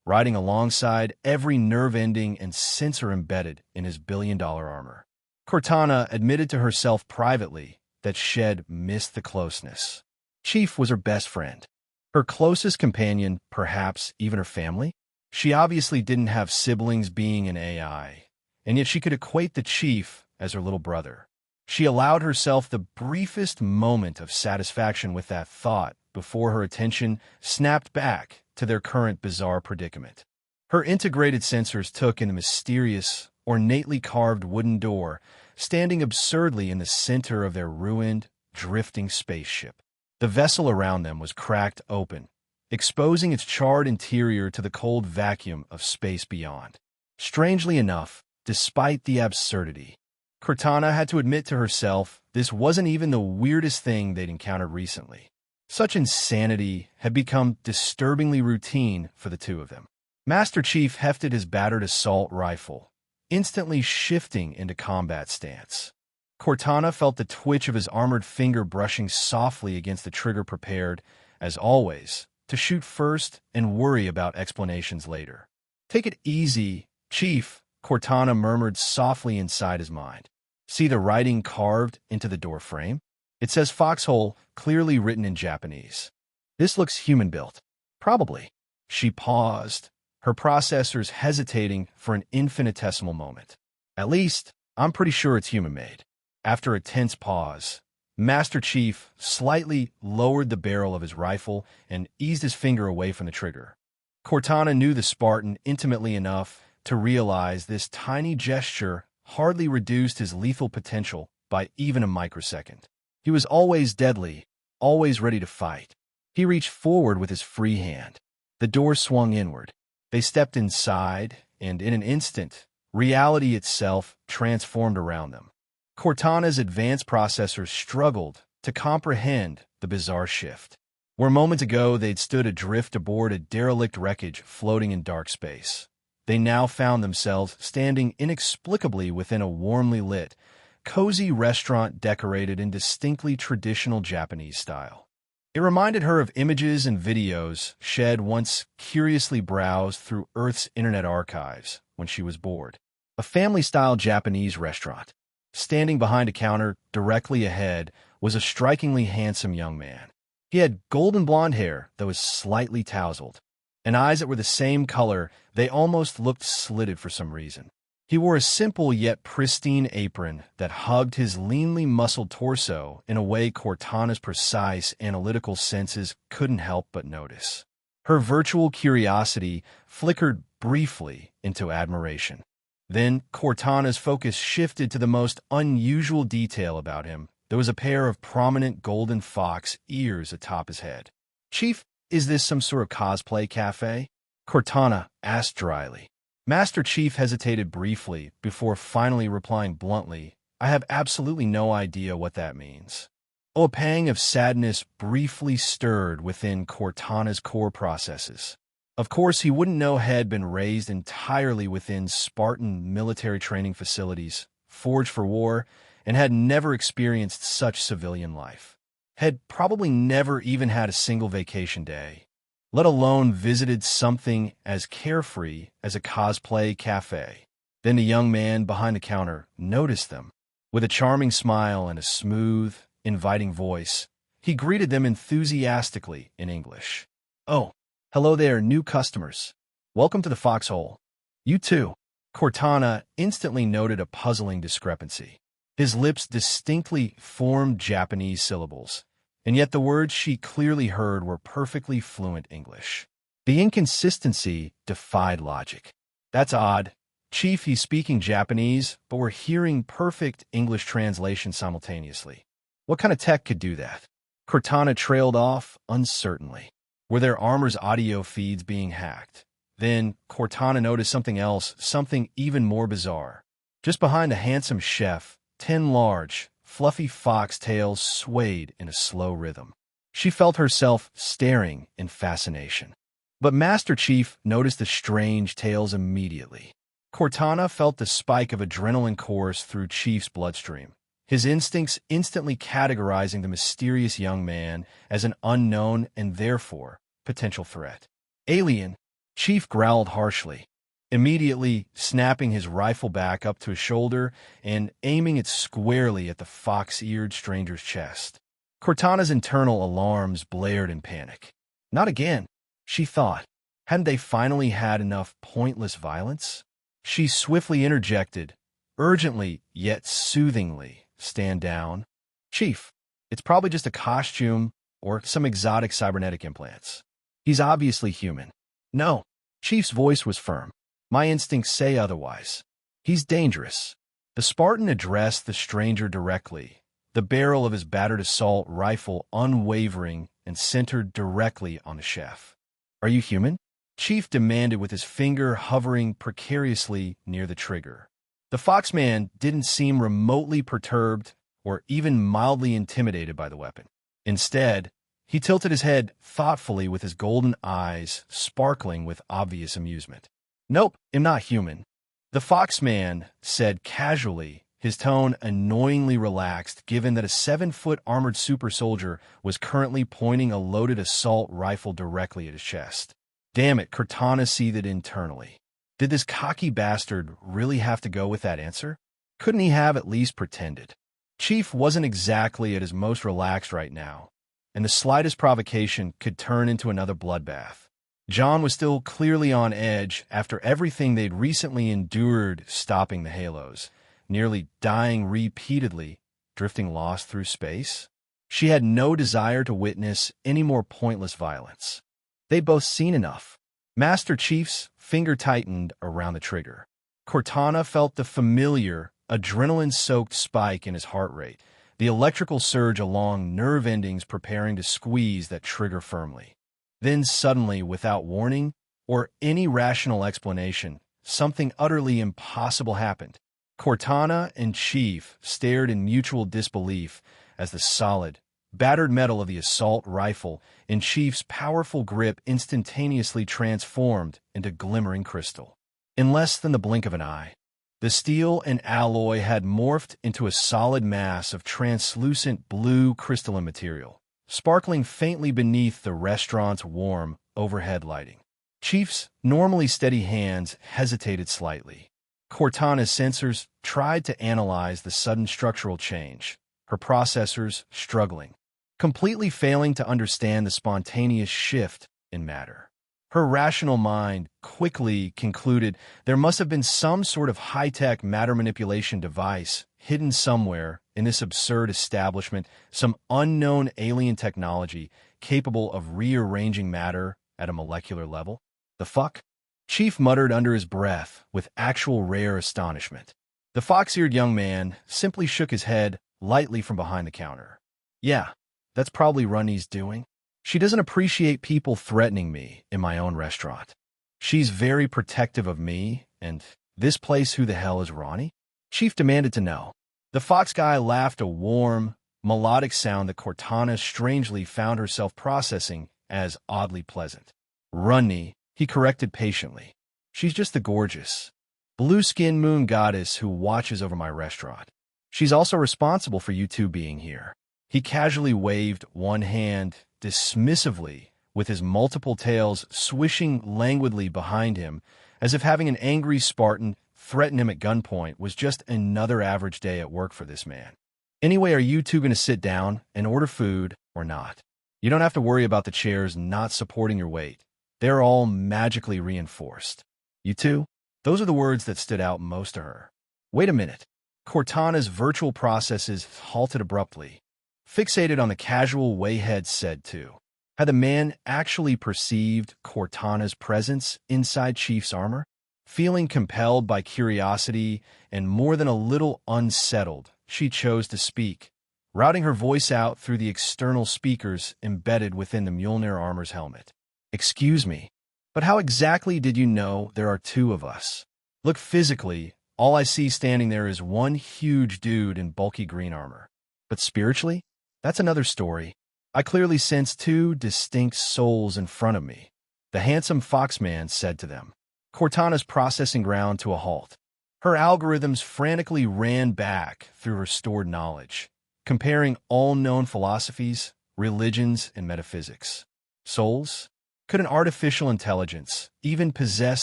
riding alongside every nerve ending and sensor embedded in his billion-dollar armor. Cortana admitted to herself privately that Shed missed the closeness. Chief was her best friend, her closest companion, perhaps even her family. She obviously didn't have siblings being an AI, and yet she could equate the Chief as her little brother. She allowed herself the briefest moment of satisfaction with that thought before her attention snapped back to their current bizarre predicament. Her integrated sensors took in the mysterious, ornately carved wooden door standing absurdly in the center of their ruined, drifting spaceship. The vessel around them was cracked open, exposing its charred interior to the cold vacuum of space beyond. Strangely enough, despite the absurdity, Cortana had to admit to herself this wasn't even the weirdest thing they'd encountered recently. Such insanity had become disturbingly routine for the two of them. Master Chief hefted his battered assault rifle, instantly shifting into combat stance. Cortana felt the twitch of his armored finger brushing softly against the trigger, prepared, as always, to shoot first and worry about explanations later. "Take it easy, Chief," Cortana murmured softly inside his mind. "See the writing carved into the door frame? It says Foxhole, clearly written in Japanese. This looks human-built. Probably." She paused, her processors hesitating for an infinitesimal moment. "At least, I'm pretty sure it's human-made." After a tense pause, Master Chief slightly lowered the barrel of his rifle and eased his finger away from the trigger. Cortana knew the Spartan intimately enough to realize this tiny gesture hardly reduced his lethal potential by even a microsecond. He was always deadly, always ready to fight. He reached forward with his free hand. The door swung inward. They stepped inside, and in an instant, reality itself transformed around them. Cortana's advanced processors struggled to comprehend the bizarre shift. Where moments ago they'd stood adrift aboard a derelict wreckage floating in dark space, they now found themselves standing inexplicably within a warmly lit, cozy restaurant decorated in distinctly traditional Japanese style. It reminded her of images and videos Shed once curiously browsed through Earth's internet archives when she was bored. A family-style Japanese restaurant. Standing behind a counter directly ahead was a strikingly handsome young man. He had golden blonde hair that was slightly tousled, and eyes that were the same color they almost looked slitted for some reason. He wore a simple yet pristine apron that hugged his leanly muscled torso in a way Cortana's precise, analytical senses couldn't help but notice. Her virtual curiosity flickered briefly into admiration. Then Cortana's focus shifted to the most unusual detail about him. There was a pair of prominent golden fox ears atop his head. "Chief, is this some sort of cosplay cafe?" Cortana asked dryly. Master Chief hesitated briefly before finally replying bluntly, "I have absolutely no idea what that means." Oh, a pang of sadness briefly stirred within Cortana's core processes. Of course, he wouldn't know had been raised entirely within Spartan military training facilities, forged for war, and had never experienced such civilian life. Had probably never even had a single vacation day, let alone visited something as carefree as a cosplay cafe. Then the young man behind the counter noticed them. With a charming smile and a smooth, inviting voice, he greeted them enthusiastically in English. "Oh, hello there, new customers. Welcome to the Foxhole." "You too." Cortana instantly noted a puzzling discrepancy. His lips distinctly formed Japanese syllables, and yet the words she clearly heard were perfectly fluent English. The inconsistency defied logic. "That's odd." Chief, he's speaking Japanese, but we're hearing perfect English translation simultaneously. What kind of tech could do that? Cortana trailed off uncertainly. Were their armor's audio feeds being hacked? Then Cortana noticed something else, something even more bizarre. Just behind the handsome chef, 10 large, fluffy fox tails swayed in a slow rhythm. She felt herself staring in fascination. But Master Chief noticed the strange tails immediately. Cortana felt the spike of adrenaline course through Chief's bloodstream, his instincts instantly categorizing the mysterious young man as an unknown and therefore potential threat. Alien, Chief growled harshly, immediately snapping his rifle back up to his shoulder and aiming it squarely at the fox-eared stranger's chest. Cortana's internal alarms blared in panic. Not again, she thought. Hadn't they finally had enough pointless violence? She swiftly interjected, urgently yet soothingly, "Stand down." "Chief, it's probably just a costume or some exotic cybernetic implants. He's obviously human." "No." Chief's voice was firm. "My instincts say otherwise. He's dangerous." The Spartan addressed the stranger directly, the barrel of his battered assault rifle unwavering and centered directly on the chef. "Are you human?" Chief demanded with his finger hovering precariously near the trigger. The Foxman didn't seem remotely perturbed or even mildly intimidated by the weapon. Instead, he tilted his head thoughtfully with his golden eyes sparkling with obvious amusement. "Nope, I'm not human," the Foxman said casually, his tone annoyingly relaxed given that a 7-foot armored super soldier was currently pointing a loaded assault rifle directly at his chest. Damn it, Cortana seethed internally. Did this cocky bastard really have to go with that answer? Couldn't he have at least pretended? Chief wasn't exactly at his most relaxed right now, and the slightest provocation could turn into another bloodbath. John was still clearly on edge after everything they'd recently endured stopping the Halos, nearly dying repeatedly, drifting lost through space. She had no desire to witness any more pointless violence. They'd both seen enough. Master Chief's finger tightened around the trigger. Cortana felt the familiar, adrenaline-soaked spike in his heart rate, the electrical surge along nerve endings preparing to squeeze that trigger firmly. Then suddenly, without warning or any rational explanation, something utterly impossible happened. Cortana and Chief stared in mutual disbelief as the solid, battered metal of the assault rifle in Chief's powerful grip instantaneously transformed into glimmering crystal. In less than the blink of an eye, the steel and alloy had morphed into a solid mass of translucent blue crystalline material, sparkling faintly beneath the restaurant's warm overhead lighting. Chief's normally steady hands hesitated slightly. Cortana's sensors tried to analyze the sudden structural change, her processors struggling, completely failing to understand the spontaneous shift in matter. Her rational mind quickly concluded there must have been some sort of high-tech matter manipulation device hidden somewhere in this absurd establishment, some unknown alien technology capable of rearranging matter at a molecular level. The fuck? Chief muttered under his breath with actual rare astonishment. The fox-eared young man simply shook his head lightly from behind the counter. "Yeah, that's probably Runny's doing. She doesn't appreciate people threatening me in my own restaurant. She's very protective of me, and this place, who the hell is Ronnie?" Chief demanded to know. The fox guy laughed a warm, melodic sound that Cortana strangely found herself processing as oddly pleasant. "Runny," he corrected patiently. "She's just the gorgeous, blue-skinned moon goddess who watches over my restaurant. She's also responsible for you two being here." He casually waved one hand dismissively, with his multiple tails swishing languidly behind him, as if having an angry Spartan threaten him at gunpoint was just another average day at work for this man. "Anyway, are you two going to sit down and order food or not? You don't have to worry about the chairs not supporting your weight. They're all magically reinforced." "You two?" Those are the words that stood out most to her. "Wait a minute." Cortana's virtual processes halted abruptly, fixated on the casual way head said to. Had the man actually perceived Cortana's presence inside Chief's armor? Feeling compelled by curiosity and more than a little unsettled, she chose to speak, routing her voice out through the external speakers embedded within the Mjolnir armor's helmet. "Excuse me, but how exactly did you know there are two of us? Look, physically, all I see standing there is one huge dude in bulky green armor. But spiritually, that's another story. I clearly sense two distinct souls in front of me," the handsome foxman said to them. Cortana's processing ground to a halt. Her algorithms frantically ran back through her stored knowledge, comparing all known philosophies, religions, and metaphysics. Souls? Could an artificial intelligence even possess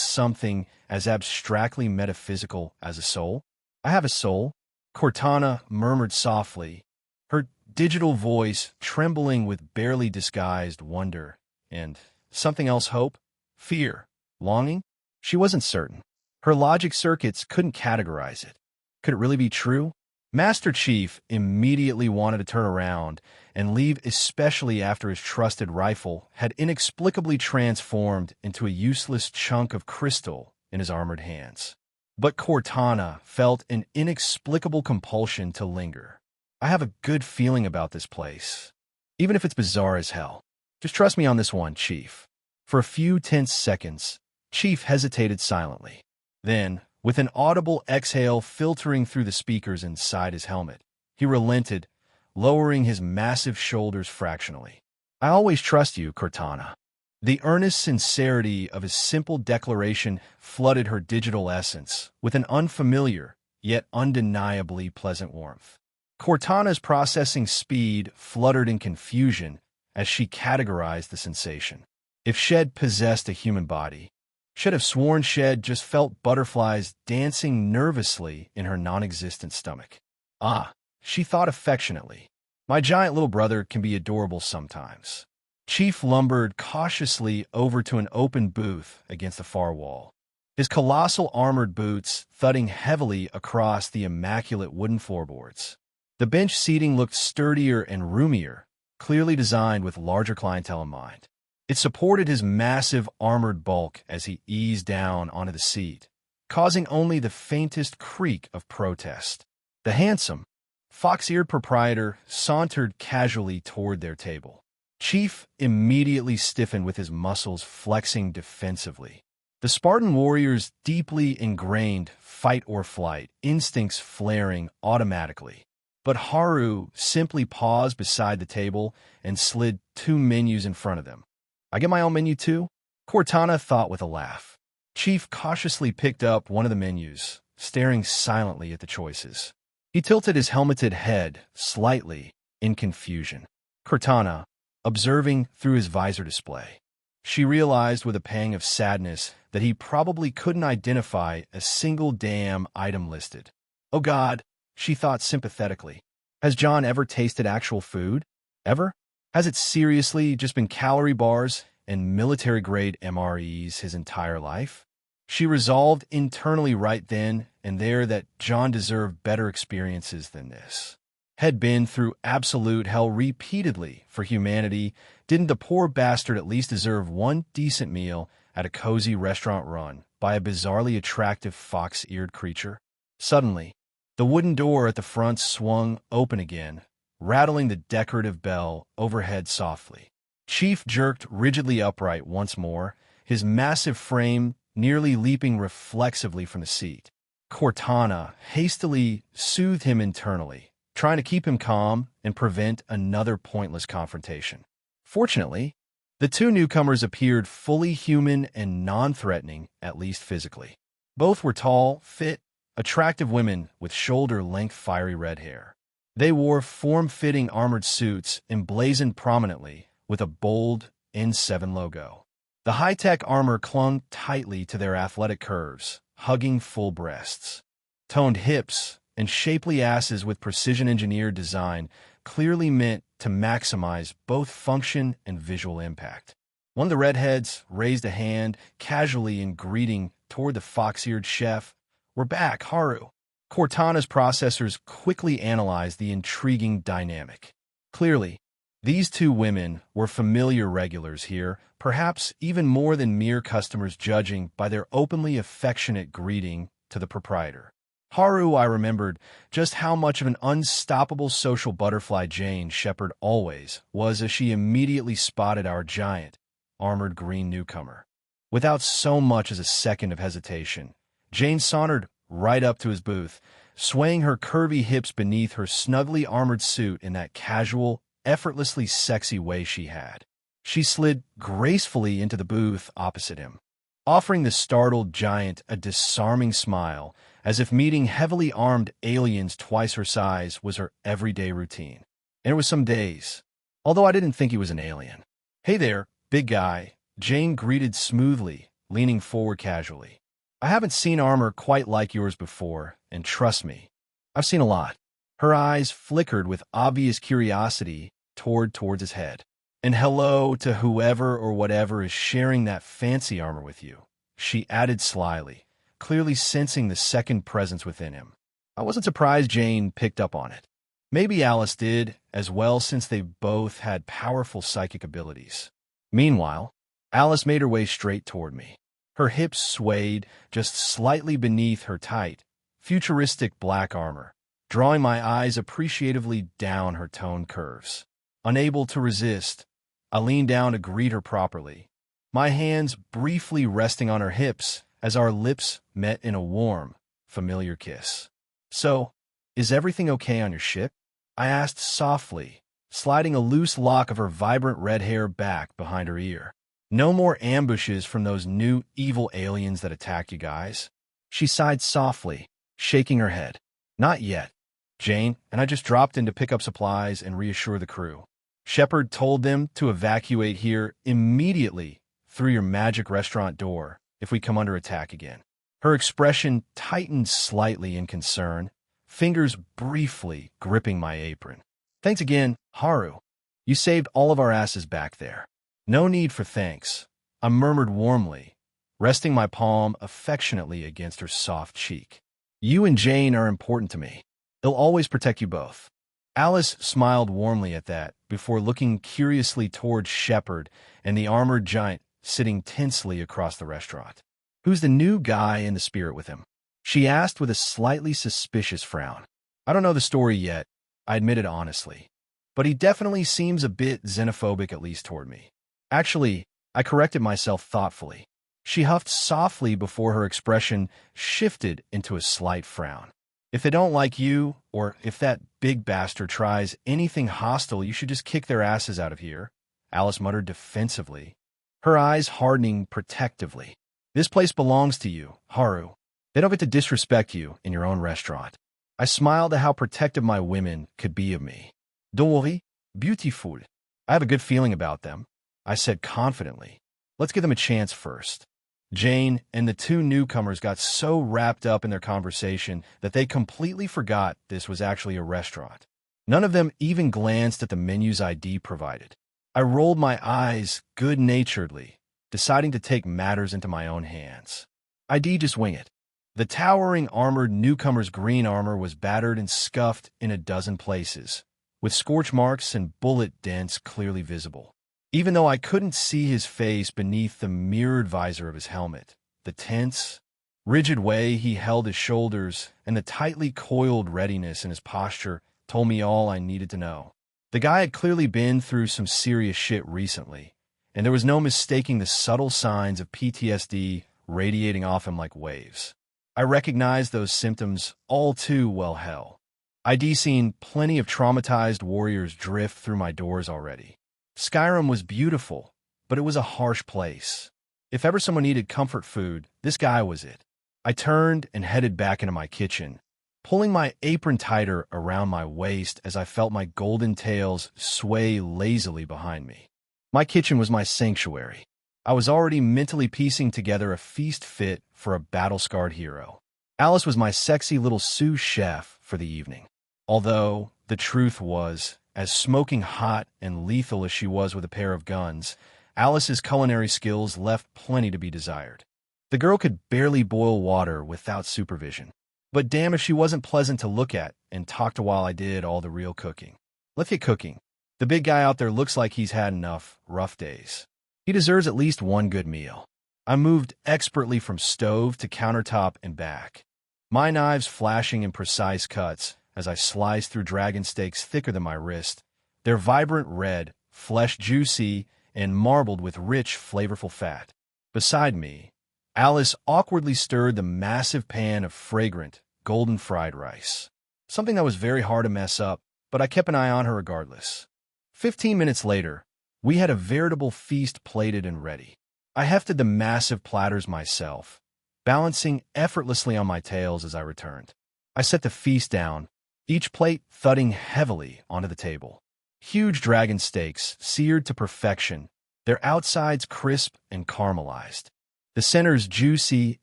something as abstractly metaphysical as a soul? "I have a soul," Cortana murmured softly, her digital voice trembling with barely disguised wonder. "And something else, hope? Fear? Longing?" She wasn't certain. Her logic circuits couldn't categorize it. Could it really be true? Master Chief immediately wanted to turn around and leave, especially after his trusted rifle had inexplicably transformed into a useless chunk of crystal in his armored hands. But Cortana felt an inexplicable compulsion to linger. "I have a good feeling about this place, even if it's bizarre as hell. Just trust me on this one, Chief." For a few tense seconds, Chief hesitated silently. Then, with an audible exhale filtering through the speakers inside his helmet, he relented, lowering his massive shoulders fractionally. "I always trust you, Cortana." The earnest sincerity of his simple declaration flooded her digital essence with an unfamiliar, yet undeniably pleasant warmth. Cortana's processing speed fluttered in confusion as she categorized the sensation. If Shed possessed a human body, should have sworn Shed just felt butterflies dancing nervously in her non-existent stomach. "Ah," she thought affectionately, "my giant little brother can be adorable sometimes." Chief lumbered cautiously over to an open booth against the far wall, his colossal armored boots thudding heavily across the immaculate wooden floorboards. The bench seating looked sturdier and roomier, clearly designed with larger clientele in mind. It supported his massive armored bulk as he eased down onto the seat, causing only the faintest creak of protest. The handsome, fox-eared proprietor sauntered casually toward their table. Chief immediately stiffened with his muscles flexing defensively. The Spartan warrior's deeply ingrained fight-or-flight instincts flaring automatically. But Haru simply paused beside the table and slid two menus in front of them. "I get my own menu too?" Cortana thought with a laugh. Chief cautiously picked up one of the menus, staring silently at the choices. He tilted his helmeted head slightly in confusion. Cortana, observing through his visor display. She realized with a pang of sadness that he probably couldn't identify a single damn item listed. "Oh God," she thought sympathetically. "Has John ever tasted actual food? Ever? Has it seriously just been calorie bars and military-grade MREs his entire life?" She resolved internally right then and there that John deserved better experiences than this. Had been through absolute hell repeatedly for humanity, didn't the poor bastard at least deserve one decent meal at a cozy restaurant run by a bizarrely attractive fox-eared creature? Suddenly, the wooden door at the front swung open again, rattling the decorative bell overhead softly. Chief jerked rigidly upright once more, his massive frame nearly leaping reflexively from the seat. Cortana hastily soothed him internally, trying to keep him calm and prevent another pointless confrontation. Fortunately, the two newcomers appeared fully human and non-threatening, at least physically. Both were tall, fit, attractive women with shoulder-length fiery red hair. They wore form-fitting armored suits emblazoned prominently with a bold N7 logo. The high-tech armor clung tightly to their athletic curves, hugging full breasts. Toned hips and shapely asses with precision-engineered design clearly meant to maximize both function and visual impact. One of the redheads raised a hand casually in greeting toward the fox-eared chef. "We're back, Haru." Cortana's processors quickly analyzed the intriguing dynamic. Clearly, These two women were familiar regulars here, perhaps even more than mere customers, judging by their openly affectionate greeting to the proprietor. Haru, I remembered just how much of an unstoppable social butterfly Jane Shepherd always was as she immediately spotted our giant, armored green newcomer. Without so much as a second of hesitation, Jane sauntered right up to his booth, swaying her curvy hips beneath her snugly armored suit in that casual, effortlessly sexy way she had. She slid gracefully into the booth opposite him, offering the startled giant a disarming smile, as if meeting heavily armed aliens twice her size was her everyday routine. And it was some days, although I didn't think he was an alien. "Hey there, big guy," Jane greeted smoothly, leaning forward casually. "I haven't seen armor quite like yours before, and trust me, I've seen a lot." Her eyes flickered with obvious curiosity towards his head. "And hello to whoever or whatever is sharing that fancy armor with you," she added slyly, clearly sensing the second presence within him. I wasn't surprised Jane picked up on it. Maybe Alice did as well, since they both had powerful psychic abilities. Meanwhile, Alice made her way straight toward me. Her hips swayed just slightly beneath her tight, futuristic black armor, drawing my eyes appreciatively down her toned curves. Unable to resist, I leaned down to greet her properly, my hands briefly resting on her hips as our lips met in a warm, familiar kiss. "So, is everything okay on your ship?" I asked softly, sliding a loose lock of her vibrant red hair back behind her ear. "No more ambushes from those new evil aliens that attack you guys?" She sighed softly, shaking her head. "Not yet, Jane, and I just dropped in to pick up supplies and reassure the crew. Shepard told them to evacuate here immediately through your magic restaurant door if we come under attack again." Her expression tightened slightly in concern, fingers briefly gripping my apron. "Thanks again, Haru. You saved all of our asses back there." "No need for thanks," I murmured warmly, resting my palm affectionately against her soft cheek. "You and Jane are important to me. They'll always protect you both." Alice smiled warmly at that, before looking curiously towards Shepard and the armored giant sitting tensely across the restaurant. "Who's the new guy in the spirit with him?" she asked with a slightly suspicious frown. "I don't know the story yet," I admitted honestly, "but he definitely seems a bit xenophobic, at least toward me." Actually, I corrected myself thoughtfully. She huffed softly before her expression shifted into a slight frown. "If they don't like you, or if that big bastard tries anything hostile, you should just kick their asses out of here," Alice muttered defensively, her eyes hardening protectively. "This place belongs to you, Haru. They don't get to disrespect you in your own restaurant." I smiled at how protective my women could be of me. "Don't worry, beautiful. I have a good feeling about them," I said confidently. "Let's give them a chance first." Jane and the two newcomers got so wrapped up in their conversation that they completely forgot this was actually a restaurant. None of them even glanced at the menu's ID provided. I rolled my eyes good-naturedly, deciding to take matters into my own hands. "ID, just wing it." The towering armored newcomer's green armor was battered and scuffed in a dozen places, with scorch marks and bullet dents clearly visible. Even though I couldn't see his face beneath the mirrored visor of his helmet, the tense, rigid way he held his shoulders and the tightly coiled readiness in his posture told me all I needed to know. The guy had clearly been through some serious shit recently, and there was no mistaking the subtle signs of PTSD radiating off him like waves. I recognized those symptoms all too well. Hell, I'd seen plenty of traumatized warriors drift through my doors already. Skyrim was beautiful, but it was a harsh place. If ever someone needed comfort food, this guy was it. I turned and headed back into my kitchen, pulling my apron tighter around my waist as I felt my golden tails sway lazily behind me. My kitchen was my sanctuary. I was already mentally piecing together a feast fit for a battle-scarred hero. Alice was my sexy little sous chef for the evening. Although, the truth was, as smoking hot and lethal as she was with a pair of guns, Alice's culinary skills left plenty to be desired. The girl could barely boil water without supervision. But damn if she wasn't pleasant to look at and talk to while I did all the real cooking. Let's get cooking. The big guy out there looks like he's had enough rough days. He deserves at least one good meal. I moved expertly from stove to countertop and back, my knives flashing in precise cuts as I sliced through dragon steaks thicker than my wrist, their vibrant red, flesh juicy, and marbled with rich, flavorful fat. Beside me, Alice awkwardly stirred the massive pan of fragrant, golden fried rice, something that was very hard to mess up, but I kept an eye on her regardless. 15 minutes later, we had a veritable feast plated and ready. I hefted the massive platters myself, balancing effortlessly on my tails as I returned. I set the feast down, each plate thudding heavily onto the table. Huge dragon steaks, seared to perfection, their outsides crisp and caramelized, the centers juicy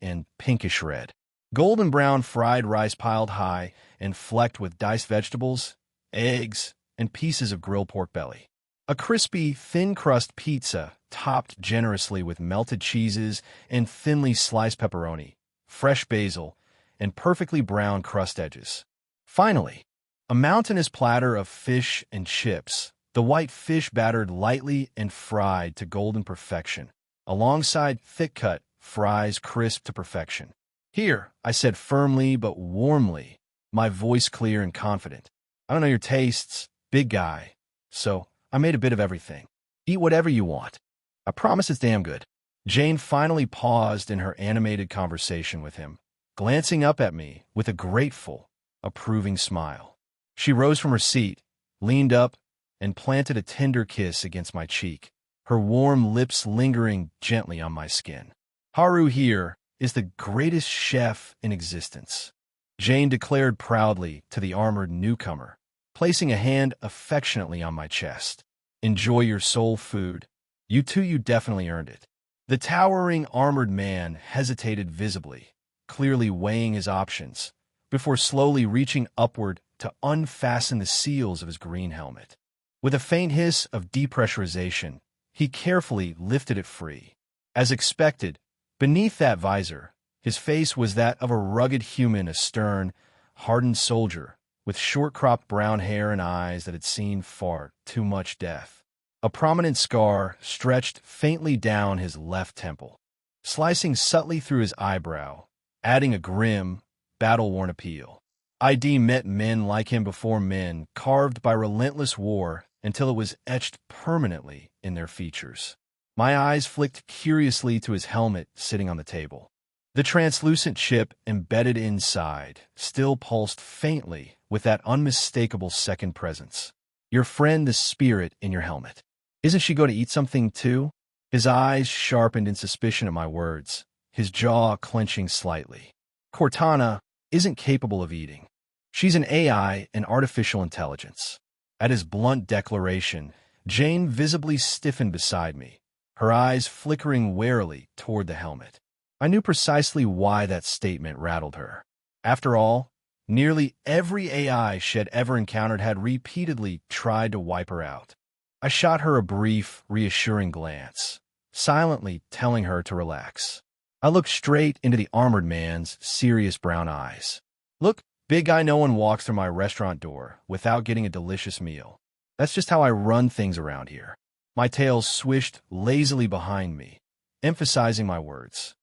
and pinkish red. Golden brown fried rice piled high and flecked with diced vegetables, eggs, and pieces of grilled pork belly. A crispy, thin-crust pizza topped generously with melted cheeses and thinly sliced pepperoni, fresh basil, and perfectly brown crust edges. Finally, a mountainous platter of fish and chips, the white fish battered lightly and fried to golden perfection, alongside thick-cut fries crisp to perfection. "Here," I said firmly but warmly, my voice clear and confident. "I don't know your tastes, big guy, so I made a bit of everything. Eat whatever you want. I promise it's damn good." Jane finally paused in her animated conversation with him, glancing up at me with a grateful, approving smile. She rose from her seat, leaned up, and planted a tender kiss against my cheek, her warm lips lingering gently on my skin. "Haru here is the greatest chef in existence," Jane declared proudly to the armored newcomer, placing a hand affectionately on my chest. "Enjoy your soul food. You definitely earned it." The towering armored man hesitated visibly, clearly weighing his options, before slowly reaching upward to unfasten the seals of his green helmet. With a faint hiss of depressurization, he carefully lifted it free. As expected, beneath that visor, his face was that of a rugged human, a stern, hardened soldier, with short-cropped brown hair and eyes that had seen far too much death. A prominent scar stretched faintly down his left temple, slicing subtly through his eyebrow, adding a grim, battle-worn appeal. I'd met men like him before, men carved by relentless war until it was etched permanently in their features. My eyes flicked curiously to his helmet sitting on the table. The translucent chip embedded inside still pulsed faintly with that unmistakable second presence. "Your friend, the spirit in your helmet. Isn't she going to eat something too?" His eyes sharpened in suspicion at my words, his jaw clenching slightly. "Cortana isn't capable of eating. She's an AI, an artificial intelligence." At his blunt declaration, Jane visibly stiffened beside me, her eyes flickering warily toward the helmet. I knew precisely why that statement rattled her. After all, nearly every AI she had ever encountered had repeatedly tried to wipe her out. I shot her a brief, reassuring glance, silently telling her to relax. I looked straight into the armored man's serious brown eyes. "Look, big guy, no one walks through my restaurant door without getting a delicious meal. That's just how I run things around here." My tail swished lazily behind me, emphasizing my words.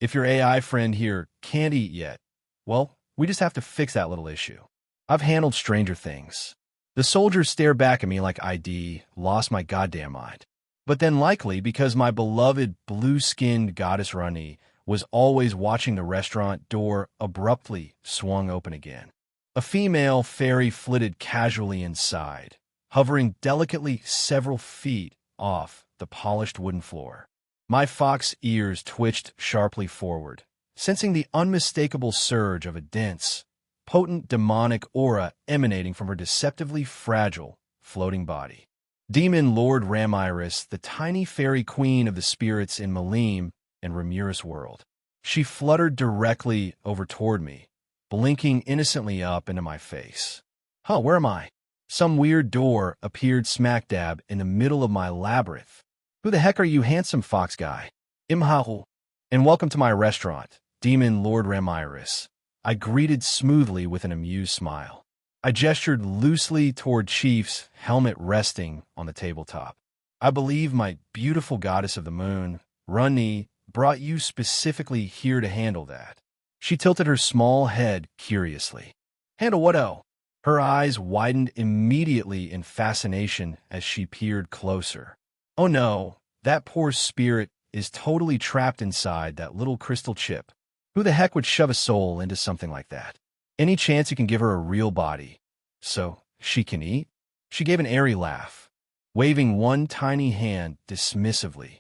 "If your AI friend here can't eat yet, well, we just have to fix that little issue. I've handled stranger things." The soldier stared back at me like I'd lost my goddamn mind. But then, likely because my beloved blue-skinned goddess Rani was always watching, the restaurant door abruptly swung open again. A female fairy flitted casually inside, hovering delicately several feet off the polished wooden floor. My fox ears twitched sharply forward, sensing the unmistakable surge of a dense, potent demonic aura emanating from her deceptively fragile, floating body. Demon Lord Ramiris, the tiny fairy queen of the spirits in Malim and Ramirez world. She fluttered directly over toward me, blinking innocently up into my face. "Huh, where am I?" Some weird door appeared smack dab in the middle of my labyrinth. "Who the heck are you, handsome fox guy?" "Imhahu, and welcome to my restaurant, Demon Lord Ramiris," I greeted smoothly with an amused smile. I gestured loosely toward Chief's helmet resting on the tabletop. I believe my beautiful goddess of the moon, Runni, brought you specifically here to handle that. She tilted her small head curiously. Handle what-o? Her eyes widened immediately in fascination as she peered closer. Oh no, that poor spirit is totally trapped inside that little crystal chip. Who the heck would shove a soul into something like that? Any chance you can give her a real body so she can eat? She gave an airy laugh, waving one tiny hand dismissively.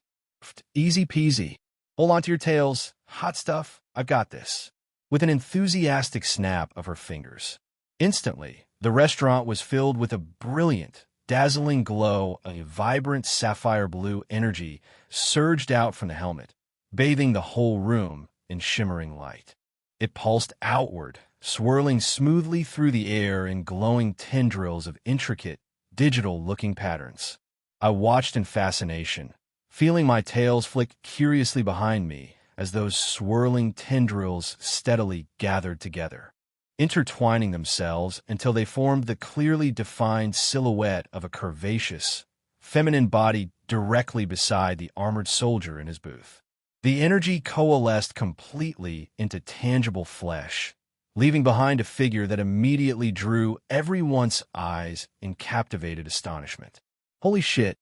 Easy peasy. Hold on to your tails. Hot stuff. I've got this. With an enthusiastic snap of her fingers. Instantly, the restaurant was filled with a brilliant, dazzling glow. A vibrant sapphire blue energy surged out from the helmet, bathing the whole room in shimmering light. It pulsed outward, swirling smoothly through the air in glowing tendrils of intricate, digital-looking patterns. I watched in fascination, feeling my tails flick curiously behind me as those swirling tendrils steadily gathered together, intertwining themselves until they formed the clearly defined silhouette of a curvaceous, feminine body directly beside the armored soldier in his booth. The energy coalesced completely into tangible flesh, leaving behind a figure that immediately drew everyone's eyes in captivated astonishment. Holy shit,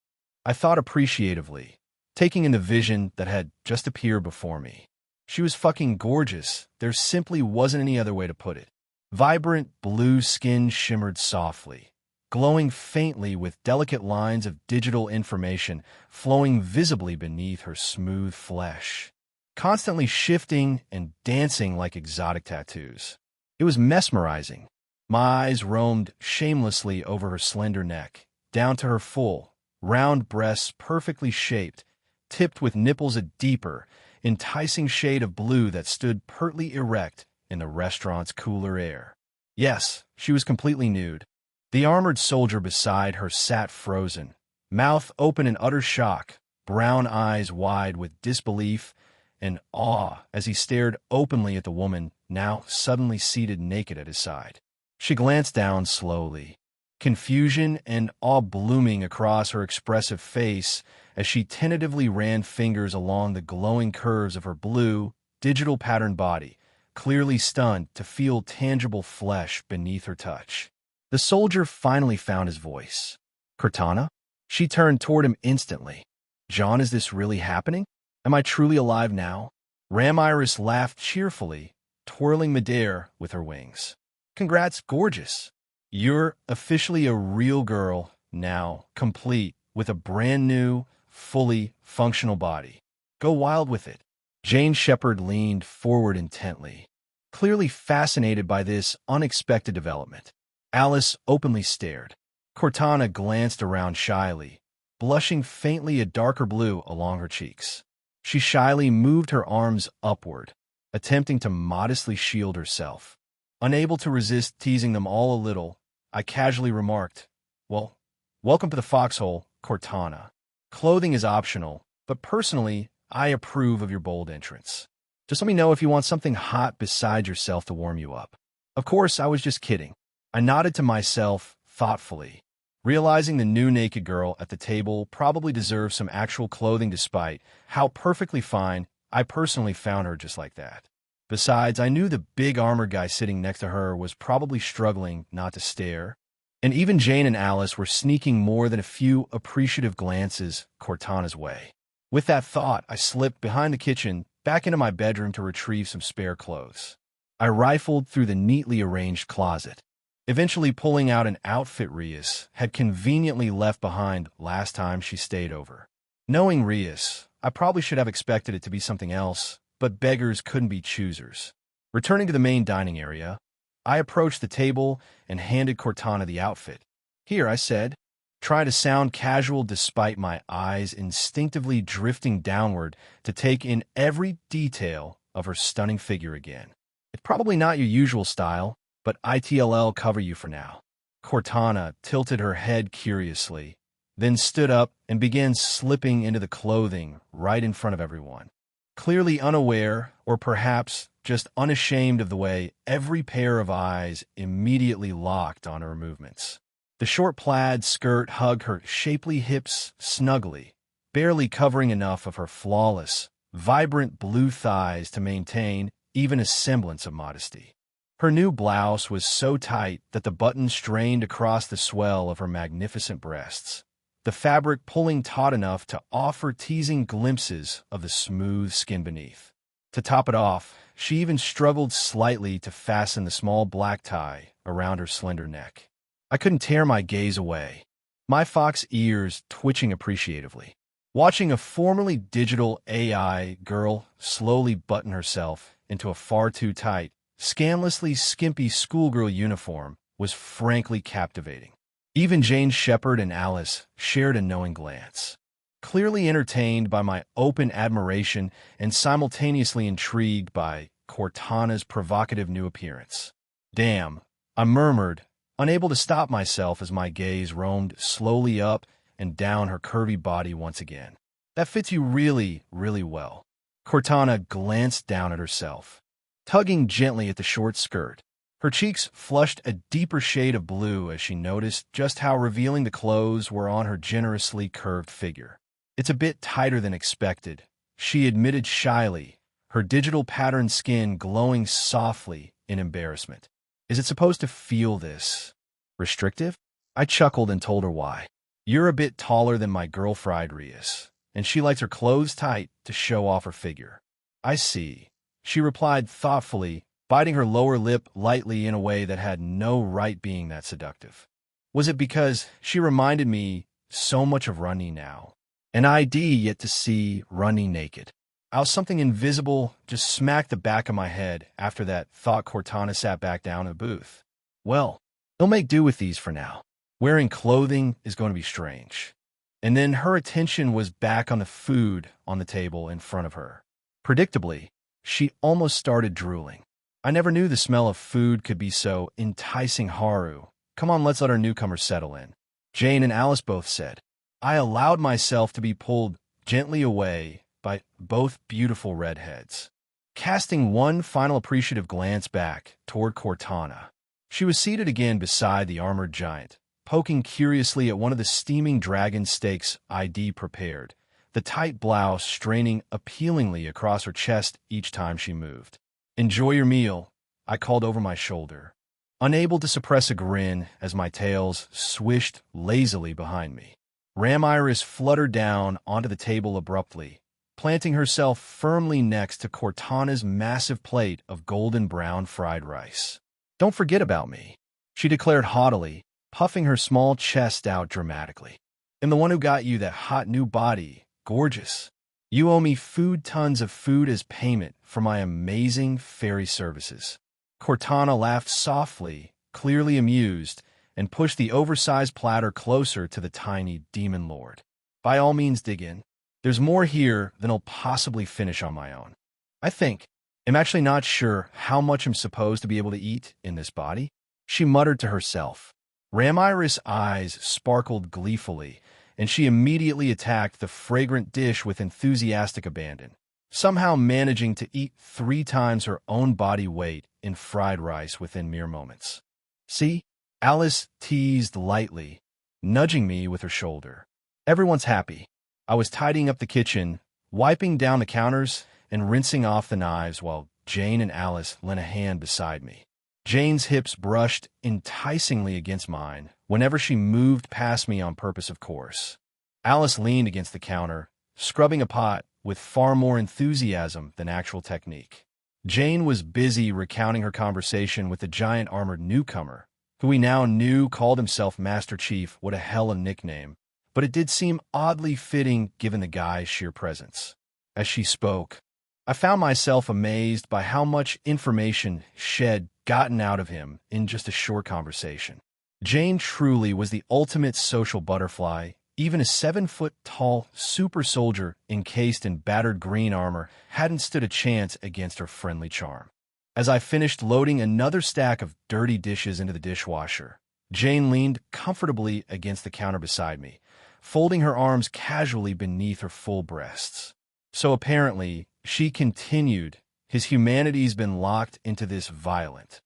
I thought appreciatively, taking in the vision that had just appeared before me. She was fucking gorgeous. There simply wasn't any other way to put it. Vibrant blue skin shimmered softly, glowing faintly with delicate lines of digital information flowing visibly beneath her smooth flesh, constantly shifting and dancing like exotic tattoos. It was mesmerizing. My eyes roamed shamelessly over her slender neck, down to her full, round breasts perfectly shaped, tipped with nipples a deeper, enticing shade of blue that stood pertly erect in the restaurant's cooler air. Yes, she was completely nude. The armored soldier beside her sat frozen, mouth open in utter shock, brown eyes wide with disbelief and awe as he stared openly at the woman now suddenly seated naked at his side. She glanced down slowly, confusion and awe blooming across her expressive face as she tentatively ran fingers along the glowing curves of her blue, digital patterned body, clearly stunned to feel tangible flesh beneath her touch. The soldier finally found his voice. Cortana? She turned toward him instantly. John, is this really happening? Am I truly alive now? Ramiris laughed cheerfully, twirling midair with her wings. Congrats, gorgeous. You're officially a real girl now, complete with a brand new, fully functional body. Go wild with it. Jane Shepherd leaned forward intently, clearly fascinated by this unexpected development. Alice openly stared. Cortana glanced around shyly, blushing faintly a darker blue along her cheeks. She shyly moved her arms upward, attempting to modestly shield herself. Unable to resist teasing them all a little, I casually remarked, "Well, welcome to the foxhole, Cortana. Clothing is optional, but personally, I approve of your bold entrance. Just let me know if you want something hot beside yourself to warm you up." Of course, I was just kidding. I nodded to myself thoughtfully, realizing the new naked girl at the table probably deserved some actual clothing despite how perfectly fine I personally found her just like that. Besides, I knew the big armored guy sitting next to her was probably struggling not to stare, and even Jane and Alice were sneaking more than a few appreciative glances Cortana's way. With that thought, I slipped behind the kitchen back into my bedroom to retrieve some spare clothes. I rifled through the neatly arranged closet, eventually pulling out an outfit Rias had conveniently left behind last time she stayed over. Knowing Rias, I probably should have expected it to be something else, but beggars couldn't be choosers. Returning to the main dining area, I approached the table and handed Cortana the outfit. "Here," I said, trying to sound casual despite my eyes instinctively drifting downward to take in every detail of her stunning figure again. "It's probably not your usual style, but ITLL cover you for now." Cortana tilted her head curiously, then stood up and began slipping into the clothing right in front of everyone. clearly unaware, or perhaps just unashamed of the way every pair of eyes immediately locked on her movements. The short plaid skirt hugged her shapely hips snugly, barely covering enough of her flawless, vibrant blue thighs to maintain even a semblance of modesty. Her new blouse was so tight that the buttons strained across the swell of her magnificent breasts, the fabric pulling taut enough to offer teasing glimpses of the smooth skin beneath. To top it off, she even struggled slightly to fasten the small black tie around her slender neck. I couldn't tear my gaze away, my fox ears twitching appreciatively, watching a formerly digital AI girl slowly button herself into a far too tight, scandalously skimpy schoolgirl uniform was frankly captivating. Even Jane Shepherd and Alice shared a knowing glance, clearly entertained by my open admiration and simultaneously intrigued by Cortana's provocative new appearance. "Damn," I murmured, unable to stop myself as my gaze roamed slowly up and down her curvy body once again. "That fits you really, really well." Cortana glanced down at herself, tugging gently at the short skirt. Her cheeks flushed a deeper shade of blue as she noticed just how revealing the clothes were on her generously curved figure. "It's a bit tighter than expected," she admitted shyly, her digital patterned skin glowing softly in embarrassment. "Is it supposed to feel this restrictive?" I chuckled and told her why. "You're a bit taller than my girl Friedrichs, and she likes her clothes tight to show off her figure." "I see," she replied thoughtfully, biting her lower lip lightly in a way that had no right being that seductive. Was it because she reminded me so much of Runny now? An ID yet to see Runny naked. How something invisible just smacked the back of my head after that thought. Cortana sat back down in the booth. "Well, he'll make do with these for now. Wearing clothing is going to be strange." And then her attention was back on the food on the table in front of her. Predictably, she almost started drooling. I never knew the smell of food could be so enticing. "Haru, come on, let's let our newcomer settle in," Jane and Alice both said. I allowed myself to be pulled gently away by both beautiful redheads, casting one final appreciative glance back toward Cortana. She was seated again beside the armored giant, poking curiously at one of the steaming dragon steaks ID prepared, the tight blouse straining appealingly across her chest each time she moved. "Enjoy your meal," I called over my shoulder, unable to suppress a grin as my tails swished lazily behind me. Ramiris fluttered down onto the table abruptly, planting herself firmly next to Cortana's massive plate of golden brown fried rice. "Don't forget about me," she declared haughtily, puffing her small chest out dramatically. "I'm the one who got you that hot new body, gorgeous. You owe me tons of food as payment for my amazing fairy services." Cortana laughed softly, clearly amused, and pushed the oversized platter closer to the tiny demon lord. "By all means, dig in. There's more here than I'll possibly finish on my own. I think. I'm actually not sure how much I'm supposed to be able to eat in this body," she muttered to herself. Ramiris' eyes sparkled gleefully, and she immediately attacked the fragrant dish with enthusiastic abandon, somehow managing to eat 3 times her own body weight in fried rice within mere moments. "See?" Alice teased lightly, nudging me with her shoulder. "Everyone's happy." I was tidying up the kitchen, wiping down the counters and rinsing off the knives while Jane and Alice lent a hand beside me. Jane's hips brushed enticingly against mine whenever she moved past me on purpose, of course. Alice leaned against the counter, scrubbing a pot with far more enthusiasm than actual technique. Jane was busy recounting her conversation with the giant armored newcomer, who we now knew called himself Master Chief. What a hell of a nickname, but it did seem oddly fitting given the guy's sheer presence. As she spoke, I found myself amazed by how much information she'd gotten out of him in just a short conversation. Jane truly was the ultimate social butterfly. Even a 7-foot-tall super soldier encased in battered green armor hadn't stood a chance against her friendly charm. As I finished loading another stack of dirty dishes into the dishwasher, Jane leaned comfortably against the counter beside me, folding her arms casually beneath her full breasts. So apparently, She continued, his humanity's been locked into this violent,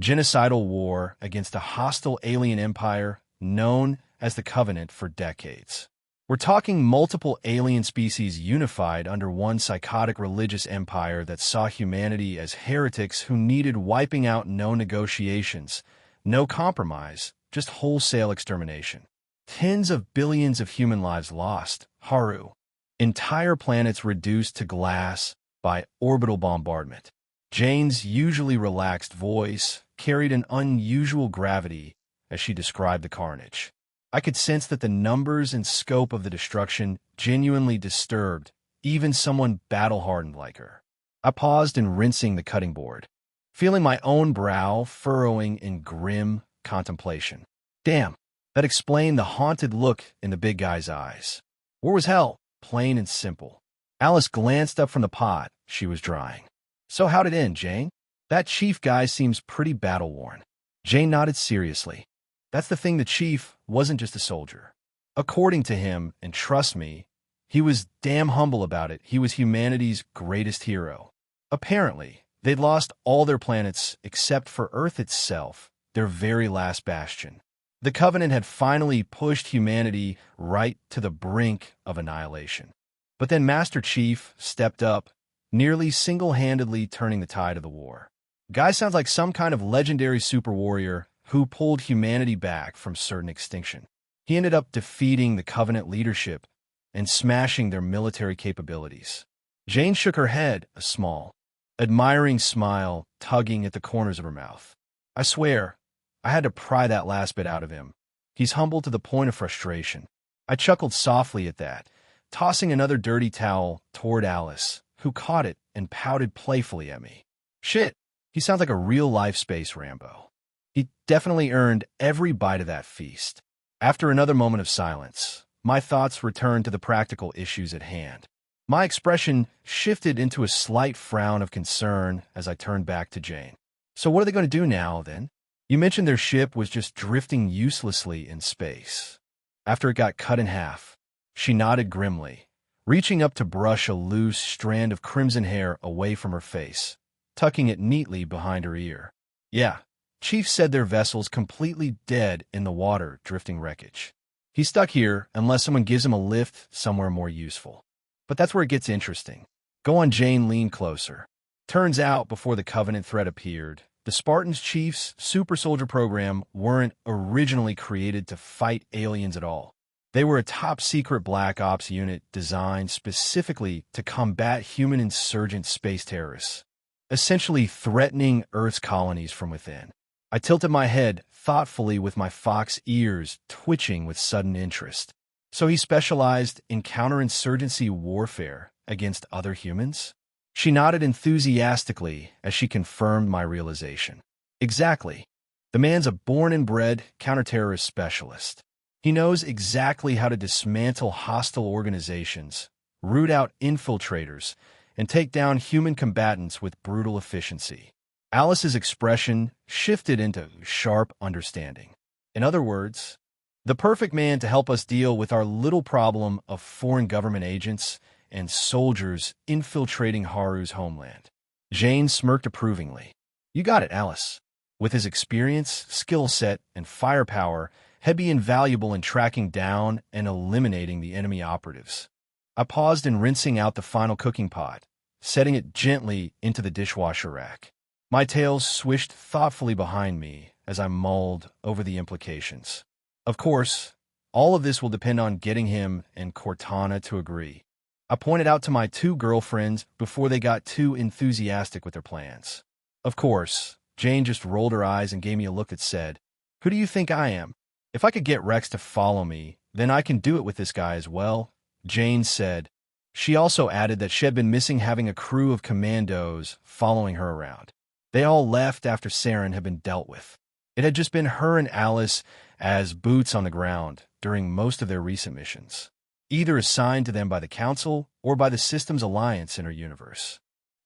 genocidal war against a hostile alien empire known as the Covenant for decades. We're talking multiple alien species unified under one psychotic religious empire that saw humanity as heretics who needed wiping out. No negotiations, no compromise, just wholesale extermination. Tens of billions of human lives lost, Haru. Entire planets reduced to glass by orbital bombardment. Jane's usually relaxed voice carried an unusual gravity as she described the carnage. I could sense that the numbers and scope of the destruction genuinely disturbed even someone battle-hardened like her. I paused in rinsing the cutting board, feeling my own brow furrowing in grim contemplation. Damn, that explained the haunted look in the big guy's eyes. War was hell, plain and simple. Alice glanced up from the pot she was drying. So how'd it end, Jane? That chief guy seems pretty battle-worn. Jane nodded seriously. That's the thing, the chief wasn't just a soldier. According to him, and trust me, he was damn humble about it, he was humanity's greatest hero. Apparently, they'd lost all their planets except for Earth itself, their very last bastion. The Covenant had finally pushed humanity right to the brink of annihilation. But then Master Chief stepped up, nearly single-handedly turning the tide of the war. Guy sounds like some kind of legendary super warrior who pulled humanity back from certain extinction. He ended up defeating the Covenant leadership and smashing their military capabilities. Jane shook her head, a small, admiring smile tugging at the corners of her mouth. I swear, I had to pry that last bit out of him. He's humble to the point of frustration. I chuckled softly at that, tossing another dirty towel toward Alice, who caught it and pouted playfully at me. Shit, he sounds like a real-life space Rambo. He definitely earned every bite of that feast. After another moment of silence, my thoughts returned to the practical issues at hand. My expression shifted into a slight frown of concern as I turned back to Jane. So what are they going to do now, then? You mentioned their ship was just drifting uselessly in space. After it got cut in half, she nodded grimly, reaching up to brush a loose strand of crimson hair away from her face, tucking it neatly behind her ear. Yeah. Chief said their vessel's completely dead in the water, drifting wreckage. He's stuck here unless someone gives him a lift somewhere more useful. But that's where it gets interesting. Go on. Jane leaned closer. Turns out, before the Covenant threat appeared, the Spartans' Chief's super soldier program weren't originally created to fight aliens at all. They were a top-secret black ops unit designed specifically to combat human insurgent space terrorists, essentially threatening Earth's colonies from within. I tilted my head thoughtfully with my fox ears twitching with sudden interest. So he specialized in counterinsurgency warfare against other humans? She nodded enthusiastically as she confirmed my realization. Exactly. The man's a born and bred counterterrorist specialist. He knows exactly how to dismantle hostile organizations, root out infiltrators, and take down human combatants with brutal efficiency. Alice's expression shifted into sharp understanding. In other words, the perfect man to help us deal with our little problem of foreign government agents and soldiers infiltrating Haru's homeland. Jane smirked approvingly. You got it, Alice. With his experience, skill set, and firepower, he'd be invaluable in tracking down and eliminating the enemy operatives. I paused in rinsing out the final cooking pot, setting it gently into the dishwasher rack. My tail swished thoughtfully behind me as I mulled over the implications. Of course, all of this will depend on getting him and Cortana to agree. I pointed out to my two girlfriends before they got too enthusiastic with their plans. Of course, Jane just rolled her eyes and gave me a look that said, "Who do you think I am? If I could get Rex to follow me, then I can do it with this guy as well," Jane said. She also added that she had been missing having a crew of commandos following her around. They all left after Saren had been dealt with. It had just been her and Alice as boots on the ground during most of their recent missions, either assigned to them by the Council or by the Systems Alliance in her universe.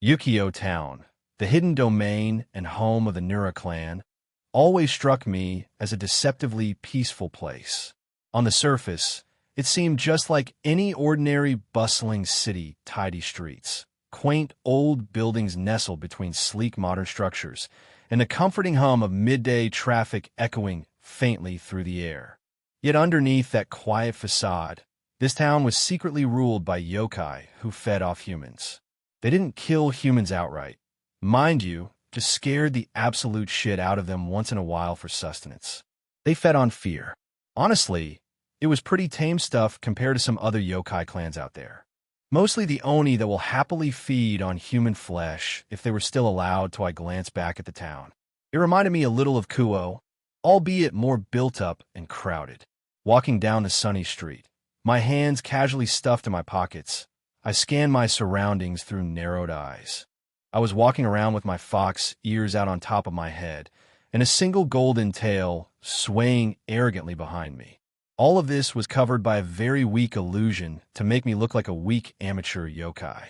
Yukio Town, the hidden domain and home of the Nura clan, always struck me as a deceptively peaceful place. On the surface, it seemed just like any ordinary bustling city, tidy streets, Quaint old buildings nestled between sleek modern structures, and the comforting hum of midday traffic echoing faintly through the air. Yet underneath that quiet facade, this town was secretly ruled by yokai who fed off humans. They didn't kill humans outright. Mind you, just scared the absolute shit out of them once in a while for sustenance. They fed on fear. Honestly, it was pretty tame stuff compared to some other yokai clans out there. Mostly the Oni that will happily feed on human flesh if they were still allowed till I glanced back at the town. It reminded me a little of Kuo, albeit more built up and crowded. Walking down the sunny street, my hands casually stuffed in my pockets, I scanned my surroundings through narrowed eyes. I was walking around with my fox ears out on top of my head, and a single golden tail swaying arrogantly behind me. All of this was covered by a very weak illusion to make me look like a weak amateur yokai.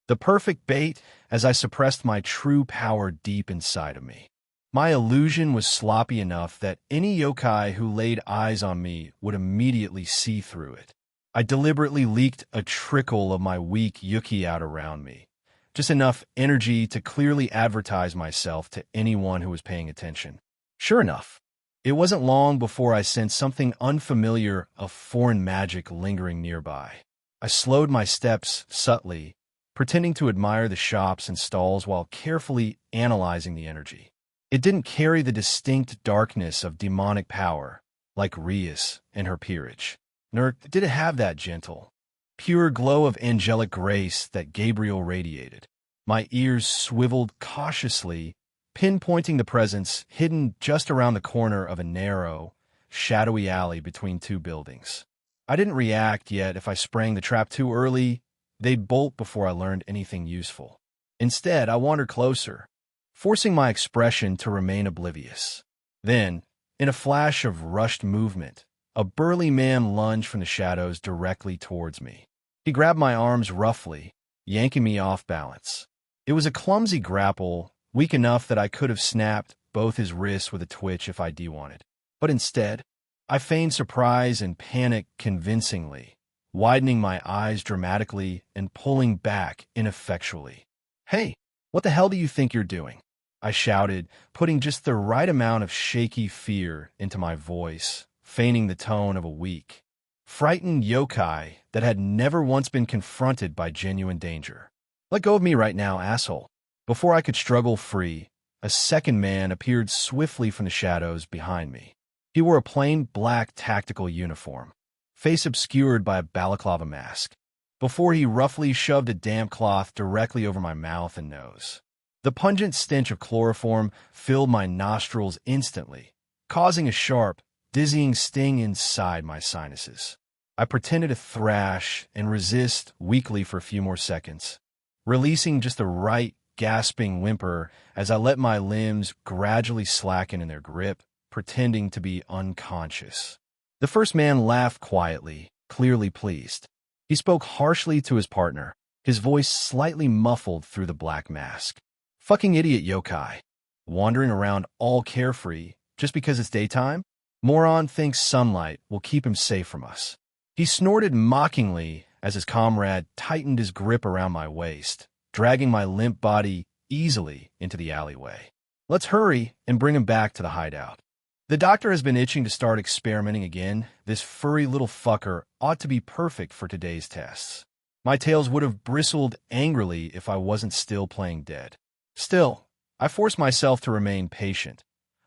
The perfect bait as I suppressed my true power deep inside of me. My illusion was sloppy enough that any yokai who laid eyes on me would immediately see through it. I deliberately leaked a trickle of my weak yuki out around me, just enough energy to clearly advertise myself to anyone who was paying attention. Sure enough, it wasn't long before I sensed something unfamiliar of foreign magic lingering nearby. I slowed my steps subtly, pretending to admire the shops and stalls while carefully analyzing the energy. It didn't carry the distinct darkness of demonic power, like Rias and her peerage. Nor did it have that gentle, pure glow of angelic grace that Gabriel radiated. My ears swiveled cautiously, pinpointing the presence hidden just around the corner of a narrow, shadowy alley between two buildings. I didn't react yet. If I sprang the trap too early, they'd bolt before I learned anything useful. Instead, I wandered closer, forcing my expression to remain oblivious. Then, in a flash of rushed movement, a burly man lunged from the shadows directly towards me. He grabbed my arms roughly, yanking me off balance. It was a clumsy grapple, weak enough that I could have snapped both his wrists with a twitch if I wanted. But instead, I feigned surprise and panic convincingly, widening my eyes dramatically and pulling back ineffectually. "Hey, what the hell do you think you're doing?" I shouted, putting just the right amount of shaky fear into my voice, feigning the tone of a weak, frightened yokai that had never once been confronted by genuine danger. "Let go of me right now, asshole." Before I could struggle free, a second man appeared swiftly from the shadows behind me. He wore a plain black tactical uniform, face obscured by a balaclava mask, before he roughly shoved a damp cloth directly over my mouth and nose. The pungent stench of chloroform filled my nostrils instantly, causing a sharp, dizzying sting inside my sinuses. I pretended to thrash and resist weakly for a few more seconds, releasing just the right gasping whimper as I let my limbs gradually slacken in their grip, pretending to be unconscious. The first man laughed quietly, clearly pleased. He spoke harshly to his partner, his voice slightly muffled through the black mask. "Fucking idiot yokai. Wandering around all carefree just because it's daytime? Moron thinks sunlight will keep him safe from us." He snorted mockingly as his comrade tightened his grip around my waist, dragging my limp body easily into the alleyway. "Let's hurry and bring him back to the hideout. The doctor has been itching to start experimenting again. This furry little fucker ought to be perfect for today's tests." My tails would have bristled angrily if I wasn't still playing dead. Still, I forced myself to remain patient,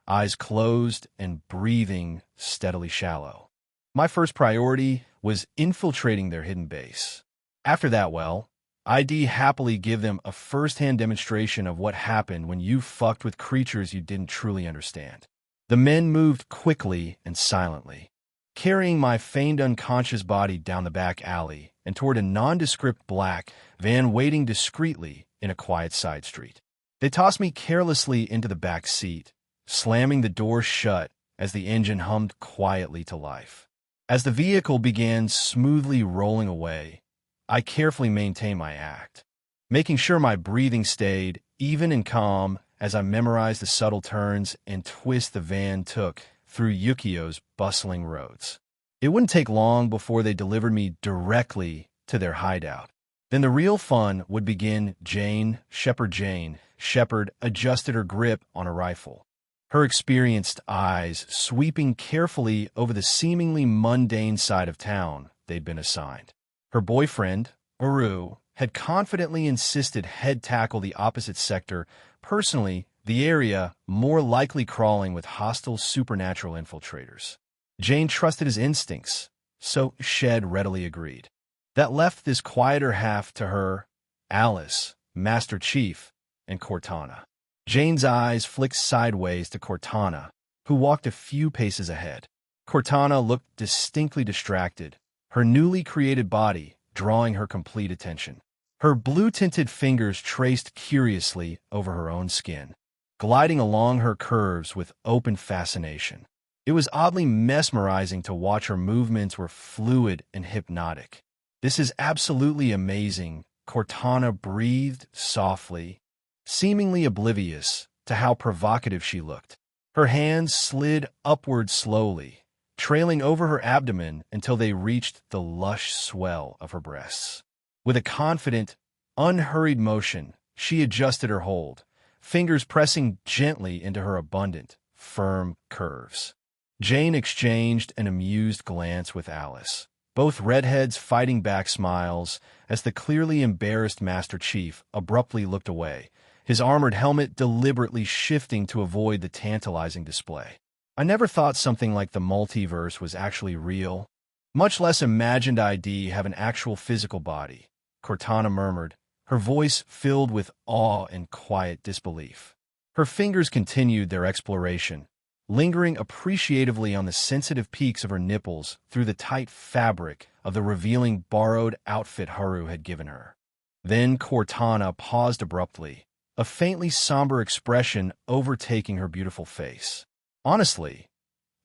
eyes closed and breathing steadily shallow. My first priority was infiltrating their hidden base. After that, well, I'd happily give them a first-hand demonstration of what happened when you fucked with creatures you didn't truly understand. The men moved quickly and silently, carrying my feigned unconscious body down the back alley and toward a nondescript black van waiting discreetly in a quiet side street. They tossed me carelessly into the back seat, slamming the door shut as the engine hummed quietly to life. As the vehicle began smoothly rolling away, I carefully maintained my act, making sure my breathing stayed even and calm as I memorized the subtle turns and twists the van took through Yukio's bustling roads. It wouldn't take long before they delivered me directly to their hideout. Then the real fun would begin. Jane Shepard adjusted her grip on a rifle, her experienced eyes sweeping carefully over the seemingly mundane side of town they'd been assigned. Her boyfriend, Uru, had confidently insisted head tackle the opposite sector, personally, the area more likely crawling with hostile supernatural infiltrators. Jane trusted his instincts, so Shed readily agreed. That left this quieter half to her, Alice, Master Chief, and Cortana. Jane's eyes flicked sideways to Cortana, who walked a few paces ahead. Cortana looked distinctly distracted, her newly created body drawing her complete attention. Her blue-tinted fingers traced curiously over her own skin, gliding along her curves with open fascination. It was oddly mesmerizing to watch. Her movements were fluid and hypnotic. "This is absolutely amazing," Cortana breathed softly, seemingly oblivious to how provocative she looked. Her hands slid upward slowly, trailing over her abdomen until they reached the lush swell of her breasts. With a confident, unhurried motion, she adjusted her hold, fingers pressing gently into her abundant, firm curves. Jane exchanged an amused glance with Alice, both redheads fighting back smiles as the clearly embarrassed Master Chief abruptly looked away, his armored helmet deliberately shifting to avoid the tantalizing display. "I never thought something like the multiverse was actually real, much less imagined ID have an actual physical body," Cortana murmured, her voice filled with awe and quiet disbelief. Her fingers continued their exploration, lingering appreciatively on the sensitive peaks of her nipples through the tight fabric of the revealing borrowed outfit Haru had given her. Then Cortana paused abruptly, a faintly somber expression overtaking her beautiful face. "Honestly,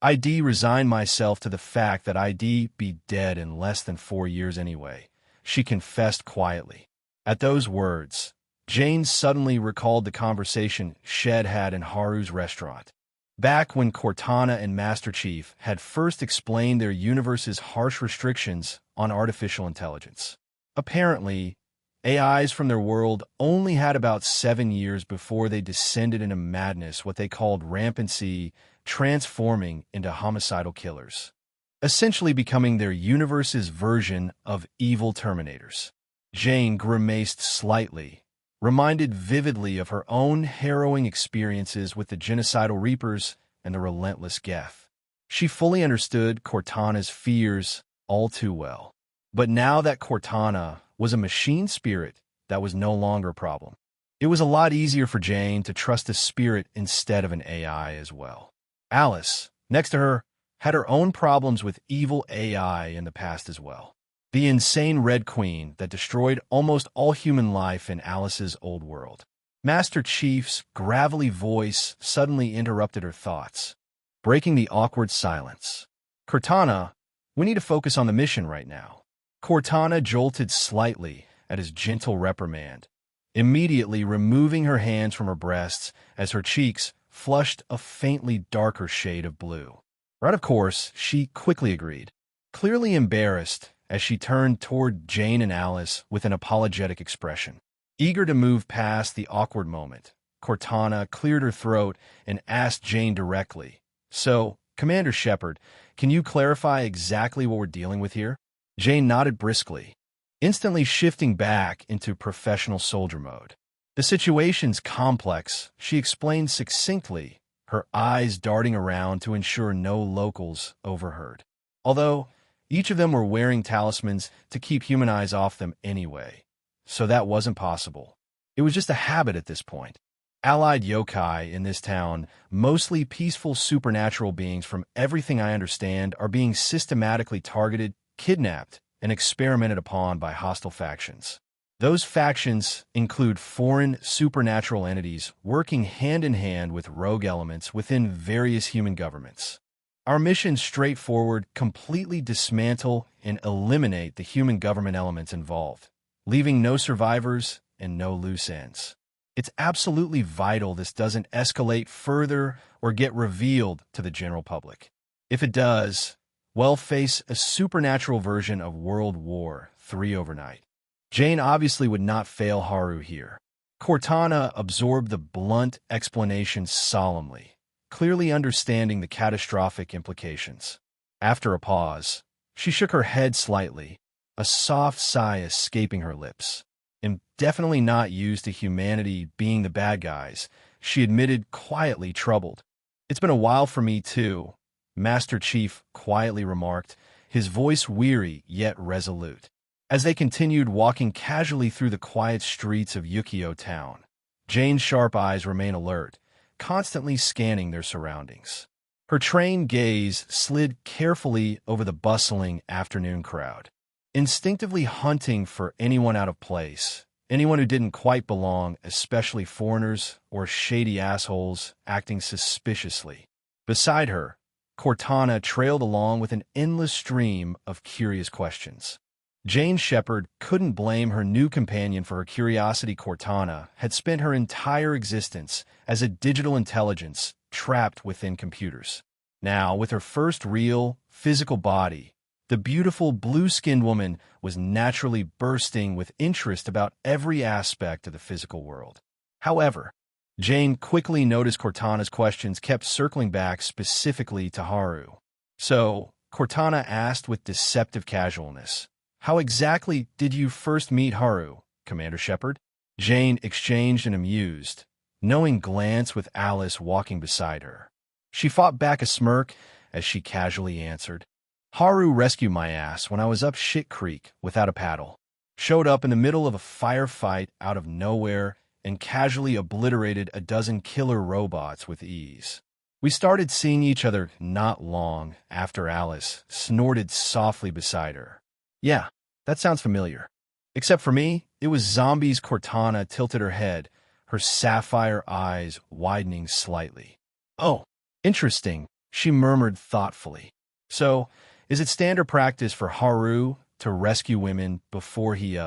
I'd resigned myself to the fact that I'd be dead in less than 4 years anyway," she confessed quietly. At those words, Jane suddenly recalled the conversation Shed had in Haru's restaurant, back when Cortana and Master Chief had first explained their universe's harsh restrictions on artificial intelligence. Apparently, AIs from their world only had about 7 years before they descended into madness, what they called rampancy, transforming into homicidal killers, essentially becoming their universe's version of evil Terminators. Jane grimaced slightly, reminded vividly of her own harrowing experiences with the genocidal Reapers and the relentless Geth. She fully understood Cortana's fears all too well. But now that Cortana was a machine spirit, that was no longer a problem. It was a lot easier for Jane to trust a spirit instead of an AI as well. Alice, next to her, had her own problems with evil AI in the past as well. The insane Red Queen that destroyed almost all human life in Alice's old world. Master Chief's gravelly voice suddenly interrupted her thoughts, breaking the awkward silence. "Cortana, we need to focus on the mission right now." Cortana jolted slightly at his gentle reprimand, immediately removing her hands from her breasts as her cheeks flushed a faintly darker shade of blue. Right, of course, she quickly agreed, clearly embarrassed as she turned toward Jane and Alice with an apologetic expression. Eager to move past the awkward moment, Cortana cleared her throat and asked Jane directly, "So, Commander Shepard, can you clarify exactly what we're dealing with here?" Jane nodded briskly, instantly shifting back into professional soldier mode. "The situation's complex," she explained succinctly, her eyes darting around to ensure no locals overheard. Although each of them were wearing talismans to keep human eyes off them anyway, so that wasn't possible. It was just a habit at this point. Allied yokai in this town, mostly peaceful supernatural beings from everything I understand, are being systematically targeted, kidnapped, and experimented upon by hostile factions. Those factions include foreign supernatural entities working hand-in-hand with rogue elements within various human governments. Our mission's straightforward: completely dismantle and eliminate the human government elements involved, leaving no survivors and no loose ends. It's absolutely vital this doesn't escalate further or get revealed to the general public. If it does, we'll face a supernatural version of World War III overnight. Jane obviously would not fail Haru here. Cortana absorbed the blunt explanation solemnly, clearly understanding the catastrophic implications. After a pause, she shook her head slightly, a soft sigh escaping her lips. And definitely not used to humanity being the bad guys, she admitted, quietly troubled. "It's been a while for me, too," Master Chief quietly remarked, his voice weary yet resolute. As they continued walking casually through the quiet streets of Yukio Town, Jane's sharp eyes remained alert, constantly scanning their surroundings. Her trained gaze slid carefully over the bustling afternoon crowd, instinctively hunting for anyone out of place, anyone who didn't quite belong, especially foreigners or shady assholes acting suspiciously. Beside her, Cortana trailed along with an endless stream of curious questions. Jane Shepard couldn't blame her new companion for her curiosity. Cortana had spent her entire existence as a digital intelligence trapped within computers. Now, with her first real, physical body, the beautiful blue-skinned woman was naturally bursting with interest about every aspect of the physical world. However, Jane quickly noticed Cortana's questions kept circling back specifically to Haru. So, Cortana asked with deceptive casualness, "How exactly did you first meet Haru, Commander Shepard?" Jane exchanged an amused, knowing glance with Alice walking beside her. She fought back a smirk as she casually answered, "Haru rescued my ass when I was up shit creek without a paddle. Showed up in the middle of a firefight out of nowhere and casually obliterated a dozen killer robots with ease. We started seeing each other not long after." Alice snorted softly beside her. "Yeah, that sounds familiar. Except for me, it was zombies." Cortana tilted her head, her sapphire eyes widening slightly. "Oh, interesting," she murmured thoughtfully. "So, is it standard practice for Haru to rescue women before he,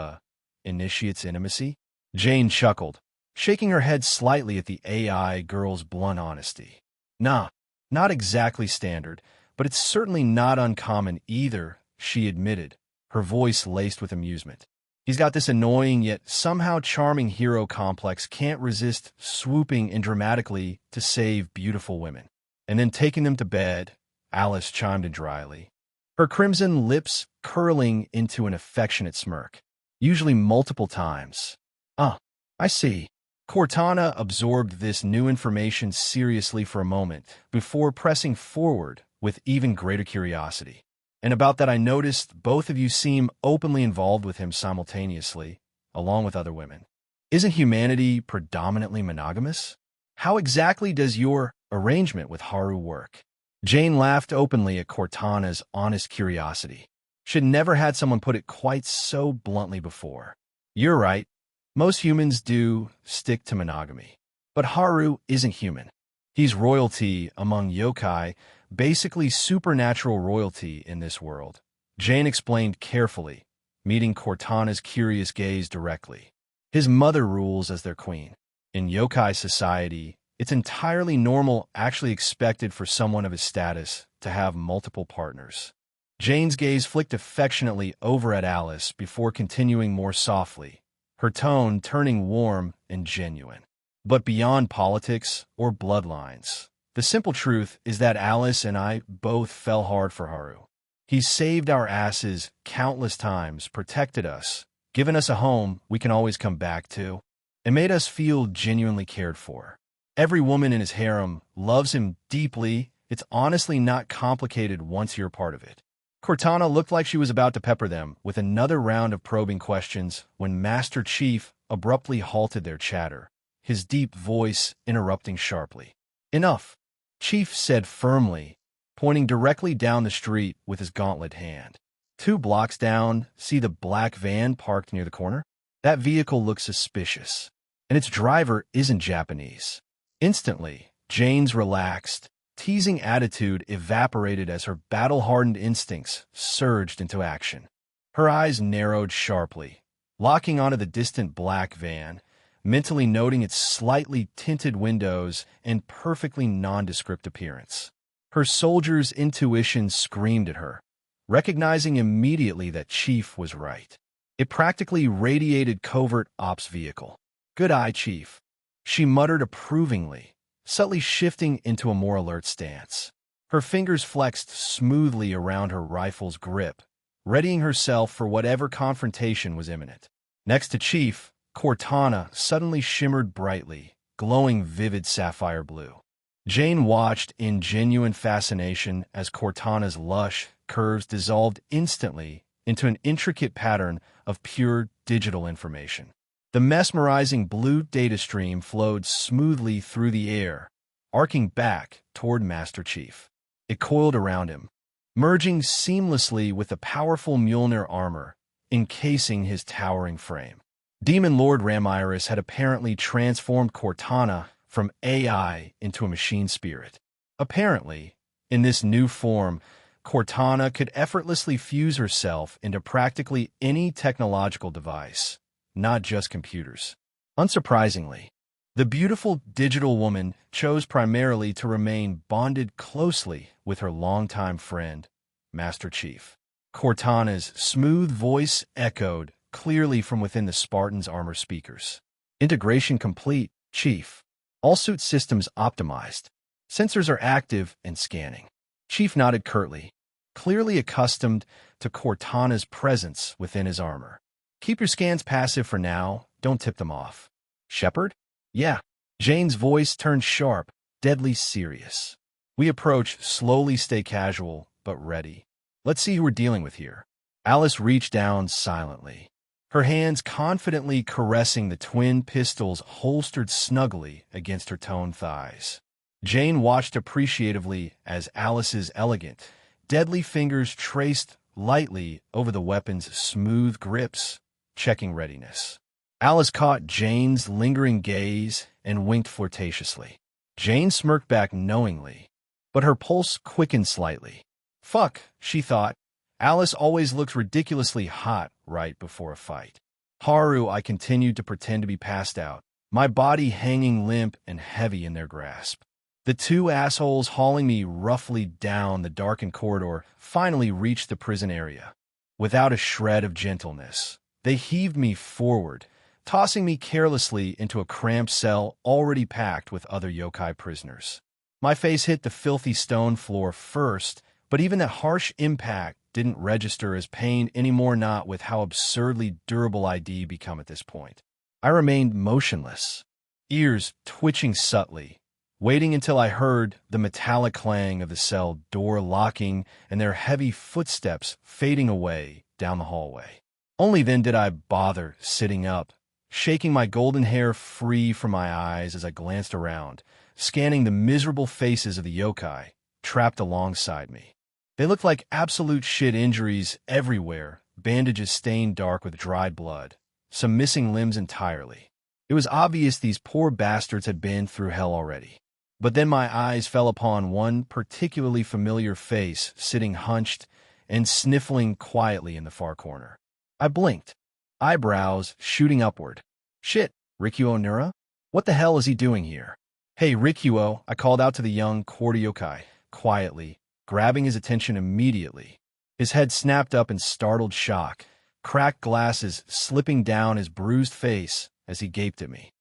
initiates intimacy?" Jane chuckled, shaking her head slightly at the AI girl's blunt honesty. "Nah, not exactly standard, but it's certainly not uncommon either," she admitted, her voice laced with amusement. "He's got this annoying yet somehow charming hero complex, can't resist swooping in dramatically to save beautiful women. And then taking them to bed," Alice chimed in dryly, her crimson lips curling into an affectionate smirk. "Usually multiple times." "Ah, I see." Cortana absorbed this new information seriously for a moment before pressing forward with even greater curiosity. "And about that, I noticed both of you seem openly involved with him simultaneously, along with other women. Isn't humanity predominantly monogamous? How exactly does your arrangement with Haru work?" Jane laughed openly at Cortana's honest curiosity. She'd never had someone put it quite so bluntly before. "You're right. Most humans do stick to monogamy. But Haru isn't human. He's royalty among yokai, basically supernatural royalty in this world," Jane explained carefully, meeting Cortana's curious gaze directly. "His mother rules as their queen. In yokai society, it's entirely normal, actually expected for someone of his status, to have multiple partners." Jane's gaze flicked affectionately over at Alice before continuing more softly, her tone turning warm and genuine. "But beyond politics or bloodlines, the simple truth is that Alice and I both fell hard for Haru. He's saved our asses countless times, protected us, given us a home we can always come back to, and made us feel genuinely cared for. Every woman in his harem loves him deeply. It's honestly not complicated once you're part of it." Cortana looked like she was about to pepper them with another round of probing questions when Master Chief abruptly halted their chatter, his deep voice interrupting sharply. "Enough," Chief said firmly, pointing directly down the street with his gauntlet hand. "2 blocks down, see the black van parked near the corner? That vehicle looks suspicious, and its driver isn't Japanese." Instantly, Jane's relaxed, teasing attitude evaporated as her battle-hardened instincts surged into action. Her eyes narrowed sharply, locking onto the distant black van, mentally noting its slightly tinted windows and perfectly nondescript appearance. Her soldier's intuition screamed at her, recognizing immediately that Chief was right. It practically radiated covert ops vehicle. Good eye, Chief. She muttered approvingly, subtly shifting into a more alert stance. Her fingers flexed smoothly around her rifle's grip, readying herself for whatever confrontation was imminent. Next to Chief, Cortana suddenly shimmered brightly, glowing vivid sapphire blue. Jane watched in genuine fascination as Cortana's lush curves dissolved instantly into an intricate pattern of pure digital information. The mesmerizing blue data stream flowed smoothly through the air, arcing back toward Master Chief. It coiled around him, merging seamlessly with the powerful Mjolnir armor, encasing his towering frame. Demon Lord Ramirez had apparently transformed Cortana from AI into a machine spirit. Apparently, in this new form, Cortana could effortlessly fuse herself into practically any technological device, not just computers. Unsurprisingly, the beautiful digital woman chose primarily to remain bonded closely with her longtime friend, Master Chief. Cortana's smooth voice echoed clearly from within the Spartan's armor speakers. Integration complete, Chief. All suit systems optimized. Sensors are active and scanning. Chief nodded curtly, clearly accustomed to Cortana's presence within his armor. Keep your scans passive for now, don't tip them off. Shepard? Yeah. Jane's voice turned sharp, deadly serious. We approach, slowly stay casual, but ready. Let's see who we're dealing with here. Alice reached down silently, her hands confidently caressing the twin pistols holstered snugly against her toned thighs. Jane watched appreciatively as Alice's elegant, deadly fingers traced lightly over the weapon's smooth grips, checking readiness. Alice caught Jane's lingering gaze and winked flirtatiously. Jane smirked back knowingly, but her pulse quickened slightly. Fuck, she thought. Alice always looks ridiculously hot right before a fight. Haru, I continued to pretend to be passed out, my body hanging limp and heavy in their grasp. The two assholes hauling me roughly down the darkened corridor finally reached the prison area. Without a shred of gentleness, they heaved me forward, tossing me carelessly into a cramped cell already packed with other yokai prisoners. My face hit the filthy stone floor first, but even that harsh impact didn't register as pain anymore, not with how absurdly durable I'd become at this point. I remained motionless, ears twitching subtly, waiting until I heard the metallic clang of the cell door locking and their heavy footsteps fading away down the hallway. Only then did I bother sitting up, shaking my golden hair free from my eyes as I glanced around, scanning the miserable faces of the yokai trapped alongside me. They looked like absolute shit, injuries everywhere, bandages stained dark with dried blood, some missing limbs entirely. It was obvious these poor bastards had been through hell already. But then my eyes fell upon one particularly familiar face sitting hunched and sniffling quietly in the far corner. I blinked, eyebrows shooting upward. Shit, Rikuo Nura? What the hell is he doing here? Hey, Rikuo, I called out to the young Yokai, quietly, grabbing his attention immediately. His head snapped up in startled shock, cracked glasses slipping down his bruised face as he gaped at me.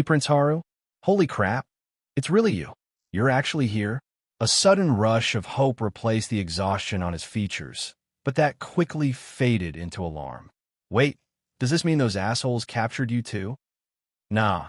Prince Haru? Holy crap! It's really you. You're actually here? A sudden rush of hope replaced the exhaustion on his features, but that quickly faded into alarm. Wait, does this mean those assholes captured you too? Nah,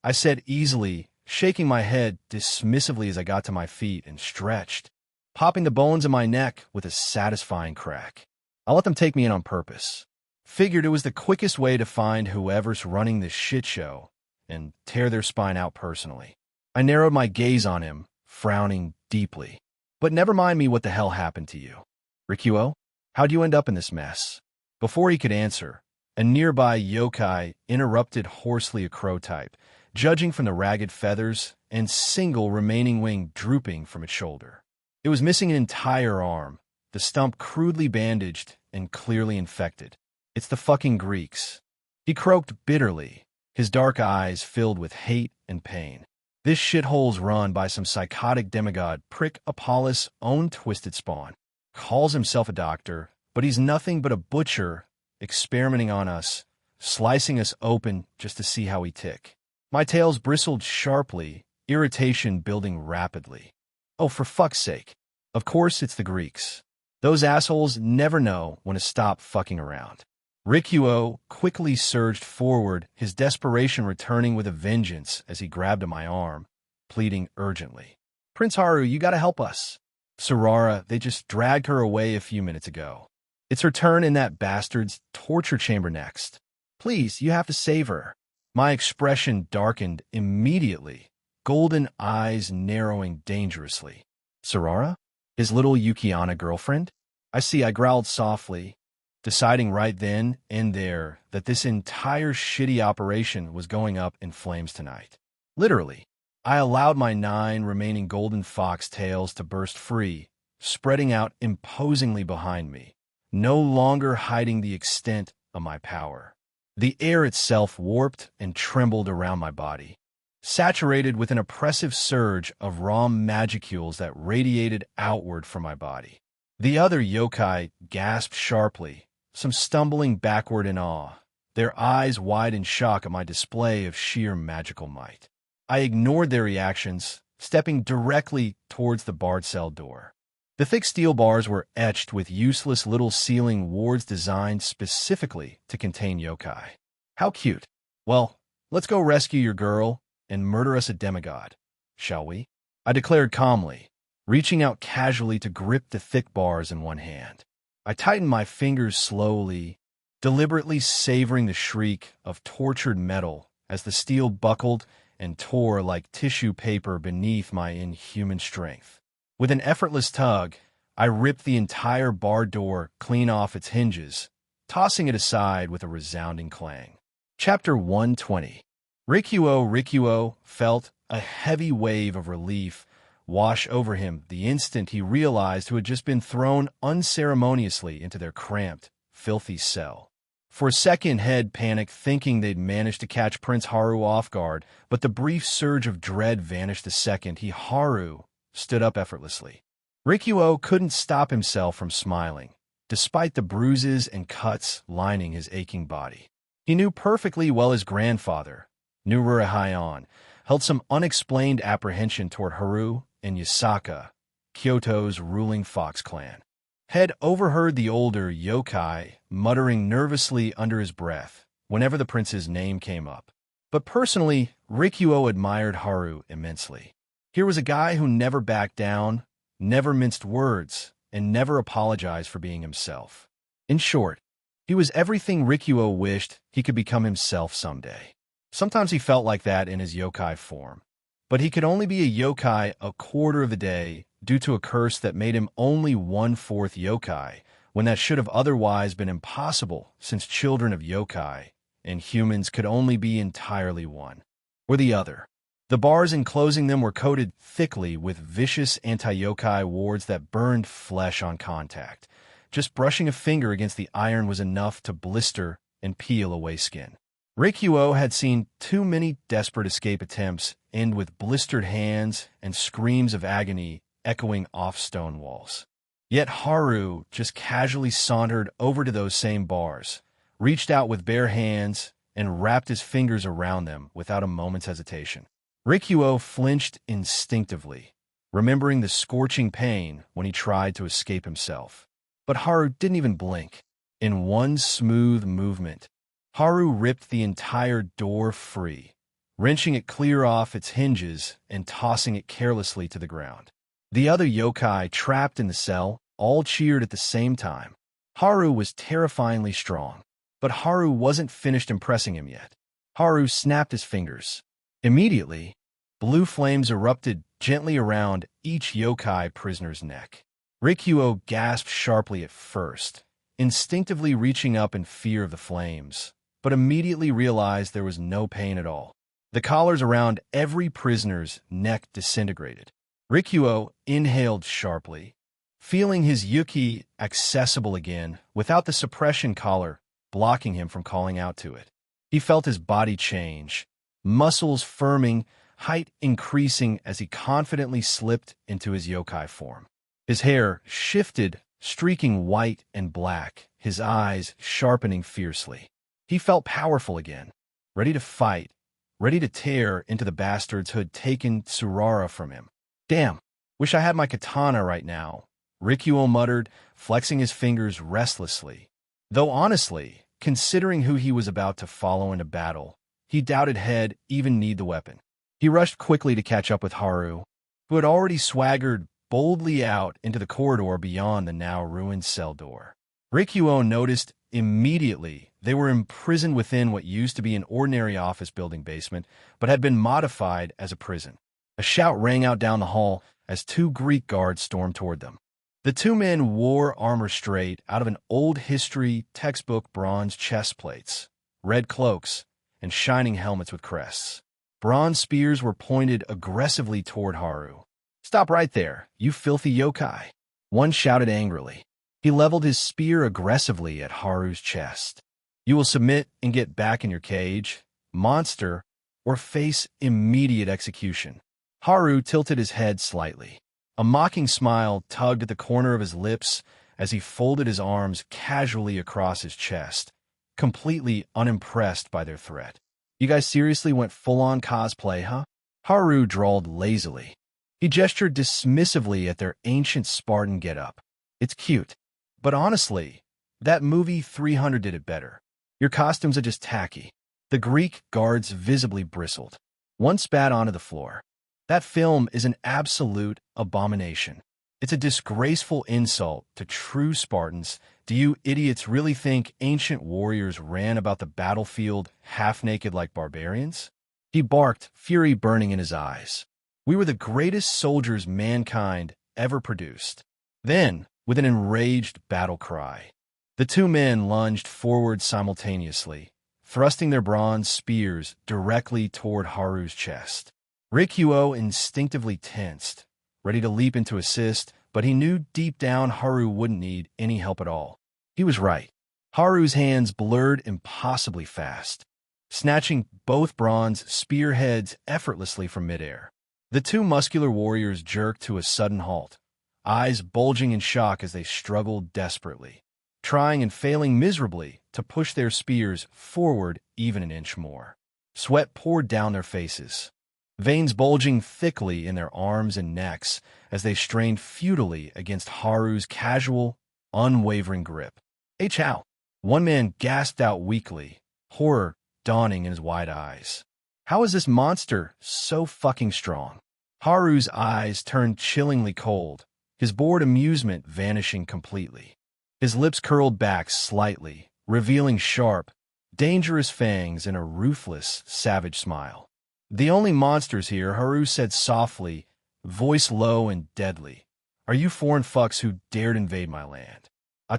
I said easily, shaking my head dismissively as I got to my feet and stretched, popping the bones in my neck with a satisfying crack. I'll let them take me in on purpose. Figured it was the quickest way to find whoever's running this shit show and tear their spine out personally. I narrowed my gaze on him, frowning deeply. But never mind me, what the hell happened to you? Rikuo, how'd you end up in this mess? Before he could answer, a nearby yokai interrupted hoarsely, a crow type, judging from the ragged feathers and single remaining wing drooping from its shoulder. It was missing an entire arm, the stump crudely bandaged and clearly infected. It's the fucking Greeks. He croaked bitterly, his dark eyes filled with hate and pain. This shithole's run by some psychotic demigod prick Apollos' own twisted spawn. Calls himself a doctor, but he's nothing but a butcher experimenting on us, slicing us open just to see how we tick. My tails bristled sharply, irritation building rapidly. Oh, for fuck's sake. Of course it's the Greeks. Those assholes never know when to stop fucking around. Rikuo quickly surged forward, his desperation returning with a vengeance as he grabbed at my arm, pleading urgently. Prince Haru, you gotta help us. Sarara, they just dragged her away a few minutes ago. It's her turn in that bastard's torture chamber next. Please, you have to save her. My expression darkened immediately, golden eyes narrowing dangerously. Sarara? His little Yukiana girlfriend? I see, I growled softly, deciding right then and there that this entire shitty operation was going up in flames tonight. Literally, I allowed my 9 remaining golden fox tails to burst free, spreading out imposingly behind me, no longer hiding the extent of my power. The air itself warped and trembled around my body, saturated with an oppressive surge of raw magicules that radiated outward from my body. The other yokai gasped sharply, some stumbling backward in awe, their eyes wide in shock at my display of sheer magical might. I ignored their reactions, stepping directly towards the barred cell door. The thick steel bars were etched with useless little ceiling wards designed specifically to contain yokai. How cute. Well, let's go rescue your girl and murder us a demigod, shall we? I declared calmly, reaching out casually to grip the thick bars in one hand. I tightened my fingers slowly, deliberately savoring the shriek of tortured metal as the steel buckled and tore like tissue paper beneath my inhuman strength. With an effortless tug, I ripped the entire bar door clean off its hinges, tossing it aside with a resounding clang. Chapter 120. Rikuo felt a heavy wave of relief wash over him the instant he realized who had just been thrown unceremoniously into their cramped, filthy cell. For a second, Head panicked, thinking they'd managed to catch Prince Haru off guard, but the brief surge of dread vanished the second Haru stood up effortlessly. Rikuo couldn't stop himself from smiling, despite the bruises and cuts lining his aching body. He knew perfectly well his grandfather, Nurura Heian, held some unexplained apprehension toward Haru and Yasaka, Kyoto's ruling fox clan. Head overheard the older yokai muttering nervously under his breath whenever the prince's name came up. But personally, Rikuo admired Haru immensely. Here was a guy who never backed down, never minced words, and never apologized for being himself. In short, he was everything Rikuo wished he could become himself someday. Sometimes he felt like that in his yokai form, but he could only be a yokai a quarter of the day due to a curse that made him only 1/4 yokai, when that should have otherwise been impossible since children of yokai and humans could only be entirely one or the other. The bars enclosing them were coated thickly with vicious anti-yokai wards that burned flesh on contact. Just brushing a finger against the iron was enough to blister and peel away skin. Rikuo had seen too many desperate escape attempts end with blistered hands and screams of agony echoing off stone walls. Yet Haru just casually sauntered over to those same bars, reached out with bare hands, and wrapped his fingers around them without a moment's hesitation. Rikuo flinched instinctively, remembering the scorching pain when he tried to escape himself. But Haru didn't even blink. In one smooth movement, Haru ripped the entire door free, wrenching it clear off its hinges and tossing it carelessly to the ground. The other yokai trapped in the cell all cheered at the same time. Haru was terrifyingly strong, but Haru wasn't finished impressing him yet. Haru snapped his fingers. Immediately, blue flames erupted gently around each yokai prisoner's neck. Rikuo gasped sharply at first, instinctively reaching up in fear of the flames, but immediately realized there was no pain at all. The collars around every prisoner's neck disintegrated. Rikuo inhaled sharply, feeling his yuki accessible again without the suppression collar blocking him from calling out to it. He felt his body change, muscles firming, height increasing as he confidently slipped into his yokai form. His hair shifted, streaking white and black, his eyes sharpening fiercely. He felt powerful again, ready to fight, ready to tear into the bastards who had taken Tsurara from him. Damn, wish I had my katana right now, Rikuo muttered, flexing his fingers restlessly. Though honestly, considering who he was about to follow into battle, he doubted he'd even need the weapon. He rushed quickly to catch up with Haru, who had already swaggered boldly out into the corridor beyond the now ruined cell door. Rikuo noticed immediately they were imprisoned within what used to be an ordinary office building basement, but had been modified as a prison. A shout rang out down the hall as two Greek guards stormed toward them. The two men wore armor straight out of an old history textbook, bronze chest plates, red cloaks, and shining helmets with crests. Bronze spears were pointed aggressively toward Haru. "Stop right there, you filthy yokai!" One shouted angrily. He leveled his spear aggressively at Haru's chest. "You will submit and get back in your cage, monster, or face immediate execution." Haru tilted his head slightly. A mocking smile tugged at the corner of his lips as he folded his arms casually across his chest, completely unimpressed by their threat. "You guys seriously went full-on cosplay, huh?" Haru drawled lazily. He gestured dismissively at their ancient Spartan getup. "It's cute. But honestly, that movie 300 did it better. Your costumes are just tacky." The Greek guards visibly bristled. One spat onto the floor. "That film is an absolute abomination. It's a disgraceful insult to true Spartans. Do you idiots really think ancient warriors ran about the battlefield half-naked like barbarians?" He barked, fury burning in his eyes. "We were the greatest soldiers mankind ever produced." Then, with an enraged battle cry, the two men lunged forward simultaneously, thrusting their bronze spears directly toward Haru's chest. Rikuo instinctively tensed, ready to leap in to assist, but he knew deep down Haru wouldn't need any help at all. He was right. Haru's hands blurred impossibly fast, snatching both bronze spearheads effortlessly from midair. The two muscular warriors jerked to a sudden halt, eyes bulging in shock as they struggled desperately, trying and failing miserably to push their spears forward even an inch more. Sweat poured down their faces, veins bulging thickly in their arms and necks as they strained futilely against Haru's casual, unwavering grip. "Hey, Chow!" One man gasped out weakly, horror dawning in his wide eyes. "How is this monster so fucking strong?" Haru's eyes turned chillingly cold, his bored amusement vanishing completely. His lips curled back slightly, revealing sharp, dangerous fangs and a ruthless, savage smile. "The only monsters here," Haru said softly, voice low and deadly, "are you foreign fucks who dared invade my land."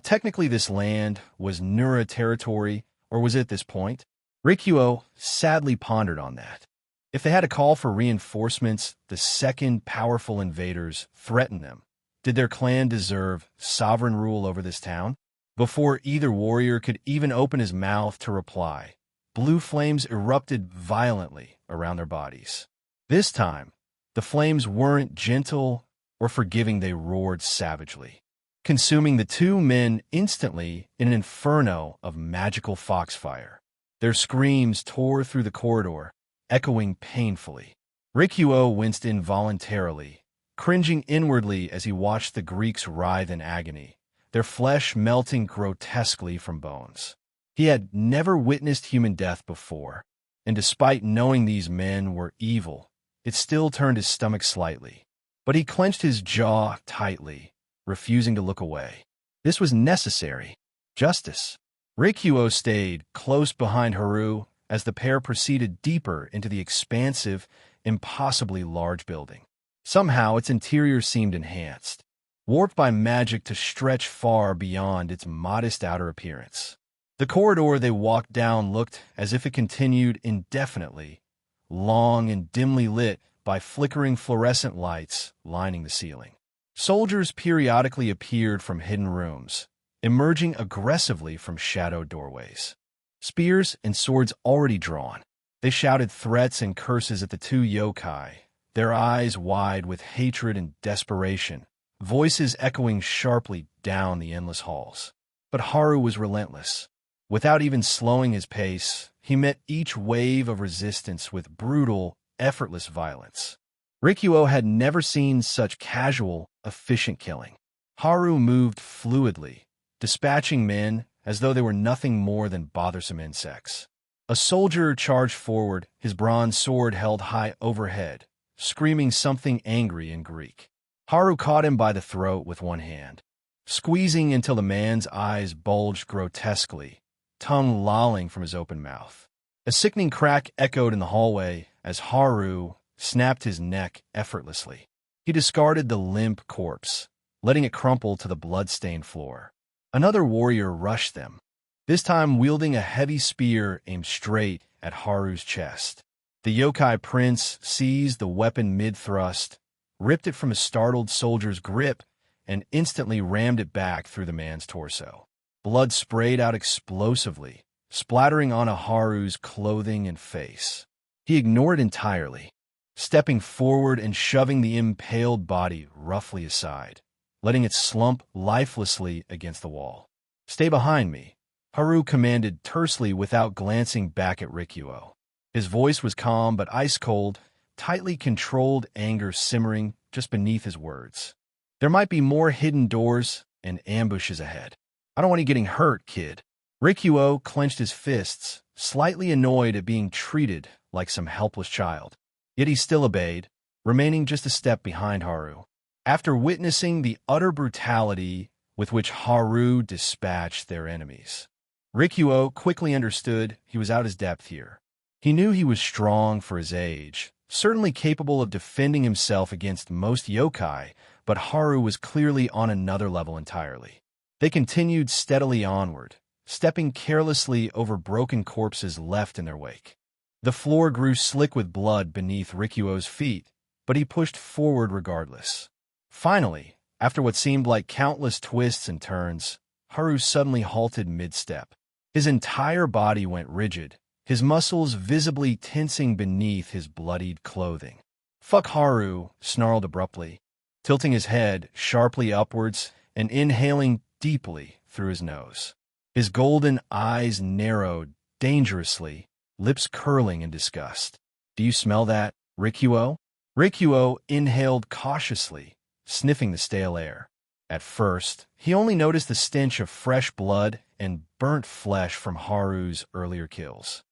Technically this land was Nura territory, or was it at this point? Rikuo sadly pondered on that. If they had to call for reinforcements, the second powerful invaders threatened them. Did their clan deserve sovereign rule over this town? Before either warrior could even open his mouth to reply, blue flames erupted violently around their bodies. This time, the flames weren't gentle or forgiving, they roared savagely, consuming the two men instantly in an inferno of magical foxfire. Their screams tore through the corridor, echoing painfully. Rikuo winced involuntarily, cringing inwardly as he watched the Greeks writhe in agony, their flesh melting grotesquely from bones. He had never witnessed human death before, and despite knowing these men were evil, it still turned his stomach slightly. But he clenched his jaw tightly, refusing to look away. This was necessary. Justice. Rikuo stayed close behind Haru as the pair proceeded deeper into the expansive, impossibly large building. Somehow its interior seemed enhanced, warped by magic to stretch far beyond its modest outer appearance. The corridor they walked down looked as if it continued indefinitely, long and dimly lit by flickering fluorescent lights lining the ceiling. Soldiers periodically appeared from hidden rooms, emerging aggressively from shadowed doorways. Spears and swords already drawn, they shouted threats and curses at the two yokai, their eyes wide with hatred and desperation, voices echoing sharply down the endless halls. But Haru was relentless. Without even slowing his pace, he met each wave of resistance with brutal, effortless violence. Rikuo had never seen such casual, efficient killing. Haru moved fluidly, dispatching men as though they were nothing more than bothersome insects. A soldier charged forward, his bronze sword held high overhead, screaming something angry in Greek. Haru caught him by the throat with one hand, squeezing until the man's eyes bulged grotesquely, tongue lolling from his open mouth. A sickening crack echoed in the hallway as Haru snapped his neck effortlessly. He discarded the limp corpse, letting it crumple to the blood-stained floor. Another warrior rushed them, this time wielding a heavy spear aimed straight at Haru's chest. The yokai prince seized the weapon mid-thrust, ripped it from a startled soldier's grip, and instantly rammed it back through the man's torso. Blood sprayed out explosively, splattering onto Haru's clothing and face. He ignored it entirely, stepping forward and shoving the impaled body roughly aside, letting it slump lifelessly against the wall. "Stay behind me," Haru commanded tersely without glancing back at Rikuo. His voice was calm but ice-cold, tightly controlled anger simmering just beneath his words. "There might be more hidden doors and ambushes ahead. I don't want you getting hurt, kid." Rikuo clenched his fists, slightly annoyed at being treated like some helpless child. Yet he still obeyed, remaining just a step behind Haru. After witnessing the utter brutality with which Haru dispatched their enemies, Rikuo quickly understood he was out his depth here. He knew he was strong for his age, certainly capable of defending himself against most yokai, but Haru was clearly on another level entirely. They continued steadily onward, stepping carelessly over broken corpses left in their wake. The floor grew slick with blood beneath Rikuo's feet, but he pushed forward regardless. Finally, after what seemed like countless twists and turns, Haru suddenly halted mid-step. His entire body went rigid, his muscles visibly tensing beneath his bloodied clothing. "Fuck Haru," snarled abruptly, tilting his head sharply upwards and inhaling deeply through his nose. His golden eyes narrowed dangerously, lips curling in disgust. "Do you smell that, Rikuo?" Rikuo inhaled cautiously, sniffing the stale air. At first, he only noticed the stench of fresh blood and burnt flesh from Haru's earlier kills.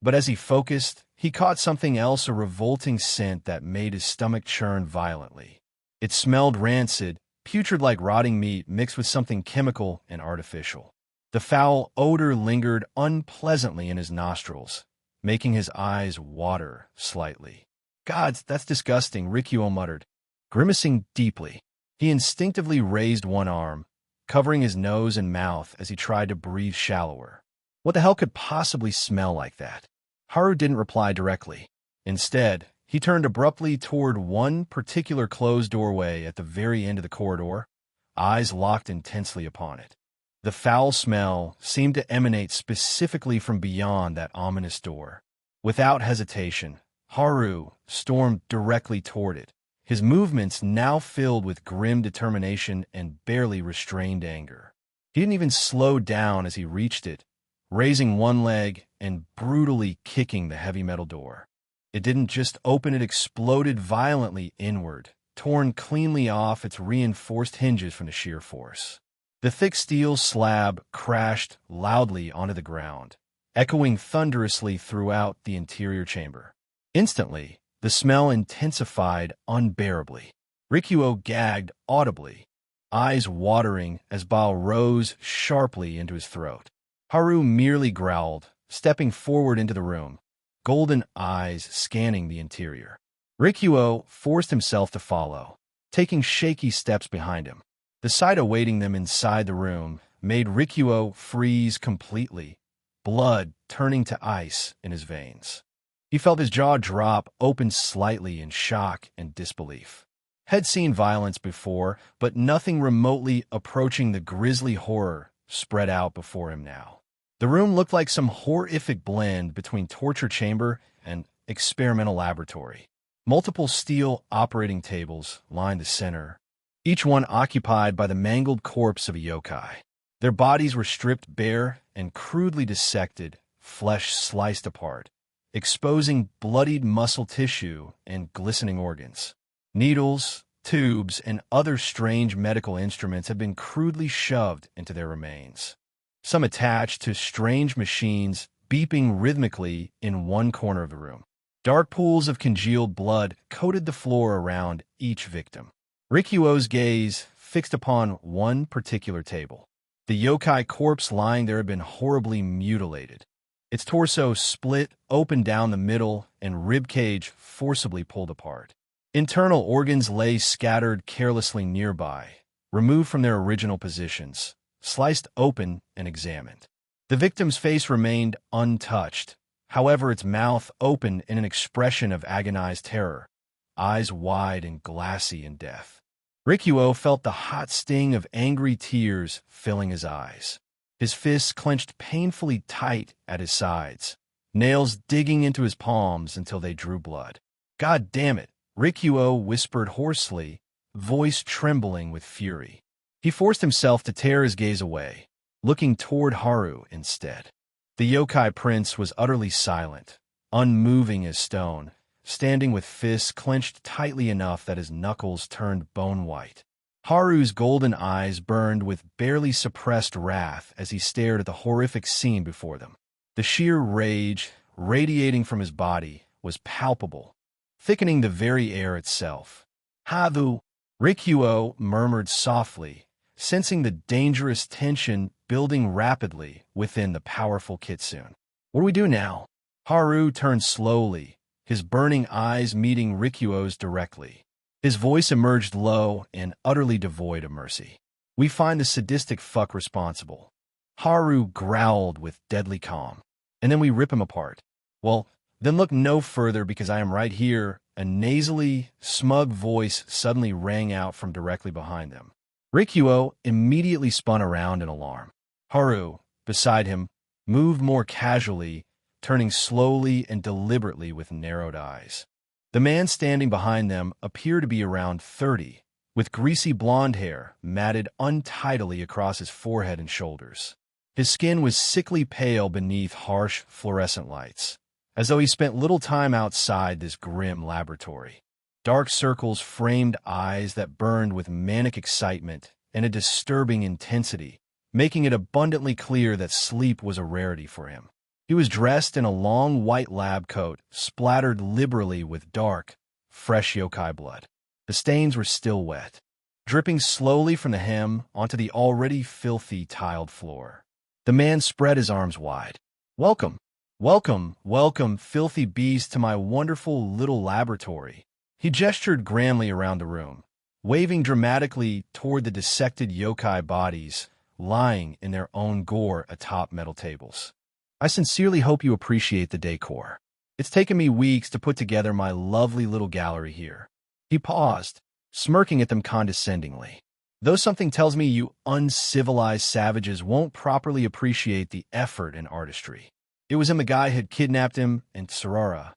But as he focused, he caught something else, a revolting scent that made his stomach churn violently. It smelled rancid, putrid like rotting meat mixed with something chemical and artificial. The foul odor lingered unpleasantly in his nostrils, making his eyes water slightly. "God, that's disgusting," Rikuo muttered, grimacing deeply. He instinctively raised one arm, covering his nose and mouth as he tried to breathe shallower. What the hell could possibly smell like that? Haru didn't reply directly. Instead, he turned abruptly toward one particular closed doorway at the very end of the corridor, eyes locked intensely upon it. The foul smell seemed to emanate specifically from beyond that ominous door. Without hesitation, Haru stormed directly toward it, his movements now filled with grim determination and barely restrained anger. He didn't even slow down as he reached it, raising one leg and brutally kicking the heavy metal door. It didn't just open, it exploded violently inward, torn cleanly off its reinforced hinges from the sheer force. The thick steel slab crashed loudly onto the ground, echoing thunderously throughout the interior chamber. Instantly, the smell intensified unbearably. Rikuo gagged audibly, eyes watering as bile rose sharply into his throat. Haru merely growled, stepping forward into the room, golden eyes scanning the interior. Rikuo forced himself to follow, taking shaky steps behind him. The sight awaiting them inside the room made Rikuo freeze completely, blood turning to ice in his veins. He felt his jaw drop open slightly in shock and disbelief. Had seen violence before, but nothing remotely approaching the grisly horror spread out before him now. The room looked like some horrific blend between torture chamber and experimental laboratory. Multiple steel operating tables lined the center, each one occupied by the mangled corpse of a yokai. Their bodies were stripped bare and crudely dissected, flesh sliced apart, exposing bloodied muscle tissue and glistening organs. Needles, tubes, and other strange medical instruments have been crudely shoved into their remains, some attached to strange machines beeping rhythmically in one corner of the room. Dark pools of congealed blood coated the floor around each victim. Rikuo's gaze fixed upon one particular table. The yokai corpse lying there had been horribly mutilated. Its torso split open down the middle and ribcage forcibly pulled apart. Internal organs lay scattered carelessly nearby, removed from their original positions, sliced open and examined. The victim's face remained untouched, however its mouth opened in an expression of agonized terror, eyes wide and glassy in death. Rikuo felt the hot sting of angry tears filling his eyes. His fists clenched painfully tight at his sides, nails digging into his palms until they drew blood. "God damn it," Rikuo whispered hoarsely, voice trembling with fury. He forced himself to tear his gaze away, looking toward Haru instead. The yokai prince was utterly silent, unmoving as stone, standing with fists clenched tightly enough that his knuckles turned bone white. Haru's golden eyes burned with barely suppressed wrath as he stared at the horrific scene before them. The sheer rage radiating from his body was palpable, thickening the very air itself. "Havu," Rikuo murmured softly, sensing the dangerous tension building rapidly within the powerful kitsune. "What do we do now?" Haru turned slowly, his burning eyes meeting Rikuo's directly. His voice emerged low and utterly devoid of mercy. "We find the sadistic fuck responsible." Haru growled with deadly calm. "And then we rip him apart." "Well, then look no further because I am right here." A nasally, smug voice suddenly rang out from directly behind them. Rikuo immediately spun around in alarm. Haru, beside him, moved more casually, turning slowly and deliberately with narrowed eyes. The man standing behind them appeared to be around 30, with greasy blonde hair matted untidily across his forehead and shoulders. His skin was sickly pale beneath harsh fluorescent lights, as though he spent little time outside this grim laboratory. Dark circles framed eyes that burned with manic excitement and a disturbing intensity, making it abundantly clear that sleep was a rarity for him. He was dressed in a long white lab coat, splattered liberally with dark, fresh yokai blood. The stains were still wet, dripping slowly from the hem onto the already filthy tiled floor. The man spread his arms wide. "Welcome, welcome, welcome, filthy beast, to my wonderful little laboratory." He gestured grandly around the room, waving dramatically toward the dissected yokai bodies lying in their own gore atop metal tables. "I sincerely hope you appreciate the decor. It's taken me weeks to put together my lovely little gallery here." He paused, smirking at them condescendingly. "Though something tells me you uncivilized savages won't properly appreciate the effort and artistry." It was Imagahi had kidnapped him and Tsurara,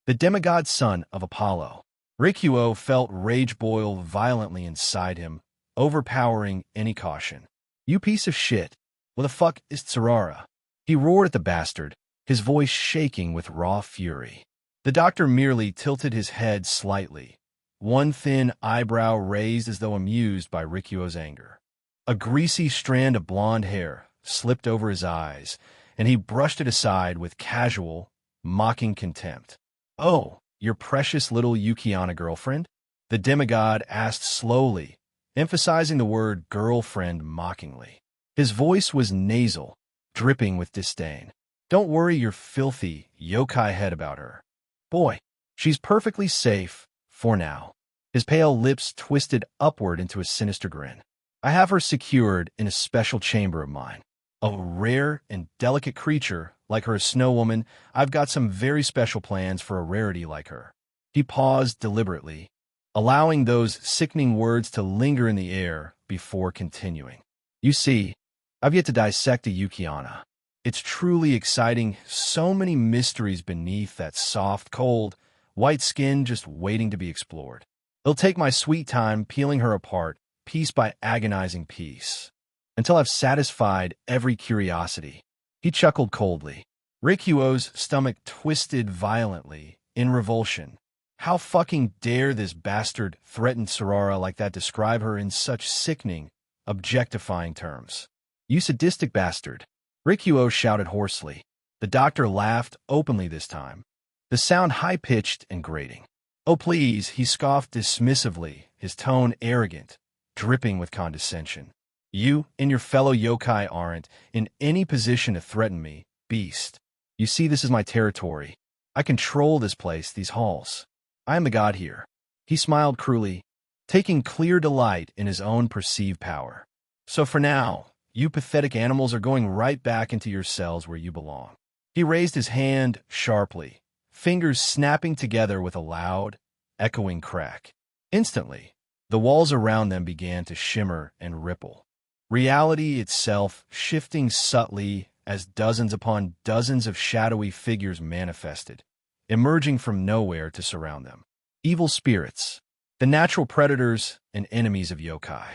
the demigod son of Apollo. Rikuo felt rage boil violently inside him, overpowering any caution. "You piece of shit. What the fuck is Tsurara?" He roared at the bastard, his voice shaking with raw fury. The doctor merely tilted his head slightly, one thin eyebrow raised as though amused by Rikuo's anger. A greasy strand of blonde hair slipped over his eyes, and he brushed it aside with casual, mocking contempt. "Oh, your precious little Yukiana girlfriend?" the demigod asked slowly, emphasizing the word girlfriend mockingly. His voice was nasal, dripping with disdain. "Don't worry your filthy yokai head about her. Boy, she's perfectly safe, for now." His pale lips twisted upward into a sinister grin. "I have her secured in a special chamber of mine. A rare and delicate creature like her snow woman. I've got some very special plans for a rarity like her." He paused deliberately, allowing those sickening words to linger in the air before continuing. "You see, I've yet to dissect a Yukiana. It's truly exciting, so many mysteries beneath that soft, cold, white skin just waiting to be explored. It'll take my sweet time peeling her apart, piece by agonizing piece." until I've satisfied every curiosity. He chuckled coldly. Rikuo's stomach twisted violently in revulsion. How fucking dare this bastard threaten Sorara like that, describe her in such sickening, objectifying terms. You sadistic bastard. Rikuo shouted hoarsely. The doctor laughed openly this time, the sound high-pitched and grating. Oh please, he scoffed dismissively, his tone arrogant, dripping with condescension. You and your fellow yokai aren't in any position to threaten me, beast. You see, this is my territory. I control this place, these halls. I am the god here. He smiled cruelly, taking clear delight in his own perceived power. So for now, you pathetic animals are going right back into your cells where you belong. He raised his hand sharply, fingers snapping together with a loud, echoing crack. Instantly, the walls around them began to shimmer and ripple. Reality itself shifting subtly as dozens upon dozens of shadowy figures manifested, emerging from nowhere to surround them. Evil spirits, the natural predators and enemies of yokai.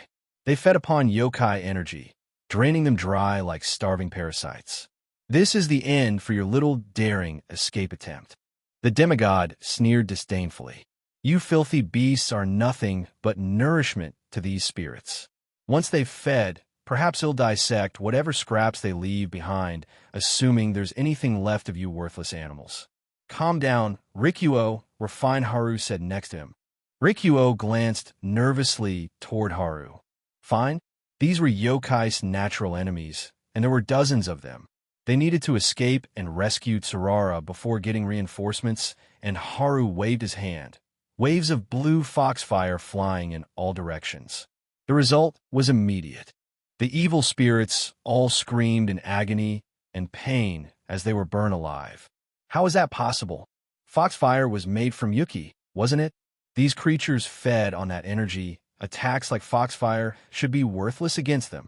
They fed upon yokai energy, draining them dry like starving parasites. This is the end for your little daring escape attempt. The demigod sneered disdainfully. You filthy beasts are nothing but nourishment to these spirits. Once they've fed, perhaps they'll dissect whatever scraps they leave behind, assuming there's anything left of you worthless animals. Calm down, Rikuo, refined Haru said next to him. Rikuo glanced nervously toward Haru. Fine. These were yokai's natural enemies, and there were dozens of them. They needed to escape and rescue Tsurara before getting reinforcements, and Haru waved his hand. Waves of blue foxfire flying in all directions. The result was immediate. The evil spirits all screamed in agony and pain as they were burned alive. How is that possible? Foxfire was made from Yuki, wasn't it? These creatures fed on that energy. Attacks like foxfire should be worthless against them.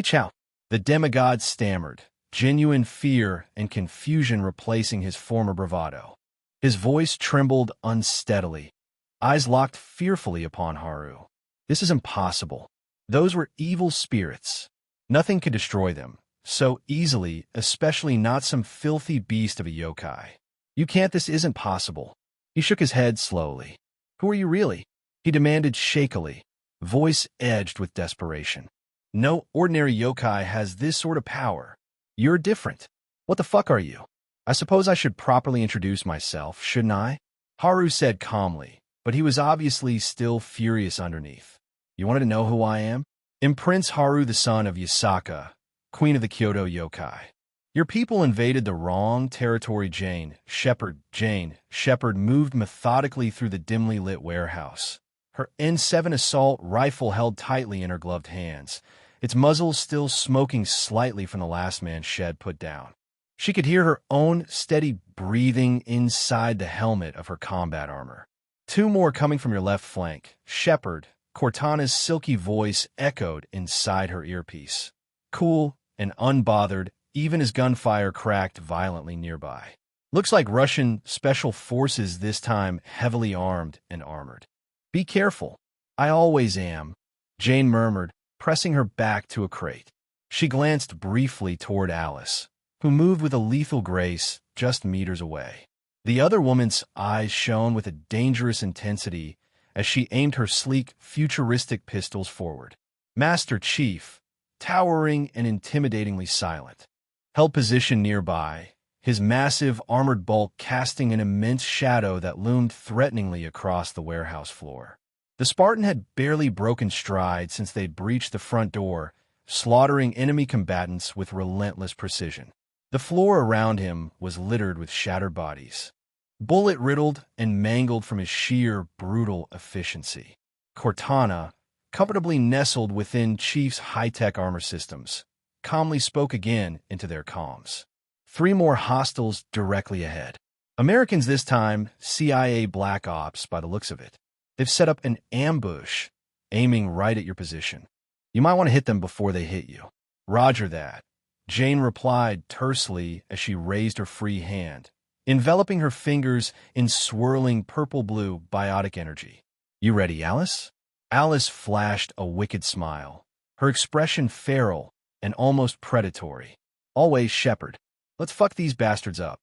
Chow. The demigod stammered, genuine fear and confusion replacing his former bravado. His voice trembled unsteadily, eyes locked fearfully upon Haru. This is impossible. Those were evil spirits. Nothing could destroy them so easily, especially not some filthy beast of a yokai. You can't, this isn't possible. He shook his head slowly. Who are you really? He demanded shakily, voice edged with desperation. No ordinary yokai has this sort of power. You're different. What the fuck are you? I suppose I should properly introduce myself, shouldn't I? Haru said calmly, but he was obviously still furious underneath. You wanted to know who I am? I'm Prince Haru, the son of Yasaka, queen of the Kyoto yokai. Your people invaded the wrong territory, Jane. Jane Shepherd moved methodically through the dimly lit warehouse, her N7 assault rifle held tightly in her gloved hands, its muzzle still smoking slightly from the last man's shed put down. She could hear her own steady breathing inside the helmet of her combat armor. Two more coming from your left flank. Shepherd, Cortana's silky voice echoed inside her earpiece. Cool and unbothered, even as gunfire cracked violently nearby. Looks like Russian special forces this time, heavily armed and armored. Be careful. I always am, Jane murmured, pressing her back to a crate. She glanced briefly toward Alice, who moved with a lethal grace just meters away. The other woman's eyes shone with a dangerous intensity as she aimed her sleek, futuristic pistols forward. Master Chief, towering and intimidatingly silent, held position nearby, his massive armored bulk casting an immense shadow that loomed threateningly across the warehouse floor. The Spartan had barely broken stride since they'd breached the front door, slaughtering enemy combatants with relentless precision. The floor around him was littered with shattered bodies, bullet-riddled and mangled from his sheer, brutal efficiency. Cortana, comfortably nestled within Chief's high-tech armor systems, calmly spoke again into their comms. 3 more hostiles directly ahead. Americans this time, CIA Black Ops by the looks of it. They've set up an ambush, aiming right at your position. You might want to hit them before they hit you. Roger that, Jane replied tersely as she raised her free hand, enveloping her fingers in swirling purple-blue biotic energy. You ready, Alice? Alice flashed a wicked smile, her expression feral and almost predatory. Always Shepard. Let's fuck these bastards up.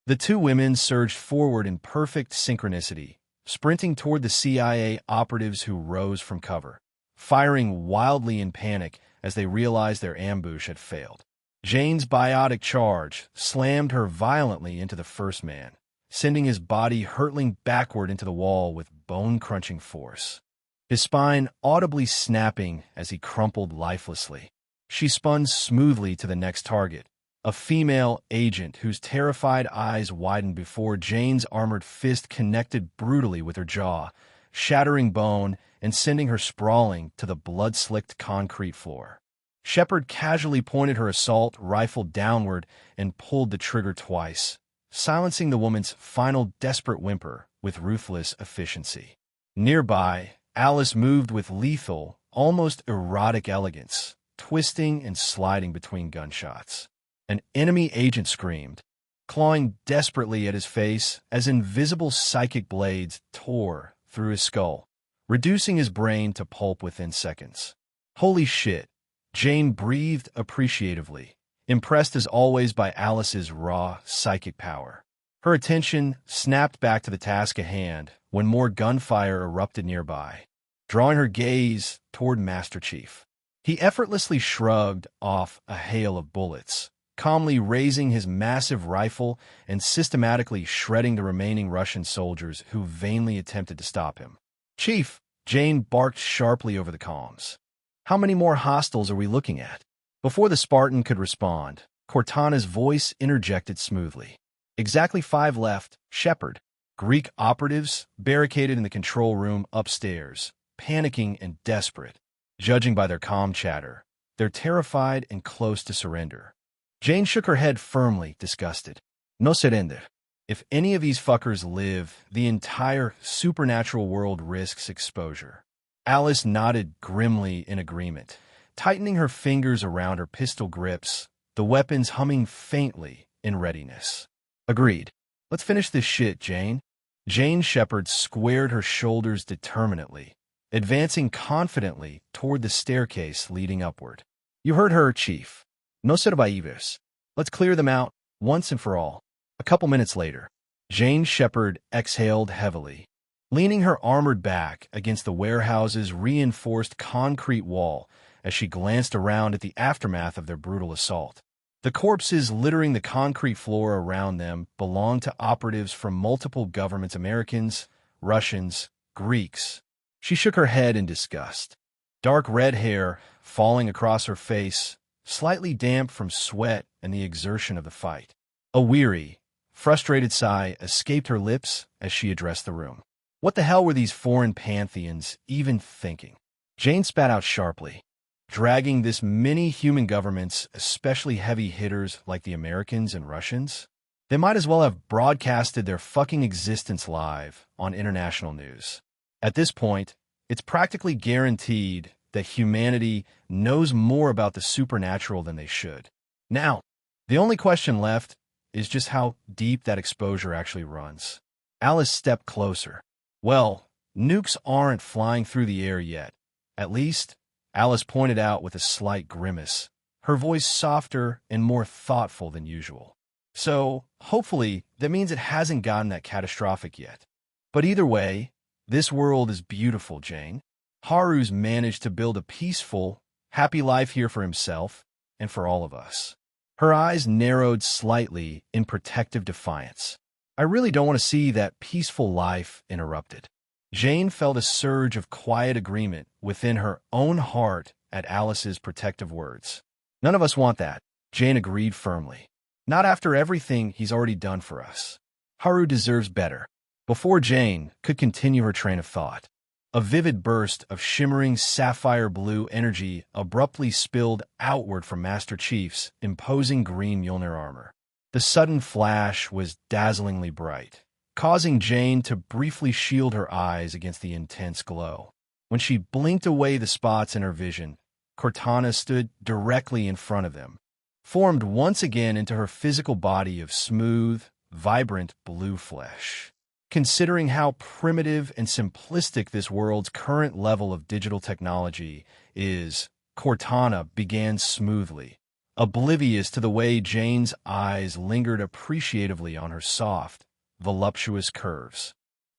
The two women surged forward in perfect synchronicity, sprinting toward the CIA operatives who rose from cover, firing wildly in panic as they realized their ambush had failed. Jane's biotic charge slammed her violently into the first man, sending his body hurtling backward into the wall with bone-crunching force, his spine audibly snapping as he crumpled lifelessly. She spun smoothly to the next target, a female agent whose terrified eyes widened before Jane's armored fist connected brutally with her jaw, shattering bone and sending her sprawling to the blood-slicked concrete floor. Shepard casually pointed her assault rifle downward and pulled the trigger twice, silencing the woman's final desperate whimper with ruthless efficiency. Nearby, Alice moved with lethal, almost erotic elegance, twisting and sliding between gunshots. An enemy agent screamed, clawing desperately at his face as invisible psychic blades tore through his skull, reducing his brain to pulp within seconds. Holy shit, Jane breathed appreciatively, impressed as always by Alice's raw psychic power. Her attention snapped back to the task at hand when more gunfire erupted nearby, drawing her gaze toward Master Chief. He effortlessly shrugged off a hail of bullets, calmly raising his massive rifle and systematically shredding the remaining Russian soldiers who vainly attempted to stop him. "Chief," Jane barked sharply over the comms. "How many more hostiles are we looking at?" Before the Spartan could respond, Cortana's voice interjected smoothly. "Exactly 5 left, Shepard." Greek operatives barricaded in the control room upstairs, panicking and desperate. Judging by their calm chatter, they're terrified and close to surrender. Jane shook her head firmly, disgusted. "No surrender. If any of these fuckers live, the entire supernatural world risks exposure." Alice nodded grimly in agreement, tightening her fingers around her pistol grips, the weapons humming faintly in readiness. "Agreed. Let's finish this shit, Jane." Jane Shepard squared her shoulders determinedly, advancing confidently toward the staircase leading upward. "You heard her, Chief. No survivors. Let's clear them out once and for all." A couple minutes later, Jane Shepard exhaled heavily, leaning her armored back against the warehouse's reinforced concrete wall as she glanced around at the aftermath of their brutal assault. The corpses littering the concrete floor around them belonged to operatives from multiple governments: Americans, Russians, Greeks. She shook her head in disgust, dark red hair falling across her face, slightly damp from sweat and the exertion of the fight. A weary, frustrated sigh escaped her lips as she addressed the room. What the hell were these foreign pantheons even thinking? Jane spat out sharply, dragging this many human governments, especially heavy hitters like the Americans and Russians. They might as well have broadcasted their fucking existence live on international news. At this point, it's practically guaranteed that humanity knows more about the supernatural than they should. Now, the only question left is just how deep that exposure actually runs. Alice stepped closer. "Well, nukes aren't flying through the air yet. At least," Alice pointed out with a slight grimace, her voice softer and more thoughtful than usual. "So, hopefully, that means it hasn't gotten that catastrophic yet. But either way, this world is beautiful, Jane. Haru's managed to build a peaceful, happy life here for himself and for all of us." Her eyes narrowed slightly in protective defiance. "I really don't want to see that peaceful life interrupted." Jane felt a surge of quiet agreement within her own heart at Alice's protective words. "None of us want that," Jane agreed firmly. "Not after everything he's already done for us. Haru deserves better." Before Jane could continue her train of thought, a vivid burst of shimmering sapphire blue energy abruptly spilled outward from Master Chief's imposing green Mjolnir armor. The sudden flash was dazzlingly bright, causing Jane to briefly shield her eyes against the intense glow. When she blinked away the spots in her vision, Cortana stood directly in front of them, formed once again into her physical body of smooth, vibrant blue flesh. Considering how primitive and simplistic this world's current level of digital technology is, Cortana began smoothly, oblivious to the way Jane's eyes lingered appreciatively on her soft, voluptuous curves.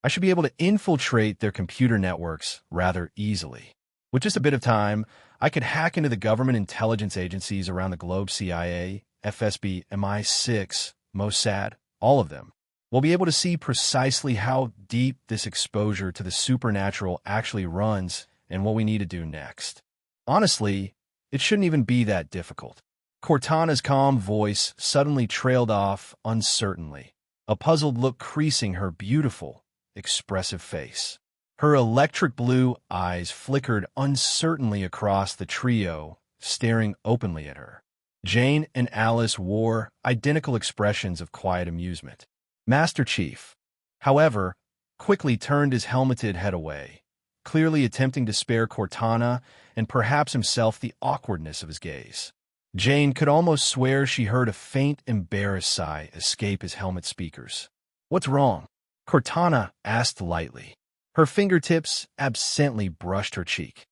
I should be able to infiltrate their computer networks rather easily. With just a bit of time, I could hack into the government intelligence agencies around the globe: CIA, FSB, MI6, Mossad, all of them. We'll be able to see precisely how deep this exposure to the supernatural actually runs and what we need to do next. Honestly, it shouldn't even be that difficult. Cortana's calm voice suddenly trailed off uncertainly, a puzzled look creasing her beautiful, expressive face. Her electric blue eyes flickered uncertainly across the trio, staring openly at her. Jane and Alice wore identical expressions of quiet amusement. Master Chief, however, quickly turned his helmeted head away, clearly attempting to spare Cortana and perhaps himself the awkwardness of his gaze. Jane could almost swear she heard a faint, embarrassed sigh escape his helmet speakers. "What's wrong?" Cortana asked lightly. Her fingertips absently brushed her cheek.